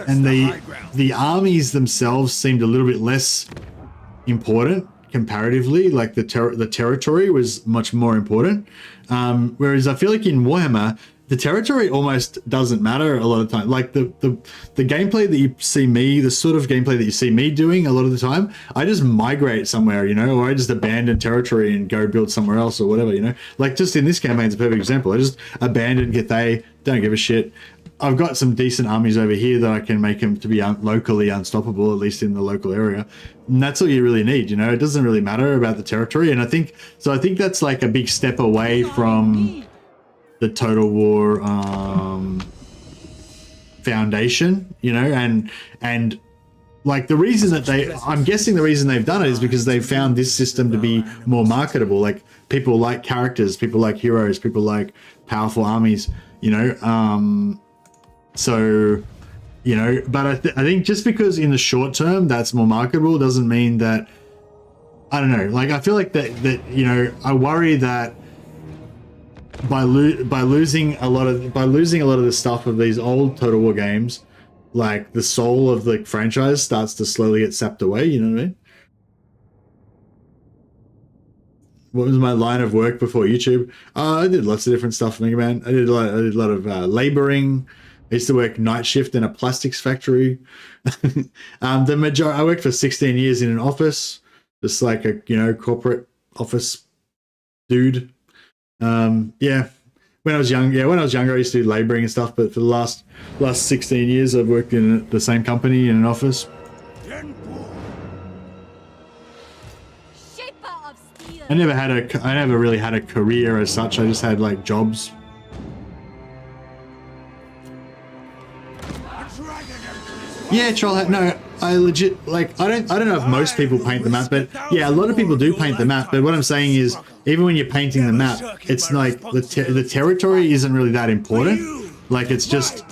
And the armies themselves seemed a little bit less important comparatively. Like the territory was much more important, whereas I feel like in Warhammer the territory almost doesn't matter a lot of the time. Like the gameplay that you see me, the sort of gameplay that you see me doing a lot of the time, I just migrate somewhere, you know, or I just abandon territory and go build somewhere else or whatever, you know. Like just in this campaign, it's a perfect example. I just abandoned Cathay, don't give a shit. I've got some decent armies over here that I can make them to be locally unstoppable, at least in the local area. And that's all you really need, you know. It doesn't really matter about the territory. And I think that's like a big step away from the Total War foundation, you know, and like the reason that I'm guessing the reason they've done it is because they've found this system to be more marketable. Like people like characters, people like heroes, people like powerful armies, you know. So, you know, but I think just because in the short term that's more marketable doesn't mean that, I don't know, like I feel like that you know, I worry that by losing a lot of the stuff of these old Total War games, like the soul of the franchise starts to slowly get sapped away, you know what I mean? What was my line of work before YouTube? I did lots of different stuff for Mega Man. I did a lot of laboring. I used to work night shift in a plastics factory. I worked for 16 years in an office, just like a, you know, corporate office dude. Yeah, when I was younger, I used to do laboring and stuff, but for the last 16 years I've worked in the same company in an office. I never really had a career as such. I just had like jobs. Yeah, troll hat. No, I legit, like, I don't know if most people paint the map, but yeah, a lot of people do paint the map. But what I'm saying is, even when you're painting the map, it's like the territory isn't really that important. Like, it's just,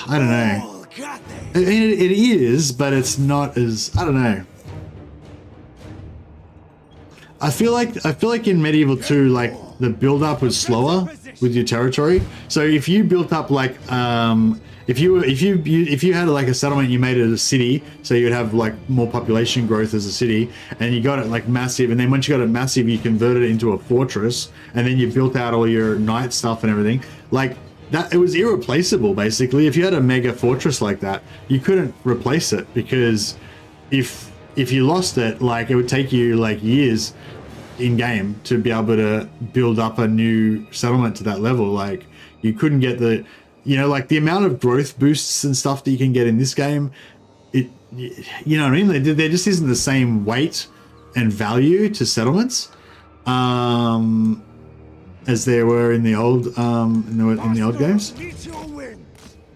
I don't know. I mean, it is, but it's not as, I don't know. I feel like in Medieval 2, like the build up was slower with your territory. So if you built up like if you had like a settlement, you made it a city, so you'd have like more population growth as a city, and you got it like massive, and then once you got it massive, you converted it into a fortress, and then you built out all your knight stuff and everything. Like that, it was irreplaceable basically. If you had a mega fortress like that, you couldn't replace it, because if you lost it, like it would take you like years in game to be able to build up a new settlement to that level. Like you couldn't get the, you know, like the amount of growth boosts and stuff that you can get in this game, you know what I mean? There just isn't the same weight and value to settlements as there were in the old in the old games.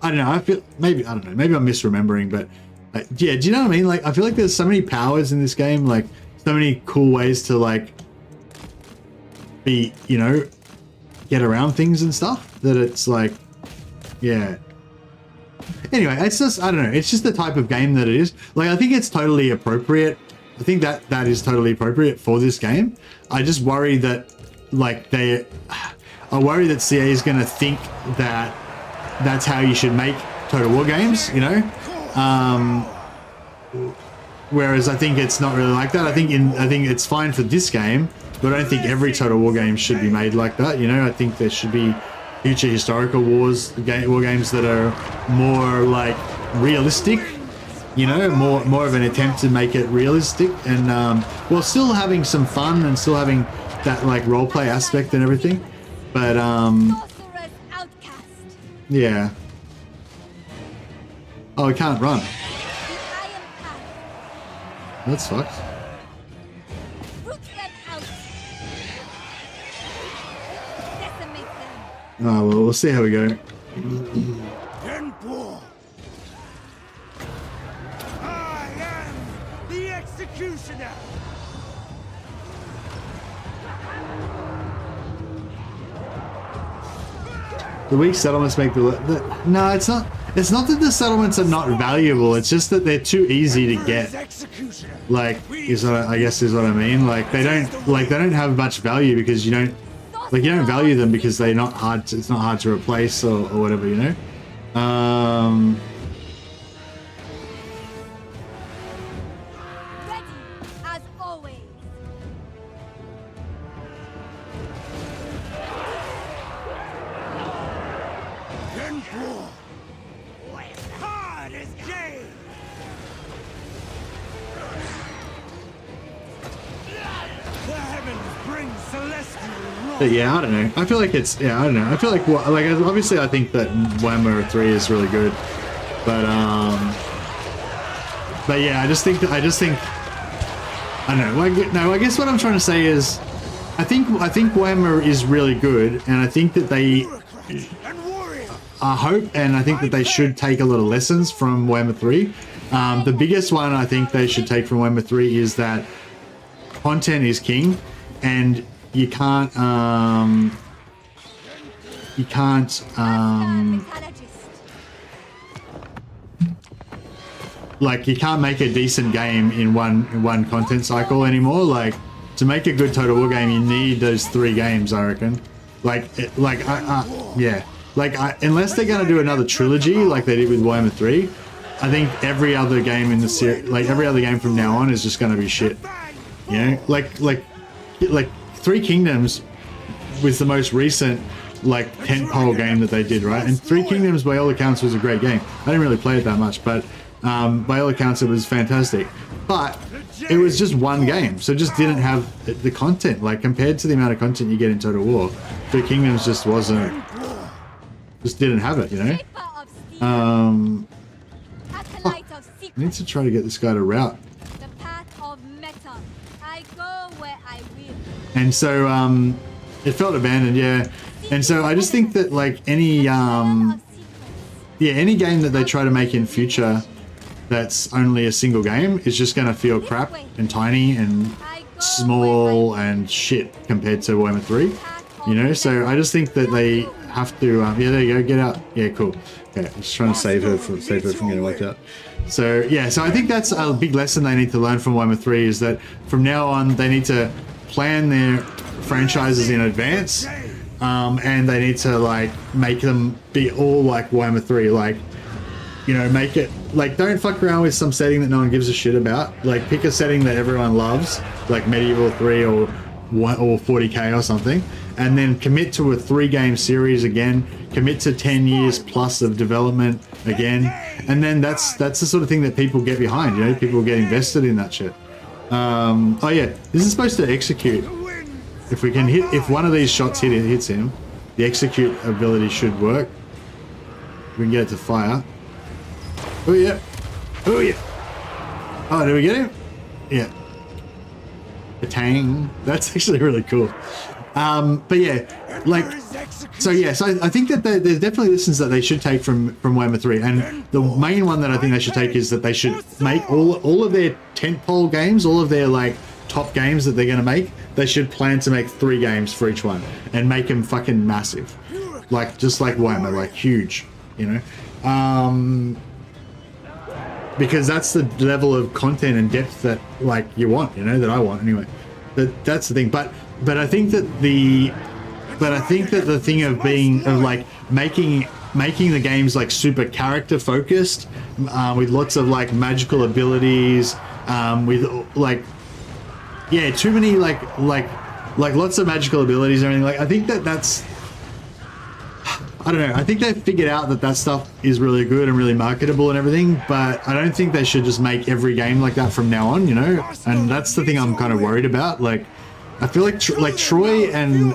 I don't know. I feel maybe I'm misremembering, but yeah, do you know what I mean? Like I feel like there's so many powers in this game, like so many cool ways to like be, you know, get around things and stuff, that it's like, yeah, Anyway, it's just, I don't know, it's just the type of game that it is. Like, I think it's totally appropriate. I think that is totally appropriate for this game. I just worry that, like, I worry that CA is going to think that that's how you should make Total War games, you know? Whereas I think it's not really like that. I think it's fine for this game, but I don't think every Total War game should be made like that, you know? I think there should be future historical war games that are more like realistic, you know, more of an attempt to make it realistic, and while still having some fun and still having that like roleplay aspect and everything. But yeah. Oh, I can't run. That's fucked. Oh, well, we'll see how we go. I am the executioner. The weak settlements make no, it's not. It's not that the settlements are not valuable. It's just that they're too easy to get. Like, I guess is what I mean. Like, they don't have much value because you don't value them because they're not hard. It's not hard to replace or whatever, you know. As always. Hard as day. The heavens bring celestial wrath. But yeah, I don't know. I feel like it's I don't know. I feel like obviously I think that Warhammer 3 is really good, but yeah, I think I don't know. No, I guess what I'm trying to say is, I think Warhammer is really good, and I think that they. I hope and I think that they should take a lot of lessons from Warhammer 3. The biggest one I think they should take from Warhammer 3 is that content is king, and you can't like, you can't make a decent game in one content cycle anymore. Like, to make a good Total War game, you need those 3 games, I reckon. Yeah. Like, unless they're going to do another trilogy like they did with Warhammer 3, I think every other game in the series, like every other game from now on, is just going to be shit. You know, like 3 Kingdoms was the most recent like tentpole game that they did, right? And 3 Kingdoms, by all accounts, was a great game. I didn't really play it that much, but by all accounts, it was fantastic. But it was just one game, so it just didn't have the content. Like, compared to the amount of content you get in Total War, 3 Kingdoms just didn't have it, you know? I need to try to get this guy to route. And so, it felt abandoned, yeah. And so I just think that, like, any game that they try to make in future that's only a single game is just going to feel crap and tiny and small and shit compared to Warhammer 3, you know? So I just think that they have to, yeah, there you go, get out. Yeah, cool. Okay, I'm just trying to save her from getting wiped out. So, yeah, so I think that's a big lesson they need to learn from Warhammer 3, is that from now on they need to plan their franchises in advance, and they need to, like, make them be all like Warhammer 3, like, you know, make it, like, don't fuck around with some setting that no one gives a shit about. Like, pick a setting that everyone loves, like Medieval 3 or 40k or something, and then commit to a 3-game series again, commit to 10 years plus of development again, and then that's the sort of thing that people get behind, you know, people get invested in that shit. Oh yeah, this is supposed to execute. If we can if one of these shots hits him, the execute ability should work. We can get it to fire. Oh yeah. Oh yeah. Oh, did we get him? Yeah. Cathay. That's actually really cool. But yeah, like, so yeah, so I think that there's definitely lessons that they should take from Warhammer 3, and the main one that I think they should take is that they should make all of their tentpole games, all of their, like, top games that they're going to make, they should plan to make 3 games for each one and make them fucking massive, like, just like Warhammer, like, huge, you know. because that's the level of content and depth that like you want, you know, that I want anyway. That's the thing. But I think that the thing of being of like making the games like super character focused, with lots of like magical abilities, with like, yeah, too many like lots of magical abilities and everything. Like, I think that's, I don't know. I think they've figured out that stuff is really good and really marketable and everything, but I don't think they should just make every game like that from now on, you know? And that's the thing I'm kind of worried about. Like, I feel like Troy and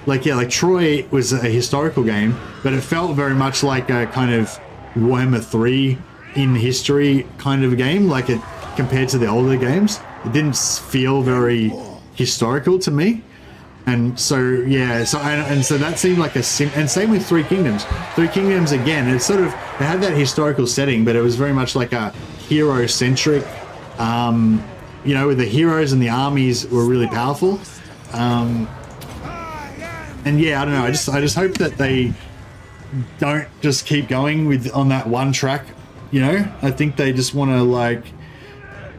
like Troy was a historical game, but it felt very much like a kind of Warhammer 3 in history kind of game, like it compared to the older games. It didn't feel very historical to me. And so, yeah, so that seemed like and same with Three Kingdoms. Three Kingdoms, again, it had that historical setting, but it was very much like a hero-centric, you know, with the heroes and the armies were really powerful. And yeah, I don't know, I just hope that they don't just keep going on that one track, you know? I think they just want to, like,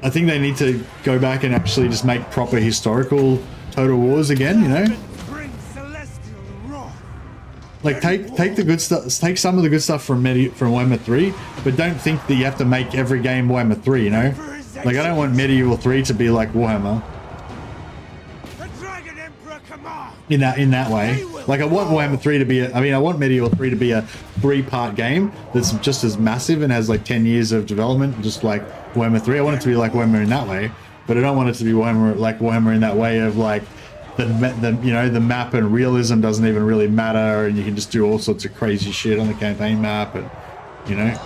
I think they need to go back and actually just make proper historical Total Wars again, you know? Like, take the good stuff, take some of the good stuff from Warhammer 3, but don't think that you have to make every game Warhammer 3, you know? Like, I don't want Medieval 3 to be like Warhammer. In that way. Like, I want Warhammer 3 to be I want Medieval 3 to be a 3-part game that's just as massive and has like 10 years of development, just like Warhammer 3. I want it to be like Warhammer in that way. But I don't want it to be Warhammer in that way of like the you know, the map and realism doesn't even really matter, and you can just do all sorts of crazy shit on the campaign map, and you know,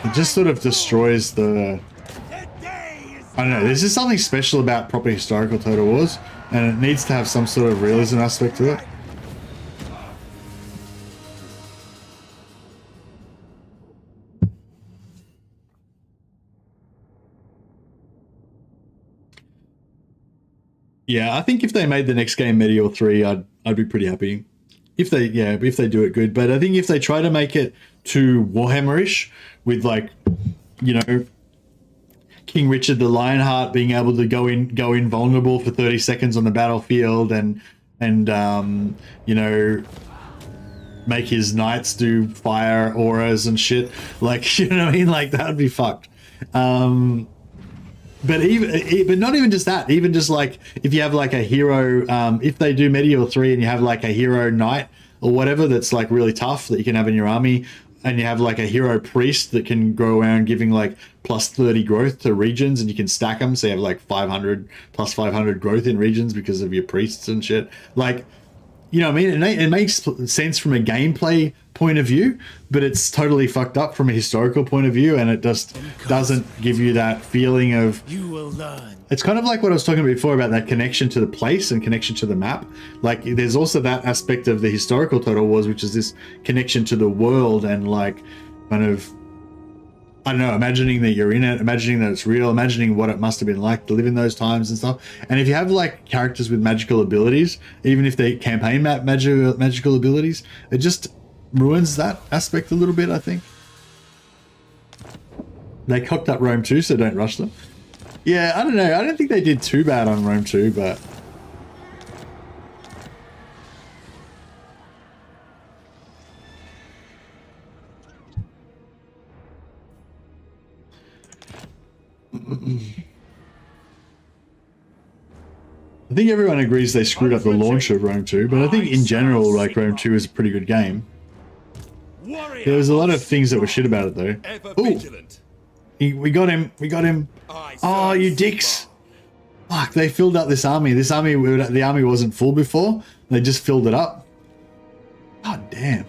it just sort of destroys the. I don't know. There's just something special about proper historical Total Wars, and it needs to have some sort of realism aspect to it. Yeah, I think if they made the next game Medieval 3, I'd be pretty happy. If they do it good. But I think if they try to make it too Warhammer-ish with, like, you know, King Richard the Lionheart being able to go invulnerable for 30 seconds on the battlefield and you know, make his knights do fire auras and shit, like, you know what I mean? Like, that would be fucked. But not even just that, even just like if you have like a hero, if they do Medieval 3 and you have like a hero knight or whatever that's like really tough that you can have in your army, and you have like a hero priest that can go around giving like plus 30 growth to regions, and you can stack them, so you have like 500 plus 500 growth in regions because of your priests and shit. Like, you know what I mean? It makes sense from a gameplay point of view, but it's totally fucked up from a historical point of view, and it just doesn't give you that feeling of. You will learn. It's kind of like what I was talking about before about that connection to the place and connection to the map. Like, there's also that aspect of the historical Total Wars, which is this connection to the world and like kind of, I don't know, imagining that you're in it, imagining that it's real, imagining what it must have been like to live in those times and stuff. And if you have like characters with magical abilities, even if they campaign map magical abilities, it just ruins that aspect a little bit, I think. They cocked up Rome 2, so don't rush them. Yeah, I don't know. I don't think they did too bad on Rome 2, but... I think everyone agrees they screwed up the launch of Rome 2, but I think in general, like, Rome 2 is a pretty good game. There was a lot of things that were shit about it, though. Ooh! We got him. We got him. Oh, you dicks! Fuck, they filled up this army. The army wasn't full before. They just filled it up. God damn.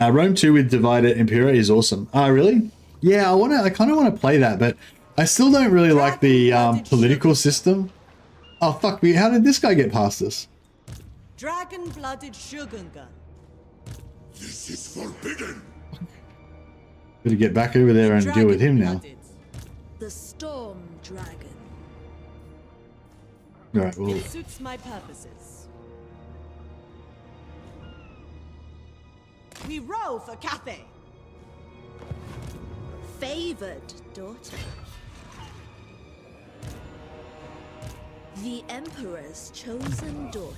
Rome 2 with Divided Impera is awesome. Oh, really? Yeah, I kind of want to play that, but I still don't really like the political system. Oh, fuck me. How did this guy get past us? Dragon-blooded Shogungan. This is forbidden. Gotta get back over there and deal with him now. The Storm Dragon. Right, well. It suits my purposes. We row for Cathay. Favored daughter. The Emperor's chosen daughter.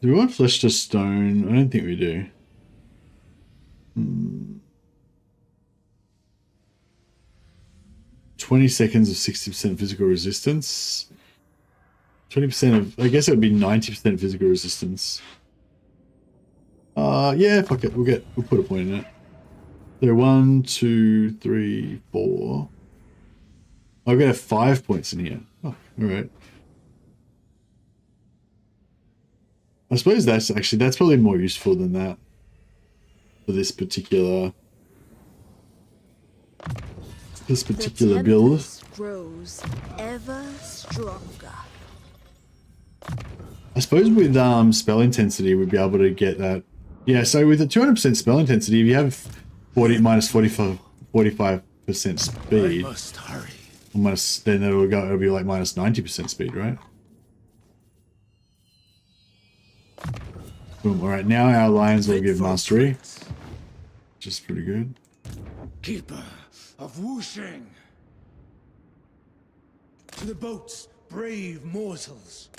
Do we want flesh to stone? I don't think we do. 20 seconds of 60% physical resistance. 20% of, I guess it would be 90% physical resistance. Yeah, fuck it. We'll put a point in it. So 1, 2, 3, 4. I've got 5 points in here. Oh, alright. I suppose that's probably more useful than that for this particular build. Grows ever stronger. I suppose with spell intensity we'd be able to get that. Yeah, so with the 200% spell intensity, if you have 45% speed, I must hurry. Then it'll be like minus 90% speed, right? Boom. All right, now our lions will give mastery, which is pretty good. Keeper of Wushing. To the boats, brave mortals.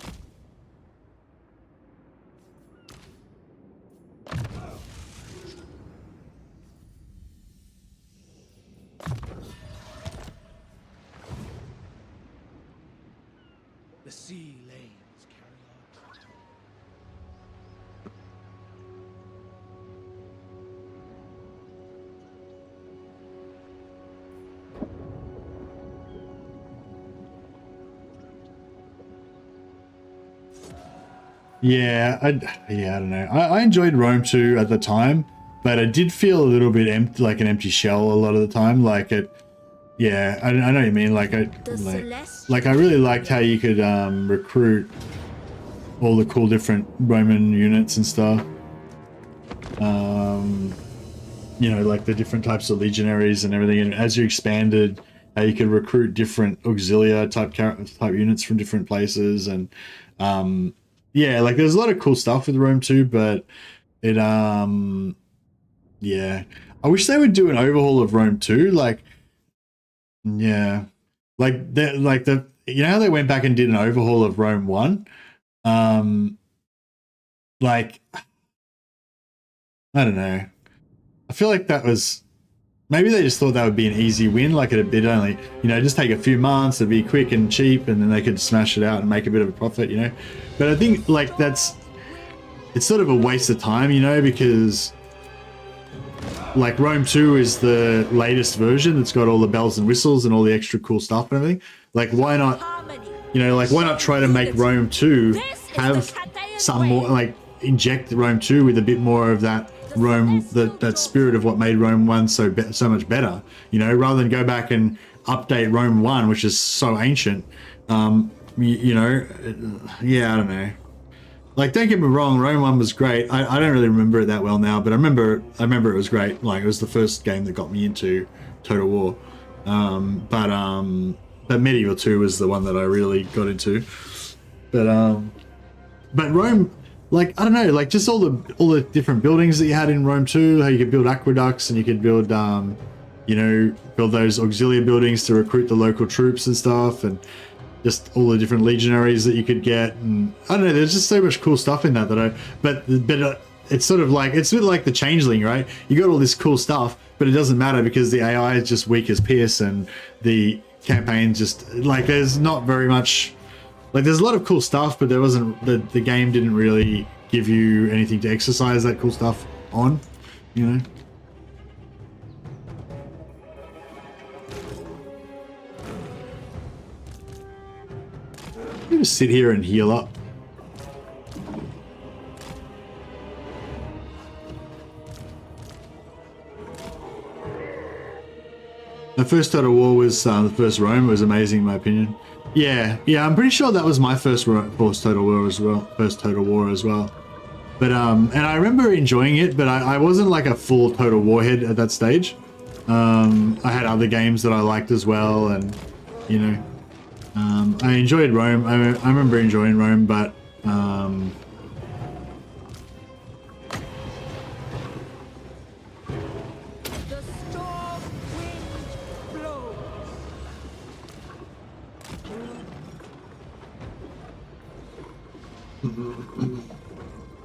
The sea lanes carry our treasure. Yeah, I don't know. I enjoyed Rome 2 at the time, but it did feel a little bit empty, like an empty shell a lot of the time. Like it, yeah, I know what you mean. Like I really liked how you could recruit all the cool different Roman units and stuff. You know, like the different types of legionaries and everything. And as you expanded, how you could recruit different auxilia type units from different places and. Yeah, like there's a lot of cool stuff with Rome 2, but it yeah. I wish they would do an overhaul of Rome 2, like yeah. Like the you know how they went back and did an overhaul of Rome 1? Like I don't know. I feel like that was maybe they just thought that would be an easy win, like it'd only, you know, just take a few months, it'd be quick and cheap, and then they could smash it out and make a bit of a profit, you know. But I think like it's sort of a waste of time, you know, because like Rome 2 is the latest version that's got all the bells and whistles and all the extra cool stuff and everything. Like why not, you know, like why not try to make Rome 2 have some more, like inject Rome 2 with a bit more of that Rome, that spirit of what made Rome 1 so much better, you know, rather than go back and update Rome 1, which is so ancient. You know, yeah, I don't know. Like, don't get me wrong, Rome 1 was great. I don't really remember it that well now, but I remember it was great. Like, it was the first game that got me into Total War. But Medieval 2 was the one that I really got into. But Rome, like, I don't know, like just all the different buildings that you had in Rome 2, how you could build aqueducts and you could build you know, build those auxilia buildings to recruit the local troops and stuff, and just all the different legionaries that you could get, and I don't know, there's just so much cool stuff in that but it's sort of like, it's a bit like the Changeling, right? You got all this cool stuff, but it doesn't matter because the AI is just weak as piss, and the campaign just, like, there's not very much, like, there's a lot of cool stuff, but there wasn't, the game didn't really give you anything to exercise that cool stuff on, you know? You just sit here and heal up. The first Total War was, the first Rome was amazing in my opinion. Yeah, I'm pretty sure that was my first Total War as well. But and I remember enjoying it, but I wasn't like a full Total War head at that stage. I had other games that I liked as well, and you know, I enjoyed Rome. I remember enjoying Rome, but The storm wind blows.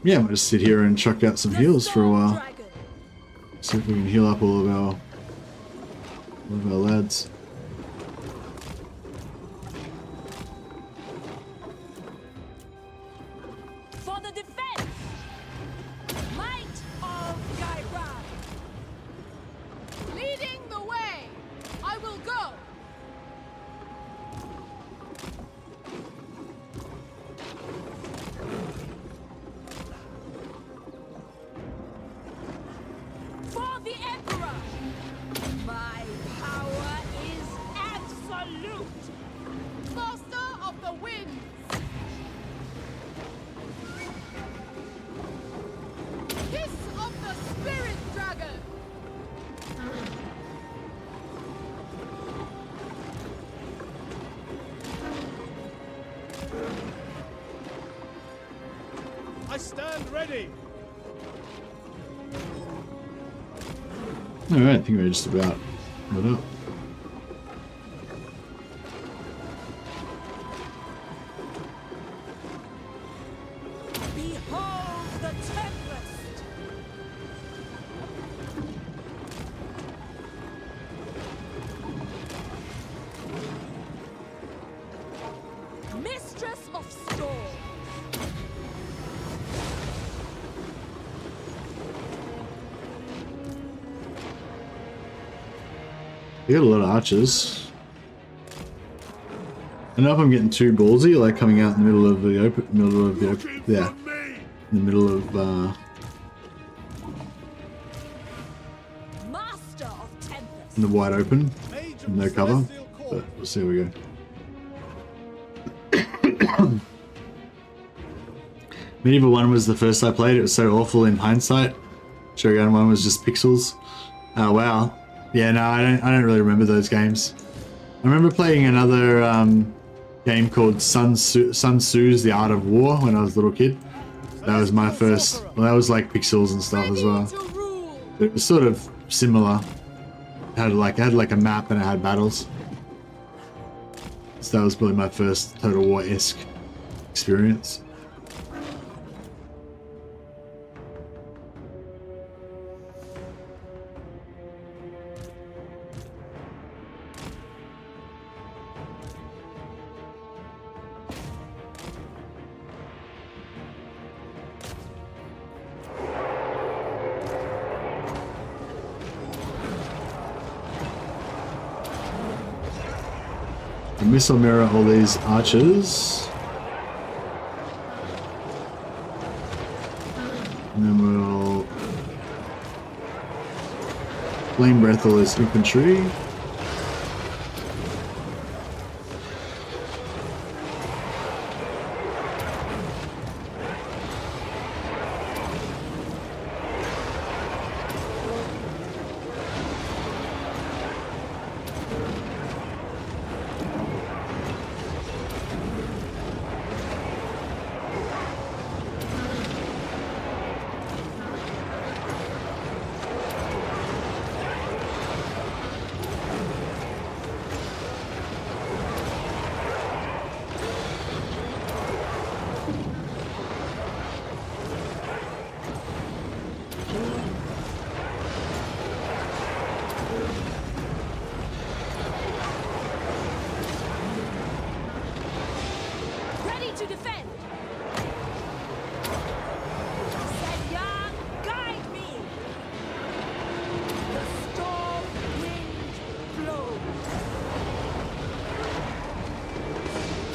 yeah, I'm gonna sit here and chuck out some heals for a while. See if we can heal up all of our lads. For the defense! Might of Gairan! Leading the way! I will go! For the Emperor! My power is absolute! Master of the winds! Kiss of the spirit dragon! I stand ready. Alright, I think we're just about lit up. Behold the Tempest! Mistress of Storm! We got a lot of archers. I don't know if I'm getting too ballsy, like coming out in the middle of the open, yeah, in the middle of Master of Tempest! in the wide open, no cover. But we'll see how we go. Medieval 1 was the first I played. It was so awful in hindsight. Shogun 1 was just pixels. Oh wow. Yeah, no, I don't really remember those games. I remember playing another game called Sun Tzu's The Art of War when I was a little kid. That was my first. Well, that was like pixels and stuff as well. But it was sort of similar. It had like a map and it had battles. So that was probably my first Total War-esque experience. The missile mirror all these archers. And then we'll flame breath all this infantry. Ready to defend! Senya, guide me! The storm wind blows!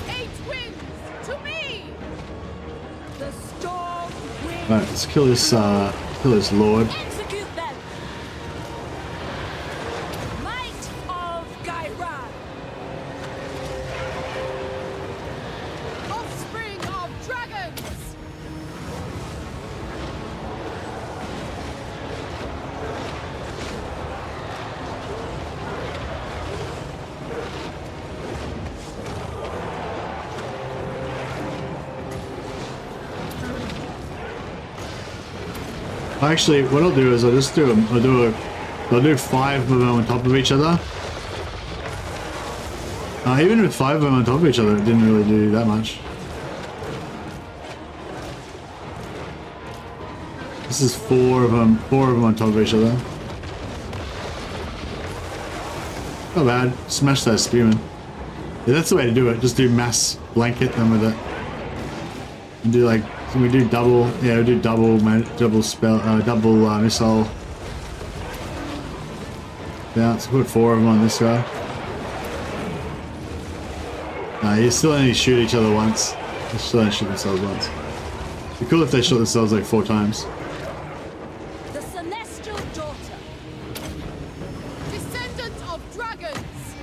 8 winds to me! The storm wind. Alright, let's kill this lord. Execute them! Might of Gairan! Actually, what I'll do is I'll do 5 of them on top of each other. Even with 5 of them on top of each other, it didn't really do that much. This is 4 of them on top of each other. Not bad. Smash that spearman. Yeah, that's the way to do it. Just do mass blanket them with it. And do like, can we do double? Yeah, we do double spell, double missile. Yeah, let's put 4 of them on this guy. You still only shoot each other once. They still only shoot themselves once. It'd be cool if they shot themselves like 4 times. The Celestial Daughter. Descendant of dragons.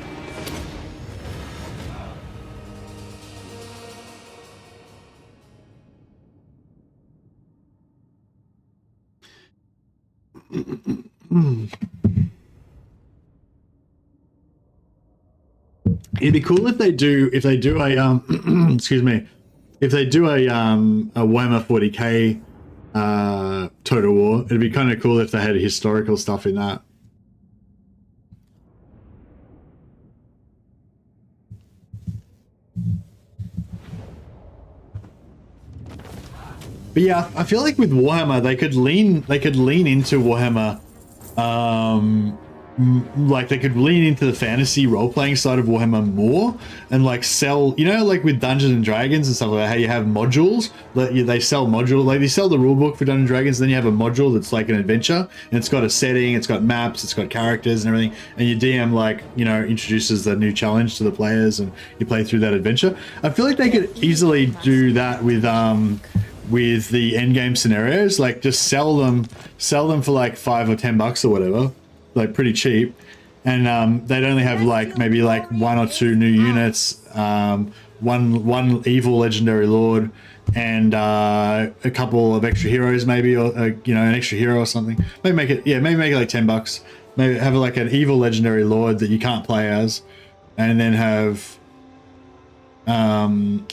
It'd be cool if they do a excuse me, if they do a Warhammer 40k Total War. It'd be kind of cool if they had historical stuff in that. But yeah, I feel like with Warhammer they could lean into Warhammer, like they could lean into the fantasy role-playing side of Warhammer more and like sell, you know, like with Dungeons and Dragons and stuff like that, how you have modules, they sell modules, like they sell the rulebook for Dungeons and Dragons, then you have a module that's like an adventure and it's got a setting, it's got maps, it's got characters and everything, and your DM, like, you know, introduces the new challenge to the players and you play through that adventure. I feel like they could easily do that with the endgame scenarios, like just sell them for like $5 or $10 or whatever, like pretty cheap, and they'd only have like maybe like 1 or 2 new units, one evil legendary lord, and a couple of extra heroes, maybe, or you know, an extra hero or something. Maybe make it like $10. Maybe have like an evil legendary lord that you can't play as, and then have a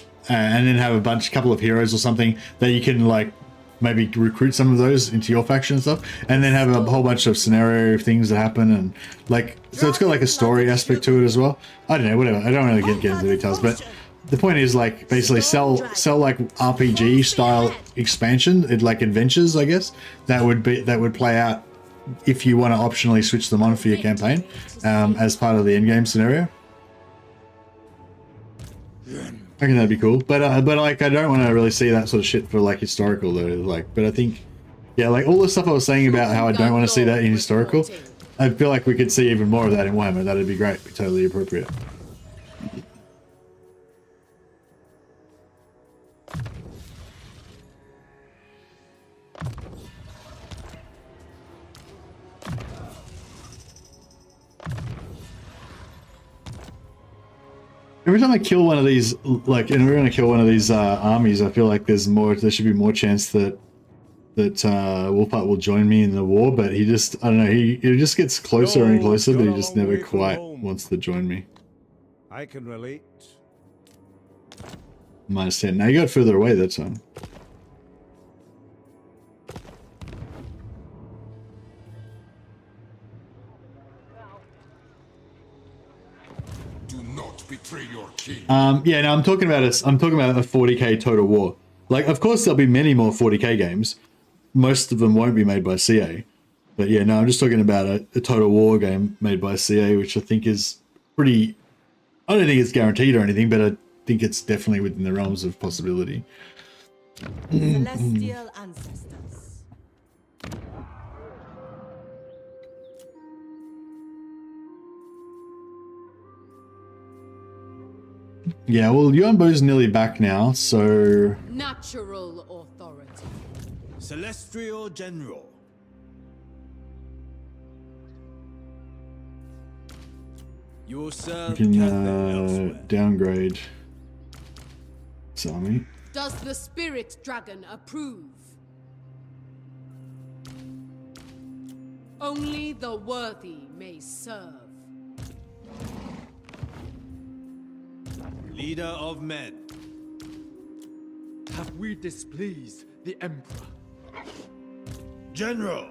couple of heroes or something that you can like maybe recruit some of those into your faction and stuff, and then have a whole bunch of scenario things that happen, and like, so it's got like a story aspect to it as well. I don't know, whatever. I don't really get into the details, but the point is like basically sell like RPG style expansion, like adventures, I guess, that would play out if you want to optionally switch them on for your campaign as part of the endgame scenario. I think that'd be cool, but like I don't want to really see that sort of shit for like historical though. Like, but I think, yeah, like all the stuff I was saying about how I don't want to see that in historical, I feel like we could see even more of that in Warhammer. That'd be great, be totally appropriate. Every time I kill one of these, like, and we're going to kill one of these armies, I feel like there should be more chance that Wolfheart will join me in the war, but he just, I don't know, he just gets closer and closer, but he just never quite wants to join me. I can relate. -10. Now you got further away that time. Betray your king. Yeah, no, I'm talking about a 40k Total War. Like, of course, there'll be many more 40k games. Most of them won't be made by CA. But yeah, no, I'm just talking about a Total War game made by CA, which I think is pretty. I don't think it's guaranteed or anything, but I think it's definitely within the realms of possibility. Celestial ancestors. Yeah, well, Yuan Bo's nearly back now, so... Natural authority. Celestial General. You will serve You Cathay can elsewhere. downgrade this army. Does the spirit dragon approve? Only the worthy may serve. Leader of men. Have we displeased the Emperor? General.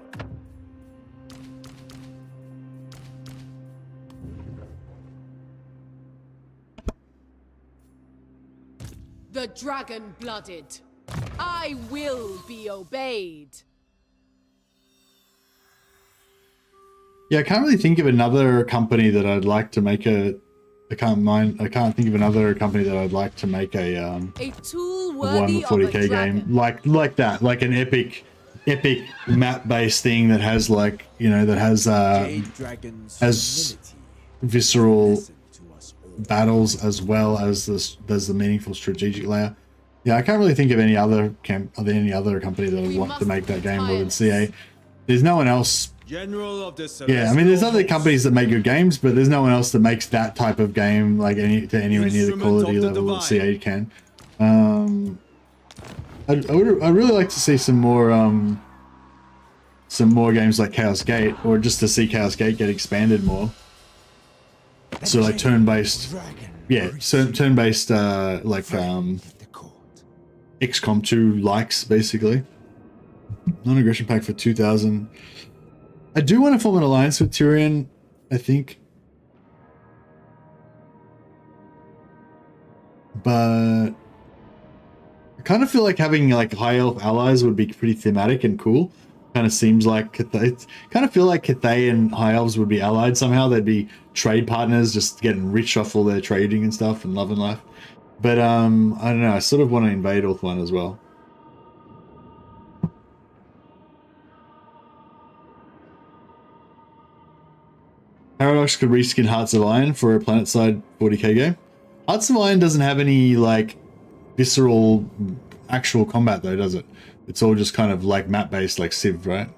The dragon-blooded. I will be obeyed. Yeah, I can't really think of another company that I'd like to make a. I can't think of another company that I'd like to make a tool a worthy of a 40k dragon. game like that, like an epic map-based thing that has like, you know, that has visceral battles as well as this. There's the meaningful strategic layer. Yeah, I can't really think of any other any other company that would want to make that game more than CA. There's no one else. General of the Yeah, I mean, there's other companies that make good games, but there's no one else that makes that type of game like anywhere near the quality level that CA can. I'd really like to see some more games like Chaos Gate, or just to see Chaos Gate get expanded more. So like turn-based, yeah, so turn-based like XCOM 2 likes basically. Non-aggression pack for 2,000. I do want to form an alliance with Tyrion, I think. But I kind of feel like having like high elf allies would be pretty thematic and cool. Kind of seems like Cathay. Kind of feel like Cathay and high elves would be allied somehow. They'd be trade partners, just getting rich off all their trading and stuff and love and life. But I don't know. I sort of want to invade Ulthuan as well. Paradox could reskin Hearts of Iron for a PlanetSide 40k game. Hearts of Iron doesn't have any like visceral actual combat though, does it? It's all just kind of like map based, like Civ, right?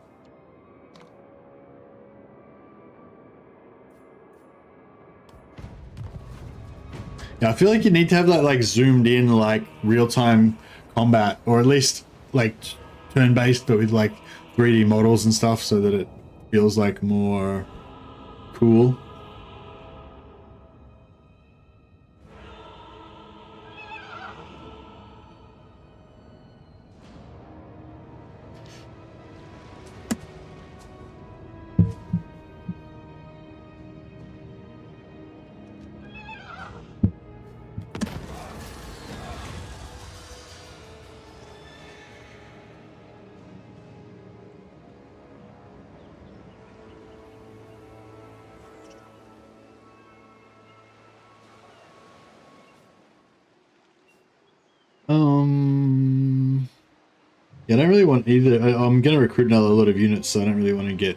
Yeah, I feel like you need to have that like zoomed in, like real time combat, or at least like turn based, but with like 3D models and stuff, so that it feels like more cool. Yeah, I don't really want either. I'm going to recruit another lot of units, so I don't really want to get...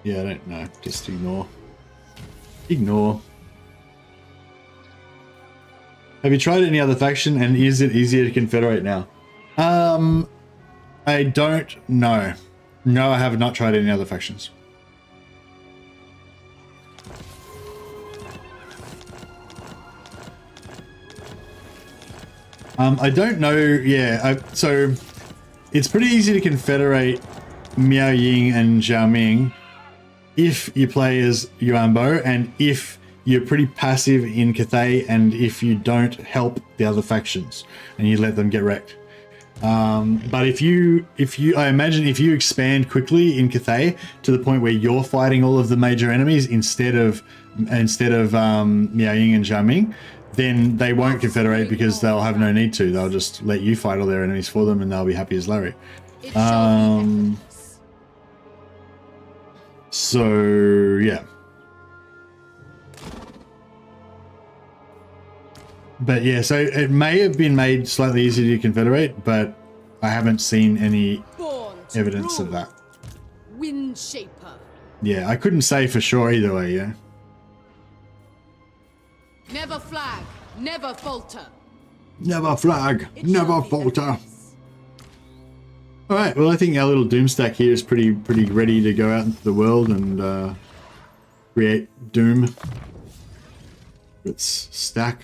Yeah, I don't know. Just ignore. Ignore. Have you tried any other faction, and is it easier to confederate now? I don't know. No, I have not tried any other factions. I don't know, yeah, so it's pretty easy to confederate Miao Ying and Zhao Ming if you play as Yuan Bo, and if you're pretty passive in Cathay, and if you don't help the other factions and you let them get wrecked. But I imagine if you expand quickly in Cathay to the point where you're fighting all of the major enemies instead of Miao Ying and Zhao Ming, then they won't confederate because they'll have no need to. They'll just let you fight all their enemies for them, and they'll be happy as Larry. So yeah. But yeah, so it may have been made slightly easier to confederate, but I haven't seen any evidence of that. Windshaper. Yeah, I couldn't say for sure either way, yeah. Never flag, never falter. Never flag, never falter. Alright, well I think our little Doom stack here is pretty ready to go out into the world and create Doom. Let's stack.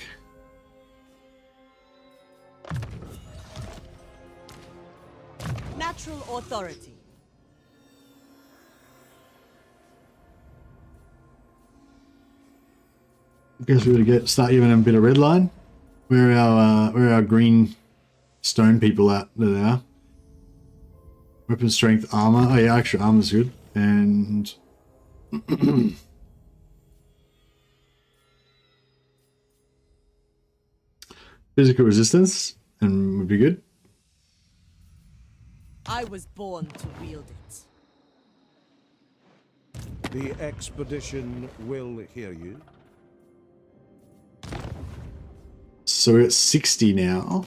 Natural authority. I guess we're gonna start giving them a bit of red line. Where are our green stone people at? There they are. Weapon strength, armor. Oh yeah, actually armor's good. And physical resistance and would be good. I was born to wield it. The expedition will hear you. So we're at 60 now.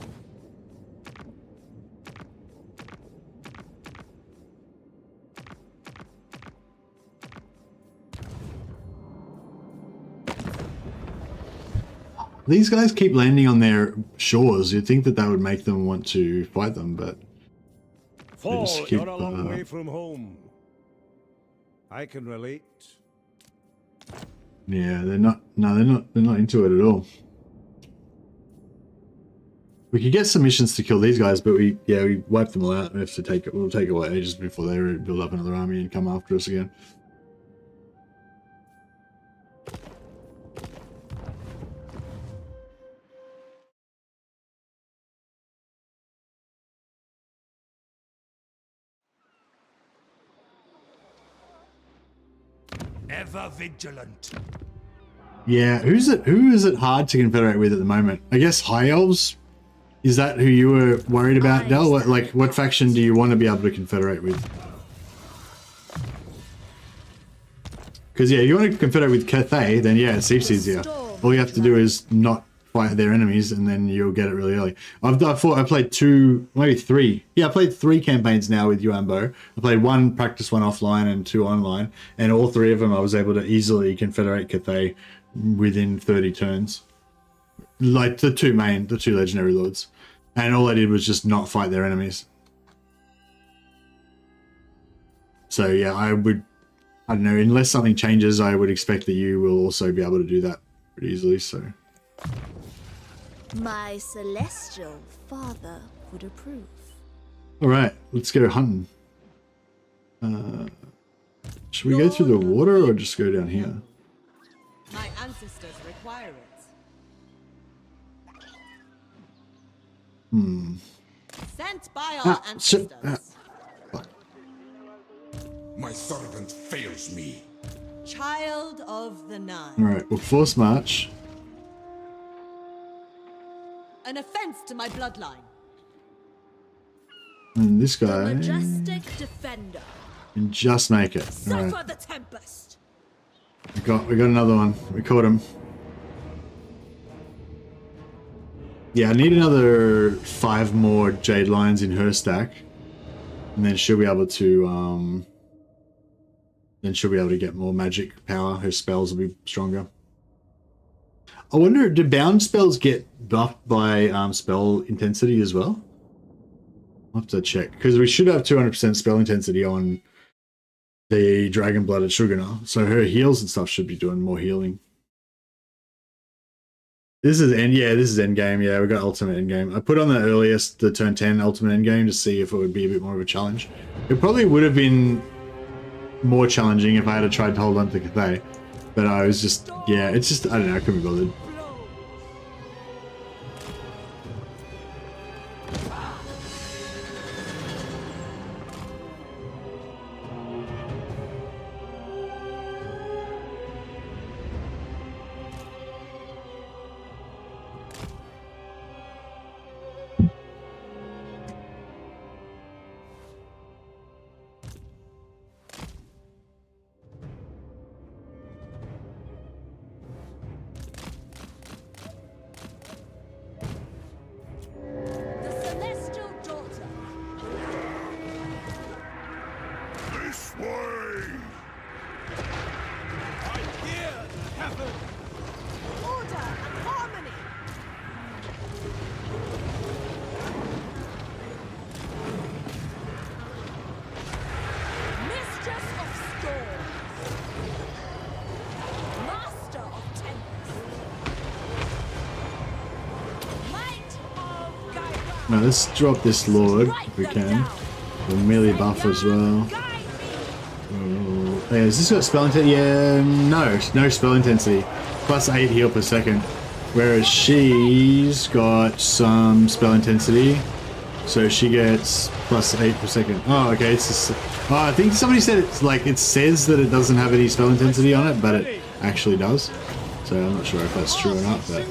These guys keep landing on their shores. You'd think that that would make them want to fight them, but Fall, you're a long way from home. I can relate. Yeah, they're not. No, they're not into it at all. We could get some missions to kill these guys, but we wipe them all out. We have to take it. We'll take away ages before they build up another army and come after us again. Ever vigilant. Yeah, who is it hard to confederate with at the moment? I guess High Elves? Is that who you were worried about, Del? What faction do you want to be able to confederate with? Because yeah, if you want to confederate with Cathay, then yeah, it's heaps easier. All you have to do is not fight their enemies, and then you'll get it really early. I played 2, maybe 3. Yeah, I played 3 campaigns now with Yuan. I played 1 practice, 1 offline, and 2 online, and all 3 of them I was able to easily confederate Cathay within 30 turns. Like the two legendary lords, and all I did was just not fight their enemies. So yeah, I don't know, unless something changes, I would expect that you will also be able to do that pretty easily. So my celestial father would approve. all right, let's go hunting. Should we go through the water or just go down here? My ancestors require it. Sent by our ancestors. My servant fails me. Child of the Nine. Alright, we'll force march. An offense to my bloodline. And this guy Majestic defender. can just make it. Suffer Alright, the tempest. we got another one. We caught him. Yeah, I need another 5 more Jade Lions in her stack. And then she'll be able to get more magic power. Her spells will be stronger. I wonder, do bound spells get buffed by spell intensity as well? I'll have to check, because we should have 200% spell intensity on the Dragon-Blooded Sugar, so her heals and stuff should be doing more healing. This is endgame. Yeah, we got ultimate endgame. I put on the earliest, the turn 10 ultimate endgame, to see if it would be a bit more of a challenge. It probably would have been more challenging if I had tried to hold on to Cathay, but I was just, yeah, it's just, I don't know, I couldn't be bothered. Now let's drop this Lord if we can. We'll melee buff as well. Oh, yeah, has this got spell intensity? Yeah, no spell intensity. Plus 8 heal per second. Whereas she's got some spell intensity. So she gets +8 per second. Oh, okay. It's just, oh, I think somebody said it's like it says that it doesn't have any spell intensity on it, but it actually does. So I'm not sure if that's true or not. But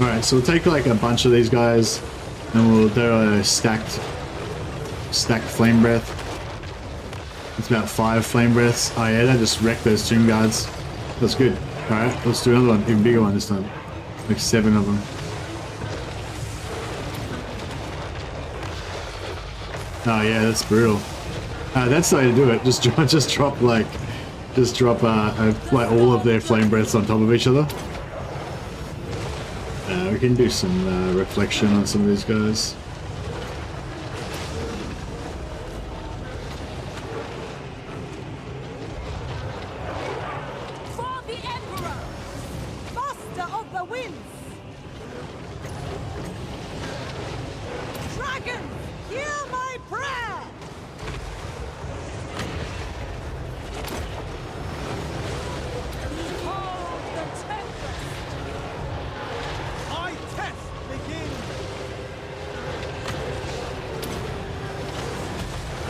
all right, so we'll take like a bunch of these guys, and we'll do a stacked flame breath. It's about 5 flame breaths. Oh yeah, that just wrecked those tomb guards. That's good. All right, let's do another one, even bigger one this time. Like 7 of them. Oh yeah, that's brutal. That's the way to do it. Just drop like all of their flame breaths on top of each other. We can do some reflection on some of these guys. For the Emperor, Master of the Winds. Dragon, hear my prayer. Behold the tempest. My test begins.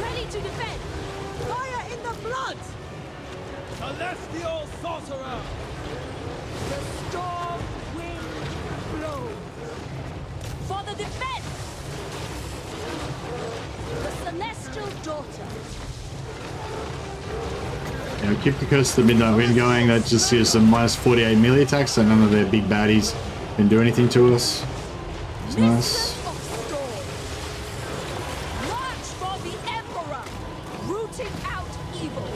Ready to defend. Fire in the blood. Celestial sorcerer. The storm wind blows. For the defense. The celestial daughter. Yeah, we keep the Curse of the Midnight Wind going. That just gives them -48 melee attacks, so none of their big baddies can do anything to us. It's nice. March for the Emperor, rooting out evil.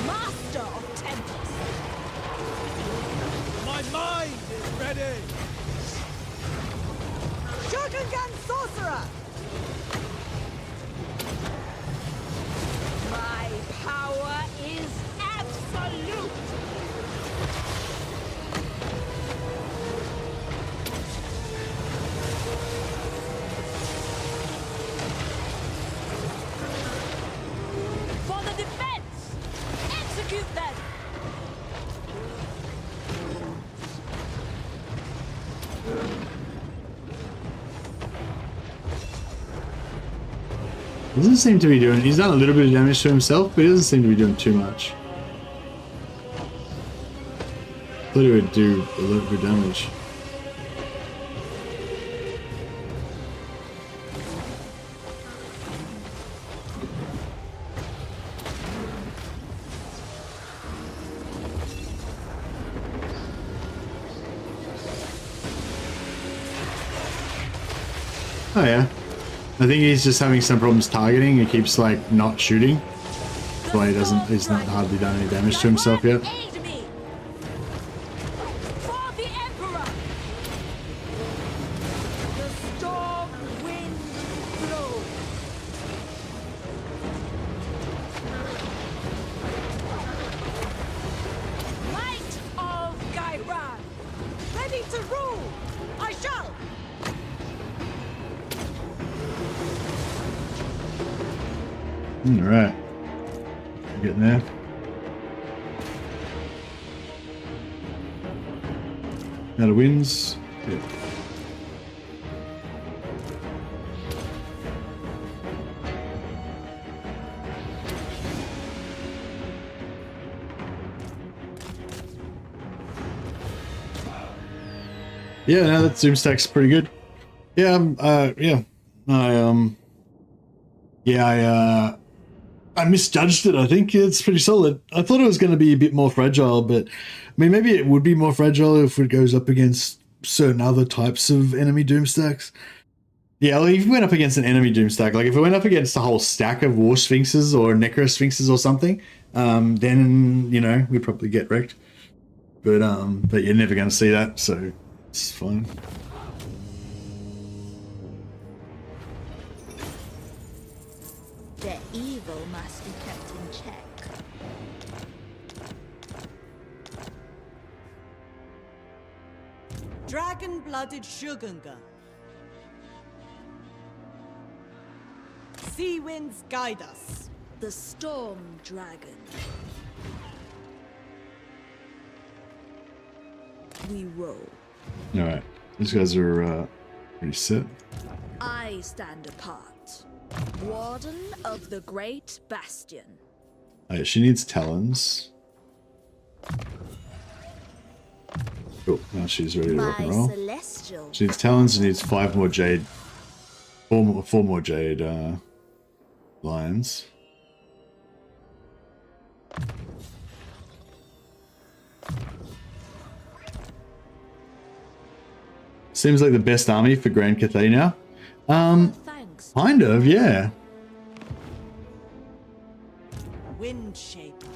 Master of Tempest. My mind is ready. Shogungan Sorcerer. My power is absolute. For the defense, execute them. Doesn't seem to be doing. He's done a little bit of damage to himself, but he doesn't seem to be doing too much. Thought he would do a little bit of damage. Oh yeah. I think he's just having some problems targeting. He keeps like not shooting. That's why he's not hardly done any damage to himself yet. Aid me. For the Emperor. The storm wind blows. Light of Gairan. Ready to rule. I shall. Alright. Getting there. Out of wins. Yep. Yeah, no, that zoom stack's pretty good. Yeah, I misjudged it. I think it's pretty solid. I thought it was going to be a bit more fragile, but I mean, maybe it would be more fragile if it goes up against certain other types of enemy doom stacks. Yeah, like if we went up against an enemy doom stack, like if it went up against a whole stack of War Sphinxes or Necro Sphinxes or something, then, you know, we'd probably get wrecked. But you're never going to see that, so it's fine. Their evil must be kept in check. dragon-blooded Shugunga. Sea winds guide us. The storm dragon. We roll. Alright, these guys are pretty set. I stand apart. Warden of the Great Bastion. Alright, she needs talons. Cool, now she's ready to rock and roll. Celestial. She needs talons, she needs 5 more jade. 4 more jade lions. Seems like the best army for Grand Cathay now. Thanks. Kind of, yeah. Wind shaper.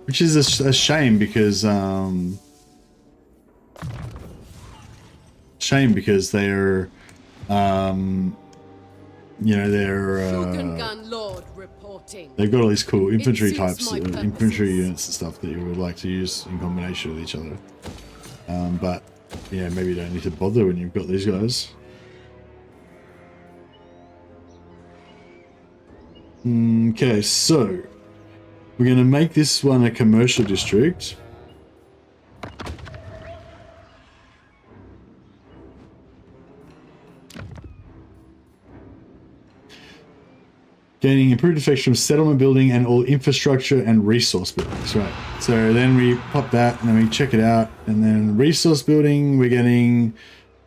Which is a shame because they're you know, Shogungan Lord reporting. they've got all these cool infantry It suits types, my infantry units and stuff that you would like to use in combination with each other. But yeah, maybe you don't need to bother when you've got these guys. Okay, so we're going to make this one a commercial district. Gaining improved effects from settlement building and all infrastructure and resource buildings, right? So then we pop that and then we check it out. And then resource building, we're getting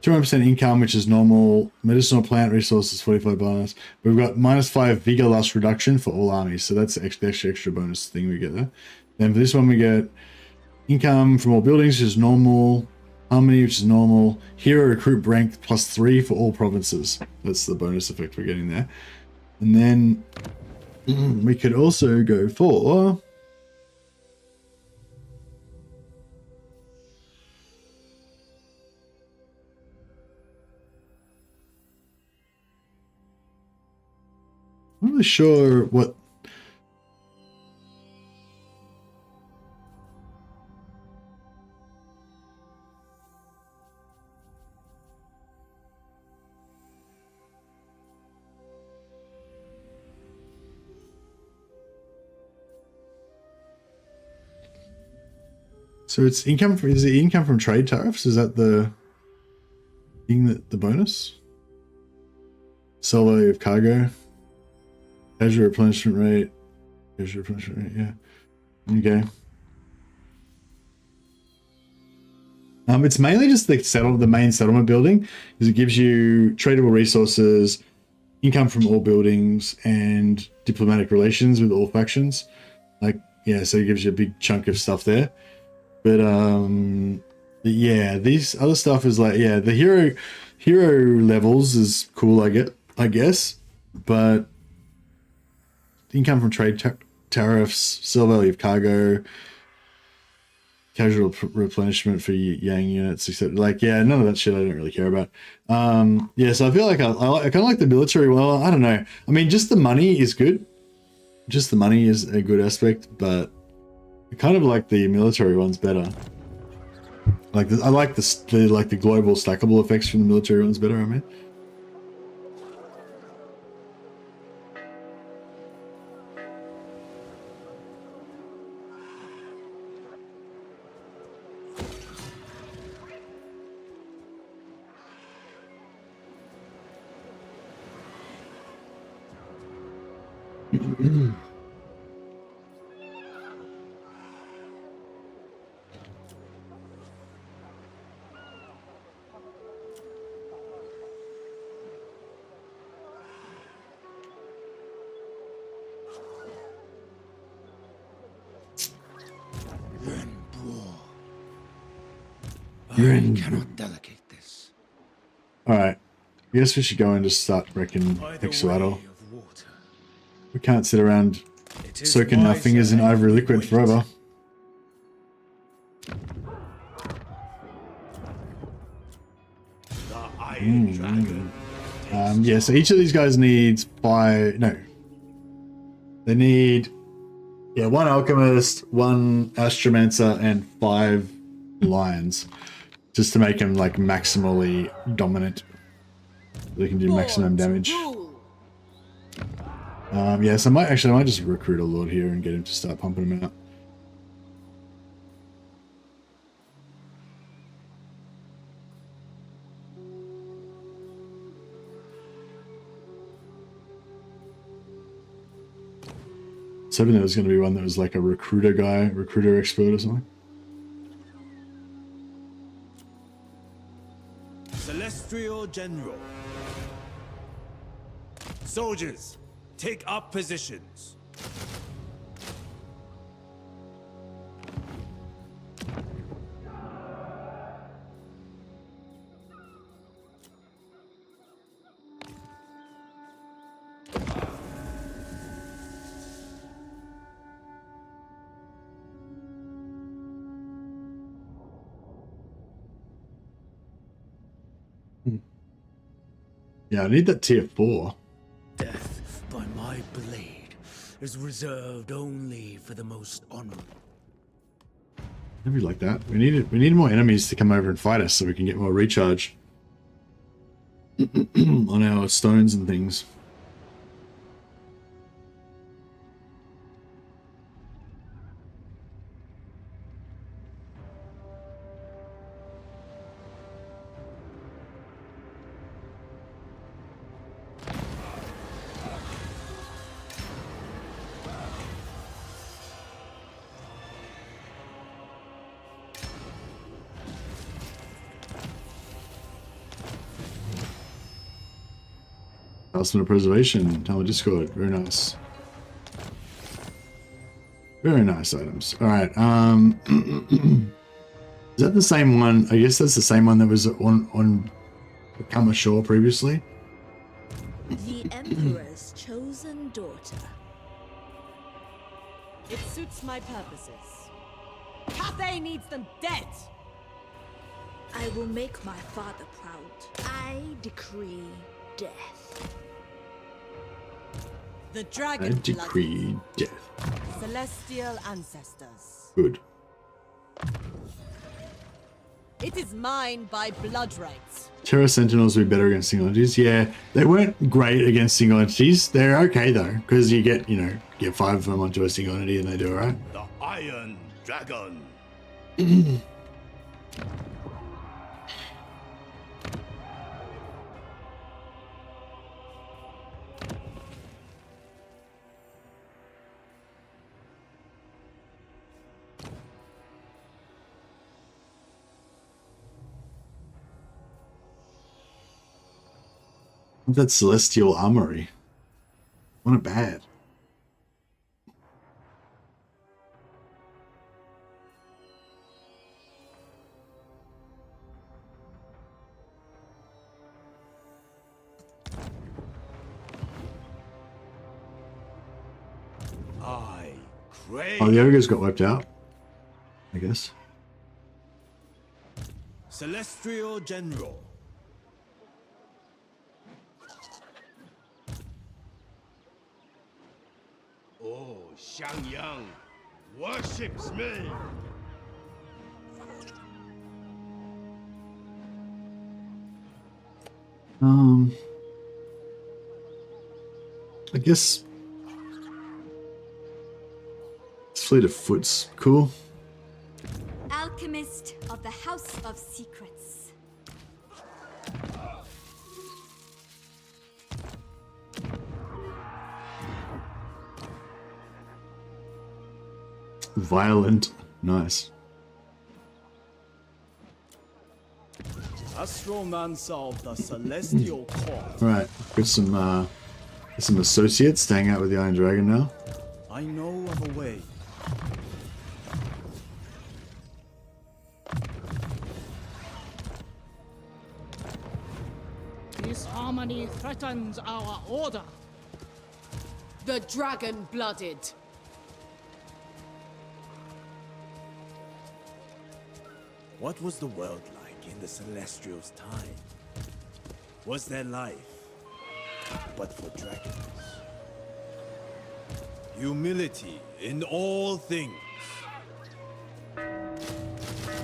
200% income, which is normal. Medicinal plant resources, 45 bonus. We've got -5 vigor loss reduction for all armies. So that's the extra bonus thing we get there. Then for this one, we get income from all buildings, which is normal. Harmony, which is normal. Hero recruit rank +3 for all provinces. That's the bonus effect we're getting there. And then we could also go for I'm not really sure what So it's income from, is it income from trade tariffs? Is that the thing, that the bonus? Sell value of cargo. Casual replenishment rate. Casual replenishment rate, yeah. Okay. It's mainly just the main settlement building, because it gives you tradable resources, income from all buildings, and diplomatic relations with all factions. Like, yeah, so it gives you a big chunk of stuff there. But yeah, these other stuff is like, yeah, the hero levels is cool, I guess, but income from trade tariffs, sell value of cargo, casual replenishment for Yang units, etc. Like, yeah, none of that shit I don't really care about. Yeah, so I feel like I kind of like the military. Well, I don't know. I mean, just the money is good. Just the money is a good aspect, but I kind of like the military ones better. Like, I like the global stackable effects from the military ones better, I mean. I cannot delegate this. Alright. I guess we should go and just start wrecking Ixuatl. We can't sit around soaking our fingers in ivory liquid forever. Yeah, so each of these guys needs 5... No. They need... Yeah, 1 alchemist, 1 astromancer, and 5 lions. just to make him like maximally dominant. They can do maximum damage. Yes, I might just recruit a lord here and get him to start pumping him out. I was hoping there was going to be one that was like a recruiter guy, recruiter expert or something. Celestial General. Soldiers, take up positions. Yeah, I need that tier 4. Death by my blade is reserved only for the most honorable. Maybe like that. We need more enemies to come over and fight us so we can get more recharge on our stones and things. Talisman of Preservation, Talent Discord, very nice. Very nice items. Alright, is that the same one? I guess that's the same one that was on Kama Shore previously? The Emperor's chosen daughter. It suits my purposes. Cathay needs them dead! I will make my father proud. I decree death. The dragon I decree death. Celestial ancestors. Good. It is mine by blood rights. Terra Sentinels will be better against single entities. Yeah, they weren't great against single entities. They're okay though, because you get, get 5 of them onto a single entity and they do alright. The Iron Dragon. That Celestial Armory. Not bad. I crave. Oh, the ogres got wiped out, I guess. Celestial General. Oh, Xiangyang worships me. I guess Fleet of Foot's cool. Alchemist of the House of Secrets. Violent. Nice. Astromancer of the Celestial Court. Alright, got some associates staying out with the Iron Dragon now. I know of a way. Disharmony threatens our order. The dragon-blooded. What was the world like in the Celestials' time? Was there life, but for dragons? Humility in all things.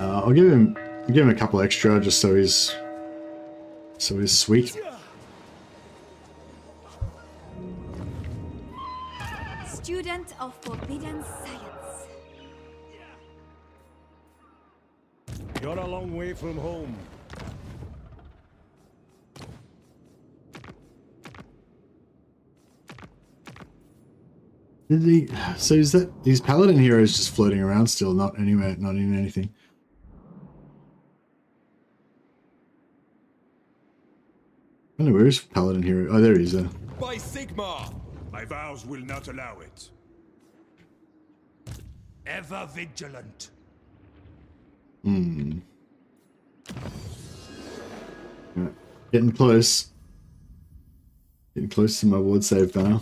I'll give him I'll give him a couple extra just so he's sweet. Student of forbidden science. You're a long way from home. So is that these paladin heroes just floating around still, not anywhere, not in anything? I don't know, where is paladin hero? Oh, there he is. By Sigma! My vows will not allow it. Ever vigilant. Hmm. Yeah. Getting close. Getting close to my ward save banner.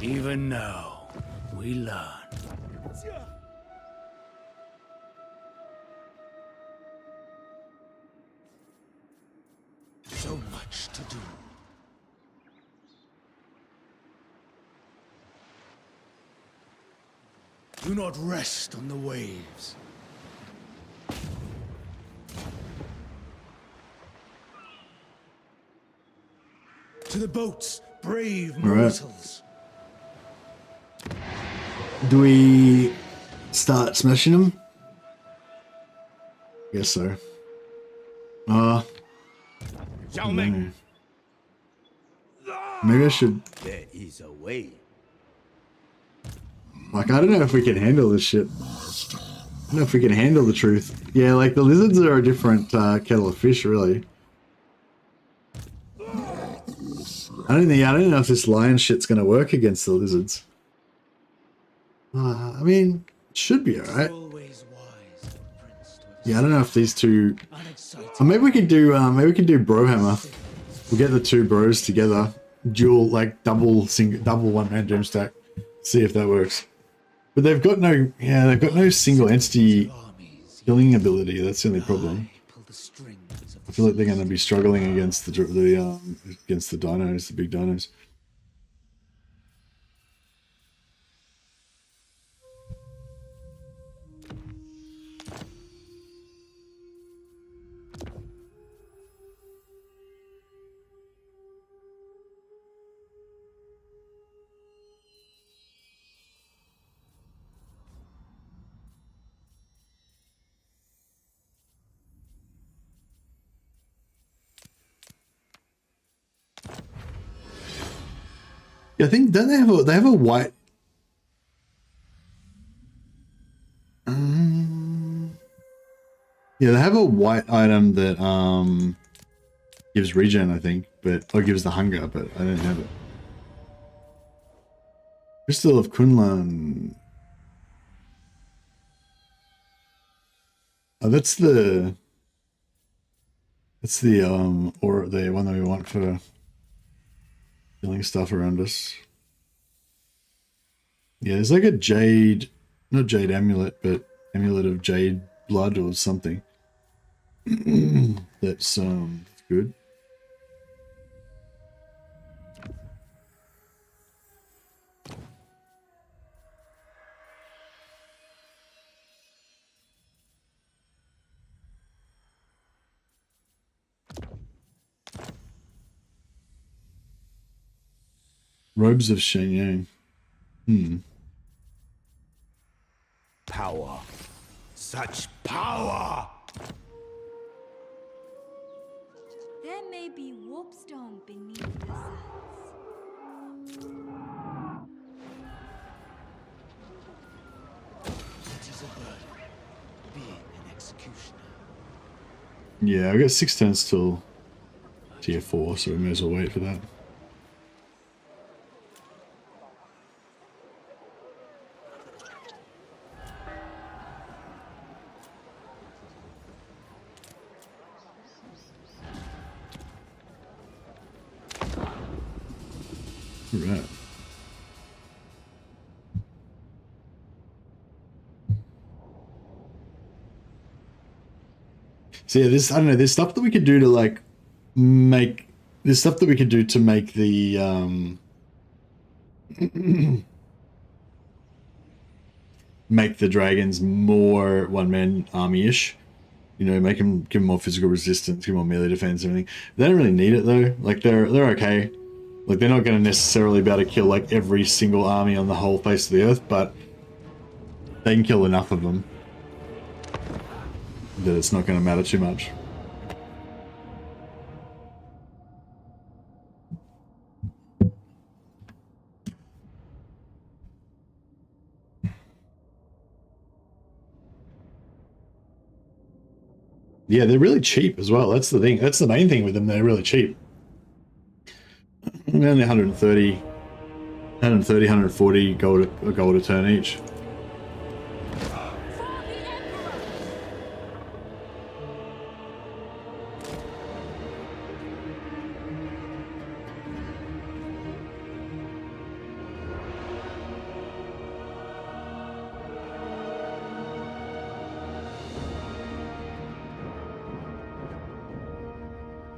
Even now, we learn. So much to do. Do not rest on the waves. To the boats, brave mortals. Do we start smashing them? Guess so. Maybe I should. There is a way. Like, I don't know if we can handle this shit. I don't know if we can handle the truth. Yeah, like the lizards are a different kettle of fish, really. I don't know if this lion shit's gonna work against the lizards. I mean, it should be alright. Yeah, I don't know if these two. Or maybe we could do Brohammer. We'll get the two bros together, dual, like double one-man gem stack. See if that works. But they've got no single entity killing ability. That's the only problem. I feel like they're going to be struggling against the dinos, the big dinos. I think don't they have a white yeah, they have a white item that gives regen, I think, or gives the hunger, but I don't have it. Crystal of Kunlan. Oh, that's the or the one that we want for killing stuff around us. Yeah, there's like a jade, not jade amulet, but amulet of jade blood or something. That's good. Robes of Shenyang. Power. Such power! There may be warpstone beneath the sands. It is a burden, being an executioner. Yeah, I got 6 turns till tier 4, so we may as well wait for that. Right. So yeah, I don't know, there's stuff that we could do to like make the make the dragons more one-man army-ish. you know, make them, give them more physical resistance, give them more melee defense, and everything. They don't really need it though. Like they're okay. Like they're not going to necessarily be able to kill like every single army on the whole face of the earth, but they can kill enough of them that it's not going to matter too much. Yeah, they're really cheap as well. That's the thing. That's the main thing with them. They're really cheap. Only 130, 140 gold a turn each.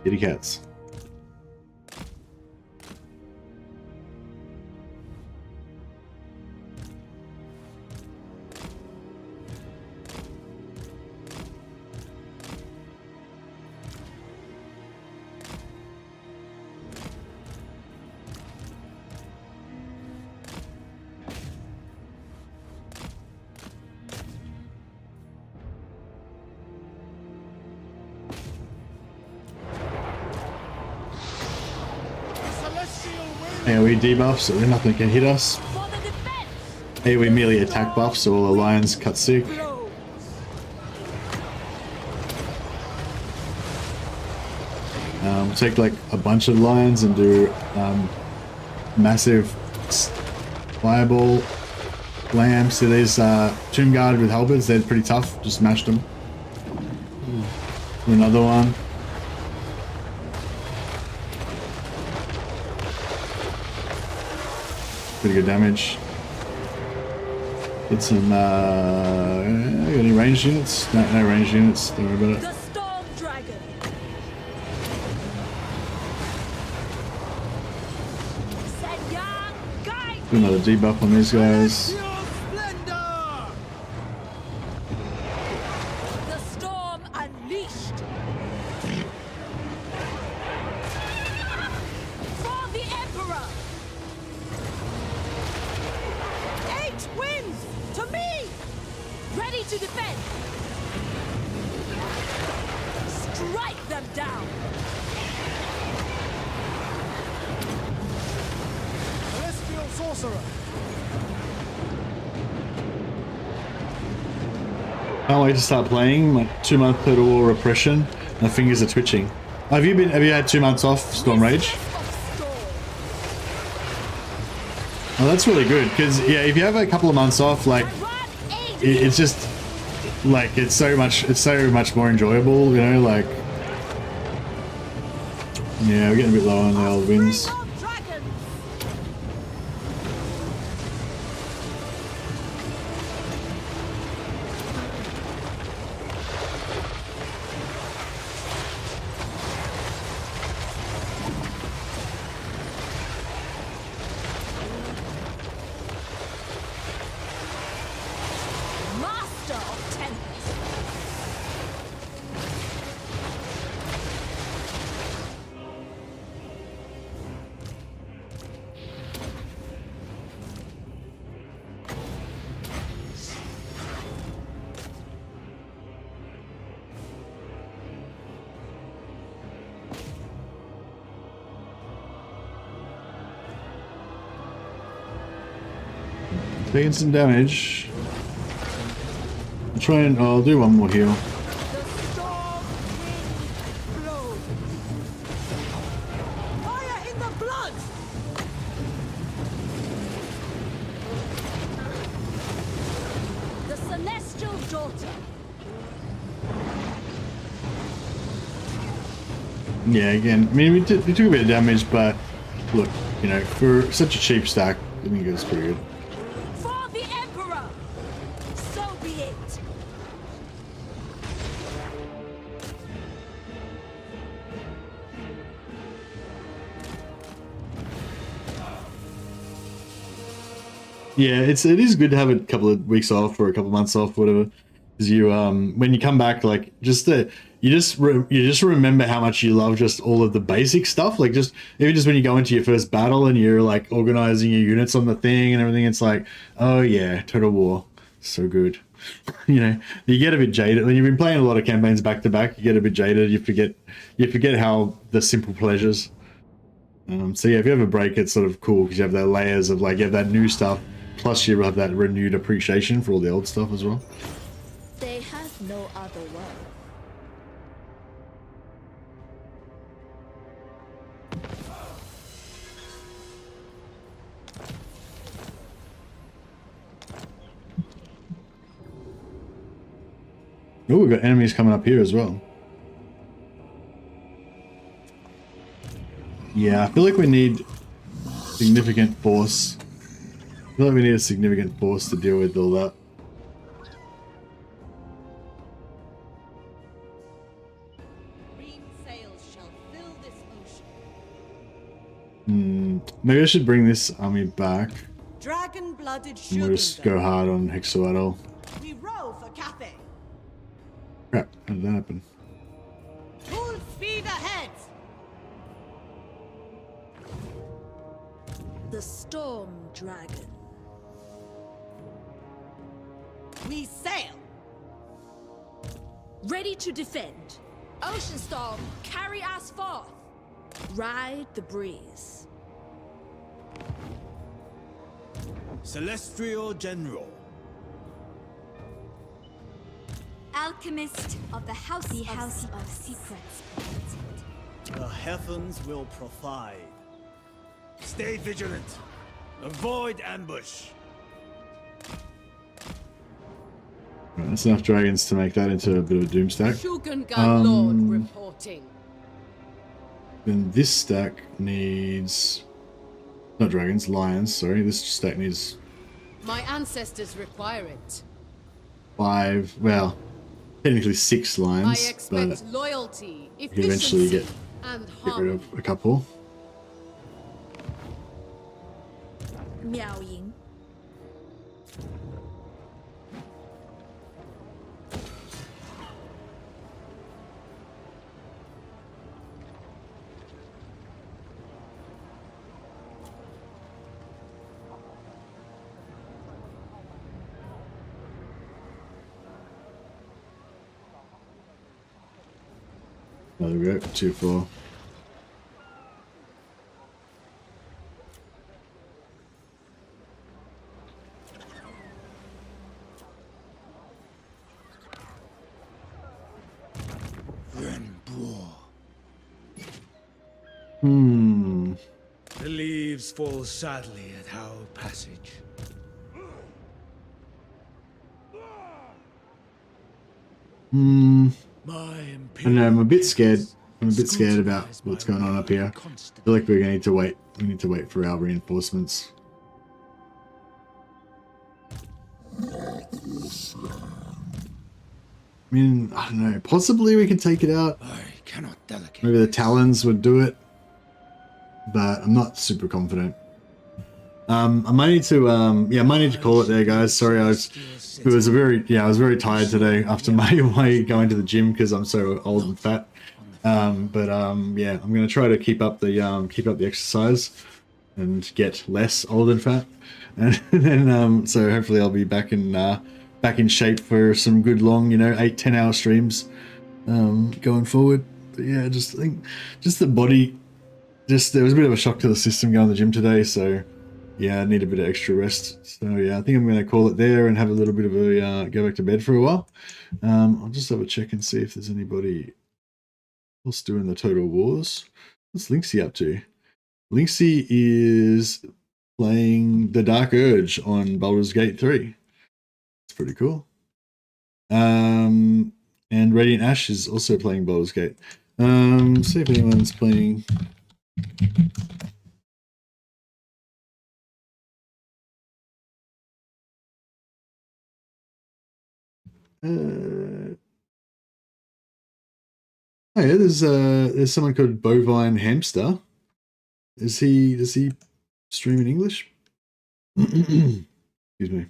Kitty cats. AoE debuff, so nothing can hit us. AoE melee attack buff, so all the lions cut sick. Take like a bunch of lions and do massive fireball lamps. So there's Tomb Guard with halberds, they're pretty tough, just smashed them. Another one. Pretty good damage. Get some any ranged units? No ranged units, don't worry about it. The Storm Dragon. Do another debuff on these guys. The Storm Unleashed. For the Emperor. 8 wins to me. Ready to defend. Strike them down. Celestial Sorcerer. Can't wait to start playing. My 2-month Total War repression. My fingers are twitching. Have you had 2 months off Storm Rage? Oh, that's really good, because yeah, if you have a couple of months off, like it's just like it's so much more enjoyable, you know, like yeah, we're getting a bit low on the old wins. Master of Tempest. Taking some damage. I'll do one more heal. Fire in the blood. The Celestial Daughter. Yeah, again, I mean, we took a bit of damage, but look, you know, for such a cheap stack, I think it was pretty good. For the Emperor. So be it. Yeah, it is good to have a couple of weeks off or a couple of months off, whatever. Because you when you come back, like you just remember how much you love just all of the basic stuff. Like just even just when you go into your first battle and you're like organizing your units on the thing and everything, it's like, oh yeah, Total War, so good. You know, you get a bit jaded when you've been playing a lot of campaigns back to back. You get a bit jaded. You forget how the simple pleasures. So yeah, if you have a break, it's sort of cool because you have the layers of like you have that new stuff, plus you have that renewed appreciation for all the old stuff as well. They have no other world. Oh, we've got enemies coming up here as well. Yeah, I feel like we need significant force. I feel like we need a significant force to deal with all that. Green sails shall fill this ocean. Maybe I should bring this army back. Dragon-blooded And we'll just go hard on Hexoatl. We row for Cathay. Crap, how did that happen? Full speed ahead. The Storm Dragon. We sail. Ready to defend. Ocean Storm, carry us forth. Ride the breeze. Celestial General. Alchemist of the House of Secrets. The heavens will provide. Stay vigilant. Avoid ambush. Right, that's enough dragons to make that into a bit of a doom stack. Shogungan Lord reporting. Then this stack needs... Not dragons, lions, sorry. This stack needs My ancestors require it. 5, well, technically 6 I lions, expect but loyalty, you eventually efficiency, get and rid harmony. of a couple. Miao Ying. There we go, 2-4. The leaves fall sadly at our passage. I don't know, I'm a bit scared. I'm a bit scared about what's going on up here. I feel like we're gonna need to wait. We need to wait for our reinforcements. I mean, I don't know. Possibly we can take it out. Maybe the Talons would do it, but I'm not super confident. I might need to, yeah, I might need to call it there, guys. Sorry, I was very tired today after my going to the gym because I'm so old and fat. Yeah, I'm gonna try to keep up the exercise and get less old and fat, and then so hopefully I'll be back in shape for some good long, 8-10 hour streams going forward. But yeah, I think the body, there was a bit of a shock to the system going to the gym today, so yeah, I need a bit of extra rest. So yeah, I think I'm going to call it there and have a little bit of a go back to bed for a while. I'll just have a check and see if there's anybody else doing the Total Wars. What's Lynxie up to? Lynxie is playing the Dark Urge on Baldur's Gate 3. It's pretty cool. And Radiant Ash is also playing Baldur's Gate. See if anyone's playing. Oh yeah, there's someone called Bovine Hamster. Does he stream in English? Excuse me.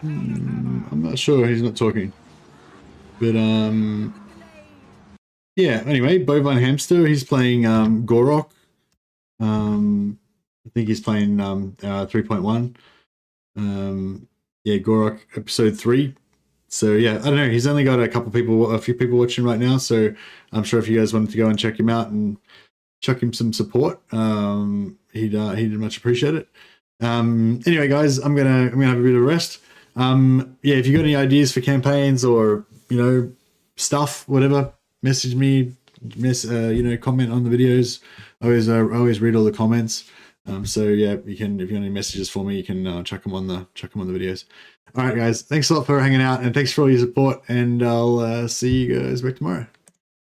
I'm not sure. He's not talking. But yeah. Anyway, Bovine Hamster. He's playing Gorok. I think he's playing 3.1. Yeah, Gorok episode 3. So yeah, I don't know. He's only got a few people watching right now. So I'm sure if you guys wanted to go and check him out and chuck him some support, he'd much appreciate it. Anyway, guys, I'm gonna have a bit of a rest. Yeah, if you got any ideas for campaigns or stuff, whatever, message me. Comment on the videos. I always read all the comments. So yeah, you can, if you want any messages for me, you can chuck them on the videos. All right, guys, thanks a lot for hanging out, and thanks for all your support. And I'll see you guys back tomorrow.